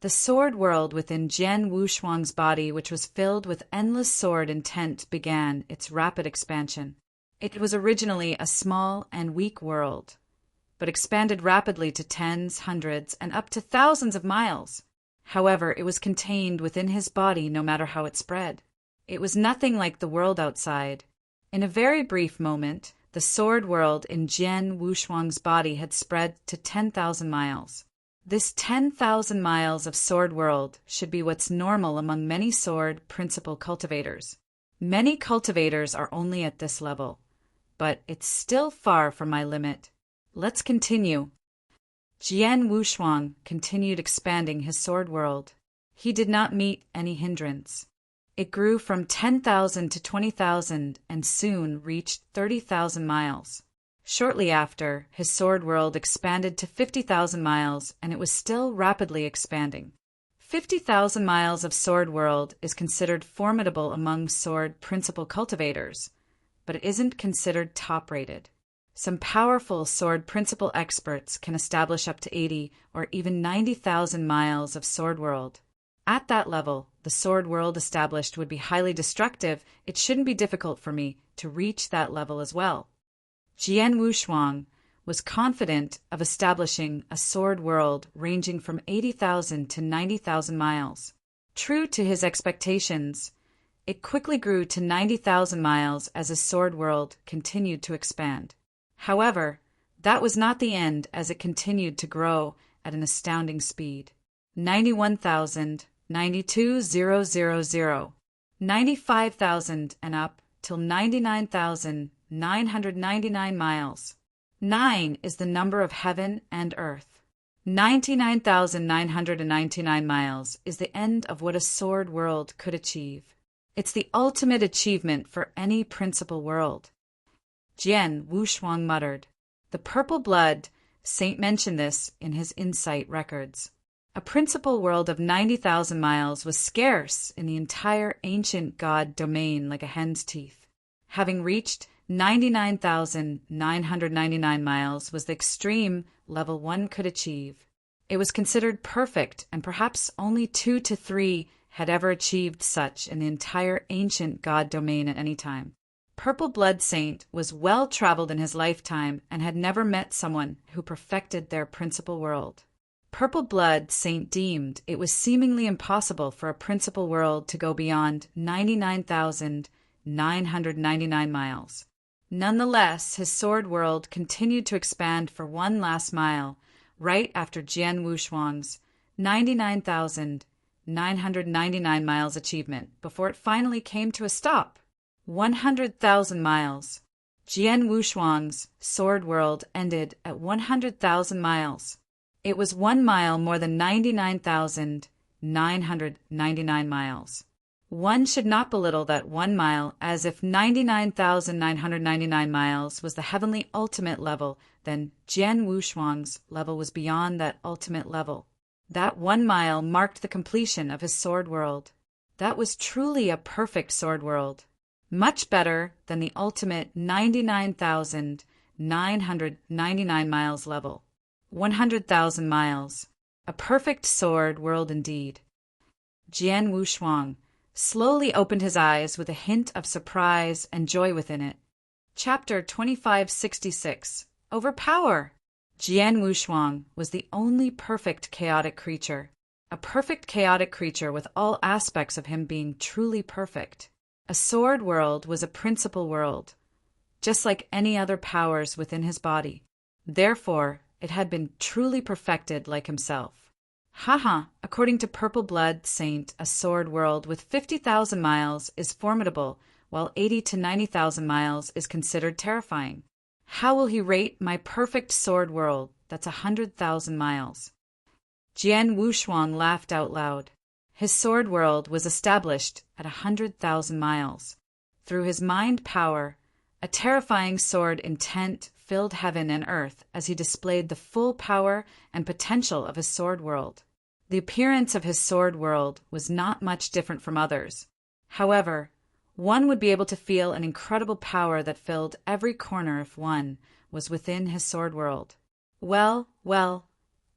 The sword world within Jian Wushuang's body, which was filled with endless sword intent, began its rapid expansion. It was originally a small and weak world, but expanded rapidly to tens, hundreds, and up to thousands of miles. However, it was contained within his body no matter how it spread. It was nothing like the world outside. In a very brief moment, the sword world in Jian Wushuang's body had spread to 10,000 miles. This 10,000 miles of sword world should be what's normal among many sword principle cultivators. Many cultivators are only at this level, but it's still far from my limit. Let's continue. Jian Wushuang continued expanding his sword world. He did not meet any hindrance. It grew from 10,000 to 20,000 and soon reached 30,000 miles. Shortly after, his sword world expanded to 50,000 miles, and it was still rapidly expanding. 50,000 miles of sword world is considered formidable among sword principle cultivators, but it isn't considered top-rated. Some powerful sword principle experts can establish up to 80 or even 90,000 miles of sword world. At that level, the sword world established would be highly destructive. It shouldn't be difficult for me to reach that level as well. Jian Wushuang was confident of establishing a sword world ranging from 80,000 to 90,000 miles. True to his expectations, it quickly grew to 90,000 miles as his sword world continued to expand. However, that was not the end, as it continued to grow at an astounding speed. 91,000, 92,000, 95,000 and up till 99,999 miles. 9 is the number of heaven and earth. 99,999 miles is the end of what a sword world could achieve. It's the ultimate achievement for any principle world. Jian Wushuang muttered. The Purple Blood Saint mentioned this in his insight records. A principle world of 90,000 miles was scarce in the entire ancient god domain like a hen's teeth. Having reached 99,999 miles was the extreme level one could achieve. It was considered perfect, and perhaps only 2 to 3 had ever achieved such in the entire ancient god domain at any time. Purple Blood Saint was well-traveled in his lifetime and had never met someone who perfected their principle world. Purple Blood Saint deemed it was seemingly impossible for a principle world to go beyond 99,999 miles. Nonetheless, his sword world continued to expand for one last mile, right after Jian Wushuang's 99,999 miles achievement, before it finally came to a stop. 100,000 miles. Jian Wushuang's sword world ended at 100,000 miles. It was 1 mile more than 99,999 miles. One should not belittle that 1 mile, as if 99,999 miles was the heavenly ultimate level, then Jian Wushuang's level was beyond that ultimate level. That 1 mile marked the completion of his sword world. That was truly a perfect sword world. Much better than the ultimate 99,999 miles level. 100,000 miles. A perfect sword world indeed. Jian Wushuang slowly opened his eyes with a hint of surprise and joy within it. Chapter 2566. Overpower. Jian Wushuang was the only perfect chaotic creature. A perfect chaotic creature with all aspects of him being truly perfect. A sword world was a principal world, just like any other powers within his body. Therefore, it had been truly perfected like himself. Haha, according to Purple Blood Saint, a sword world with 50,000 miles is formidable, while 80 to 90,000 miles is considered terrifying. How will he rate my perfect sword world that's 100,000 miles? Jian Wushuang laughed out loud. His sword world was established at 100,000 miles. Through his mind power, a terrifying sword intent filled heaven and earth as he displayed the full power and potential of his sword world. The appearance of his sword world was not much different from others. However, one would be able to feel an incredible power that filled every corner if one was within his sword world. Well,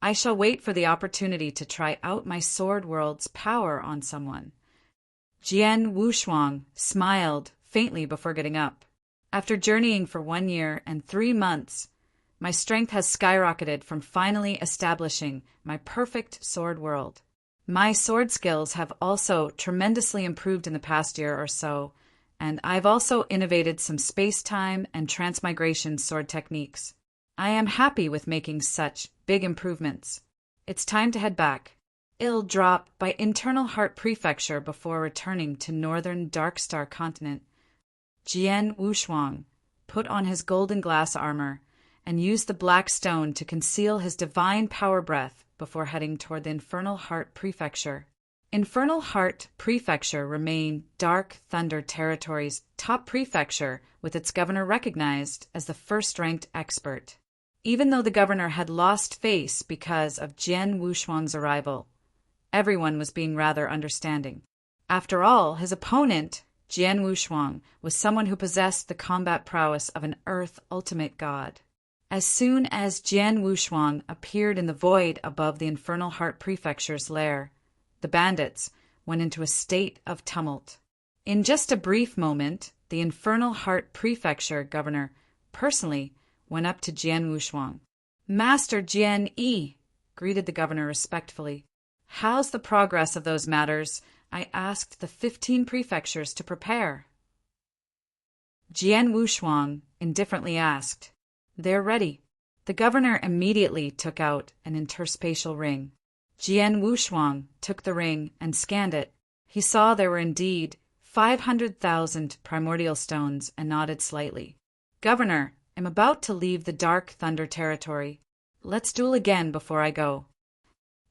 I shall wait for the opportunity to try out my sword world's power on someone. Jian Wushuang smiled faintly before getting up. After journeying for 1 year and 3 months, my strength has skyrocketed from finally establishing my perfect sword world. My sword skills have also tremendously improved in the past year or so, and I've also innovated some space-time and transmigration sword techniques. I am happy with making such big improvements. It's time to head back. I'll drop by Internal Heart Prefecture before returning to Northern Dark Star Continent. Jian Wushuang put on his golden glass armor and used the black stone to conceal his divine power breath before heading toward the Infernal Heart Prefecture. Infernal Heart Prefecture remained Dark Thunder Territory's top prefecture, with its governor recognized as the first-ranked expert. Even though the governor had lost face because of Jian Wushuang's arrival, everyone was being rather understanding. After all, his opponent, Jian Wushuang, was someone who possessed the combat prowess of an Earth ultimate god. As soon as Jian Wushuang appeared in the void above the Infernal Heart Prefecture's lair, the bandits went into a state of tumult. In just a brief moment, the Infernal Heart Prefecture governor personally went up to Jian Wushuang. "Master Jian Yi," greeted the governor respectfully. "How's the progress of those matters I asked the 15 prefectures to prepare?" Jian Wushuang indifferently asked. "They're ready." The governor immediately took out an interspatial ring. Jian Wushuang took the ring and scanned it. He saw there were indeed 500,000 primordial stones and nodded slightly. "Governor, I'm about to leave the Dark Thunder Territory. Let's duel again before I go."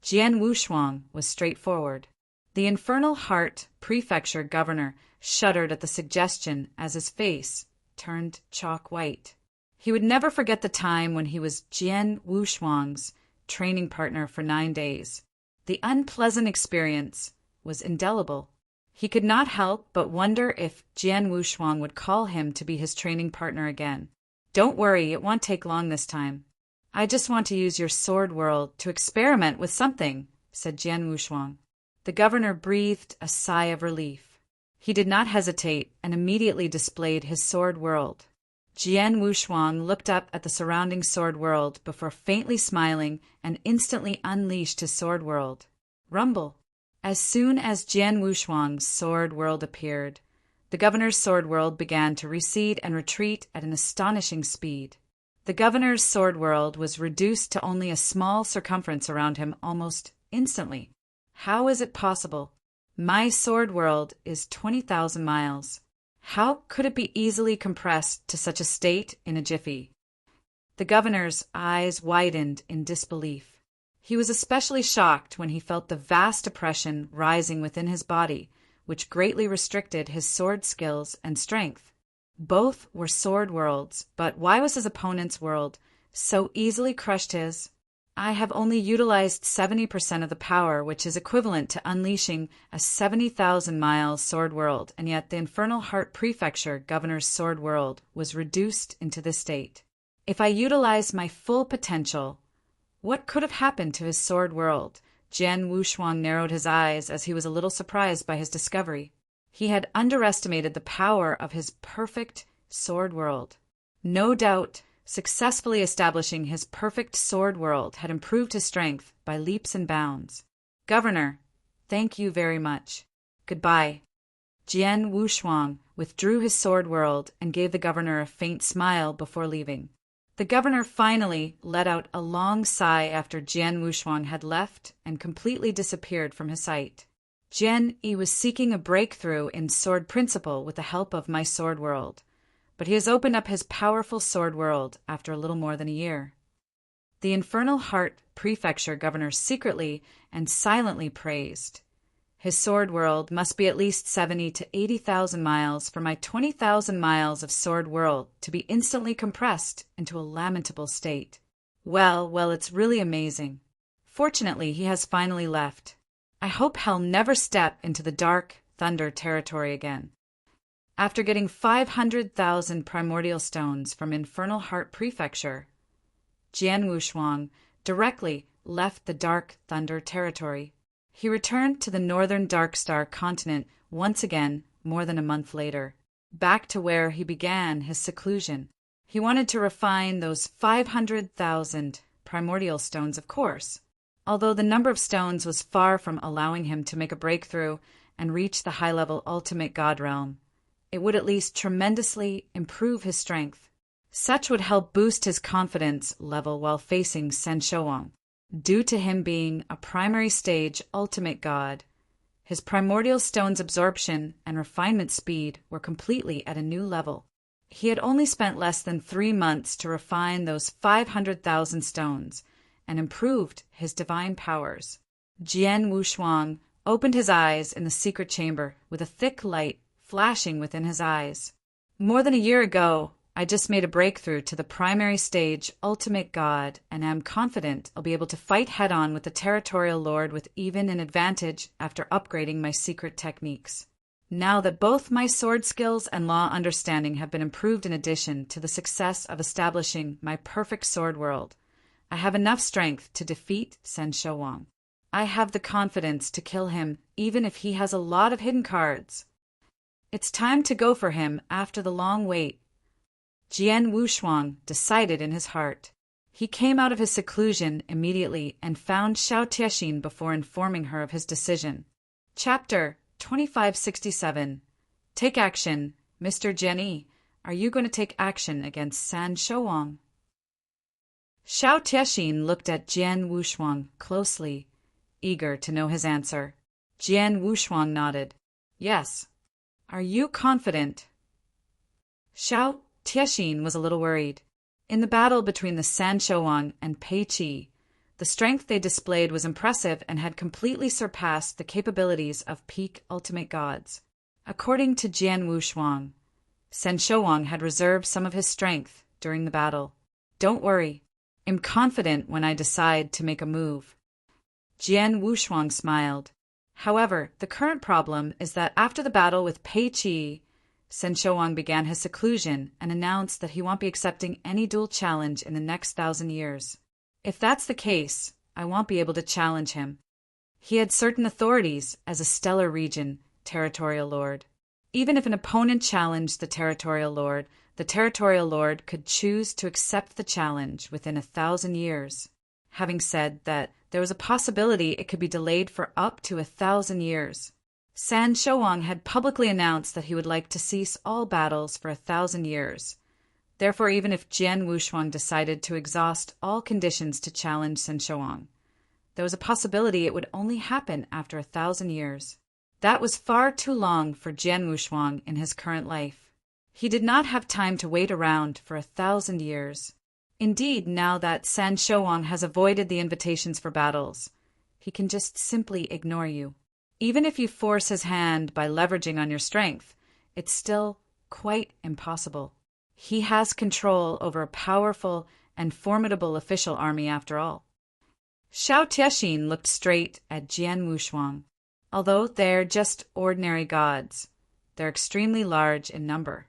Jian Wushuang was straightforward. The Infernal Heart Prefecture governor shuddered at the suggestion as his face turned chalk white. He would never forget the time when he was Jian Wushuang's training partner for 9 days. The unpleasant experience was indelible. He could not help but wonder if Jian Wushuang would call him to be his training partner again. "Don't worry, it won't take long this time. I just want to use your sword world to experiment with something," said Jian Wushuang. The governor breathed a sigh of relief. He did not hesitate and immediately displayed his sword world. Jian Wushuang looked up at the surrounding sword world before faintly smiling and instantly unleashed his sword world. Rumble. As soon as Jian Wushuang's sword world appeared, the governor's sword world began to recede and retreat at an astonishing speed. The governor's sword world was reduced to only a small circumference around him almost instantly. How is it possible? My sword world is 20,000 miles. How could it be easily compressed to such a state in a jiffy? The governor's eyes widened in disbelief. He was especially shocked when he felt the vast oppression rising within his body, which greatly restricted his sword skills and strength. Both were sword worlds, but why was his opponent's world so easily crushed his? I have only utilized 70% of the power, which is equivalent to unleashing a 70,000-mile sword world, and yet the Infernal Heart Prefecture governor's sword world was reduced into this state. If I utilized my full potential, what could have happened to his sword world? Jian Wushuang narrowed his eyes as he was a little surprised by his discovery. He had underestimated the power of his perfect sword world. No doubt, Successfully establishing his perfect sword world had improved his strength by leaps and bounds. Governor, thank you very much. Goodbye. Jian Wushuang withdrew his sword world and gave the governor a faint smile before leaving. The governor finally let out a long sigh after Jian Wushuang had left and completely disappeared from his sight. Jian Yi was seeking a breakthrough in sword principle with the help of my sword world, but he has opened up his powerful sword world after a little more than a year. The Infernal Heart Prefecture governor secretly and silently praised. His sword world must be at least 70 to 80,000 miles for my 20,000 miles of sword world to be instantly compressed into a lamentable state. Well, it's really amazing. Fortunately, he has finally left. I hope he'll never step into the dark thunder territory again. After getting 500,000 primordial stones from Infernal Heart Prefecture, Jian Wushuang directly left the Dark Thunder territory. He returned to the northern Darkstar continent once again more than a month later, back to where he began his seclusion. He wanted to refine those 500,000 primordial stones, of course, although the number of stones was far from allowing him to make a breakthrough and reach the high-level ultimate god realm. It would at least tremendously improve his strength. Such would help boost his confidence level while facing Sen Shouwang. Due to him being a primary stage ultimate god, his primordial stone's absorption and refinement speed were completely at a new level. He had only spent less than 3 months to refine those 500,000 stones and improved his divine powers. Jian Wushuang opened his eyes in the secret chamber with a thick light flashing within his eyes. More than a year ago, I just made a breakthrough to the primary stage ultimate god and am confident I'll be able to fight head-on with the territorial lord with even an advantage after upgrading my secret techniques. Now that both my sword skills and law understanding have been improved in addition to the success of establishing my perfect sword world, I have enough strength to defeat Sen Shouwang. I have the confidence to kill him even if he has a lot of hidden cards. It's time to go for him after the long wait. Jian Wushuang decided in his heart. He came out of his seclusion immediately and found Xiao Tiexin before informing her of his decision. Chapter 2567. Take action, Mr. Jian Yi. Are you going to take action against San Shouwang? Xiao Tiexin looked at Jian Wushuang closely, eager to know his answer. Jian Wushuang nodded. Yes. Are you confident? Xiao Tiexin was a little worried. In the battle between the San Shouwang and Pei Qi, the strength they displayed was impressive and had completely surpassed the capabilities of peak ultimate gods. According to Jian Wushuang, San Shouwang had reserved some of his strength during the battle. Don't worry. I'm confident when I decide to make a move. Jian Wushuang smiled. However, the current problem is that after the battle with Pei Qi, Sen Shouwang began his seclusion and announced that he won't be accepting any dual challenge in the next 1,000 years. If that's the case, I won't be able to challenge him. He had certain authorities as a stellar region territorial lord. Even if an opponent challenged the territorial lord could choose to accept the challenge within 1,000 years. Having said that, there was a possibility it could be delayed for up to 1,000 years. San Shouwang had publicly announced that he would like to cease all battles for 1,000 years. Therefore, even if Jian Wushuang decided to exhaust all conditions to challenge San Shouwang, there was a possibility it would only happen after 1,000 years. That was far too long for Jian Wushuang in his current life. He did not have time to wait around for 1,000 years. Indeed, now that San Shouwang has avoided the invitations for battles, he can just simply ignore you. Even if you force his hand by leveraging on your strength, it's still quite impossible. He has control over a powerful and formidable official army after all. Xiao Tiexin looked straight at Jian Wushuang. Although they're just ordinary gods, they're extremely large in number.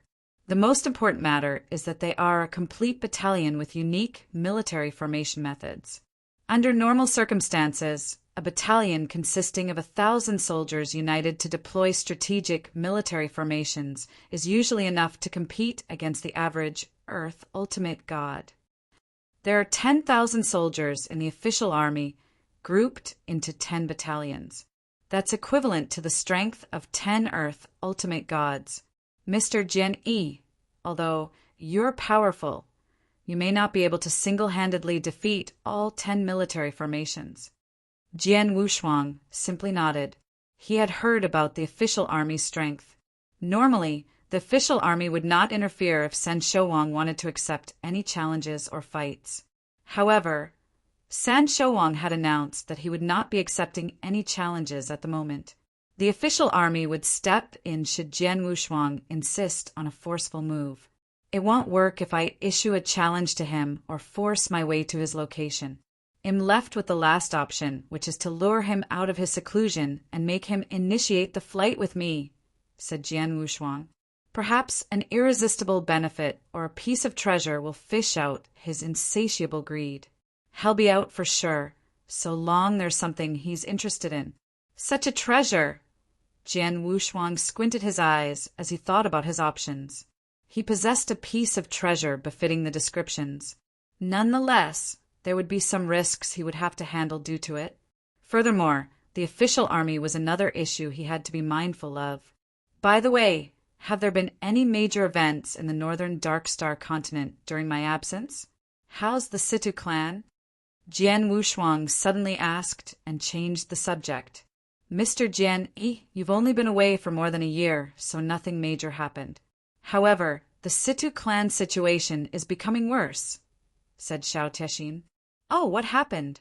The most important matter is that they are a complete battalion with unique military formation methods. Under normal circumstances, a battalion consisting of 1,000 soldiers united to deploy strategic military formations is usually enough to compete against the average Earth ultimate god. There are 10,000 soldiers in the official army, grouped into 10 battalions. That's equivalent to the strength of 10 Earth ultimate gods. Mr. Jian Yi, although you're powerful, you may not be able to single-handedly defeat all 10 military formations. Jian Wushuang simply nodded. He had heard about the official army's strength. Normally, the official army would not interfere if San Shouwang wanted to accept any challenges or fights. However, San Shouwang had announced that he would not be accepting any challenges at the moment. The official army would step in should Jian Wushuang insist on a forceful move. It won't work if I issue a challenge to him or force my way to his location. I'm left with the last option, which is to lure him out of his seclusion and make him initiate the flight with me, said Jian Wushuang. Perhaps an irresistible benefit or a piece of treasure will fish out his insatiable greed. He'll be out for sure, so long there's something he's interested in. Such a treasure! Jian Wushuang squinted his eyes as he thought about his options. He possessed a piece of treasure befitting the descriptions. Nonetheless, there would be some risks he would have to handle due to it. Furthermore, the official army was another issue he had to be mindful of. By the way, have there been any major events in the northern Dark Star continent during my absence? How's the Situ clan? Jian Wushuang suddenly asked and changed the subject. Mr. Jian Yi, you've only been away for more than a year, so nothing major happened. However, the Situ clan situation is becoming worse, said Xiao Teixin. Oh, what happened?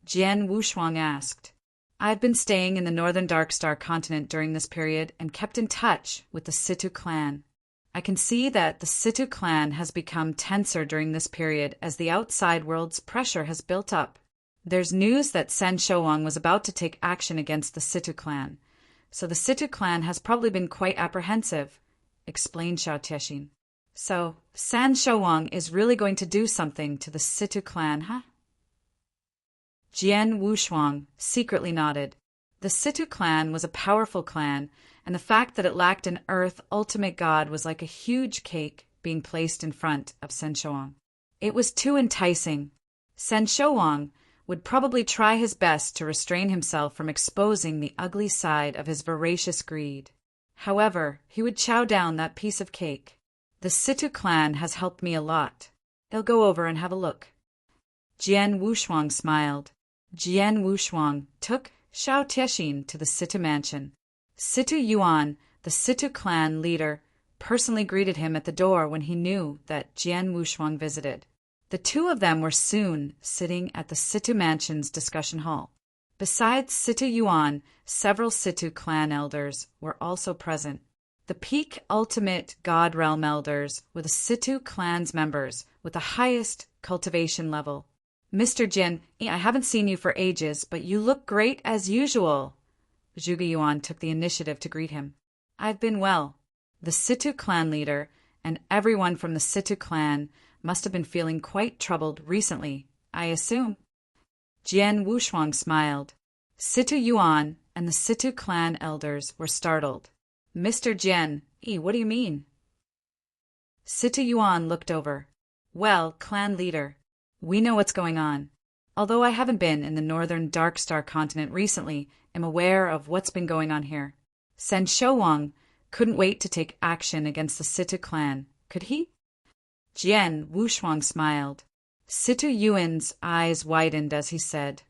Jian Wushuang asked. I've been staying in the northern Dark Star continent during this period and kept in touch with the Situ clan. I can see that the Situ clan has become tenser during this period as the outside world's pressure has built up. There's news that San Shouwang was about to take action against the Situ clan, so the Situ clan has probably been quite apprehensive, explained Xiao Teixin. So, San Shouwang is really going to do something to the Situ clan, huh? Jian Wushuang secretly nodded. The Situ clan was a powerful clan, and the fact that it lacked an Earth ultimate god was like a huge cake being placed in front of San Shouwang. It was too enticing. San Shouwang would probably try his best to restrain himself from exposing the ugly side of his voracious greed. However, he would chow down that piece of cake. The Situ clan has helped me a lot. I'll go over and have a look. Jian Wushuang smiled. Jian Wushuang took Xiao Teixin to the Situ mansion. Situ Yuan, the Situ clan leader, personally greeted him at the door when he knew that Jian Wushuang visited. The two of them were soon sitting at the Situ mansion's discussion hall. Besides Situ Yuan, several Situ clan elders were also present. The peak ultimate God realm elders were the Situ clan's members with the highest cultivation level. Mr. Jin, I haven't seen you for ages, but you look great as usual. Zhuge Yuan took the initiative to greet him. I've been well. The Situ clan leader and everyone from the Situ clan must have been feeling quite troubled recently, I assume. Jian Wushuang smiled. Situ Yuan and the Situ clan elders were startled. Mr. Jian, what do you mean? Situ Yuan looked over. Well, clan leader, we know what's going on. Although I haven't been in the northern Dark Star continent recently, I'm aware of what's been going on here. San Shouwang couldn't wait to take action against the Situ clan, could he? Jian Wushuang smiled. Situ Yuan's eyes widened as he said,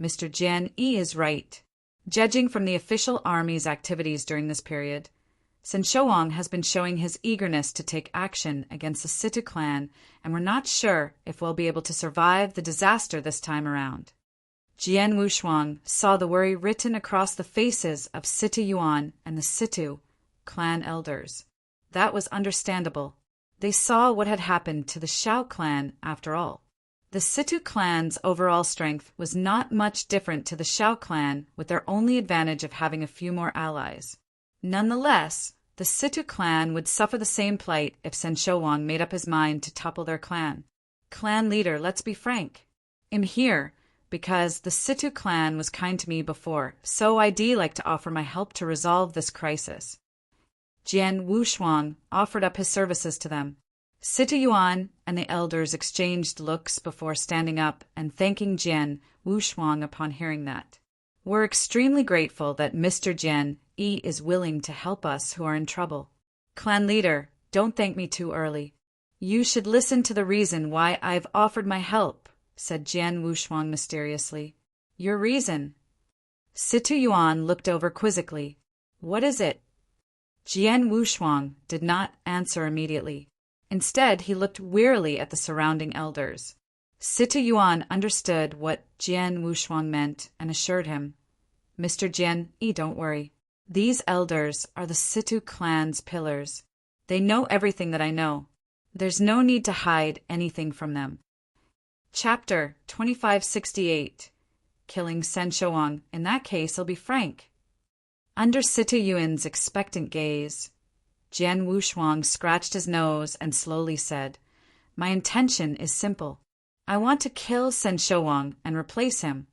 Mr. Jian Yi is right. Judging from the official army's activities during this period, San Shouwang has been showing his eagerness to take action against the Situ clan, and we're not sure if we'll be able to survive the disaster this time around. Jian Wushuang saw the worry written across the faces of Situ Yuan and the Situ clan elders. That was understandable. They saw what had happened to the Xiao clan after all. The Situ clan's overall strength was not much different to the Xiao clan, with their only advantage of having a few more allies. Nonetheless, the Situ clan would suffer the same plight if San Shouwang made up his mind to topple their clan. Clan leader, let's be frank. I'm here because the Situ clan was kind to me before, so I'd like to offer my help to resolve this crisis. Jian Wushuang offered up his services to them. Situ Yuan and the elders exchanged looks before standing up and thanking Jian Wushuang upon hearing that. We're extremely grateful that Mr. Jian Yi is willing to help us who are in trouble. Clan leader, don't thank me too early. You should listen to the reason why I've offered my help, said Jian Wushuang mysteriously. Your reason? Situ Yuan looked over quizzically. What is it? Jian Wushuang did not answer immediately. Instead, he looked wearily at the surrounding elders. Situ Yuan understood what Jian Wushuang meant and assured him, Mr. Jian Yi, don't worry. These elders are the Situ clan's pillars. They know everything that I know. There's no need to hide anything from them. Chapter 2568. Killing Sen Shouang. In that case, I'll be frank. Under Situ Yuan's expectant gaze, Jian Wushuang scratched his nose and slowly said, My intention is simple. I want to kill Sen Shouang and replace him.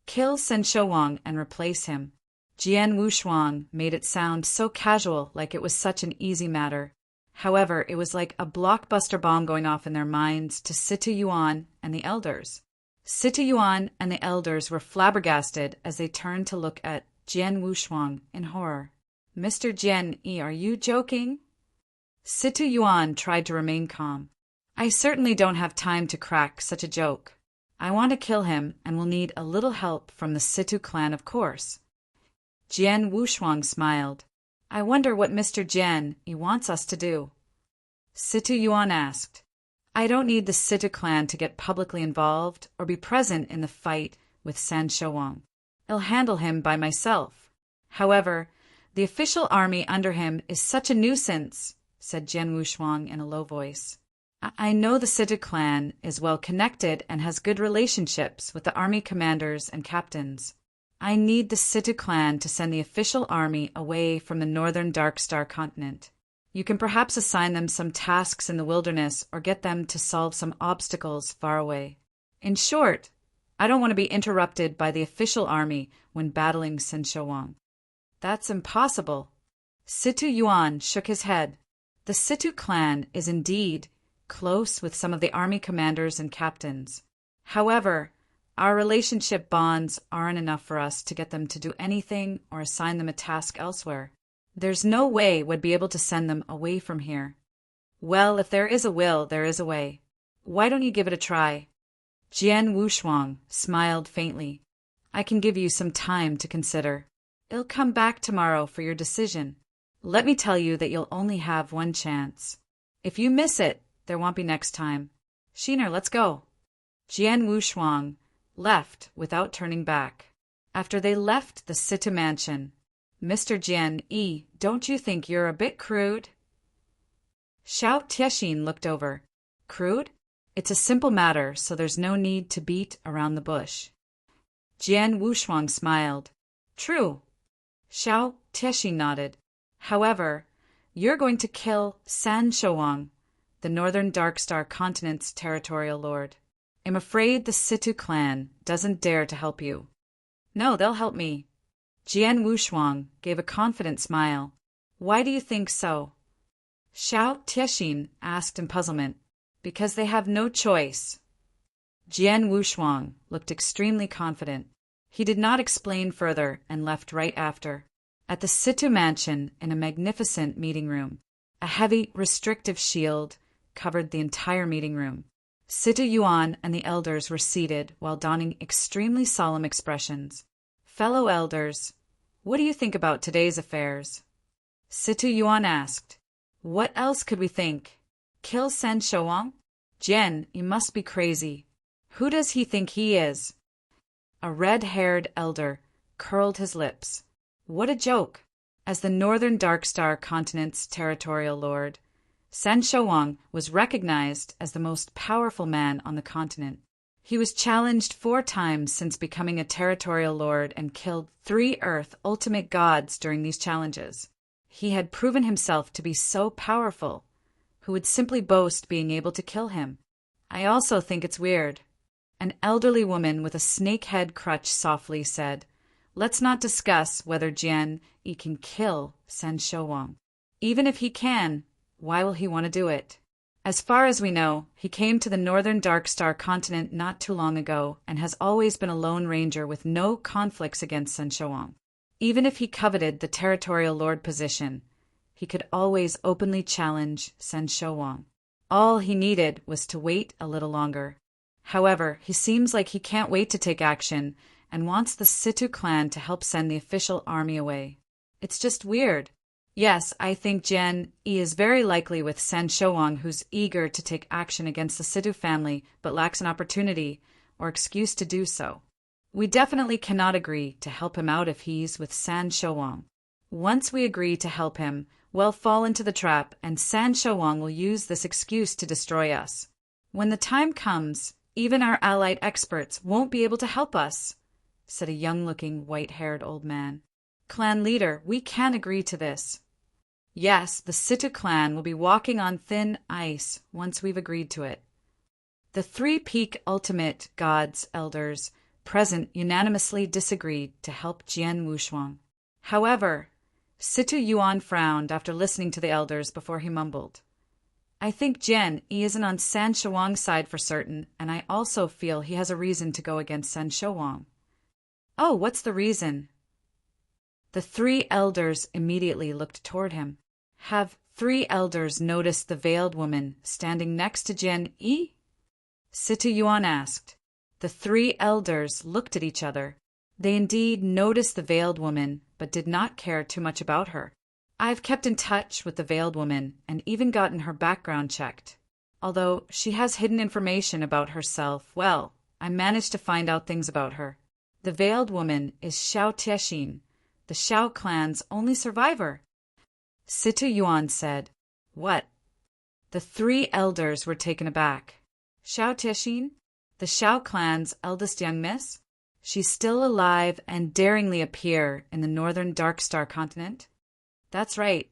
Kill Sen Shouang and replace him. Jian Wushuang made it sound so casual, like it was such an easy matter. However, it was like a blockbuster bomb going off in their minds to Situ Yuan and the elders. Situ Yuan and the elders were flabbergasted as they turned to look at Jian Wushuang in horror. Mr. Jian Yi, are you joking? Situ Yuan tried to remain calm. I certainly don't have time to crack such a joke. I want to kill him and will need a little help from the Situ clan, of course. Jian Wushuang smiled. I wonder what Mr. Jian Yi wants us to do. Situ Yuan asked. I don't need the Situ clan to get publicly involved or be present in the fight with Sen Shouang. I'll handle him by myself. However, the official army under him is such a nuisance, said Jian Wushuang in a low voice. I know the Situ clan is well connected and has good relationships with the army commanders and captains. I need the Situ clan to send the official army away from the northern Dark Star continent. You can perhaps assign them some tasks in the wilderness or get them to solve some obstacles far away. In short, I don't want to be interrupted by the official army when battling Sen Shouang. That's impossible. Situ Yuan shook his head. The Situ clan is indeed close with some of the army commanders and captains. However, our relationship bonds aren't enough for us to get them to do anything or assign them a task elsewhere. There's no way we'd be able to send them away from here. Well, if there is a will, there is a way. Why don't you give it a try? Jian Wushuang smiled faintly. I can give you some time to consider. I'll come back tomorrow for your decision. Let me tell you that you'll only have one chance. If you miss it, there won't be next time. Shiner, let's go. Jian Wushuang left without turning back. After they left the Situ mansion, Mr. Jian Yi, don't you think you're a bit crude? Xiao Tiexin looked over. Crude? It's a simple matter, so there's no need to beat around the bush. Jian Wushuang smiled. True. Xiao Tiexin nodded. However, you're going to kill Sen Shouang, the northern Dark Star continent's territorial lord. I'm afraid the Situ clan doesn't dare to help you. No, they'll help me. Jian Wushuang gave a confident smile. Why do you think so? Xiao Tiexin asked in puzzlement. Because they have no choice. Jian Wushuang looked extremely confident. He did not explain further and left right after. At the Situ mansion in a magnificent meeting room, a heavy, restrictive shield covered the entire meeting room. Situ Yuan and the elders were seated while donning extremely solemn expressions. Fellow elders, what do you think about today's affairs? Situ Yuan asked. What else could we think? Kill Sen Shouang? Jian, you must be crazy. Who does he think he is? A red-haired elder curled his lips. What a joke! As the northern Dark Star continent's territorial lord, Sen Shouang was recognized as the most powerful man on the continent. He was challenged 4 times since becoming a territorial lord and killed 3 Earth ultimate gods during these challenges. He had proven himself to be so powerful. Who would simply boast being able to kill him? I also think it's weird. An elderly woman with a snake head crutch softly said, Let's not discuss whether Jian Yi can kill Sen Shouang. Even if he can, why will he want to do it? As far as we know, he came to the northern Dark Star continent not too long ago and has always been a lone ranger with no conflicts against Sen Shouang. Even if he coveted the territorial lord position, he could always openly challenge Sen Shouang. All he needed was to wait a little longer. However, he seems like he can't wait to take action and wants the Situ clan to help send the official army away. It's just weird. Yes, I think Jian Yi is very likely with Sen Shouang, who's eager to take action against the Situ family but lacks an opportunity or excuse to do so. We definitely cannot agree to help him out if he's with San Shouang. Once we agree to help him, we'll fall into the trap and San Shouang will use this excuse to destroy us. When the time comes, even our allied experts won't be able to help us, said a young-looking, white-haired old man. Clan leader, we can agree to this. Yes, the Situ clan will be walking on thin ice once we've agreed to it. The three-peak ultimate gods elders present unanimously disagreed to help Jian Wushuang. However, Situ Yuan frowned after listening to the elders before he mumbled. I think Jian Yi isn't on San Shouang's side for certain, and I also feel he has a reason to go against San Shouang. Oh, what's the reason? The three elders immediately looked toward him. Have three elders noticed the veiled woman standing next to Jian Yi? Situ Yuan asked. The three elders looked at each other. They indeed noticed the veiled woman, but did not care too much about her. I've kept in touch with the veiled woman and even gotten her background checked. Although she has hidden information about herself, well, I managed to find out things about her. The veiled woman is Xiao Tiexin, the Xiao clan's only survivor. Situ Yuan said, What? The three elders were taken aback. Xiao Tiexin? The Xiao clan's eldest young miss? She's still alive and daringly appear in the northern Dark Star continent? That's right.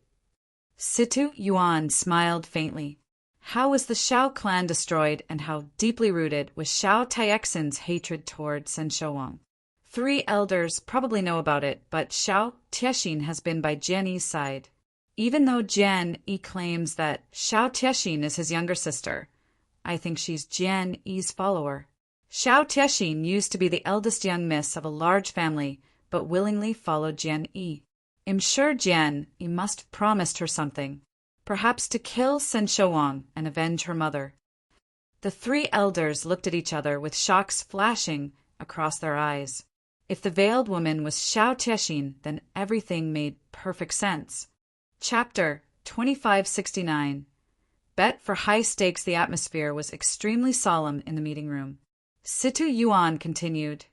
Situ Yuan smiled faintly. How was the Xiao clan destroyed and how deeply rooted was Xiao Tiexin's hatred toward Sen Shouang? Three elders probably know about it, but Xiao Tiexin has been by Jian Yi's side. Even though Jian Yi claims that Xiao Tiexin is his younger sister, I think she's Jian Yi's follower. Xiao Tiexin used to be the eldest young miss of a large family, but willingly followed Jian Yi. I'm sure Jian Yi must have promised her something, perhaps to kill Sen Shouang and avenge her mother. The three elders looked at each other with shocks flashing across their eyes. If the veiled woman was Xiao Tiexin, then everything made perfect sense. Chapter 2569. Bet for high stakes. The atmosphere was extremely solemn in the meeting room. Situ Yuan continued,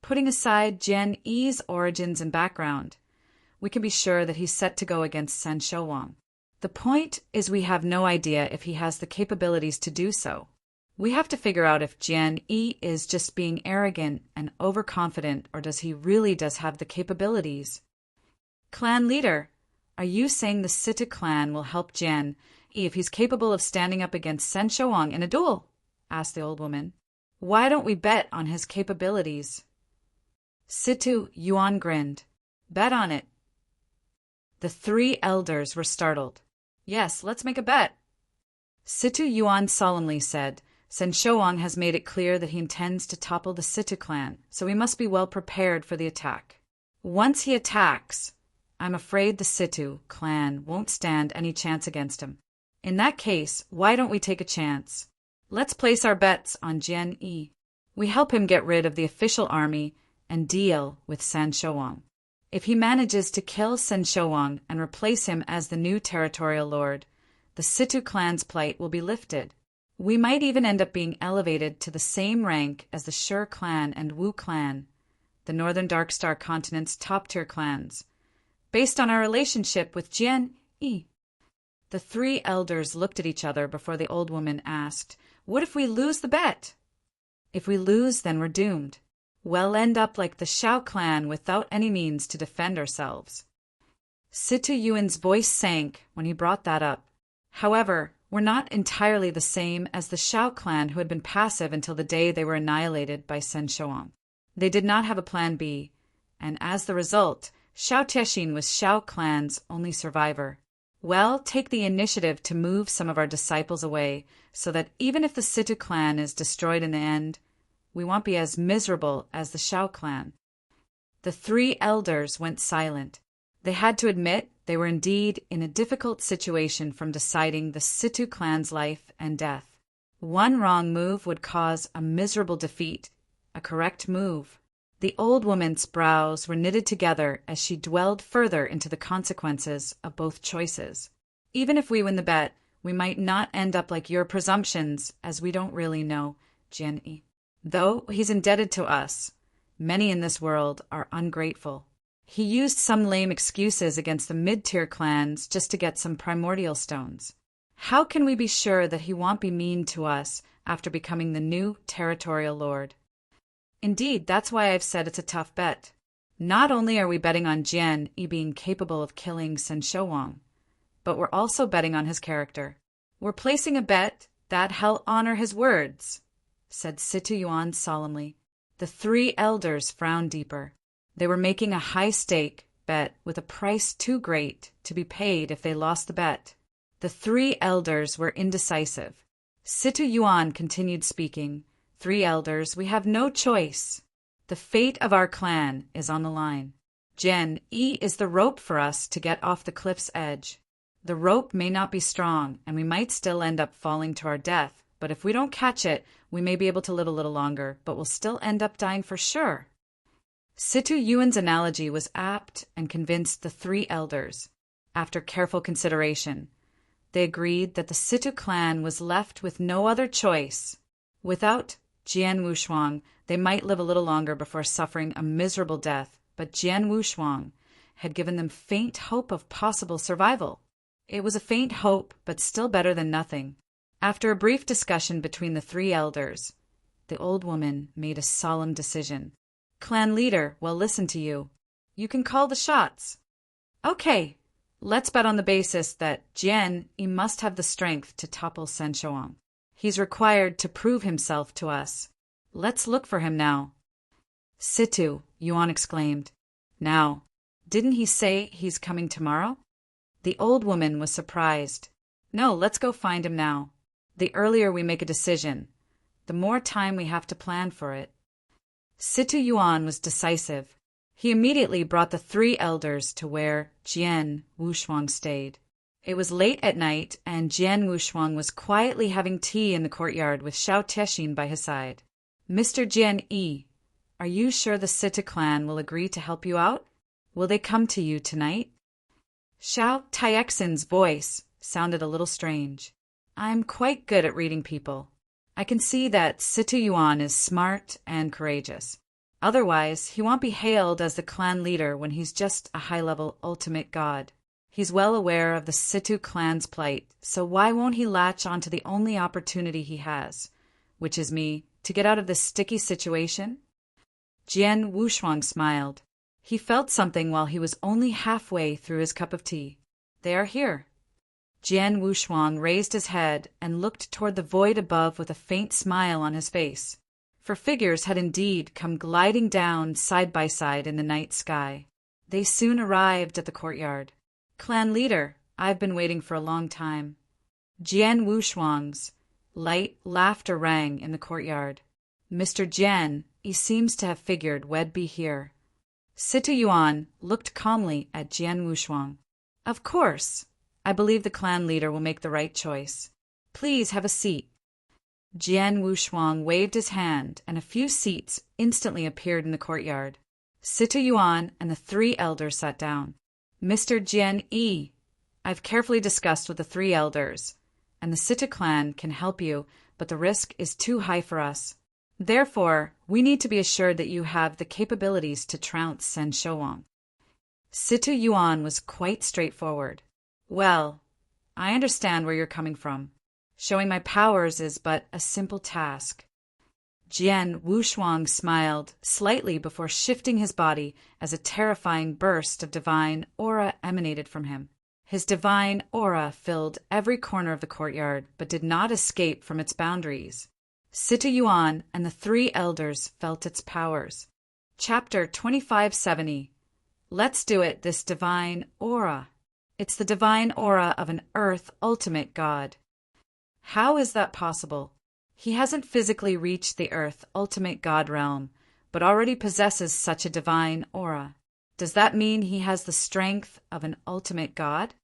Putting aside Jian Yi's origins and background, we can be sure that he's set to go against San Shouang. The point is we have no idea if he has the capabilities to do so. We have to figure out if Jian Yi is just being arrogant and overconfident, or does he really have the capabilities? Clan leader, are you saying the Situ clan will help Jian Yi if he's capable of standing up against Sen Shouang in a duel? Asked the old woman. Why don't we bet on his capabilities? Situ Yuan grinned. Bet on it. The three elders were startled. Yes, let's make a bet. Situ Yuan solemnly said, Sen Shouang has made it clear that he intends to topple the Situ clan, so we must be well prepared for the attack. Once he attacks, I'm afraid the Situ clan won't stand any chance against him. In that case, why don't we take a chance? Let's place our bets on Jian Yi. We help him get rid of the official army and deal with San Shouang. If he manages to kill Sen Shouang and replace him as the new territorial lord, the Situ clan's plight will be lifted. We might even end up being elevated to the same rank as the Shi clan and Wu clan, the northern Dark Star continent's top-tier clans, based on our relationship with Jian Yi. The three elders looked at each other before the old woman asked, What if we lose the bet? If we lose, then we're doomed. We'll end up like the Xiao clan without any means to defend ourselves. Situ Yuan's voice sank when he brought that up. However, we're not entirely the same as the Xiao clan, who had been passive until the day they were annihilated by Sen Shouang. They did not have a plan B, and as the result, Xiao Tiexin was Xiao clan's only survivor. Well, take the initiative to move some of our disciples away so that even if the Situ clan is destroyed in the end, we won't be as miserable as the Shao clan. The three elders went silent. They had to admit they were indeed in a difficult situation from deciding the Situ clan's life and death. One wrong move would cause a miserable defeat. A correct move. The old woman's brows were knitted together as she dwelled further into the consequences of both choices. Even if we win the bet, we might not end up like your presumptions, as we don't really know, Jian-yi. Though he's indebted to us, many in this world are ungrateful. He used some lame excuses against the mid-tier clans just to get some primordial stones. How can we be sure that he won't be mean to us after becoming the new territorial lord? Indeed, that's why I've said it's a tough bet. Not only are we betting on Jian-yi being capable of killing Shen Shouwang, but we're also betting on his character. We're placing a bet that he'll honor his words, said Situ Yuan solemnly. The three elders frowned deeper. They were making a high-stake bet with a price too great to be paid if they lost the bet. The three elders were indecisive. Situ Yuan continued speaking. Three elders, we have no choice. The fate of our clan is on the line. Jian-yi is the rope for us to get off the cliff's edge. The rope may not be strong, and we might still end up falling to our death, but if we don't catch it, we may be able to live a little longer, but we'll still end up dying for sure. Situ Yuan's analogy was apt and convinced the three elders. After careful consideration, they agreed that the Situ clan was left with no other choice. Without Jian Wushuang, they might live a little longer before suffering a miserable death, but Jian Wushuang had given them faint hope of possible survival. It was a faint hope, but still better than nothing. After a brief discussion between the three elders, the old woman made a solemn decision. Clan leader, we'll listen to you. You can call the shots. Okay, let's bet on the basis that Jian-yi must have the strength to topple Shen Shouwang. He's required to prove himself to us. Let's look for him now. Situ, Yuan exclaimed. Now, didn't he say he's coming tomorrow? The old woman was surprised. No, let's go find him now. The earlier we make a decision, the more time we have to plan for it. Situ Yuan was decisive. He immediately brought the three elders to where Jian Wushuang stayed. It was late at night, and Jian Wushuang was quietly having tea in the courtyard with Xiao Teixin by his side. Mr. Jian-yi, are you sure the Situ clan will agree to help you out? Will they come to you tonight? Xiao Teixin's voice sounded a little strange. I'm quite good at reading people. I can see that Situ Yuan is smart and courageous. Otherwise, he won't be hailed as the clan leader when he's just a high-level ultimate god. He's well aware of the Situ clan's plight, so why won't he latch onto the only opportunity he has, which is me, to get out of this sticky situation? Jian Wushuang smiled. He felt something while he was only halfway through his cup of tea. They are here. Jian Wushuang raised his head and looked toward the void above with a faint smile on his face, for figures had indeed come gliding down side by side in the night sky. They soon arrived at the courtyard. Clan leader, I've been waiting for a long time. Jian Wushuang's light laughter rang in the courtyard. Mr. Jian, he seems to have figured we'd be here. Situ Yuan looked calmly at Jian Wushuang. Of course. I believe the clan leader will make the right choice. Please have a seat. Jian Wushuang waved his hand, and a few seats instantly appeared in the courtyard. Situ Yuan and the three elders sat down. Mr. Jian-yi, I've carefully discussed with the three elders, and the Situ clan can help you, but the risk is too high for us. Therefore, we need to be assured that you have the capabilities to trounce Shen Shouwang. Situ Yuan was quite straightforward. Well, I understand where you're coming from. Showing my powers is but a simple task. Jian Wushuang smiled slightly before shifting his body as a terrifying burst of divine aura emanated from him. His divine aura filled every corner of the courtyard, but did not escape from its boundaries. Situ Yuan and the three elders felt its powers. Chapter 2570. Let's do it, this divine aura. It's the divine aura of an Earth ultimate god. How is that possible? He hasn't physically reached the Earth ultimate god realm, but already possesses such a divine aura. Does that mean he has the strength of an ultimate god?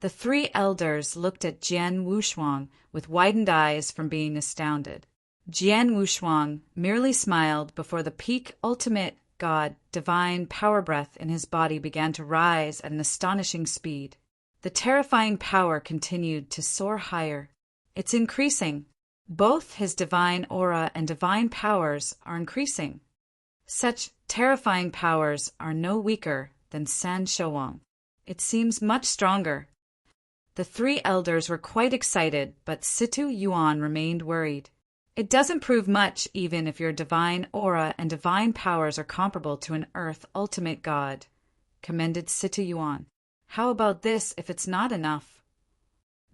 The three elders looked at Jian Wushuang with widened eyes from being astounded. Jian Wushuang merely smiled before the peak ultimate god divine power breath in his body began to rise at an astonishing speed. The terrifying power continued to soar higher. It's increasing. Both his divine aura and divine powers are increasing. Such terrifying powers are no weaker than San Shouwang. It seems much stronger. The three elders were quite excited, but Situ Yuan remained worried. It doesn't prove much even if your divine aura and divine powers are comparable to an Earth ultimate god, commended Situ Yuan. How about this if it's not enough?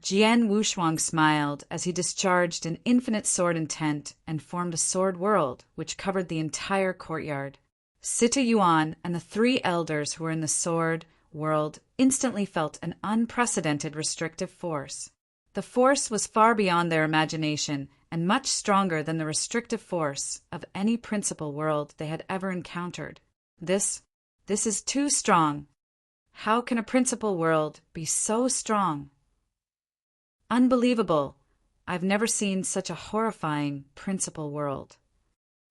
Jian Wushuang smiled as he discharged an infinite sword intent and formed a sword world which covered the entire courtyard. Situ Yuan and the three elders who were in the sword world instantly felt an unprecedented restrictive force. The force was far beyond their imagination and much stronger than the restrictive force of any principal world they had ever encountered. This is too strong. How can a principal world be so strong? Unbelievable. I've never seen such a horrifying principal world.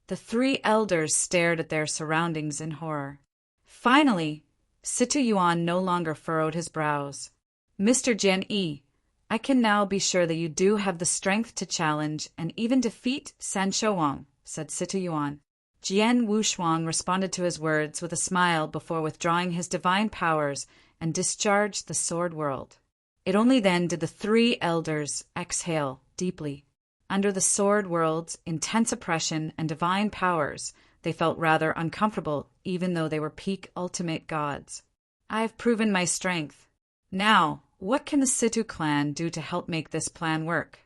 The three elders stared at their surroundings in horror. Finally, Situ Yuan no longer furrowed his brows. Mr. Jian Yi, I can now be sure that you do have the strength to challenge and even defeat San Shouwang, said Situ Yuan. Jian Wushuang responded to his words with a smile before withdrawing his divine powers and discharged the sword world. It only then did the three elders exhale deeply. Under the sword world's intense oppression and divine powers, they felt rather uncomfortable, even though they were peak ultimate gods. I've proven my strength. Now, what can the Situ clan do to help make this plan work?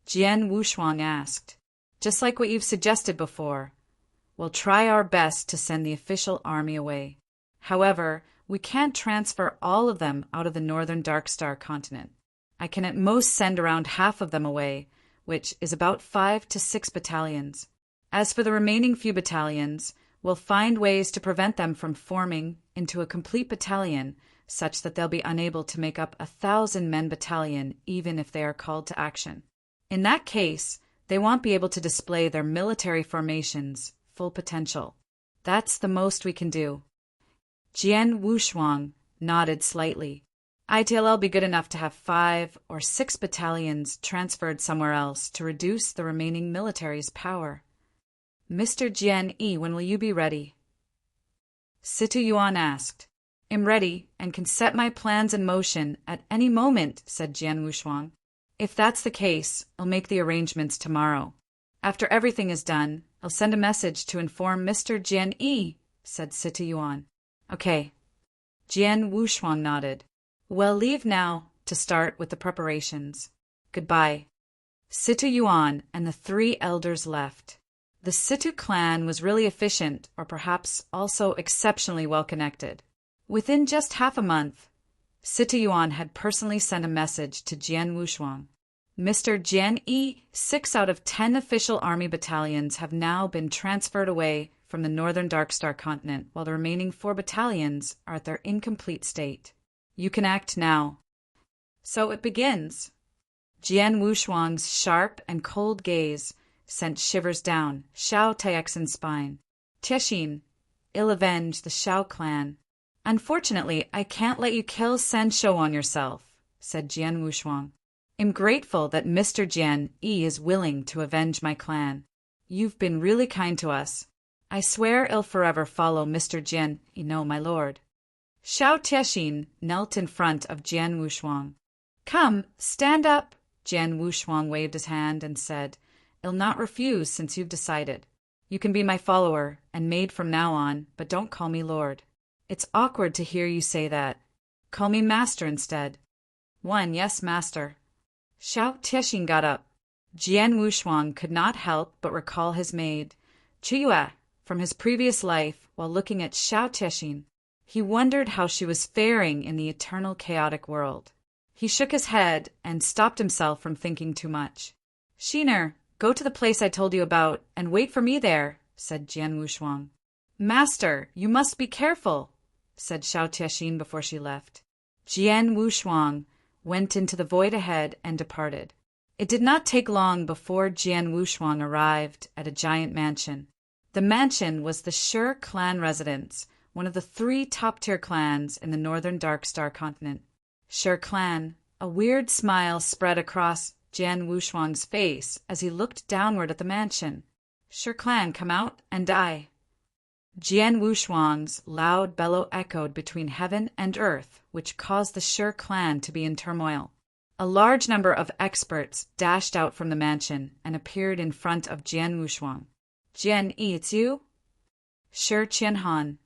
Jian Wushuang asked. Just like what you've suggested before. We'll try our best to send the official army away. However, we can't transfer all of them out of the northern Darkstar continent. I can at most send around half of them away, which is about 5 to 6 battalions. As for the remaining few battalions, we'll find ways to prevent them from forming into a complete battalion such that they'll be unable to make up a 1,000-men battalion even if they are called to action. In that case, they won't be able to display their military formation's full potential. That's the most we can do. Jian Wushuang nodded slightly. ITLL be good enough to have 5 or 6 battalions transferred somewhere else to reduce the remaining military's power. Mr. Jian Yi, when will you be ready? Situ Yuan asked. I'm ready and can set my plans in motion at any moment, said Jian Wushuang. If that's the case, I'll make the arrangements tomorrow. After everything is done, I'll send a message to inform Mr. Jian Yi, said Situ Yuan. Okay. Jian Wushuang nodded. Well, leave now to start with the preparations. Goodbye. Situ Yuan and the three elders left. The Situ clan was really efficient, or perhaps also exceptionally well-connected. Within just half a month, Situ Yuan had personally sent a message to Jian Wushuang. Mr. Jian Yi, 6 out of 10 official army battalions have now been transferred away from the northern Darkstar continent, while the remaining 4 battalions are at their incomplete state. You can act now. So it begins. Jian Wushuang's sharp and cold gaze sent shivers down Xiao Taixin's spine. Tiexin, ill avenge the Xiao clan. Unfortunately, I can't let you kill San Shouwang yourself, said Jian Wushuang. I'm grateful that Mr. Jian Yi is willing to avenge my clan. You've been really kind to us. I swear I'll forever follow Mr. Jian Yi, no, my lord. Xiao Tiexin knelt in front of Jian Wushuang. Come, stand up. Jian Wushuang waved his hand and said, I'll not refuse since you've decided. You can be my follower and maid from now on, but don't call me lord. It's awkward to hear you say that. Call me master instead. Yes, master. Xiao Tiexin got up. Jian Wushuang could not help but recall his maid, Chuyue, from his previous life while looking at Xiao Tiexin. He wondered how she was faring in the eternal chaotic world. He shook his head and stopped himself from thinking too much. "Shiner, go to the place I told you about and wait for me there," said Jian Wushuang. "Master, you must be careful," said Xiao Tiexin before she left. Jian Wushuang went into the void ahead and departed. It did not take long before Jian Wushuang arrived at a giant mansion. The mansion was the Shi clan residence, one of the 3 top-tier clans in the northern Dark Star continent. Shi clan. A weird smile spread across Jian Wushuang's face as he looked downward at the mansion. "Shi clan, come out and die." Jian Wushuang's loud bellow echoed between heaven and earth, which caused the Shi clan to be in turmoil. A large number of experts dashed out from the mansion and appeared in front of Jian Wushuang. "Jian Yi, it's you?" Shi Qianhan,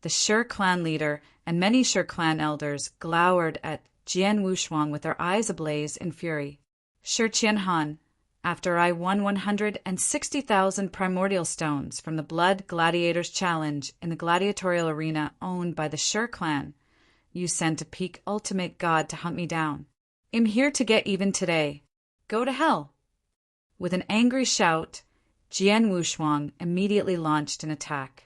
the Shi clan leader, and many Shi clan elders glowered at Jian Wushuang with their eyes ablaze in fury. "Shi Qianhan, after I won 160,000 primordial stones from the Blood Gladiators Challenge in the gladiatorial arena owned by the Shi clan, you sent a peak ultimate god to hunt me down. I'm here to get even today. Go to hell." With an angry shout, Jian Wushuang immediately launched an attack.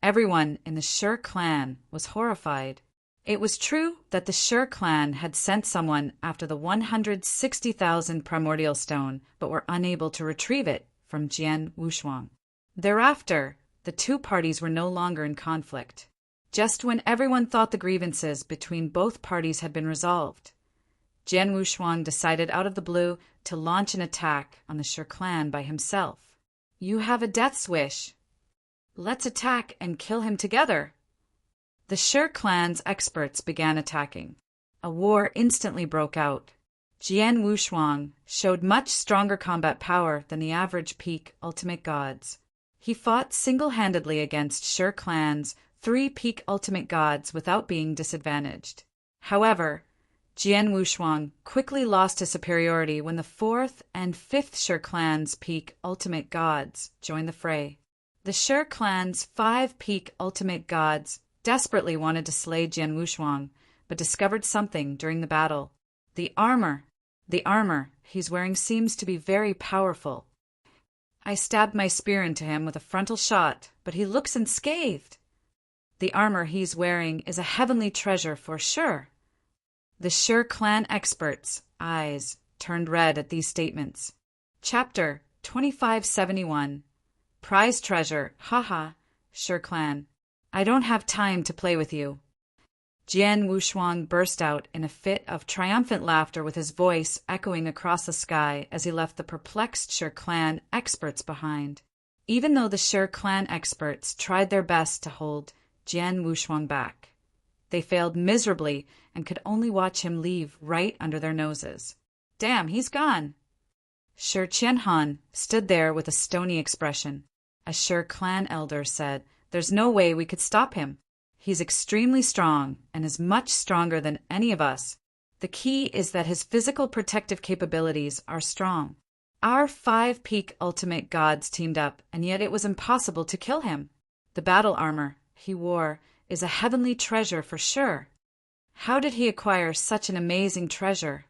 Everyone in the Shi clan was horrified. It was true that the Shi clan had sent someone after the 160,000 primordial stone, but were unable to retrieve it from Jian Wushuang. Thereafter, the 2 parties were no longer in conflict. Just when everyone thought the grievances between both parties had been resolved, Jian Wushuang decided out of the blue to launch an attack on the Shi clan by himself. "You have a death's wish. Let's attack and kill him together." The Shi clan's experts began attacking. A war instantly broke out. Jian Wushuang showed much stronger combat power than the average peak ultimate gods. He fought single-handedly against Shi clan's 3 peak ultimate gods without being disadvantaged. However, Jian Wushuang quickly lost his superiority when the 4th and 5th Shi clan's peak ultimate gods joined the fray. The Shi clan's 5 peak ultimate gods desperately wanted to slay Jian Wushuang, but discovered something during the battle. The armor he's wearing seems to be very powerful. I stabbed my spear into him with a frontal shot, but he looks unscathed. The armor he's wearing is a heavenly treasure for sure. The Shi clan experts' eyes turned red at these statements. Chapter 2571. Prize treasure, haha, Shi clan. I don't have time to play with you. Jian Wushuang burst out in a fit of triumphant laughter with his voice echoing across the sky as he left the perplexed Shi clan experts behind. Even though the Shi clan experts tried their best to hold Jian Wushuang back, they failed miserably and could only watch him leave right under their noses. "Damn, he's gone." Shi Qianhan stood there with a stony expression. A Shi clan elder said, "There's no way we could stop him. He's extremely strong and is much stronger than any of us. The key is that his physical protective capabilities are strong. Our 5 peak ultimate gods teamed up, and yet it was impossible to kill him. The battle armor he wore is a heavenly treasure for sure. How did he acquire such an amazing treasure?"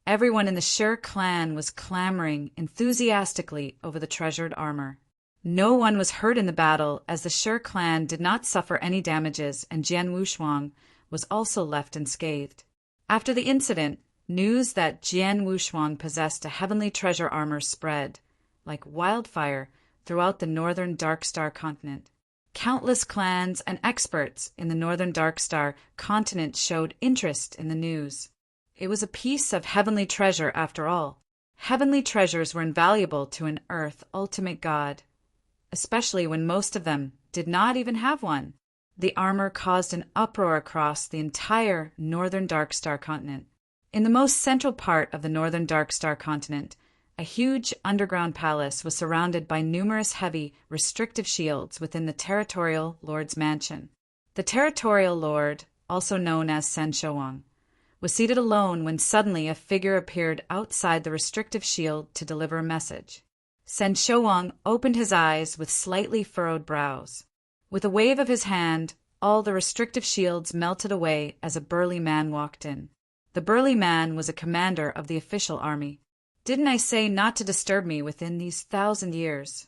Everyone in the Shi clan was clamoring enthusiastically over the treasured armor. No one was hurt in the battle, as the Shi clan did not suffer any damages, and Jian Wushuang was also left unscathed. After the incident, news that Jian Wushuang possessed a heavenly treasure armor spread, like wildfire, throughout the northern Dark Star continent. Countless clans and experts in the northern Dark Star continent showed interest in the news. It was a piece of heavenly treasure after all. Heavenly treasures were invaluable to an Earth ultimate god, especially when most of them did not even have one. The armor caused an uproar across the entire northern Dark Star continent. In the most central part of the northern Dark Star continent, a huge underground palace was surrounded by numerous heavy, restrictive shields within the Territorial Lord's mansion. The Territorial Lord, also known as San Shouwang, was seated alone when suddenly a figure appeared outside the restrictive shield to deliver a message. San Shouwang opened his eyes with slightly furrowed brows. With a wave of his hand, all the restrictive shields melted away as a burly man walked in. The burly man was a commander of the official army. "Didn't I say not to disturb me within these 1,000 years?"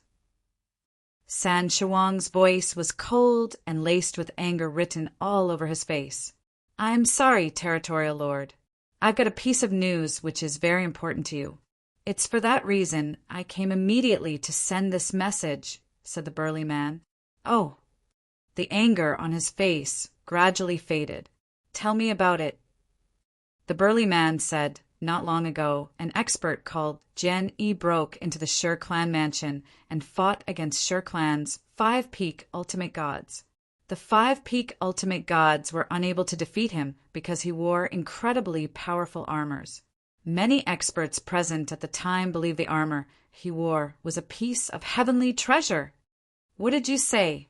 San Shawang's voice was cold and laced with anger written all over his face. "I'm sorry, Territorial Lord. I've got a piece of news which is very important to you. It's for that reason I came immediately to send this message," said the burly man. "Oh." The anger on his face gradually faded. "Tell me about it." The burly man said, not long ago, an expert called Jian Yi broke into the Sher clan mansion and fought against Sher clan's 5 peak ultimate gods. The 5 peak ultimate gods were unable to defeat him because he wore incredibly powerful armors. Many experts present at the time believe the armor he wore was a piece of heavenly treasure. "What did you say?"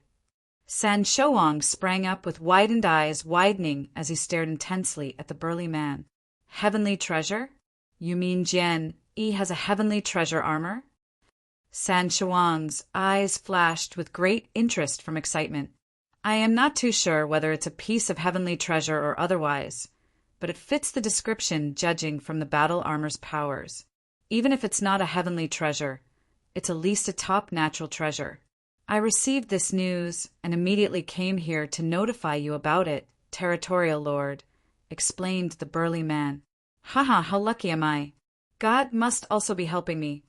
San Shawang sprang up with widened eyes widening as he stared intensely at the burly man. "Heavenly treasure? You mean Jian Yi has a heavenly treasure armor?" San Shawang's eyes flashed with great interest from excitement. "I am not too sure whether it's a piece of heavenly treasure or otherwise, but it fits the description judging from the battle armor's powers. Even if it's not a heavenly treasure, it's at least a top natural treasure. I received this news and immediately came here to notify you about it, Territorial Lord," explained the burly man. "Haha, how lucky am I. God must also be helping me."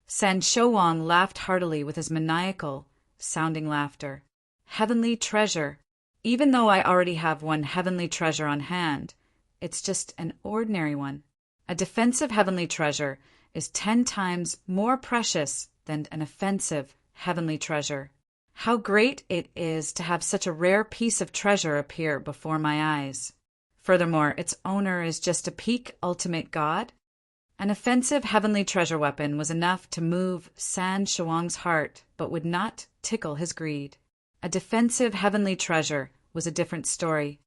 San Shawang laughed heartily with his maniacal-sounding laughter. "Heavenly treasure. Even though I already have one heavenly treasure on hand, it's just an ordinary one. A defensive heavenly treasure is 10 times more precious than an offensive heavenly treasure. How great it is to have such a rare piece of treasure appear before my eyes. Furthermore, its owner is just a peak ultimate god." An offensive heavenly treasure weapon was enough to move San Shawang's heart, but would not tickle his greed. A defensive heavenly treasure was a different story.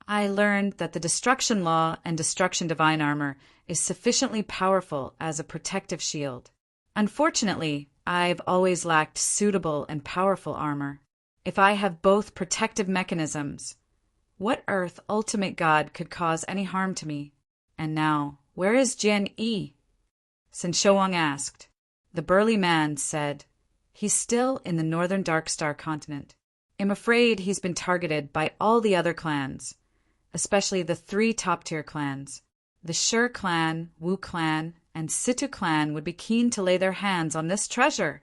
"I learned that the destruction law and destruction divine armor is sufficiently powerful as a protective shield. Unfortunately, I've always lacked suitable and powerful armor. If I have both protective mechanisms, what Earth ultimate god could cause any harm to me? And now, where is Jian Yi?" San Shawang asked. The burly man said, "He's still in the northern Dark Star continent. I'm afraid he's been targeted by all the other clans, especially the 3 top-tier clans. The Sher clan, Wu clan, and Situ clan would be keen to lay their hands on this treasure."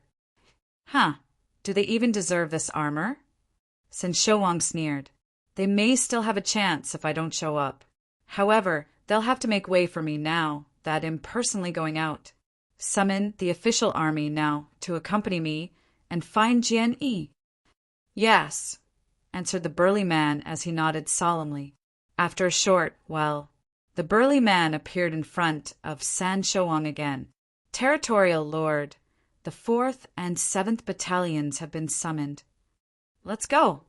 "Huh, do they even deserve this armor?" San Shawang sneered. "They may still have a chance if I don't show up. However, they'll have to make way for me now that I'm personally going out. Summon the official army now to accompany me and find Jian Yi." "Yes," answered the burly man as he nodded solemnly. After a short while, the burly man appeared in front of San Shawang again. "Territorial Lord, the 4th and 7th battalions have been summoned. Let's go."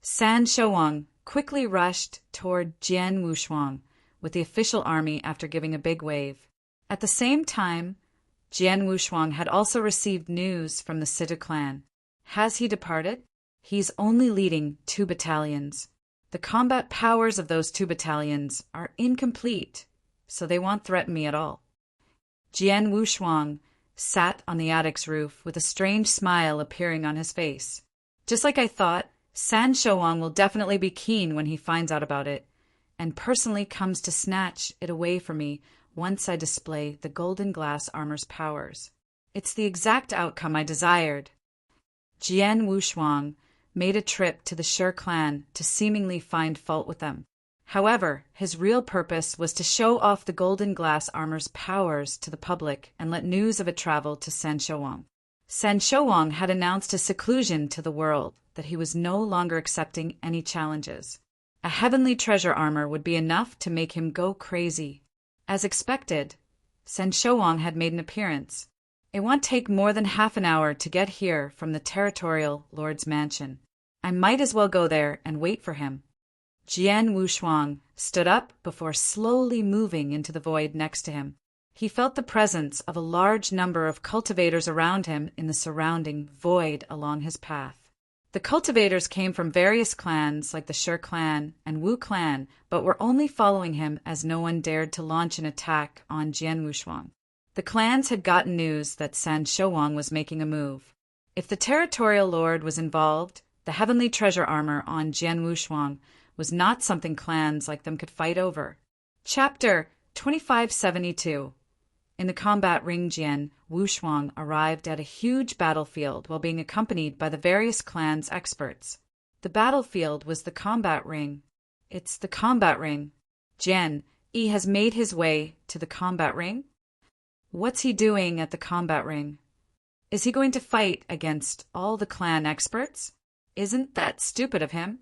San Shawang quickly rushed toward Jian Wushuang with the official army after giving a big wave. At the same time, Jian Wushuang had also received news from the Situ clan. Has he departed? He's only leading 2 battalions. The combat powers of those 2 battalions are incomplete, so they won't threaten me at all. Jian Wushuang sat on the attic's roof with a strange smile appearing on his face. "Just like I thought, San Shawang will definitely be keen when he finds out about it, and personally comes to snatch it away from me once I display the golden glass armor's powers. It's the exact outcome I desired." Jian Wushuang made a trip to the Sher clan to seemingly find fault with them. However, his real purpose was to show off the golden glass armor's powers to the public and let news of it travel to San Shawang. San Shawang had announced his seclusion to the world, that he was no longer accepting any challenges. A heavenly treasure armor would be enough to make him go crazy. As expected, San Shawang had made an appearance. It won't take more than half an hour to get here from the Territorial Lord's mansion. I might as well go there and wait for him. Jian Wushuang stood up before slowly moving into the void next to him. He felt the presence of a large number of cultivators around him in the surrounding void along his path. The cultivators came from various clans like the Sher clan and Wu clan, but were only following him as no one dared to launch an attack on Jian Wushuang. The clans had gotten news that San Shouwang was making a move. If the territorial lord was involved, the heavenly treasure armor on Jian Wushuang was not something clans like them could fight over. Chapter 2572. In the combat ring, Jian Wushuang arrived at a huge battlefield while being accompanied by the various clans' experts. The battlefield was the combat ring. It's the combat ring. Jian Yi has made his way to the combat ring? What's he doing at the combat ring? Is he going to fight against all the clan experts? Isn't that stupid of him?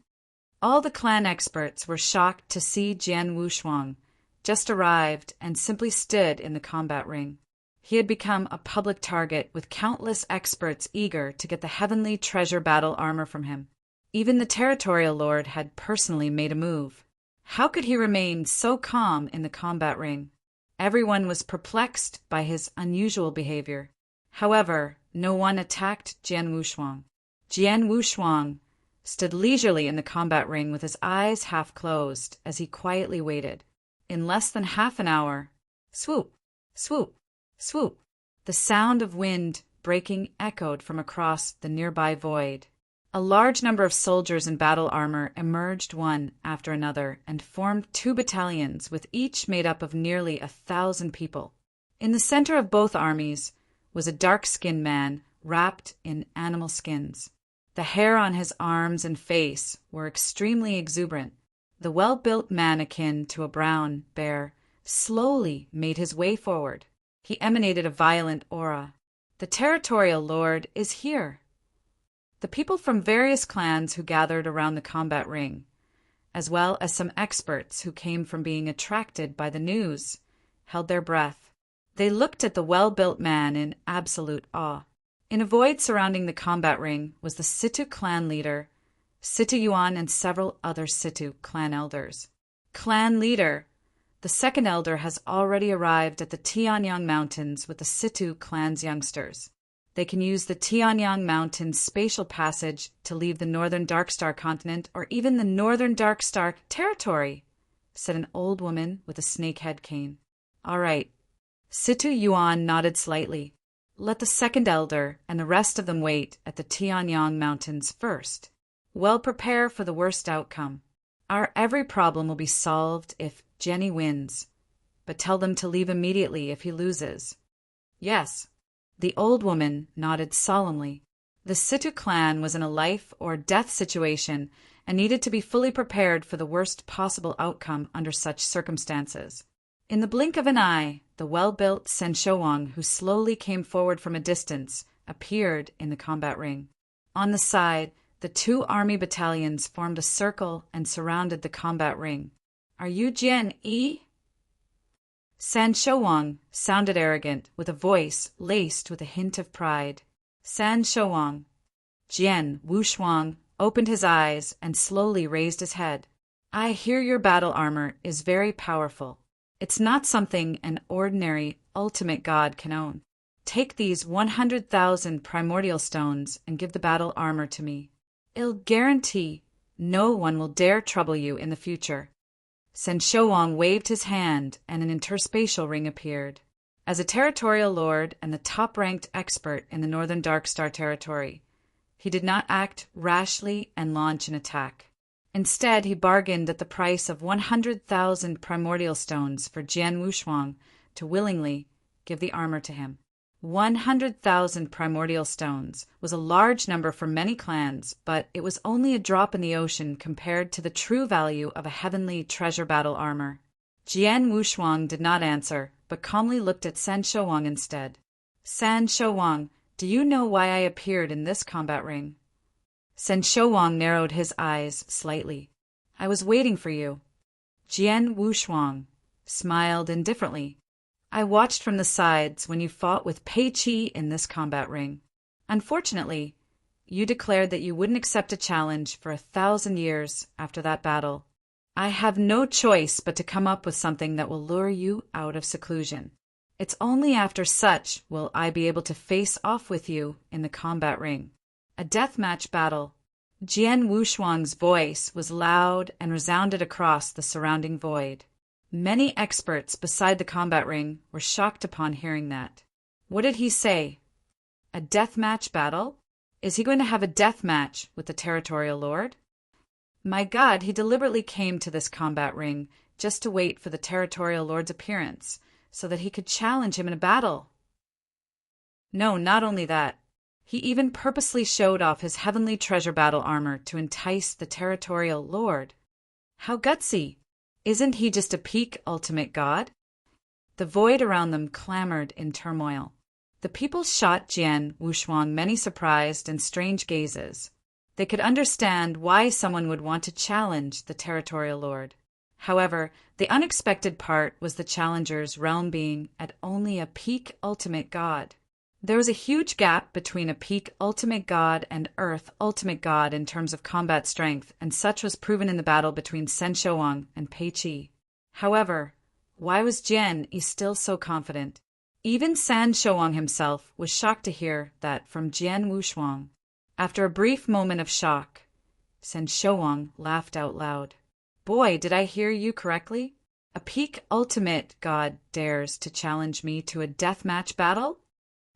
All the clan experts were shocked to see Jian Wushuang just arrived and simply stood in the combat ring. He had become a public target with countless experts eager to get the heavenly treasure battle armor from him. Even the territorial lord had personally made a move. How could he remain so calm in the combat ring? Everyone was perplexed by his unusual behavior. However, no one attacked Jian Wushuang. Jian Wushuang stood leisurely in the combat ring with his eyes half closed as he quietly waited. In less than half an hour, swoop, swoop, swoop, the sound of wind breaking echoed from across the nearby void. A large number of soldiers in battle armor emerged one after another and formed 2 battalions, with each made up of nearly 1,000 people. In the center of both armies was a dark-skinned man wrapped in animal skins. The hair on his arms and face were extremely exuberant. The well-built man, akin to a brown bear, slowly made his way forward. He emanated a violent aura. The territorial lord is here. The people from various clans who gathered around the combat ring, as well as some experts who came from being attracted by the news, held their breath. They looked at the well-built man in absolute awe. In a void surrounding the combat ring was the Situ clan leader, Situ Yuan, and several other Situ clan elders. Clan leader, the second elder has already arrived at the Tianyang Mountains with the Situ clan's youngsters. They can use the Tianyang Mountains spatial passage to leave the Northern Darkstar continent or even the Northern Darkstar territory, said an old woman with a snakehead cane. All right. Situ Yuan nodded slightly. Let the second elder and the rest of them wait at the Tianyang Mountains first. Well, prepare for the worst outcome. Our every problem will be solved if Jenny wins, but tell them to leave immediately if he loses. Yes. The old woman nodded solemnly. The Situ clan was in a life-or-death situation and needed to be fully prepared for the worst possible outcome under such circumstances. In the blink of an eye, the well-built San Shouwang, who slowly came forward from a distance, appeared in the combat ring. On the side, the 2 army battalions formed a circle and surrounded the combat ring. Are you Jian Yi? San Shouwang sounded arrogant, with a voice laced with a hint of pride. San Shouwang. Jian Wushuang opened his eyes and slowly raised his head. I hear your battle armor is very powerful. It's not something an ordinary ultimate god can own. Take these 100,000 primordial stones and give the battle armor to me. I'll guarantee no one will dare trouble you in the future. San Shouwang waved his hand and an interspatial ring appeared. As a territorial lord and the top-ranked expert in the Northern Darkstar territory, he did not act rashly and launch an attack. Instead, he bargained at the price of 100,000 primordial stones for Jian Wushuang to willingly give the armor to him. 100,000 primordial stones was a large number for many clans, but it was only a drop in the ocean compared to the true value of a heavenly treasure battle armor. Jian Wushuang did not answer, but calmly looked at San Shouwang instead. San Shouwang, do you know why I appeared in this combat ring? San Shouwang narrowed his eyes slightly. I was waiting for you. Jian Wushuang smiled indifferently. I watched from the sides when you fought with Pei Qi in this combat ring. Unfortunately, you declared that you wouldn't accept a challenge for 1,000 years after that battle. I have no choice but to come up with something that will lure you out of seclusion. It's only after such will I be able to face off with you in the combat ring. A deathmatch battle. Jian Wushuang's voice was loud and resounded across the surrounding void. Many experts beside the combat ring were shocked upon hearing that. What did he say? A deathmatch battle? Is he going to have a death match with the territorial lord? My God, he deliberately came to this combat ring just to wait for the territorial lord's appearance, so that he could challenge him in a battle. No, not only that. He even purposely showed off his heavenly treasure battle armor to entice the territorial lord. How gutsy! Isn't he just a peak ultimate god? The void around them clamored in turmoil. The people shot Jian Wushuang many surprised and strange gazes. They could understand why someone would want to challenge the territorial lord. However, the unexpected part was the challenger's realm being at only a peak ultimate god. There was a huge gap between a peak ultimate god and earth ultimate god in terms of combat strength, and such was proven in the battle between Shen Shouwang and Pei Qi. However, why was Jian Yi still so confident? Even San Shouwang himself was shocked to hear that from Jian Wushuang. After a brief moment of shock, San Shouwang laughed out loud. Boy, did I hear you correctly? A peak ultimate god dares to challenge me to a deathmatch battle?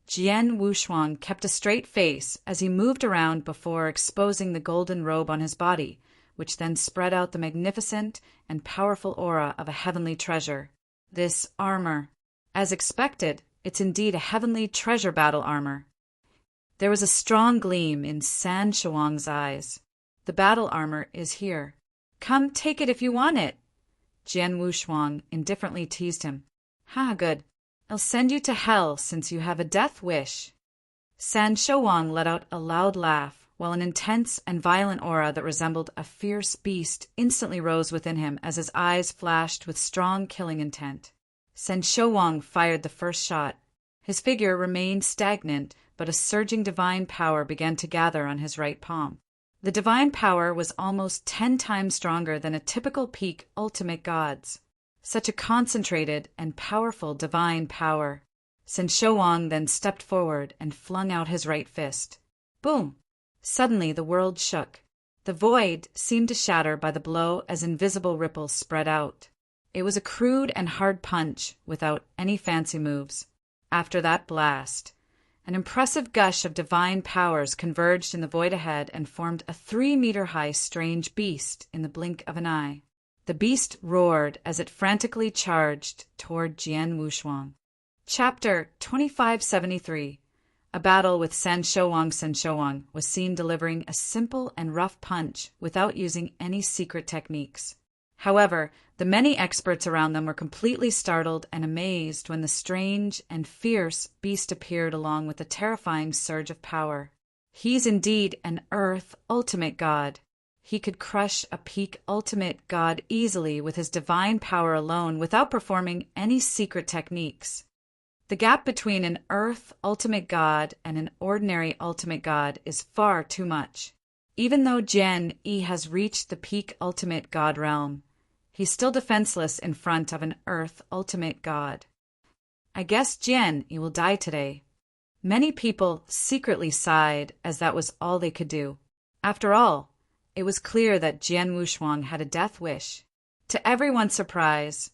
Jian Wushuang kept a straight face as he moved around before exposing the golden robe on his body, which then spread out the magnificent and powerful aura of a heavenly treasure. This armor. As expected, it's indeed a heavenly treasure battle armor. There was a strong gleam in San Shouwang's eyes. The battle armor is here. Come take it if you want it. Jian Wushuang indifferently teased him. Ha, good. I'll send you to hell since you have a death wish. San Shouwang let out a loud laugh, while an intense and violent aura that resembled a fierce beast instantly rose within him as his eyes flashed with strong killing intent. San Shouwang fired the first shot. His figure remained stagnant, but a surging divine power began to gather on his right palm. The divine power was almost 10 times stronger than a typical peak ultimate god's. Such a concentrated and powerful divine power. San Shouwang then stepped forward and flung out his right fist. Boom! Suddenly the world shook. The void seemed to shatter by the blow as invisible ripples spread out. It was a crude and hard punch without any fancy moves. After that blast, an impressive gush of divine powers converged in the void ahead and formed a 3-meter-high strange beast in the blink of an eye. The beast roared as it frantically charged toward Jian Wushuang. Chapter 2573. A battle with San Shouwang was seen delivering a simple and rough punch without using any secret techniques. However, the many experts around them were completely startled and amazed when the strange and fierce beast appeared along with a terrifying surge of power. He's indeed an Earth ultimate god. He could crush a peak ultimate god easily with his divine power alone without performing any secret techniques. The gap between an Earth ultimate god and an ordinary ultimate god is far too much. Even though Jian Yi has reached the peak ultimate god realm, he's still defenseless in front of an Earth ultimate god. I guess Jian Yi will die today. Many people secretly sighed as that was all they could do. After all, it was clear that Jian Wushuang had a death wish. To everyone's surprise,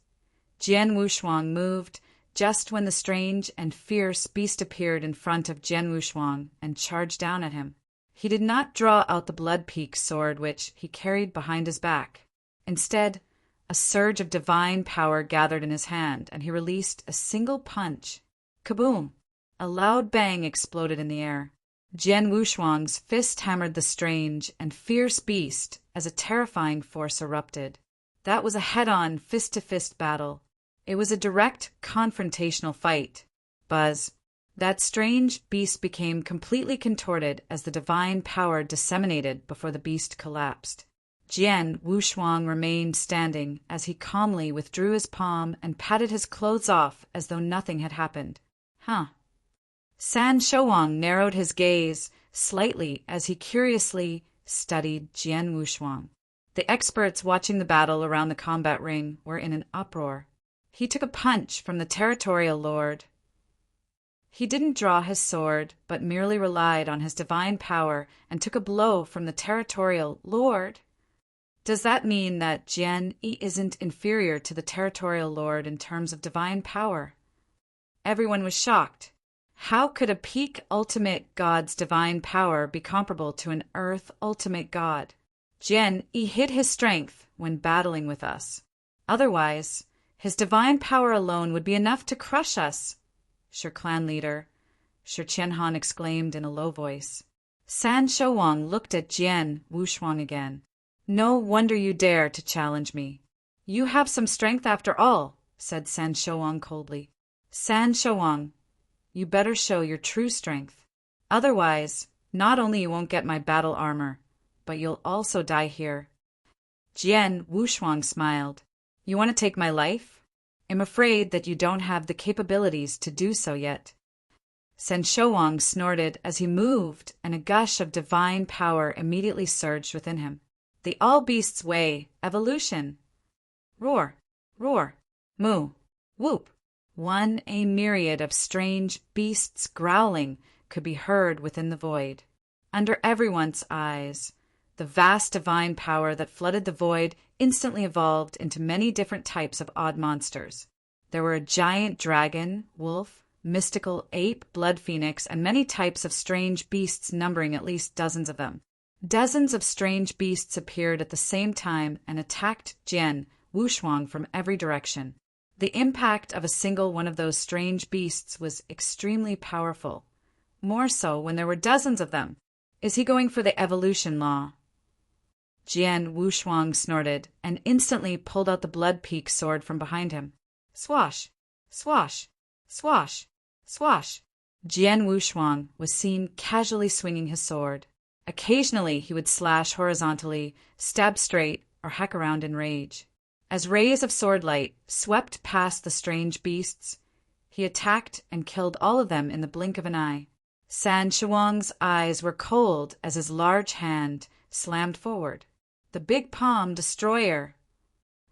Jian Wushuang moved just when the strange and fierce beast appeared in front of Jian Wushuang and charged down at him. He did not draw out the blood-peak sword which he carried behind his back. Instead, a surge of divine power gathered in his hand, and he released a single punch. Kaboom! A loud bang exploded in the air. Jian Wushuang's fist hammered the strange and fierce beast as a terrifying force erupted. That was a head-on, fist-to-fist battle. It was a direct, confrontational fight. Buzz. That strange beast became completely contorted as the divine power disseminated before the beast collapsed. Jian Wushuang remained standing as he calmly withdrew his palm and patted his clothes off as though nothing had happened. San Shouwang narrowed his gaze slightly as he curiously studied Jian Wushuang. The experts watching the battle around the combat ring were in an uproar. He took a punch from the territorial lord. He didn't draw his sword, but merely relied on his divine power and took a blow from the territorial lord. Does that mean that Jian Yi isn't inferior to the territorial lord in terms of divine power? Everyone was shocked. How could a peak ultimate god's divine power be comparable to an earth ultimate god? Jian Yi hid his strength when battling with us. Otherwise, his divine power alone would be enough to crush us, Shi clan leader Shi Qianhan exclaimed in a low voice. San Shouwang looked at Jian Wushuang again. No wonder you dare to challenge me. You have some strength after all, said San Shouwang coldly. San Shouwang, you better show your true strength. Otherwise, not only you won't get my battle armor, but you'll also die here. Jian Wushuang smiled. You want to take my life? I'm afraid that you don't have the capabilities to do so yet. San Shouwang snorted as he moved, and a gush of divine power immediately surged within him. The all-beasts' way, evolution. Roar, roar, moo, whoop. A myriad of strange beasts growling could be heard within the void. Under everyone's eyes, the vast divine power that flooded the void instantly evolved into many different types of odd monsters. There were a giant dragon, wolf, mystical ape, blood phoenix, and many types of strange beasts numbering at least dozens of them. Dozens of strange beasts appeared at the same time and attacked Jian Wushuang from every direction. The impact of a single one of those strange beasts was extremely powerful, more so when there were dozens of them. Is he going for the evolution law? Jian Wushuang snorted and instantly pulled out the blood-peak sword from behind him. Swash, swash, swash, swash. Jian Wushuang was seen casually swinging his sword. Occasionally he would slash horizontally, stab straight, or hack around in rage. As rays of sword light swept past the strange beasts, he attacked and killed all of them in the blink of an eye. San Shouwang's eyes were cold as his large hand slammed forward. The big palm destroyer.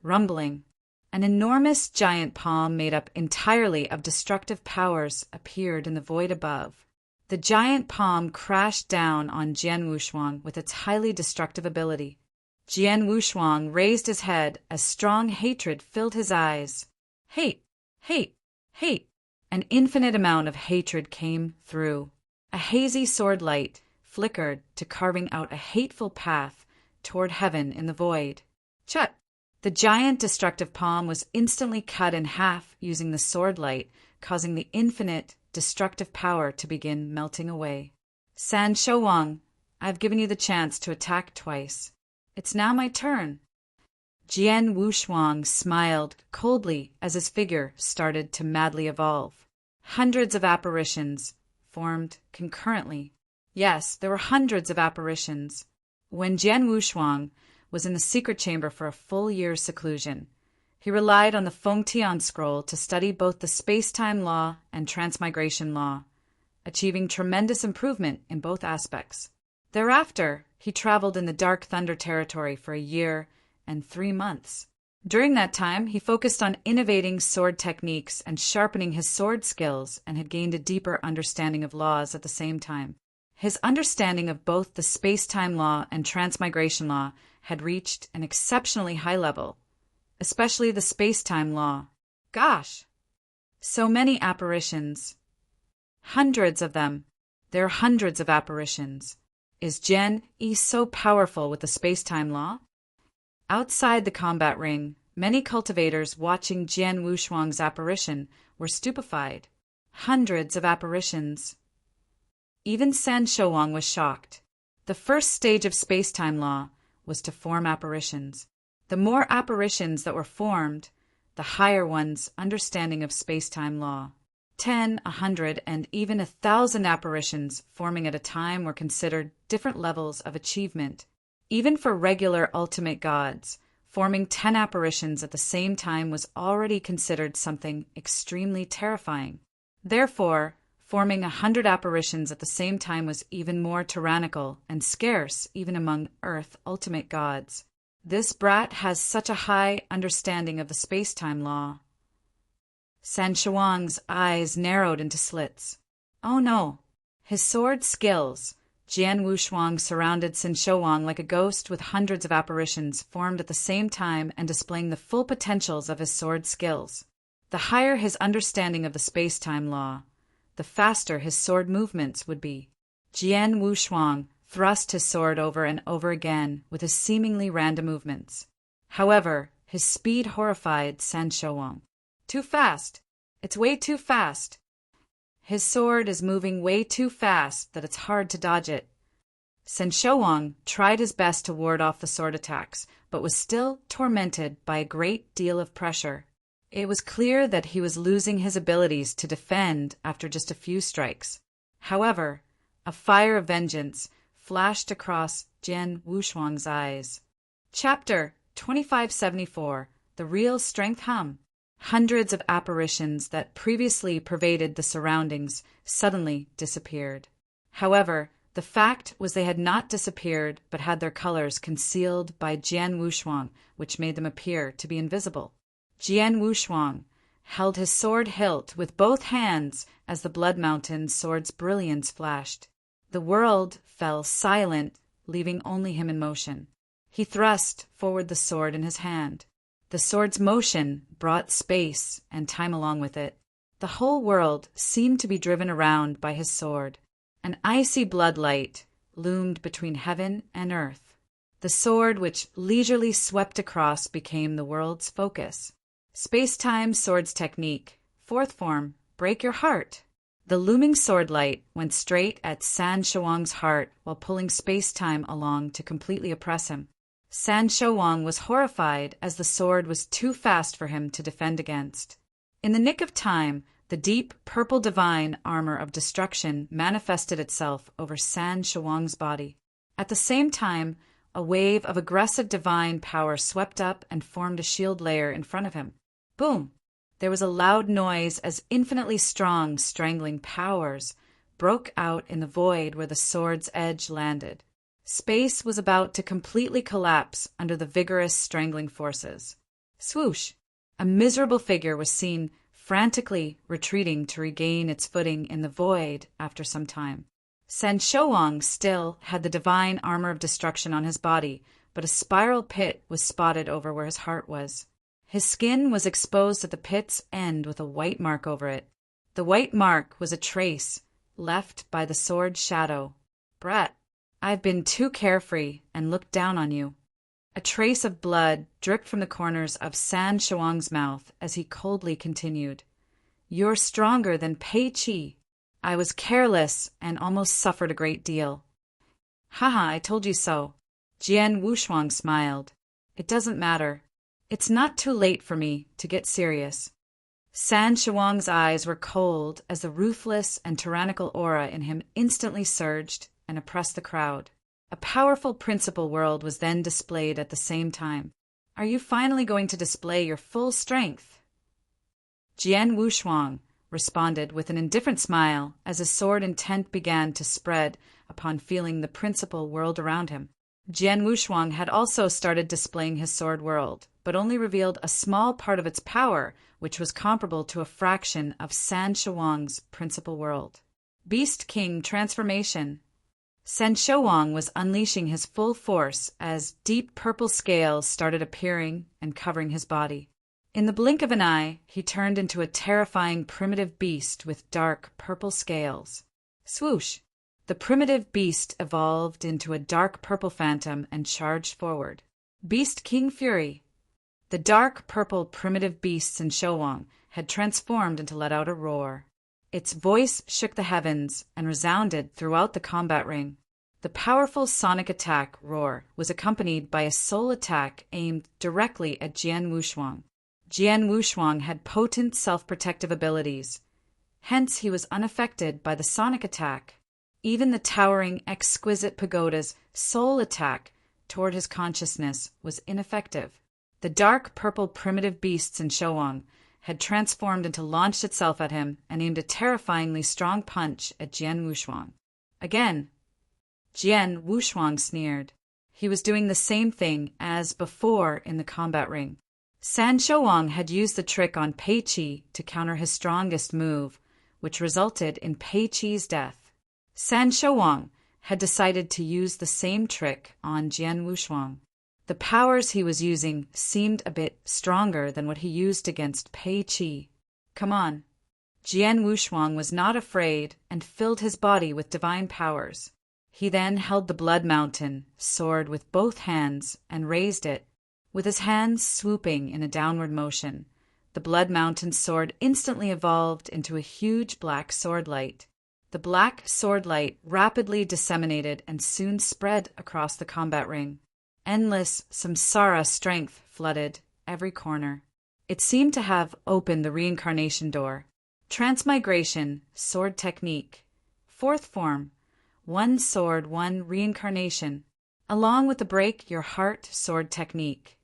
Rumbling. An enormous giant palm made up entirely of destructive powers appeared in the void above. The giant palm crashed down on Jian Wushuang with its highly destructive ability. Jian Wushuang raised his head as strong hatred filled his eyes. Hate, hate, hate. An infinite amount of hatred came through. A hazy sword light flickered to carving out a hateful path toward heaven in the void. Chut! The giant destructive palm was instantly cut in half using the sword light, causing the infinite destructive power to begin melting away. San Shouwang, I've given you the chance to attack twice. It's now my turn. Jian Wushuang smiled coldly as his figure started to madly evolve. Hundreds of apparitions formed concurrently. Yes, there were hundreds of apparitions. When Jian Wushuang was in the secret chamber for a full year's seclusion, he relied on the Fengtian scroll to study both the space-time law and transmigration law, achieving tremendous improvement in both aspects. Thereafter, he traveled in the Dark Thunder territory for a year and 3 months. During that time, he focused on innovating sword techniques and sharpening his sword skills and had gained a deeper understanding of laws at the same time. His understanding of both the space-time law and transmigration law had reached an exceptionally high level, especially the space-time law. Gosh! So many apparitions. Hundreds of them. There are hundreds of apparitions. Is Jian Yi so powerful with the space-time law? Outside the combat ring, many cultivators watching Jian Wushuang's apparition were stupefied. Hundreds of apparitions. Even San Shouwang was shocked. The first stage of space-time law was to form apparitions. The more apparitions that were formed, the higher one's understanding of space-time law. 10, 100, and even 1,000 apparitions forming at a time were considered different levels of achievement. Even for regular ultimate gods, forming 10 apparitions at the same time was already considered something extremely terrifying. Therefore, forming 100 apparitions at the same time was even more tyrannical and scarce even among Earth ultimate gods. This brat has such a high understanding of the space-time law. San Shouwang's eyes narrowed into slits. Oh no! His sword skills. Jian Wushuang surrounded Sin Shouwang like a ghost with hundreds of apparitions formed at the same time and displaying the full potentials of his sword skills. The higher his understanding of the space-time law, the faster his sword movements would be. Jian Wushuang thrust his sword over and over again with his seemingly random movements. However, his speed horrified San Shouwang. Too fast! It's way too fast! His sword is moving way too fast that it's hard to dodge it. San Shouwang tried his best to ward off the sword attacks, but was still tormented by a great deal of pressure. It was clear that he was losing his abilities to defend after just a few strikes. However, a fire of vengeance flashed across Jian Wushuang's eyes. Chapter 2574 The Real Strength Hum. Hundreds of apparitions that previously pervaded the surroundings suddenly disappeared. However, the fact was they had not disappeared but had their colors concealed by Jian Wushuang, which made them appear to be invisible. Jian Wushuang held his sword hilt with both hands as the Blood Mountain's sword's brilliance flashed. The world fell silent, leaving only him in motion. He thrust forward the sword in his hand. The sword's motion brought space and time along with it. The whole world seemed to be driven around by his sword. An icy bloodlight loomed between heaven and earth. The sword which leisurely swept across became the world's focus. Space-time sword's technique. Fourth form, break your heart. The looming sword light went straight at San Shouwang's heart while pulling space-time along to completely oppress him. San Shouwang was horrified as the sword was too fast for him to defend against. In the nick of time, the deep purple divine armor of destruction manifested itself over San Shouwang's body. At the same time, a wave of aggressive divine power swept up and formed a shield layer in front of him. Boom! There was a loud noise as infinitely strong, strangling powers broke out in the void where the sword's edge landed. Space was about to completely collapse under the vigorous, strangling forces. Swoosh! A miserable figure was seen frantically retreating to regain its footing in the void after some time. San Shouwang still had the divine armor of destruction on his body, but a spiral pit was spotted over where his heart was. His skin was exposed at the pit's end with a white mark over it. The white mark was a trace left by the sword's shadow. Brat, I've been too carefree and looked down on you. A trace of blood dripped from the corners of San Shouwang's mouth as he coldly continued. You're stronger than Pei Qi. I was careless and almost suffered a great deal. Haha, I told you so. Jian Wushuang smiled. It doesn't matter. It's not too late for me to get serious. San Shouwang's eyes were cold as the ruthless and tyrannical aura in him instantly surged and oppressed the crowd. A powerful principal world was then displayed at the same time. Are you finally going to display your full strength? Jian Wushuang responded with an indifferent smile as his sword intent began to spread upon feeling the principal world around him. Jian Wushuang had also started displaying his sword world, but only revealed a small part of its power, which was comparable to a fraction of San Shouwang's principal world. Beast King Transformation. San Shouwang was unleashing his full force as deep purple scales started appearing and covering his body. In the blink of an eye, he turned into a terrifying primitive beast with dark purple scales. Swoosh! The primitive beast evolved into a dark purple phantom and charged forward. Beast King Fury. The dark purple primitive beast San Shouwang had transformed and to let out a roar. Its voice shook the heavens and resounded throughout the combat ring. The powerful sonic attack roar was accompanied by a soul attack aimed directly at Jian Wushuang. Jian Wushuang had potent self-protective abilities. Hence, he was unaffected by the sonic attack. Even the towering, exquisite pagoda's soul attack toward his consciousness was ineffective. The dark purple primitive beast San Shouwang had transformed and launched itself at him and aimed a terrifyingly strong punch at Jian Wushuang. Again, Jian Wushuang sneered. He was doing the same thing as before in the combat ring. San Shouwang had used the trick on Pei Qi to counter his strongest move, which resulted in Pei Qi's death. San Shouwang had decided to use the same trick on Jian Wushuang. The powers he was using seemed a bit stronger than what he used against Pei Qi. Come on. Jian Wushuang was not afraid and filled his body with divine powers. He then held the Blood Mountain sword with both hands and raised it, with his hands swooping in a downward motion. The Blood Mountain sword instantly evolved into a huge black sword light. The black sword light rapidly disseminated and soon spread across the combat ring. Endless samsara strength flooded every corner. It seemed to have opened the reincarnation door. Transmigration, sword technique. Fourth form, one sword, one reincarnation, along with the break your heart sword technique.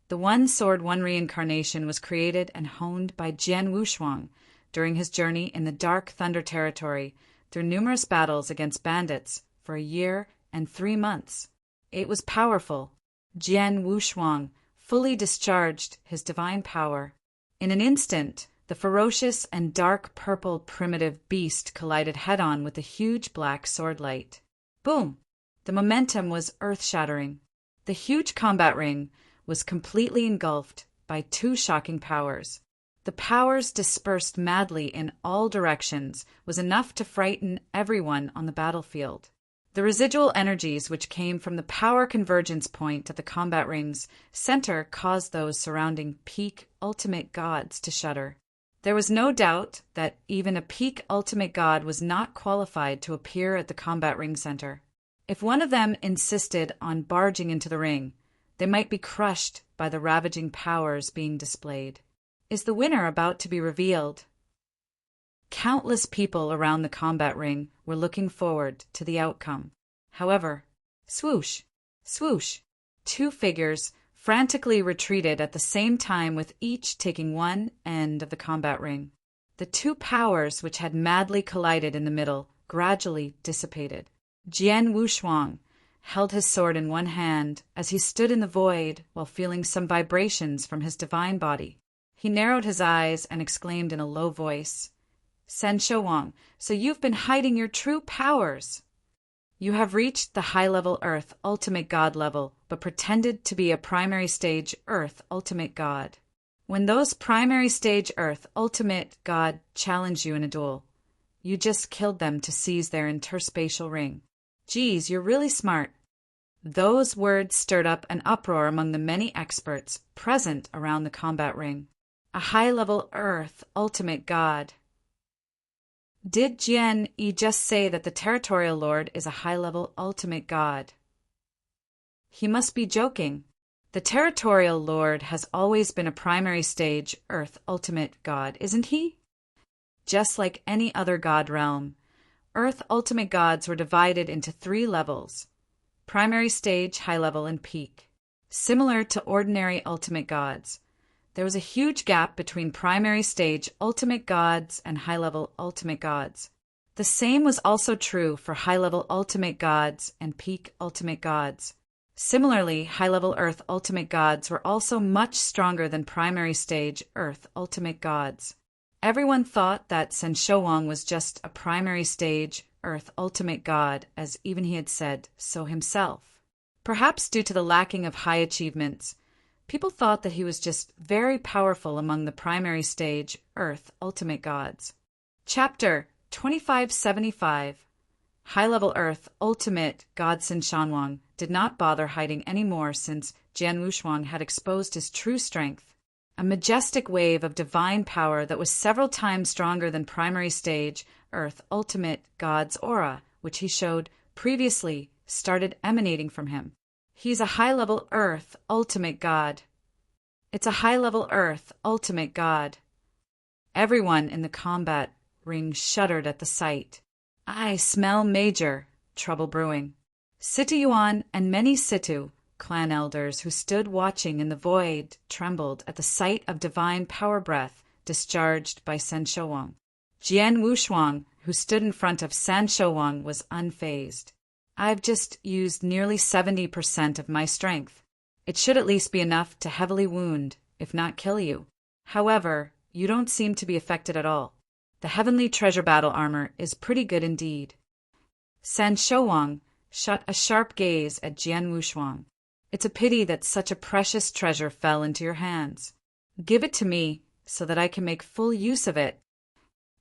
The one sword, one reincarnation was created and honed by Jian Wushuang during his journey in the Dark Thunder territory through numerous battles against bandits for a year and 3 months. It was powerful. Jian Wushuang fully discharged his divine power. In an instant, the ferocious and dark purple primitive beast collided head-on with the huge black sword light. Boom! The momentum was earth-shattering. The huge combat ring was completely engulfed by 2 shocking powers. The powers dispersed madly in all directions was enough to frighten everyone on the battlefield. The residual energies which came from the power convergence point at the combat ring's center caused those surrounding peak ultimate gods to shudder. There was no doubt that even a peak ultimate god was not qualified to appear at the combat ring center. If one of them insisted on barging into the ring, they might be crushed by the ravaging powers being displayed. Is the winner about to be revealed? Countless people around the combat ring were looking forward to the outcome. However, swoosh, swoosh, 2 figures frantically retreated at the same time, with each taking one end of the combat ring. The 2 powers which had madly collided in the middle gradually dissipated. Jian Wushuang held his sword in one hand as he stood in the void while feeling some vibrations from his divine body. He narrowed his eyes and exclaimed in a low voice, San Shouwang, so you've been hiding your true powers. You have reached the high-level Earth Ultimate God level, but pretended to be a primary stage Earth Ultimate God. When those primary stage Earth Ultimate God challenged you in a duel, you just killed them to seize their interspatial ring. Geez, you're really smart. Those words stirred up an uproar among the many experts present around the combat ring. A high-level Earth Ultimate God. Did Jian Yi just say that the Territorial Lord is a high-level ultimate god? He must be joking. The Territorial Lord has always been a primary stage Earth ultimate god, isn't he? Just like any other god realm, Earth ultimate gods were divided into 3 levels: primary stage, high level, and peak. Similar to ordinary ultimate gods, there was a huge gap between primary stage ultimate gods and high-level ultimate gods. The same was also true for high-level ultimate gods and peak ultimate gods. Similarly, high-level Earth ultimate gods were also much stronger than primary stage Earth ultimate gods. Everyone thought that San Shouwang was just a primary stage Earth ultimate god, as even he had said so himself. Perhaps due to the lacking of high achievements, people thought that he was just very powerful among the primary stage Earth ultimate gods. Chapter 2575. High-level Earth ultimate god San Shouwang did not bother hiding anymore since Jian Wushuang had exposed his true strength. A majestic wave of divine power that was several times stronger than primary stage Earth ultimate god's aura, which he showed previously, started emanating from him. He's a high-level Earth ultimate god. It's a high-level Earth ultimate god. Everyone in the combat ring shuddered at the sight. I smell major trouble brewing. Situ Yuan and many Situ clan elders who stood watching in the void trembled at the sight of divine power breath discharged by San Shouwang. Jian Wushuang, who stood in front of San Shouwang, was unfazed. I've just used nearly 70% of my strength. It should at least be enough to heavily wound, if not kill you. However, you don't seem to be affected at all. The heavenly treasure battle armor is pretty good indeed. San Shouwang shot a sharp gaze at Jian Wushuang. It's a pity that such a precious treasure fell into your hands. Give it to me so that I can make full use of it.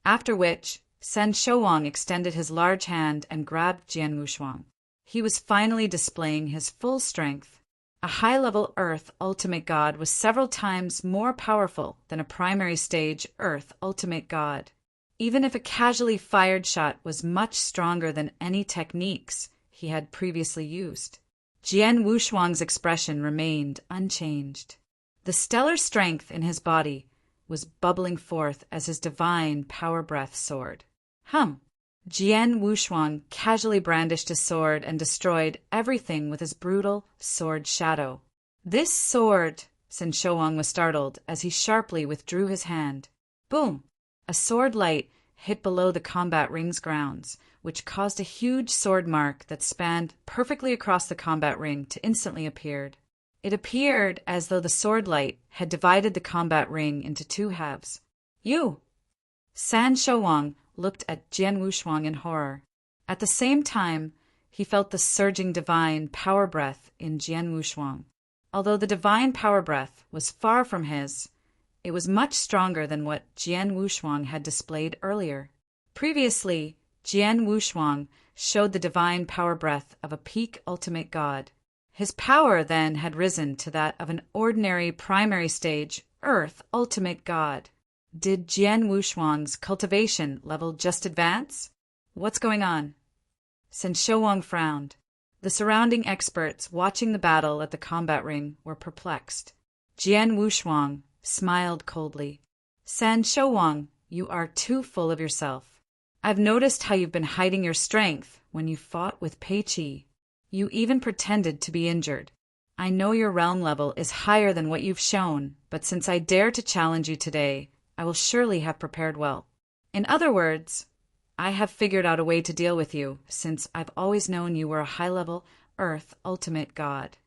After which, San Shouwang extended his large hand and grabbed Jian Wushuang. He was finally displaying his full strength. A high-level Earth Ultimate God was several times more powerful than a primary stage Earth Ultimate God. Even if a casually fired shot was much stronger than any techniques he had previously used. Jian Wushuang's expression remained unchanged. The stellar strength in his body was bubbling forth as his divine power breath soared. Jian Wushuang casually brandished his sword and destroyed everything with his brutal sword shadow. This sword, San Shouwang was startled as he sharply withdrew his hand. Boom! A sword light hit below the combat ring's grounds, which caused a huge sword mark that spanned perfectly across the combat ring to instantly appear. It appeared as though the sword light had divided the combat ring into two halves. You! San Shouwang looked at Jian Wushuang in horror. At the same time, he felt the surging divine power breath in Jian Wushuang. Although the divine power breath was far from his, it was much stronger than what Jian Wushuang had displayed earlier. Previously, Jian Wushuang showed the divine power breath of a peak ultimate god. His power then had risen to that of an ordinary primary stage Earth ultimate god. Did Jian Wushuang's cultivation level just advance? What's going on? San Shouwang frowned. The surrounding experts watching the battle at the combat ring were perplexed. Jian Wushuang smiled coldly. San Shouwang, you are too full of yourself. I've noticed how you've been hiding your strength when you fought with Pei Qi. You even pretended to be injured. I know your realm level is higher than what you've shown, but since I dare to challenge you today, I will surely have prepared well. In other words, I have figured out a way to deal with you, since I've always known you were a high-level Earth ultimate god.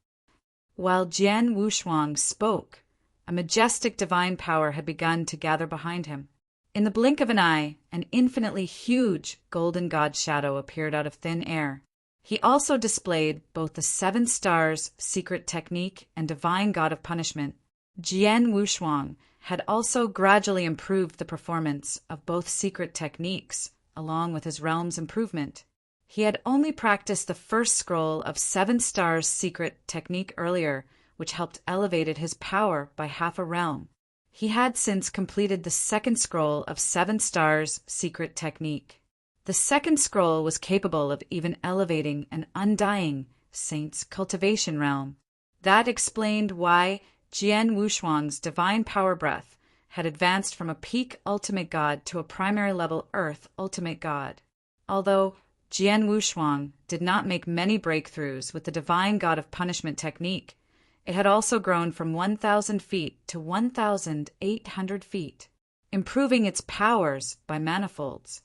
While Jian Wushuang spoke, a majestic divine power had begun to gather behind him. In the blink of an eye, an infinitely huge golden god shadow appeared out of thin air. He also displayed both the 7 stars secret technique and divine god of punishment. Jian Wushuang had also gradually improved the performance of both secret techniques, along with his realm's improvement. He had only practiced the first scroll of 7 stars secret technique earlier, which helped elevated his power by half a realm. He had since completed the second scroll of 7 stars secret technique. The second scroll was capable of even elevating an undying saint's cultivation realm. That explained why Jian Wushuang's divine power breath had advanced from a peak ultimate god to a primary level Earth ultimate god. Although Jian Wushuang did not make many breakthroughs with the divine god of punishment technique, it had also grown from 1,000 feet to 1,800 feet, improving its powers by manifolds.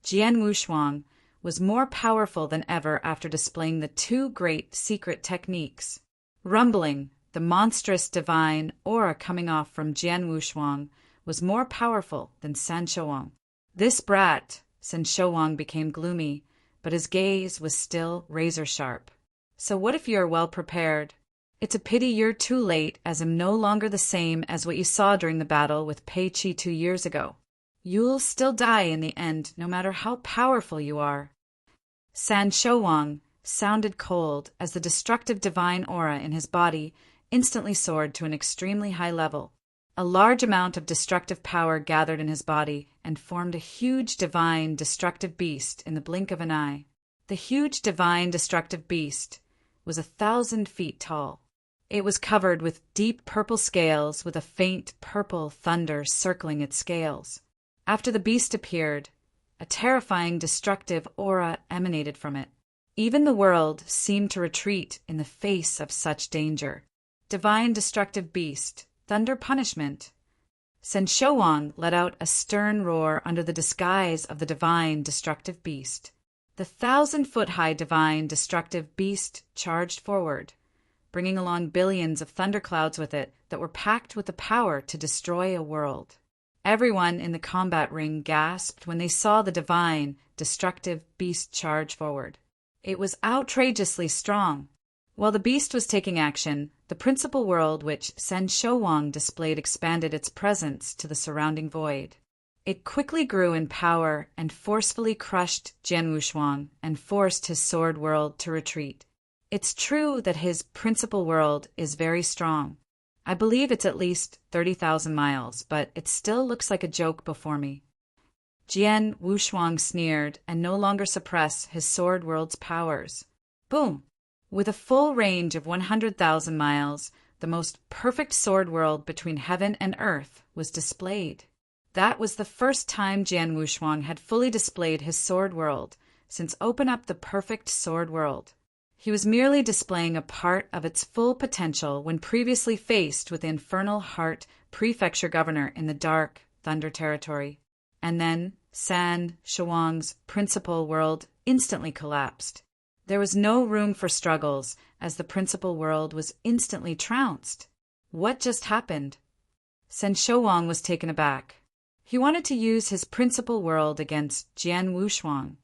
Jian Wushuang was more powerful than ever after displaying the 2 great secret techniques. Rumbling, the monstrous divine aura coming off from Jian Wushuang, was more powerful than San Shouwang. This brat, San Shouwang became gloomy, but his gaze was still razor-sharp. So what if you're well prepared? It's a pity you're too late, as I'm no longer the same as what you saw during the battle with Pei Qi 2 years ago. You'll still die in the end, no matter how powerful you are. San Shouwang sounded cold as the destructive divine aura in his body instantly soared to an extremely high level. A large amount of destructive power gathered in his body and formed a huge divine destructive beast in the blink of an eye. The huge divine destructive beast was 1,000 feet tall. It was covered with deep purple scales with a faint purple thunder circling its scales. After the beast appeared, a terrifying destructive aura emanated from it. Even the world seemed to retreat in the face of such danger. Divine destructive beast, thunder punishment. San Shouwang let out a stern roar under the disguise of the divine destructive beast. The 1,000-foot-high divine destructive beast charged forward, bringing along billions of thunderclouds with it that were packed with the power to destroy a world. Everyone in the combat ring gasped when they saw the divine, destructive beast charge forward. It was outrageously strong. While the beast was taking action, the principal world which Sen Shouwang displayed expanded its presence to the surrounding void. It quickly grew in power and forcefully crushed Jian Wushuang and forced his sword world to retreat. It's true that his principal world is very strong. I believe it's at least 30,000 miles, but it still looks like a joke before me. Jian Wushuang sneered and no longer suppressed his sword world's powers. Boom! With a full range of 100,000 miles, the most perfect sword world between heaven and earth was displayed. That was the first time Jian Wushuang had fully displayed his sword world since Open Up the Perfect Sword World. He was merely displaying a part of its full potential when previously faced with the Infernal Heart Prefecture Governor in the Dark Thunder Territory. And then San Shouwang's principal world instantly collapsed. There was no room for struggles, as the principal world was instantly trounced. What just happened? Sen Shouwang was taken aback. He wanted to use his principal world against Jian Wushuang,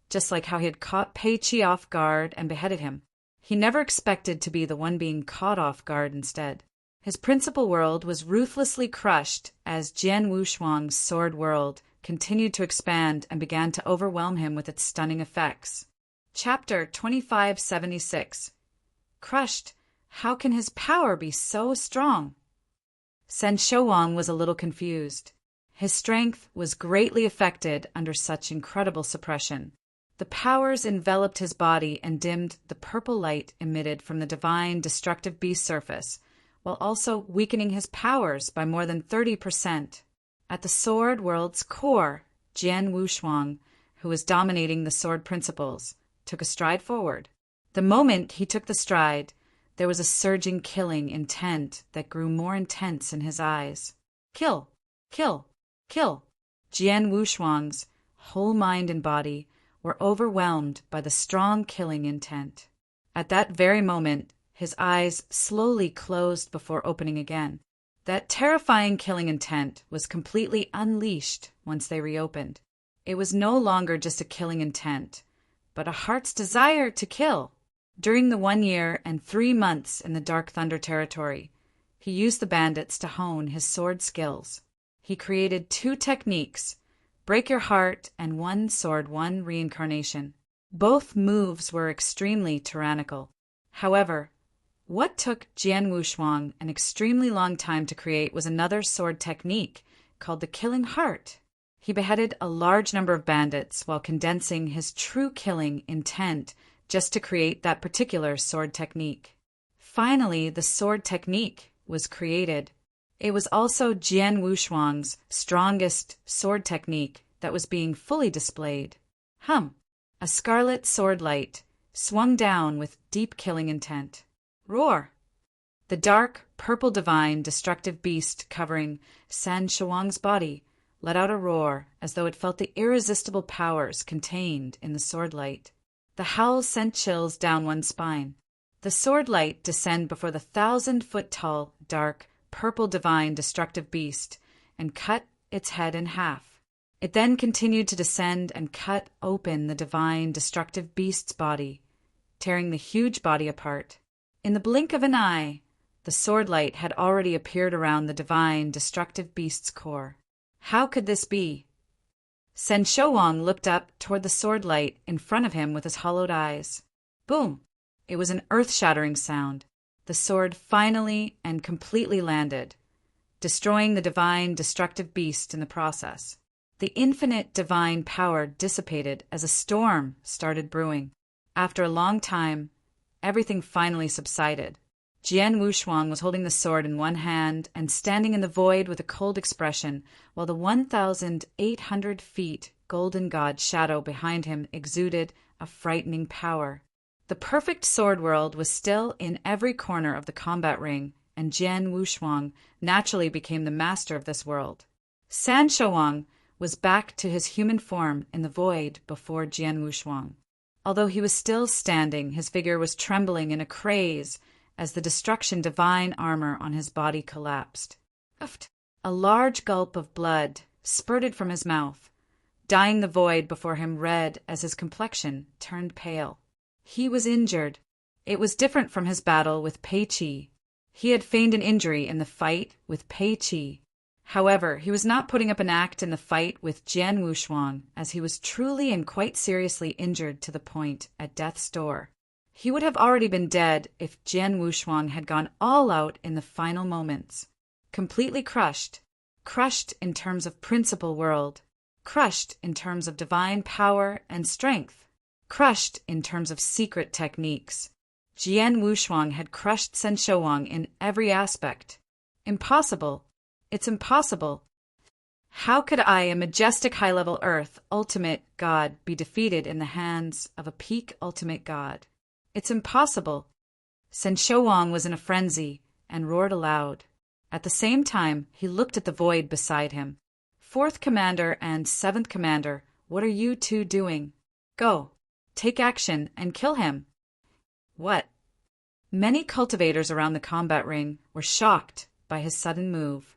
just like how he had caught Pei Qi off guard and beheaded him. He never expected to be the one being caught off guard instead. His principal world was ruthlessly crushed as Jian Wushuang's sword world continued to expand and began to overwhelm him with its stunning effects. Chapter 2576. Crushed. How can his power be so strong? Sen Shouwang was a little confused. His strength was greatly affected under such incredible suppression. The powers enveloped his body and dimmed the purple light emitted from the divine destructive beast surface, while also weakening his powers by more than 30%. At the sword world's core, Jian Wushuang, who was dominating the sword principles, took a stride forward. The moment he took the stride, there was a surging killing intent that grew more intense in his eyes. Kill! Kill! Kill! Jian Wushuang's whole mind and body were overwhelmed by the strong killing intent. At that very moment, his eyes slowly closed before opening again. That terrifying killing intent was completely unleashed once they reopened. It was no longer just a killing intent, but a heart's desire to kill. During the 1 year and 3 months in the Dark Thunder Territory, he used the bandits to hone his sword skills. He created 2 techniques, Break Your Heart and One Sword, One Reincarnation. Both moves were extremely tyrannical. However, what took Jian Wushuang an extremely long time to create was another sword technique called the Killing Heart. He beheaded a large number of bandits while condensing his true killing intent just to create that particular sword technique. Finally, the sword technique was created. It was also Jian Wushuang's strongest sword technique that was being fully displayed. A scarlet sword light swung down with deep killing intent. Roar! The dark, purple divine destructive beast covering San Shouwang's body let out a roar as though it felt the irresistible powers contained in the sword light. The howl sent chills down one's spine. The sword light descended before the 1,000-foot-tall, dark, purple divine destructive beast and cut its head in half. It then continued to descend and cut open the divine destructive beast's body, tearing the huge body apart. In the blink of an eye, the sword light had already appeared around the divine destructive beast's core. How could this be? Sen Shouwang looked up toward the sword light in front of him with his hollowed eyes. Boom! It was an earth-shattering sound. The sword finally and completely landed, destroying the divine destructive beast in the process. The infinite divine power dissipated as a storm started brewing. After a long time, everything finally subsided. Jian Wushuang was holding the sword in one hand and standing in the void with a cold expression, while the 1,800 feet golden god shadow behind him exuded a frightening power. The perfect sword world was still in every corner of the combat ring, and Jian Wushuang naturally became the master of this world. San Shouwang was back to his human form in the void before Jian Wushuang. Although he was still standing, his figure was trembling in a craze as the destruction divine armor on his body collapsed. A large gulp of blood spurted from his mouth, dyeing the void before him red as his complexion turned pale. He was injured. It was different from his battle with Pei Qi. He had feigned an injury in the fight with Pei Qi. However, he was not putting up an act in the fight with Jian Wushuang, as he was truly and quite seriously injured to the point at death's door. He would have already been dead if Jian Wushuang had gone all out in the final moments. Completely crushed. Crushed in terms of principal world. Crushed in terms of divine power and strength. Crushed in terms of secret techniques. Jian Wushuang had crushed Shen Shouwang in every aspect. Impossible. It's impossible. How could I, a majestic high-level earth, ultimate god, be defeated in the hands of a peak ultimate god? It's impossible. Shen Shouwang was in a frenzy and roared aloud. At the same time, he looked at the void beside him. Fourth Commander and Seventh Commander, what are you two doing? Go. Take action and kill him. What? Many cultivators around the combat ring were shocked by his sudden move.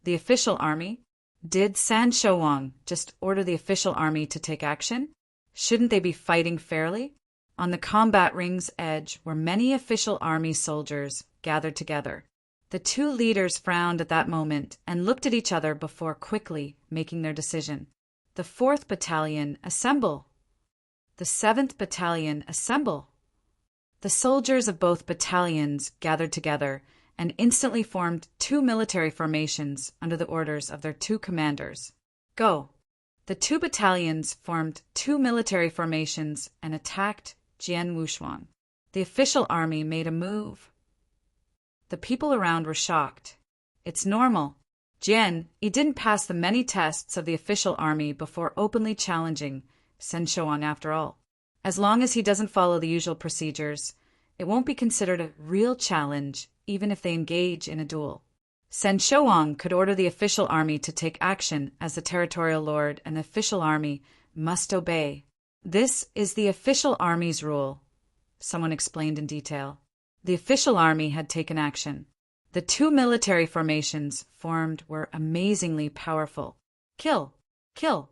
The official army? Did Shen Shouwang just order the official army to take action? Shouldn't they be fighting fairly? On the combat ring's edge were many official army soldiers gathered together. The two leaders frowned at that moment and looked at each other before quickly making their decision. The 4th Battalion, assemble! The 7th Battalion, assemble! The soldiers of both battalions gathered together and instantly formed two military formations under the orders of their two commanders. Go! The two battalions formed two military formations and attacked Jian Wushuang. The official army made a move. The people around were shocked. It's normal. Jian, he didn't pass the many tests of the official army before openly challenging Shen Shouwang after all. As long as he doesn't follow the usual procedures, it won't be considered a real challenge even if they engage in a duel. Shen Shouwang could order the official army to take action as the territorial lord, and the official army must obey. This is the official army's rule, someone explained in detail. The official army had taken action. The two military formations formed were amazingly powerful. Kill! Kill!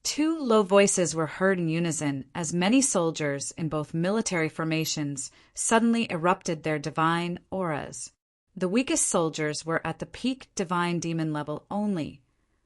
Two low voices were heard in unison as many soldiers in both military formations suddenly erupted their divine auras. The weakest soldiers were at the peak divine demon level only,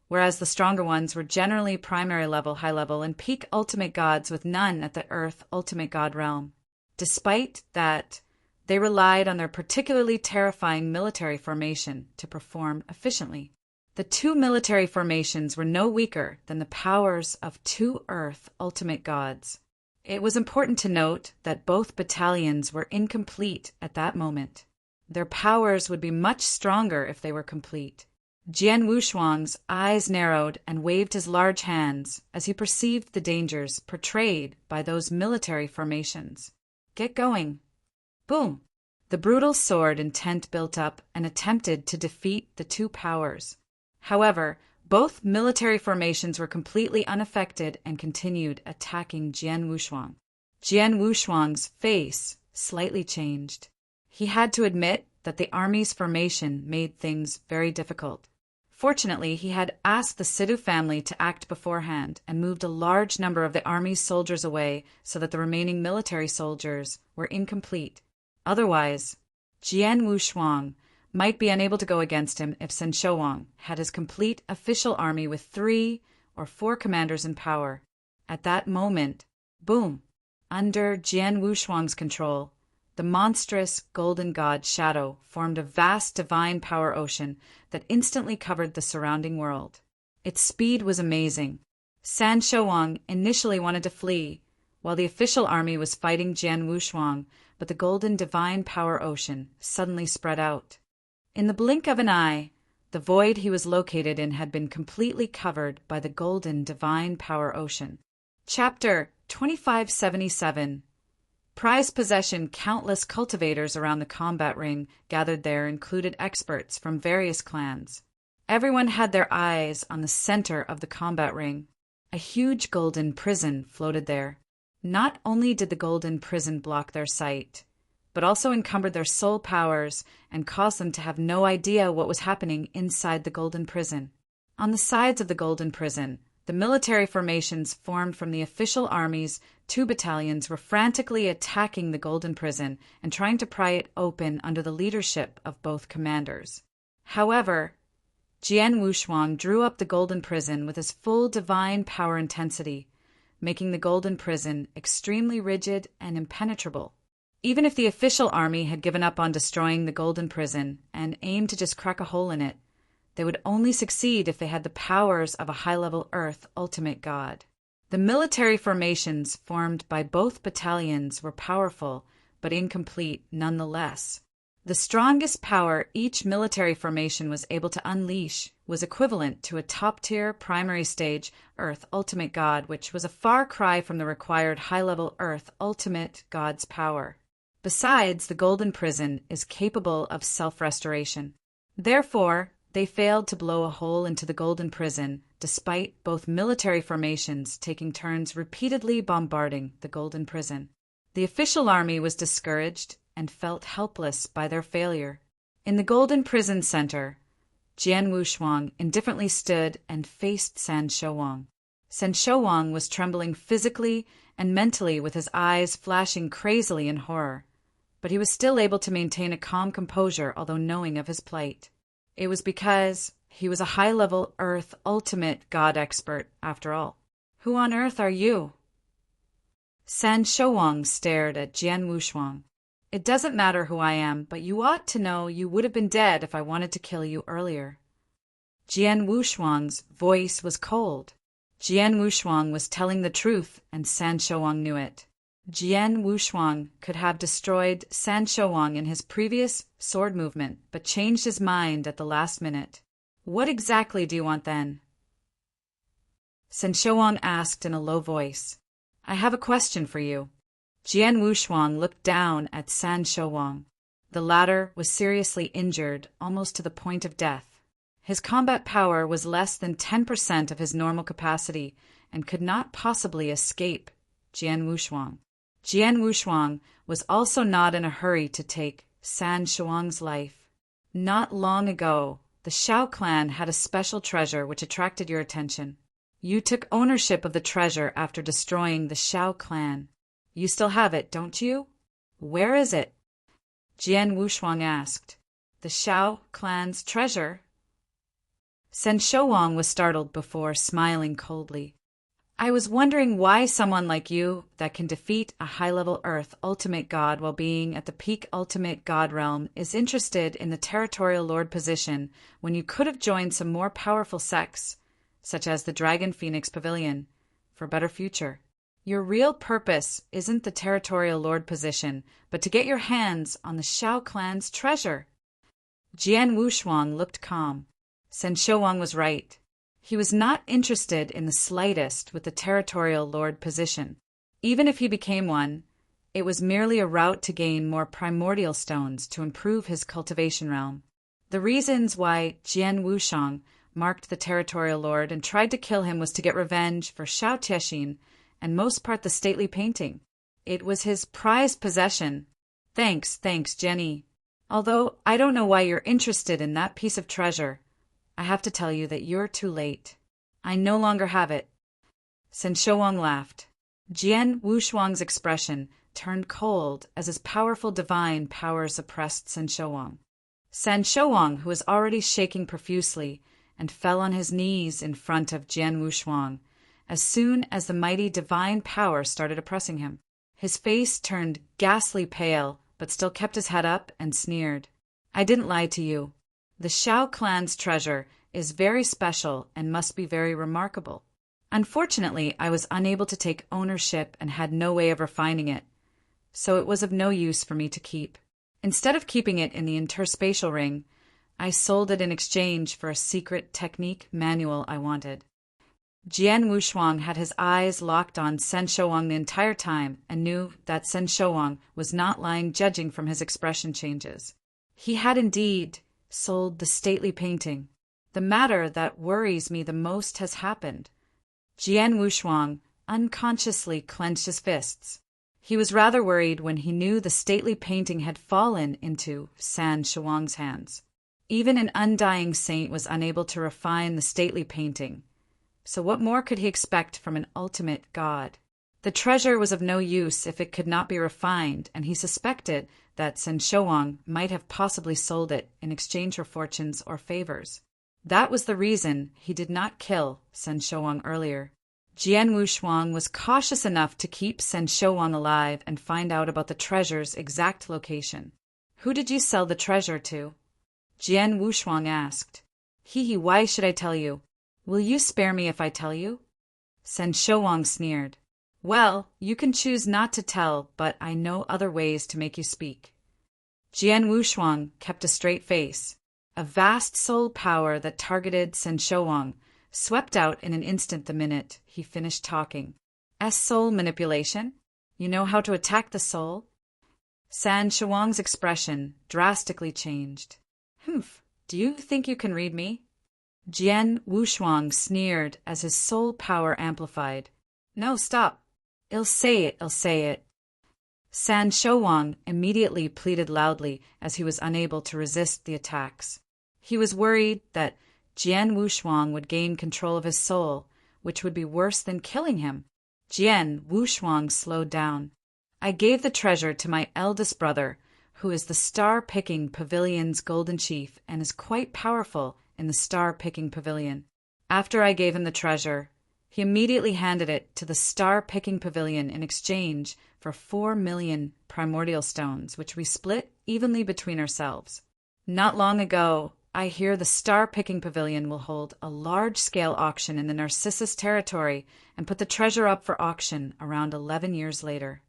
whereas the stronger ones were generally primary level, high level, and peak ultimate gods with none at the earth ultimate god realm. Despite that, they relied on their particularly terrifying military formation to perform efficiently. The two military formations were no weaker than the powers of two earth ultimate gods. It was important to note that both battalions were incomplete at that moment. Their powers would be much stronger if they were complete. Jian Wushuang's eyes narrowed and waved his large hands as he perceived the dangers portrayed by those military formations. Get going. Boom! The brutal sword intent built up and attempted to defeat the two powers. However, both military formations were completely unaffected and continued attacking Jian Wushuang. Jian Wushuang's face slightly changed. He had to admit that the army's formation made things very difficult. Fortunately, he had asked the Sidhu family to act beforehand and moved a large number of the army's soldiers away so that the remaining military soldiers were incomplete. Otherwise, Jian Wushuang might be unable to go against him if Shen Shouwang had his complete official army with 3 or 4 commanders in power. At that moment, boom, under Jian Wushuang's control, the monstrous golden god Shadow formed a vast divine power ocean that instantly covered the surrounding world. Its speed was amazing. Shen Shouwang initially wanted to flee, while the official army was fighting Jian Wushuang, but the golden divine power ocean suddenly spread out. In the blink of an eye, the void he was located in had been completely covered by the golden divine power ocean. Chapter 2577. Prize possession. Countless cultivators around the combat ring gathered there included experts from various clans. Everyone had their eyes on the center of the combat ring. A huge golden prison floated there. Not only did the golden prison block their sight, but also encumbered their soul powers and caused them to have no idea what was happening inside the golden prison. On the sides of the golden prison, the military formations formed from the official army's 2 battalions were frantically attacking the golden prison and trying to pry it open under the leadership of both commanders. However, Jian Wushuang drew up the golden prison with his full divine power intensity, making the golden prison extremely rigid and impenetrable. Even if the official army had given up on destroying the golden prison and aimed to just crack a hole in it, they would only succeed if they had the powers of a high-level Earth ultimate god. The military formations formed by both battalions were powerful, but incomplete nonetheless. The strongest power each military formation was able to unleash was equivalent to a top-tier primary stage Earth ultimate god, which was a far cry from the required high-level Earth ultimate god's power. Besides, the golden prison is capable of self-restoration. Therefore, they failed to blow a hole into the golden prison, despite both military formations taking turns repeatedly bombarding the golden prison. The official army was discouraged and felt helpless by their failure. In the golden prison center, Jian Wushuang indifferently stood and faced San Shouwang. San Shouwang was trembling physically and mentally with his eyes flashing crazily in horror, but he was still able to maintain a calm composure although knowing of his plight. It was because he was a high-level Earth ultimate god expert, after all. Who on earth are you? San Shouwang stared at Jian Wushuang. It doesn't matter who I am, but you ought to know you would have been dead if I wanted to kill you earlier. Jian Wushuang's voice was cold. Jian Wushuang was telling the truth, and San Shouwang knew it. Jian Wushuang could have destroyed San Shouwang in his previous sword movement, but changed his mind at the last minute. What exactly do you want then? San Shouwang asked in a low voice. I have a question for you. Jian Wushuang looked down at San Shouwang. The latter was seriously injured, almost to the point of death. His combat power was less than 10% of his normal capacity and could not possibly escape Jian Wushuang. Jian Wushuang was also not in a hurry to take San Shouwang's life. Not long ago, the Shao clan had a special treasure which attracted your attention. You took ownership of the treasure after destroying the Shao clan. You still have it, don't you? Where is it? Jian Wushuang asked. The Shao clan's treasure? San Shouwang was startled before smiling coldly. I was wondering why someone like you, that can defeat a high-level Earth ultimate god while being at the peak ultimate god realm, is interested in the territorial lord position when you could have joined some more powerful sects, such as the Dragon Phoenix Pavilion, for a better future. Your real purpose isn't the territorial lord position, but to get your hands on the Shao clan's treasure. Jian Wushuang looked calm. San Shouwang was right. He was not interested in the slightest with the territorial lord position. Even if he became one, it was merely a route to gain more primordial stones to improve his cultivation realm. The reasons why Jian Wushuang marked the territorial lord and tried to kill him was to get revenge for Shao Tiexin and most part the stately painting. It was his prized possession. Thanks, Jenny. Although I don't know why you're interested in that piece of treasure, I have to tell you that you're too late. I no longer have it. San Shouwang laughed. Jian Wushuang's expression turned cold as his powerful divine powers oppressed San Shouwang. San Shouwang, who was already shaking profusely, and fell on his knees in front of Jian Wushuang as soon as the mighty divine power started oppressing him. His face turned ghastly pale, but still kept his head up and sneered. I didn't lie to you. The Shao clan's treasure is very special and must be very remarkable. Unfortunately, I was unable to take ownership and had no way of refining it, so it was of no use for me to keep. Instead of keeping it in the interspatial ring, I sold it in exchange for a secret technique manual I wanted. Jian Wushuang had his eyes locked on San Shouwang the entire time and knew that San Shouwang was not lying, judging from his expression changes. He had indeed sold the stately painting. The matter that worries me the most has happened. Jian Wushuang unconsciously clenched his fists. He was rather worried when he knew the stately painting had fallen into San Shouang's hands. Even an undying saint was unable to refine the stately painting, so what more could he expect from an ultimate god? The treasure was of no use if it could not be refined, and he suspected that San Shouang might have possibly sold it in exchange for fortunes or favors. That was the reason he did not kill San Shouang earlier. Jian Wushuang was cautious enough to keep San Shouang alive and find out about the treasure's exact location. "Who did you sell the treasure to?" Jian Wushuang asked. Why should I tell you? Will you spare me if I tell you?" San Shouang sneered. "Well, you can choose not to tell, but I know other ways to make you speak." Jian Wushuang kept a straight face. A vast soul power that targeted San Shouang swept out in an instant the minute he finished talking. Soul manipulation? You know how to attack the soul?" San Shouang's expression drastically changed. "Humph, do you think you can read me?" Jian Wushuang sneered as his soul power amplified. "No, stop. I'll say it. San Shouang immediately pleaded loudly as he was unable to resist the attacks. He was worried that Jian Wushuang would gain control of his soul, which would be worse than killing him. Jian Wushuang slowed down. "I gave the treasure to my eldest brother, who is the Star-Picking Pavilion's golden chief and is quite powerful in the Star-Picking Pavilion. After I gave him the treasure, he immediately handed it to the Star-Picking Pavilion in exchange for 4 million primordial stones, which we split evenly between ourselves. Not long ago, I hear the Star-Picking Pavilion will hold a large-scale auction in the Narcissus territory and put the treasure up for auction around 11 years later."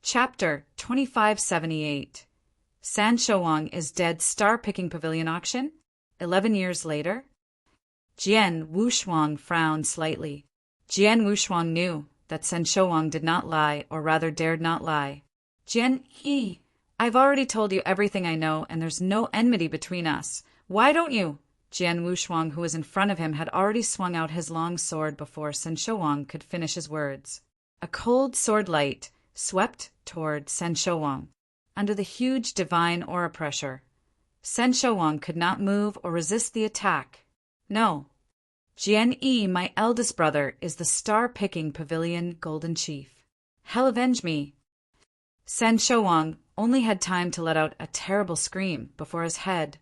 Chapter 2578. San Shouang is dead. Star-Picking Pavilion auction? 11 years later? Jian Wushuang frowned slightly. Jian Wushuang knew that San Shouang did not lie, or rather dared not lie. "Jian Yi, I've already told you everything I know, and there's no enmity between us. Why don't you?" Jian Wushuang, who was in front of him, had already swung out his long sword before San Shouang could finish his words. A cold sword light swept toward San Shouang. Under the huge divine aura pressure, San Shouang could not move or resist the attack. "No. Jian Yi, my eldest brother, is the Star-Picking Pavilion Golden Chief. Hell avenge me!" San Shouang only had time to let out a terrible scream before his head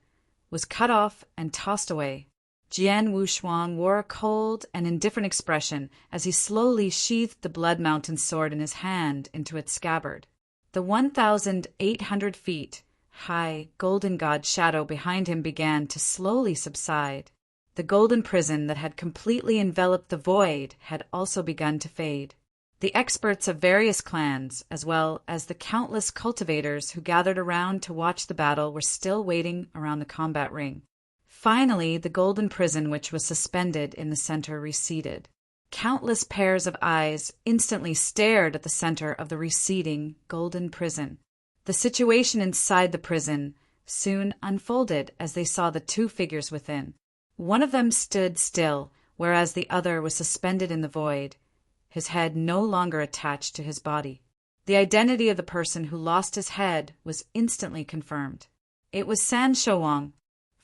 was cut off and tossed away. Jian Wushuang wore a cold and indifferent expression as he slowly sheathed the Blood Mountain sword in his hand into its scabbard. The 1,800 feet high golden god shadow behind him began to slowly subside. The golden prison that had completely enveloped the void had also begun to fade. The experts of various clans, as well as the countless cultivators who gathered around to watch the battle, were still waiting around the combat ring. Finally, the golden prison which was suspended in the center receded. Countless pairs of eyes instantly stared at the center of the receding golden prison. The situation inside the prison soon unfolded as they saw the two figures within. One of them stood still, whereas the other was suspended in the void, his head no longer attached to his body. The identity of the person who lost his head was instantly confirmed. It was San Shouang.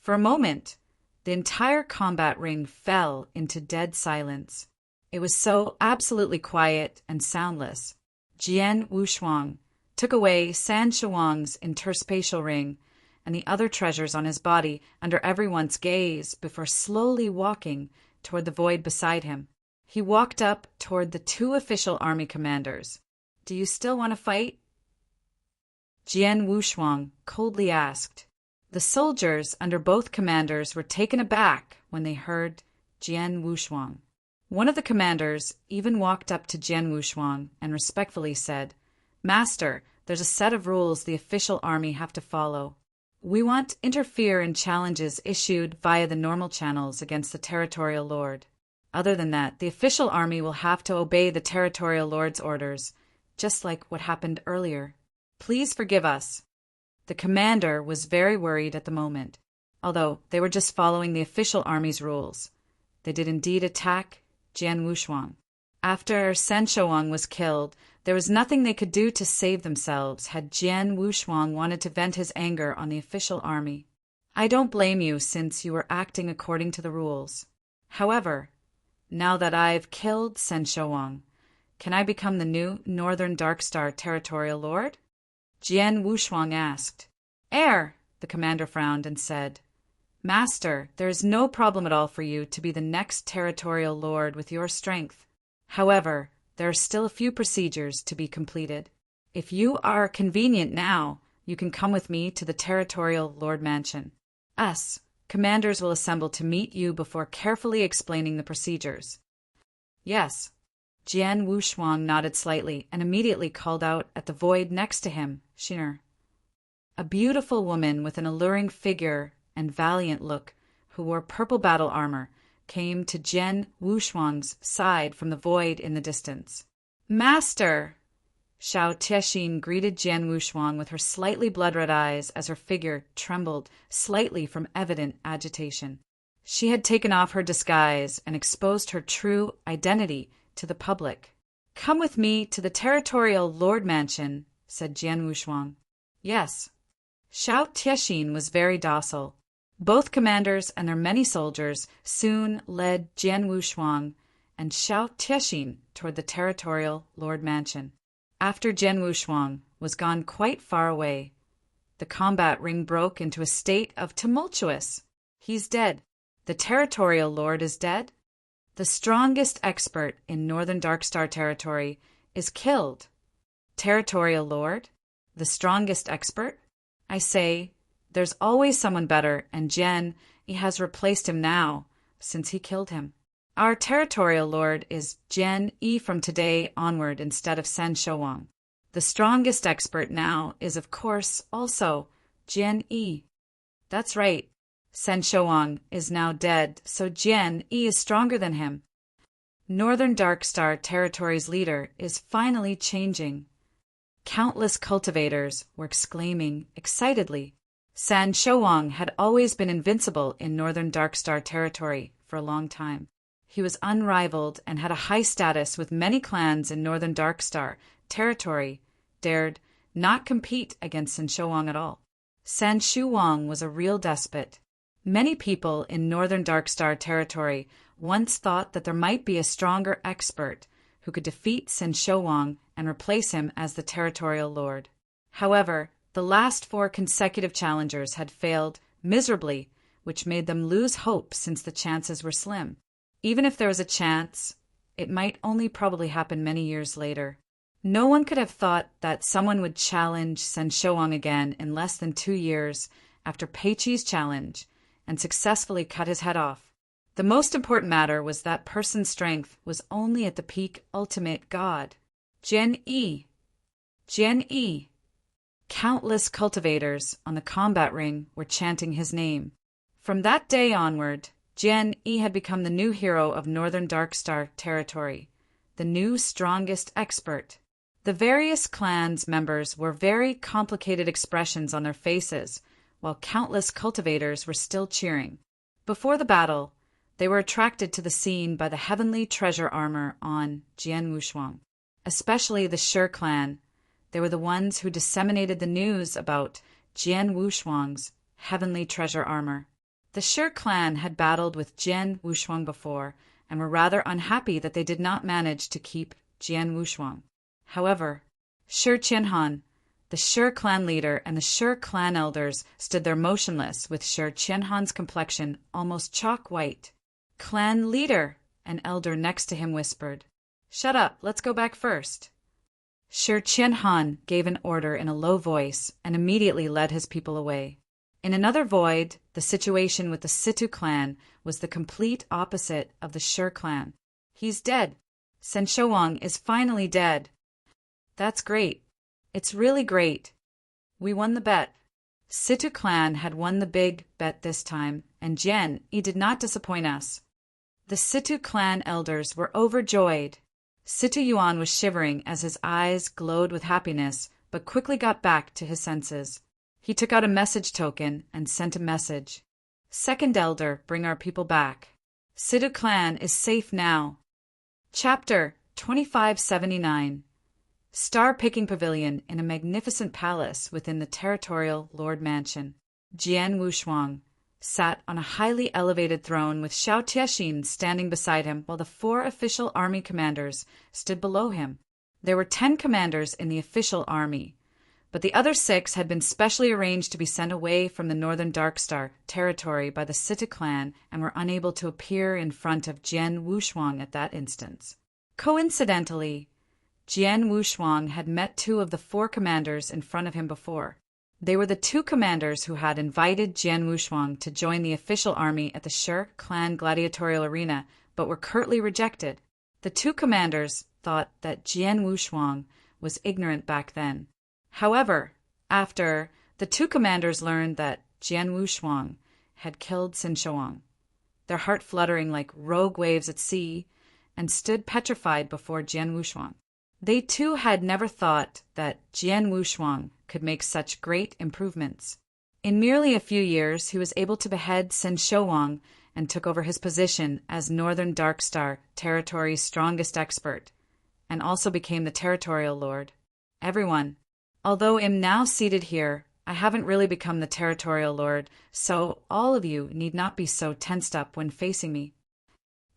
For a moment, the entire combat ring fell into dead silence. It was so absolutely quiet and soundless. Jian Wushuang took away San Shouang's interspatial ring and the other treasures on his body under everyone's gaze before slowly walking toward the void beside him. He walked up toward the two official army commanders. "Do you still want to fight?" Jian Wushuang coldly asked. The soldiers under both commanders were taken aback when they heard Jian Wushuang. One of the commanders even walked up to Jian Wushuang and respectfully said, "Master, there's a set of rules the official army have to follow. We won't interfere in challenges issued via the normal channels against the territorial lord. Other than that, the official army will have to obey the territorial lord's orders, just like what happened earlier. Please forgive us." The commander was very worried at the moment. Although they were just following the official army's rules, they did indeed attack Jian Wushuang. After Sen Shouang was killed, there was nothing they could do to save themselves had Jian Wushuang wanted to vent his anger on the official army. I don't blame you since you were acting according to the rules. However, now that I've killed Sen Shouang, can I become the new Northern Darkstar Territorial Lord? Jian Wushuang asked. The commander frowned and said, Master, there is no problem at all for you to be the next Territorial Lord with your strength. However, there are still a few procedures to be completed. If you are convenient now, you can come with me to the Territorial Lord Mansion. Us, commanders will assemble to meet you before carefully explaining the procedures. Yes. Jian Wushuang nodded slightly and immediately called out at the void next to him, Shinner. A beautiful woman with an alluring figure and valiant look, who wore purple battle armor, came to Jian Wushuang's side from the void in the distance. Master! Xiao Tiexin greeted Jian Wushuang with her slightly blood-red eyes as her figure trembled slightly from evident agitation. She had taken off her disguise and exposed her true identity to the public. Come with me to the Territorial Lord Mansion, said Jian Wushuang. Yes. Xiao Tiexin was very docile. Both commanders and their many soldiers soon led Jian Wushuang and Xiao Tiexin toward the Territorial Lord Mansion. After Jian Wushuang was gone quite far away, the combat ring broke into a state of tumultuous. He's dead. The Territorial Lord is dead. The strongest expert in Northern Darkstar territory is killed. Territorial Lord? The strongest expert? I say, there's always someone better, and he has replaced him now, since he killed him. Our Territorial Lord is Jian Yi from today onward instead of Sen Shouang. The strongest expert now is, of course, also Jian Yi. That's right. Sen Shouang is now dead, so Jian Yi is stronger than him. Northern Darkstar Territory's leader is finally changing. Countless cultivators were exclaiming excitedly. Sen Shouang had always been invincible in Northern Darkstar Territory for a long time. He was unrivaled and had a high status with many clans in Northern Darkstar Territory dared not compete against Sen Shouang at all. Sen Shouang was a real despot. Many people in Northern Darkstar Territory once thought that there might be a stronger expert who could defeat Sen Shouang and replace him as the Territorial Lord. However, the last 4 consecutive challengers had failed miserably, which made them lose hope since the chances were slim. Even if there was a chance, it might only probably happen many years later. No one could have thought that someone would challenge Sen Shouang again in less than 2 years after Peiqi's challenge and successfully cut his head off. The most important matter was that person's strength was only at the peak ultimate god. Jian Yi. Jian Yi. Countless cultivators on the combat ring were chanting his name. From that day onward, Jian Yi had become the new hero of Northern Darkstar Territory, the new strongest expert. The various clans' members wore very complicated expressions on their faces, while countless cultivators were still cheering. Before the battle, they were attracted to the scene by the heavenly treasure armor on Jian Wushuang. Especially the Shi clan. They were the ones who disseminated the news about Jian Wushuang's heavenly treasure armor. The Shi clan had battled with Jian Wushuang before and were rather unhappy that they did not manage to keep Jian Wushuang. However, Shi Qianhan, the Shi clan leader, and the Shi clan elders stood there motionless with Shi Qianhan's complexion almost chalk white. Clan leader, an elder next to him whispered. Shut up, let's go back first. Shi Qianhan gave an order in a low voice and immediately led his people away. In another void, the situation with the Situ clan was the complete opposite of the Shi clan. He's dead. Sen Shouang is finally dead. That's great. It's really great. We won the bet. Situ clan had won the big bet this time, and Jian Yi did not disappoint us. The Situ clan elders were overjoyed. Situ Yuan was shivering as his eyes glowed with happiness, but quickly got back to his senses. He took out a message token and sent a message. Second elder, bring our people back. Situ clan is safe now. Chapter 2579. Star-picking pavilion in a magnificent palace within the territorial Lord Mansion. Jian Wushuang sat on a highly elevated throne with Xiao Tiexin standing beside him while the 4 official army commanders stood below him. There were 10 commanders in the official army, but the other 6 had been specially arranged to be sent away from the northern Darkstar territory by the Sita clan and were unable to appear in front of Jian Wushuang at that instance. Coincidentally, Jian Wushuang had met 2 of the 4 commanders in front of him before. They were the 2 commanders who had invited Jian Wushuang to join the official army at the Shi clan gladiatorial arena, but were curtly rejected. The 2 commanders thought that Jian Wushuang was ignorant back then. However, after the 2 commanders learned that Jian Wushuang had killed Sin Shuang, their heart fluttering like rogue waves at sea, and stood petrified before Jian Wushuang. They too had never thought that Jian Wushuang could make such great improvements. In merely a few years, he was able to behead Sin Shuang and took over his position as Northern Darkstar territory's strongest expert, and also became the territorial lord. Everyone, although I'm now seated here, I haven't really become the territorial lord, so all of you need not be so tensed up when facing me.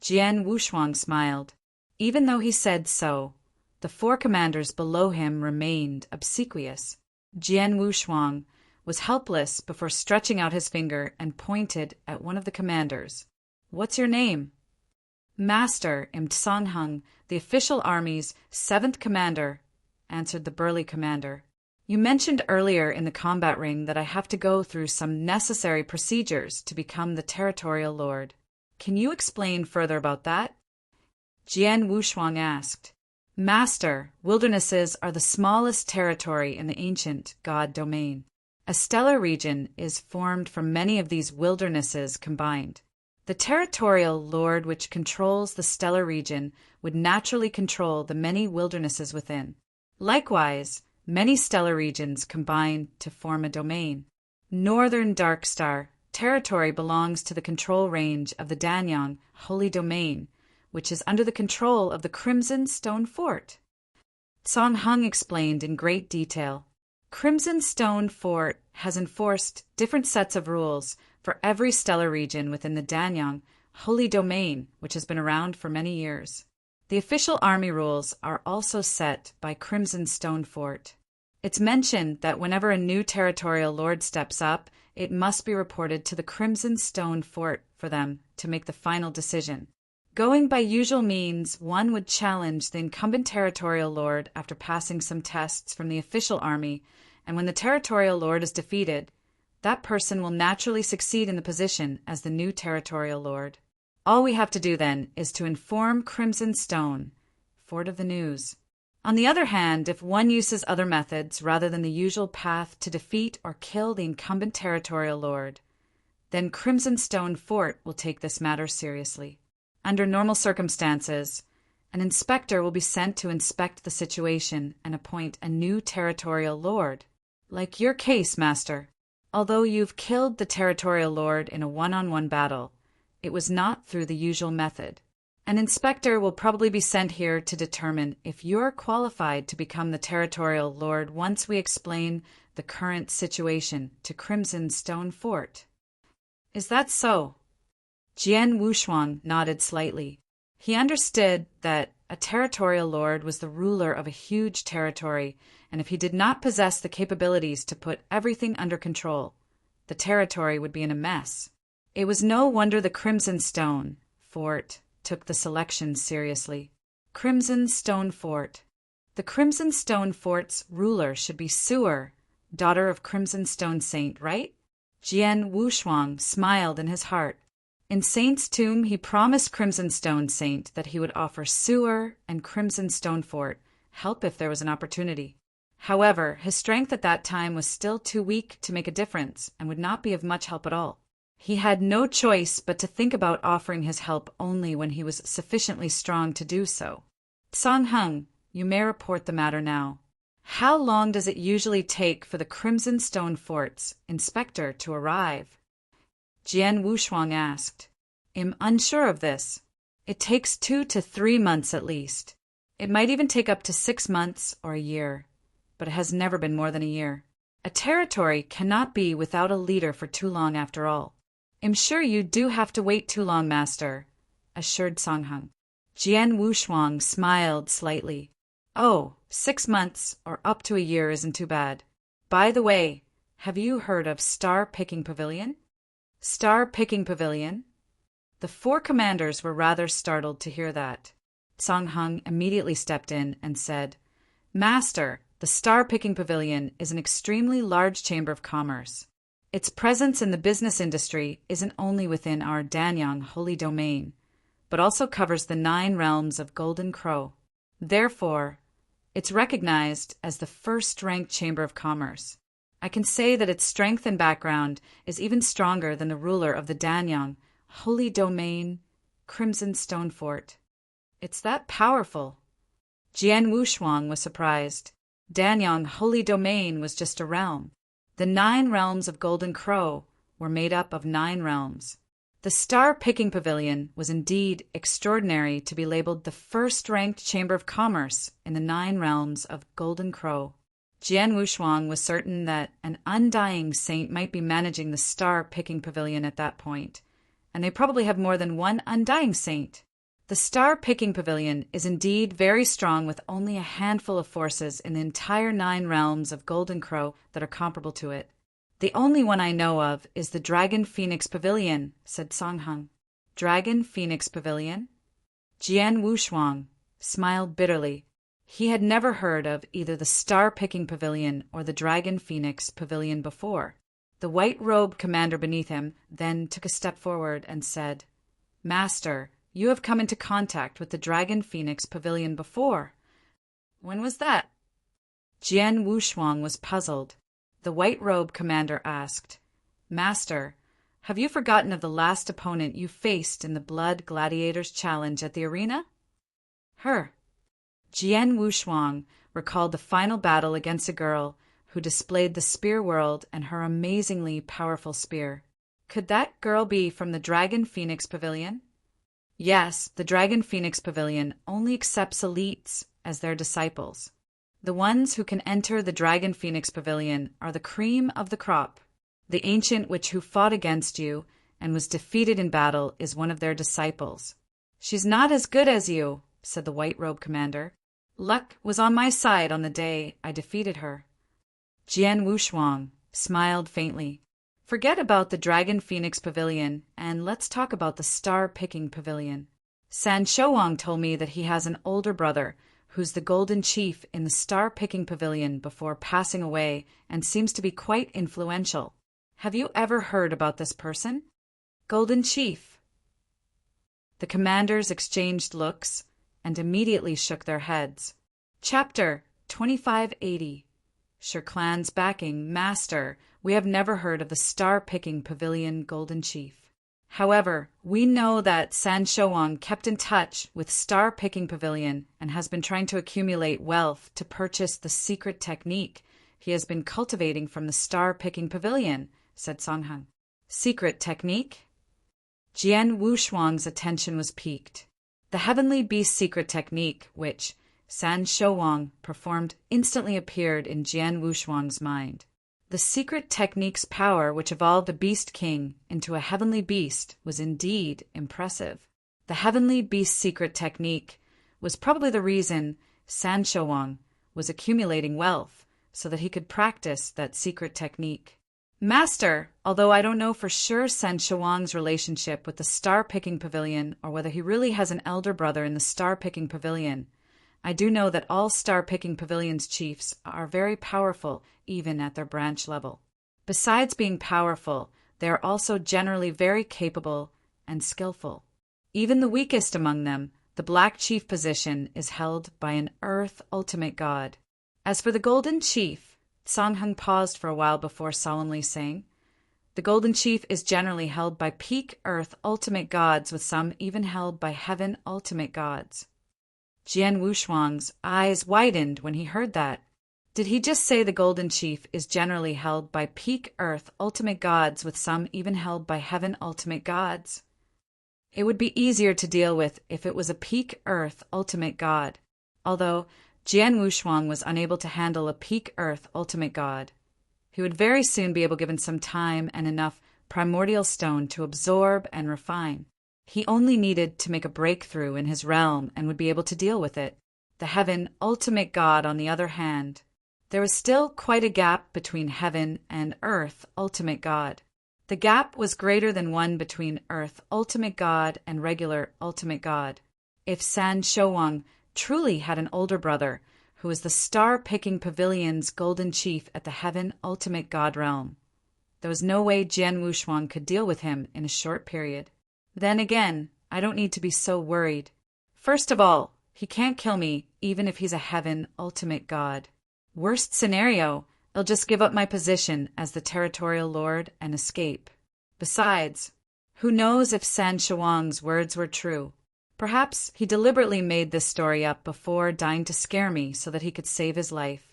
Jian Wushuang smiled. Even though he said so, the 4 commanders below him remained obsequious. Jian Wushuang was helpless before stretching out his finger and pointed at one of the commanders. "What's your name?" "Master, I'm Songheng, the official army's 7th commander," answered the burly commander. "You mentioned earlier in the combat ring that I have to go through some necessary procedures to become the territorial lord. Can you explain further about that?" Jian Wushuang asked. "Master, wildernesses are the smallest territory in the ancient god domain. A stellar region is formed from many of these wildernesses combined. The territorial lord which controls the stellar region would naturally control the many wildernesses within. Likewise, many stellar regions combine to form a domain. Northern Darkstar territory belongs to the control range of the Danyang Holy Domain, which is under the control of the Crimson Stone Fort." Songheng explained in great detail. Crimson Stone Fort has enforced different sets of rules for every stellar region within the Danyang Holy Domain, which has been around for many years. The official army rules are also set by Crimson Stone Fort. It's mentioned that whenever a new territorial lord steps up, it must be reported to the Crimson Stone Fort for them to make the final decision. Going by usual means, one would challenge the incumbent territorial lord after passing some tests from the official army, and when the territorial lord is defeated, that person will naturally succeed in the position as the new territorial lord. All we have to do then is to inform Crimson Stone, Fort of the News. On the other hand, if one uses other methods rather than the usual path to defeat or kill the incumbent territorial lord, then Crimson Stone Fort will take this matter seriously. Under normal circumstances, an inspector will be sent to inspect the situation and appoint a new territorial lord. Like your case, Master. Although you've killed the territorial lord in a one-on-one battle, it was not through the usual method. An inspector will probably be sent here to determine if you're qualified to become the territorial lord once we explain the current situation to Crimson Stone Fort. Is that so? Jian Wushuang nodded slightly. He understood that a territorial lord was the ruler of a huge territory, and if he did not possess the capabilities to put everything under control, the territory would be in a mess. It was no wonder the Crimson Stone Fort took the selection seriously. Crimson Stone Fort. The Crimson Stone Fort's ruler should be Su'er, daughter of Crimson Stone Saint, right? Jian Wushuang smiled in his heart. In Saint's tomb, he promised Crimson Stone Saint that he would offer Su'er and Crimson Stone Fort help if there was an opportunity. However, his strength at that time was still too weak to make a difference and would not be of much help at all. He had no choice but to think about offering his help only when he was sufficiently strong to do so. Songheng, you may report the matter now. How long does it usually take for the Crimson Stone Fort's inspector to arrive? Jian Wushuang asked. I'm unsure of this. It takes 2 to 3 months at least. It might even take up to 6 months or a year, but it has never been more than a year. A territory cannot be without a leader for too long after all. I'm sure you do have to wait too long, master, assured Song Hung. Jian Wushuang smiled slightly. Oh, 6 months or up to a year isn't too bad. By the way, have you heard of Star Picking Pavilion? Star Picking Pavilion? The 4 commanders were rather startled to hear that. Song Hung immediately stepped in and said, Master, the Star Picking Pavilion is an extremely large chamber of commerce. Its presence in the business industry isn't only within our Danyang holy domain, but also covers the 9 realms of Golden Crow. Therefore, it's recognized as the first-ranked chamber of commerce. I can say that its strength and background is even stronger than the ruler of the Danyang holy domain, Crimson Stone Fort. It's that powerful. Jian Wushuang was surprised. Danyang holy domain was just a realm. The 9 realms of Golden Crow were made up of 9 realms. The Star Picking Pavilion was indeed extraordinary to be labeled the first-ranked chamber of commerce in the 9 realms of Golden Crow. Jian Wushuang was certain that an undying saint might be managing the Star Picking Pavilion at that point, and they probably have more than one undying saint. The Star Picking Pavilion is indeed very strong with only a handful of forces in the entire 9 realms of Golden Crow that are comparable to it. The only one I know of is the Dragon Phoenix Pavilion, said Song Hung. Dragon Phoenix Pavilion? Jian Wushuang smiled bitterly. He had never heard of either the Star Picking Pavilion or the Dragon Phoenix Pavilion before. The white-robed commander beneath him then took a step forward and said, Master, you have come into contact with the Dragon Phoenix Pavilion before. When was that? Jian Wushuang was puzzled. The white-robed commander asked, Master, have you forgotten of the last opponent you faced in the Blood Gladiators Challenge at the arena? Her. Jian Wushuang recalled the final battle against a girl who displayed the spear world and her amazingly powerful spear. Could that girl be from the Dragon Phoenix Pavilion? Yes, the Dragon Phoenix Pavilion only accepts elites as their disciples. The ones who can enter the Dragon Phoenix Pavilion are the cream of the crop. The ancient witch who fought against you and was defeated in battle is one of their disciples. She's not as good as you, said the white-robed commander. Luck was on my side on the day I defeated her. Jian Wushuang smiled faintly. Forget about the Dragon Phoenix Pavilion, and let's talk about the Star Picking Pavilion. San Shouwang told me that he has an older brother who's the Golden Chief in the Star Picking Pavilion before passing away and seems to be quite influential. Have you ever heard about this person? Golden Chief. The commanders exchanged looks and immediately shook their heads. Chapter 2580. Shirklan's backing, Master, we have never heard of the Star Picking Pavilion Golden Chief. However, we know that San Shouwang kept in touch with Star Picking Pavilion and has been trying to accumulate wealth to purchase the secret technique he has been cultivating from the Star Picking Pavilion, said Song Hung. Secret technique? Jian Wushuang's attention was piqued. The Heavenly Beast secret technique, which San Shouwang performed, instantly appeared in Jian Wushuang's mind. The secret technique's power, which evolved a Beast King into a Heavenly Beast, was indeed impressive. The Heavenly Beast secret technique was probably the reason San Shouwang was accumulating wealth so that he could practice that secret technique. Master, although I don't know for sure San Shouwang's relationship with the Star Picking Pavilion or whether he really has an elder brother in the Star Picking Pavilion, I do know that all Star Picking Pavilion's chiefs are very powerful, even at their branch level. Besides being powerful, they are also generally very capable and skillful. Even the weakest among them, the Black Chief position, is held by an Earth Ultimate God. As for the Golden Chief, Song Hung paused for a while before solemnly saying, the Golden Chief is generally held by peak Earth Ultimate Gods, with some even held by Heaven Ultimate Gods. Jian Wushuang's eyes widened when he heard that. Did he just say the Golden Chief is generally held by peak Earth Ultimate Gods, with some even held by Heaven Ultimate Gods? It would be easier to deal with if it was a peak Earth Ultimate God. although Jian Wushuang was unable to handle a peak Earth ultimate god. He would very soon be able given some time and enough primordial stone to absorb and refine. He only needed to make a breakthrough in his realm and would be able to deal with it. The heaven ultimate god, on the other hand, there was still quite a gap between heaven and earth ultimate god. The gap was greater than one between earth ultimate god and regular ultimate god. If San Shouwang truly had an older brother who was the star-picking pavilion's golden chief at the heaven ultimate god realm, there was no way Jian Wushuang could deal with him in a short period. Then again, I don't need to be so worried. First of all, he can't kill me even if he's a heaven ultimate god. Worst scenario, I'll just give up my position as the territorial lord and escape. Besides, who knows if San Shouwang's words were true? Perhaps he deliberately made this story up before dying to scare me so that he could save his life.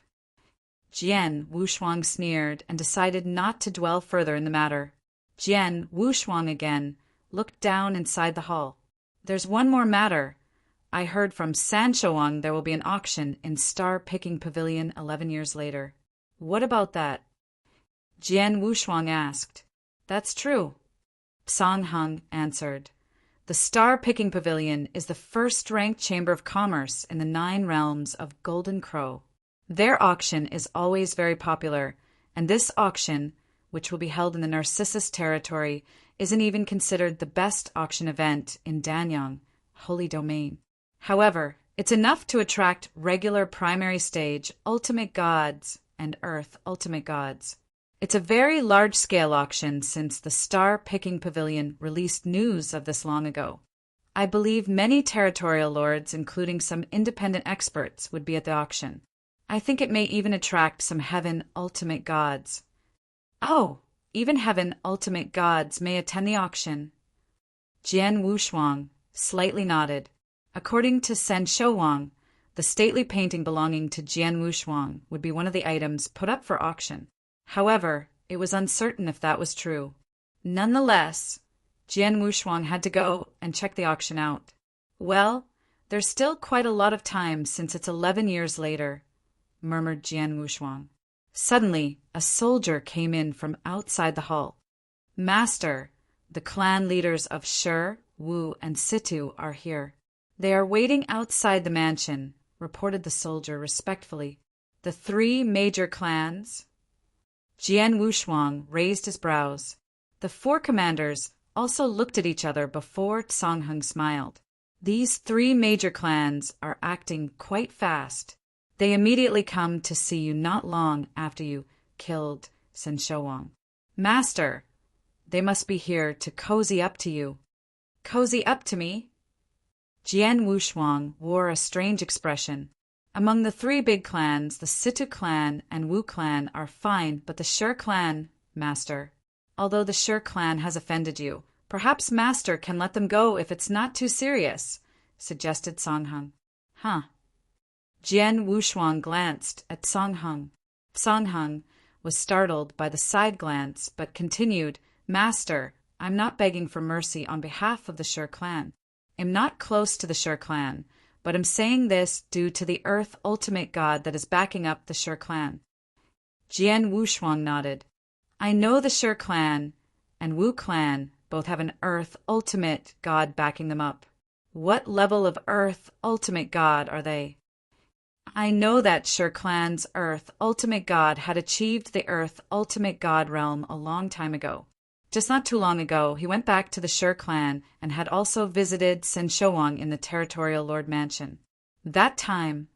Jian Wushuang sneered and decided not to dwell further in the matter. Jian Wushuang again looked down inside the hall. There's one more matter. I heard from San Shouwang there will be an auction in Star-Picking Pavilion 11 years later. What about that? Jian Wushuang asked. That's true, Song Hung answered. The Star-Picking Pavilion is the first-ranked chamber of commerce in the 9 realms of Golden Crow. Their auction is always very popular, and this auction, which will be held in the Narcissus territory, isn't even considered the best auction event in Danyang, Holy Domain. However, it's enough to attract regular primary stage ultimate gods and earth ultimate gods. It's a very large-scale auction since the Star-Picking Pavilion released news of this long ago. I believe many territorial lords, including some independent experts, would be at the auction. I think it may even attract some heaven ultimate gods. Oh, even heaven ultimate gods may attend the auction. Jian Wushuang slightly nodded. According to San Shouwang, the stately painting belonging to Jian Wushuang would be one of the items put up for auction. However, it was uncertain if that was true. Nonetheless, Jian Wushuang had to go and check the auction out. Well, there's still quite a lot of time since it's 11 years later, murmured Jian Wushuang. Suddenly, a soldier came in from outside the hall. Master, the clan leaders of Shi, Wu, and Situ are here. They are waiting outside the mansion, reported the soldier respectfully. The 3 major clans? Jian Wushuang raised his brows. The 4 commanders also looked at each other before Song Hung smiled. These 3 major clans are acting quite fast. They immediately come to see you not long after you killed San Shouwang. Master, they must be here to cozy up to you. Cozy up to me? Jian Wushuang wore a strange expression. Among the 3 big clans, the Situ clan and Wu clan are fine, but the Shi clan, Master. Although the Shi clan has offended you, perhaps Master can let them go if it's not too serious, suggested Song Hung. Huh. Jian Wushuang glanced at Song Hung. Song Hung was startled by the side glance, but continued, Master, I'm not begging for mercy on behalf of the Shi clan. I'm not close to the Shi clan, but I'm saying this due to the Earth Ultimate God that is backing up the Shi clan. Jian Wushuang nodded. I know the Shi clan and Wu clan both have an Earth Ultimate God backing them up. What level of Earth Ultimate God are they? I know that Shi clan's Earth Ultimate God had achieved the Earth Ultimate God realm a long time ago. Just not too long ago, he went back to the Shi clan and had also visited San Shouwang in the Territorial Lord Mansion. That time,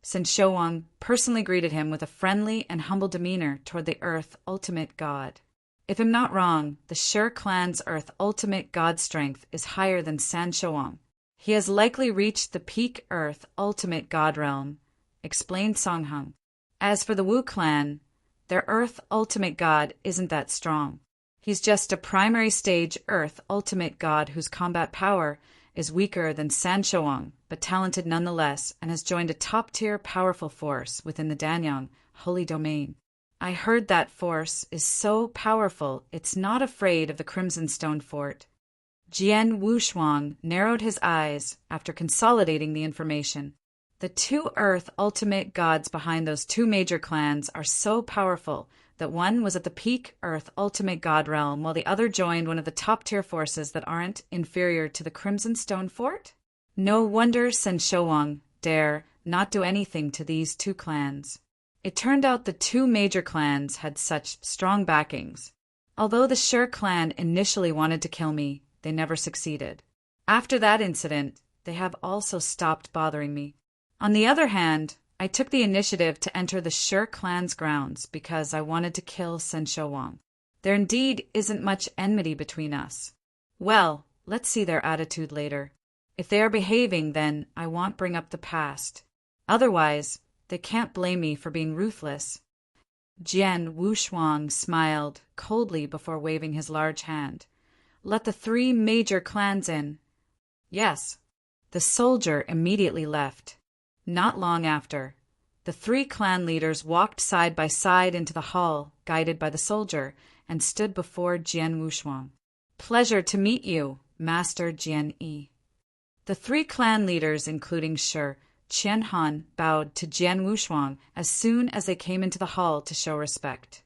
San Shouwang personally greeted him with a friendly and humble demeanor toward the Earth Ultimate God. If I'm not wrong, the Shi clan's Earth Ultimate God strength is higher than San Shouwang. He has likely reached the peak Earth Ultimate God realm, explained Song Hung. As for the Wu clan, their Earth Ultimate God isn't that strong. He's just a primary stage Earth Ultimate God whose combat power is weaker than San Shouwang, but talented nonetheless, and has joined a top-tier powerful force within the Danyang Holy Domain. I heard that force is so powerful it's not afraid of the Crimson Stone Fort. Jian Wushuang narrowed his eyes after consolidating the information. The two Earth ultimate gods behind those two major clans are so powerful that one was at the peak Earth ultimate god realm while the other joined one of the top-tier forces that aren't inferior to the Crimson Stone Fort? No wonder Sen Shouwang dare not do anything to these two clans. It turned out the two major clans had such strong backings. Although the Shi clan initially wanted to kill me, they never succeeded. After that incident, they have also stopped bothering me. On the other hand, I took the initiative to enter the Shi clan's grounds because I wanted to kill Sen Shouwang. There indeed isn't much enmity between us. Well, let's see their attitude later. If they are behaving, then I won't bring up the past. Otherwise, they can't blame me for being ruthless. Jian Wushuang smiled coldly before waving his large hand. Let the three major clans in. Yes. The soldier immediately left. Not long after, the three clan leaders walked side by side into the hall, guided by the soldier, and stood before Jian Wushuang. Pleasure to meet you, Master Jian Yi. The three clan leaders, including Shi, Qian Han, bowed to Jian Wushuang as soon as they came into the hall to show respect.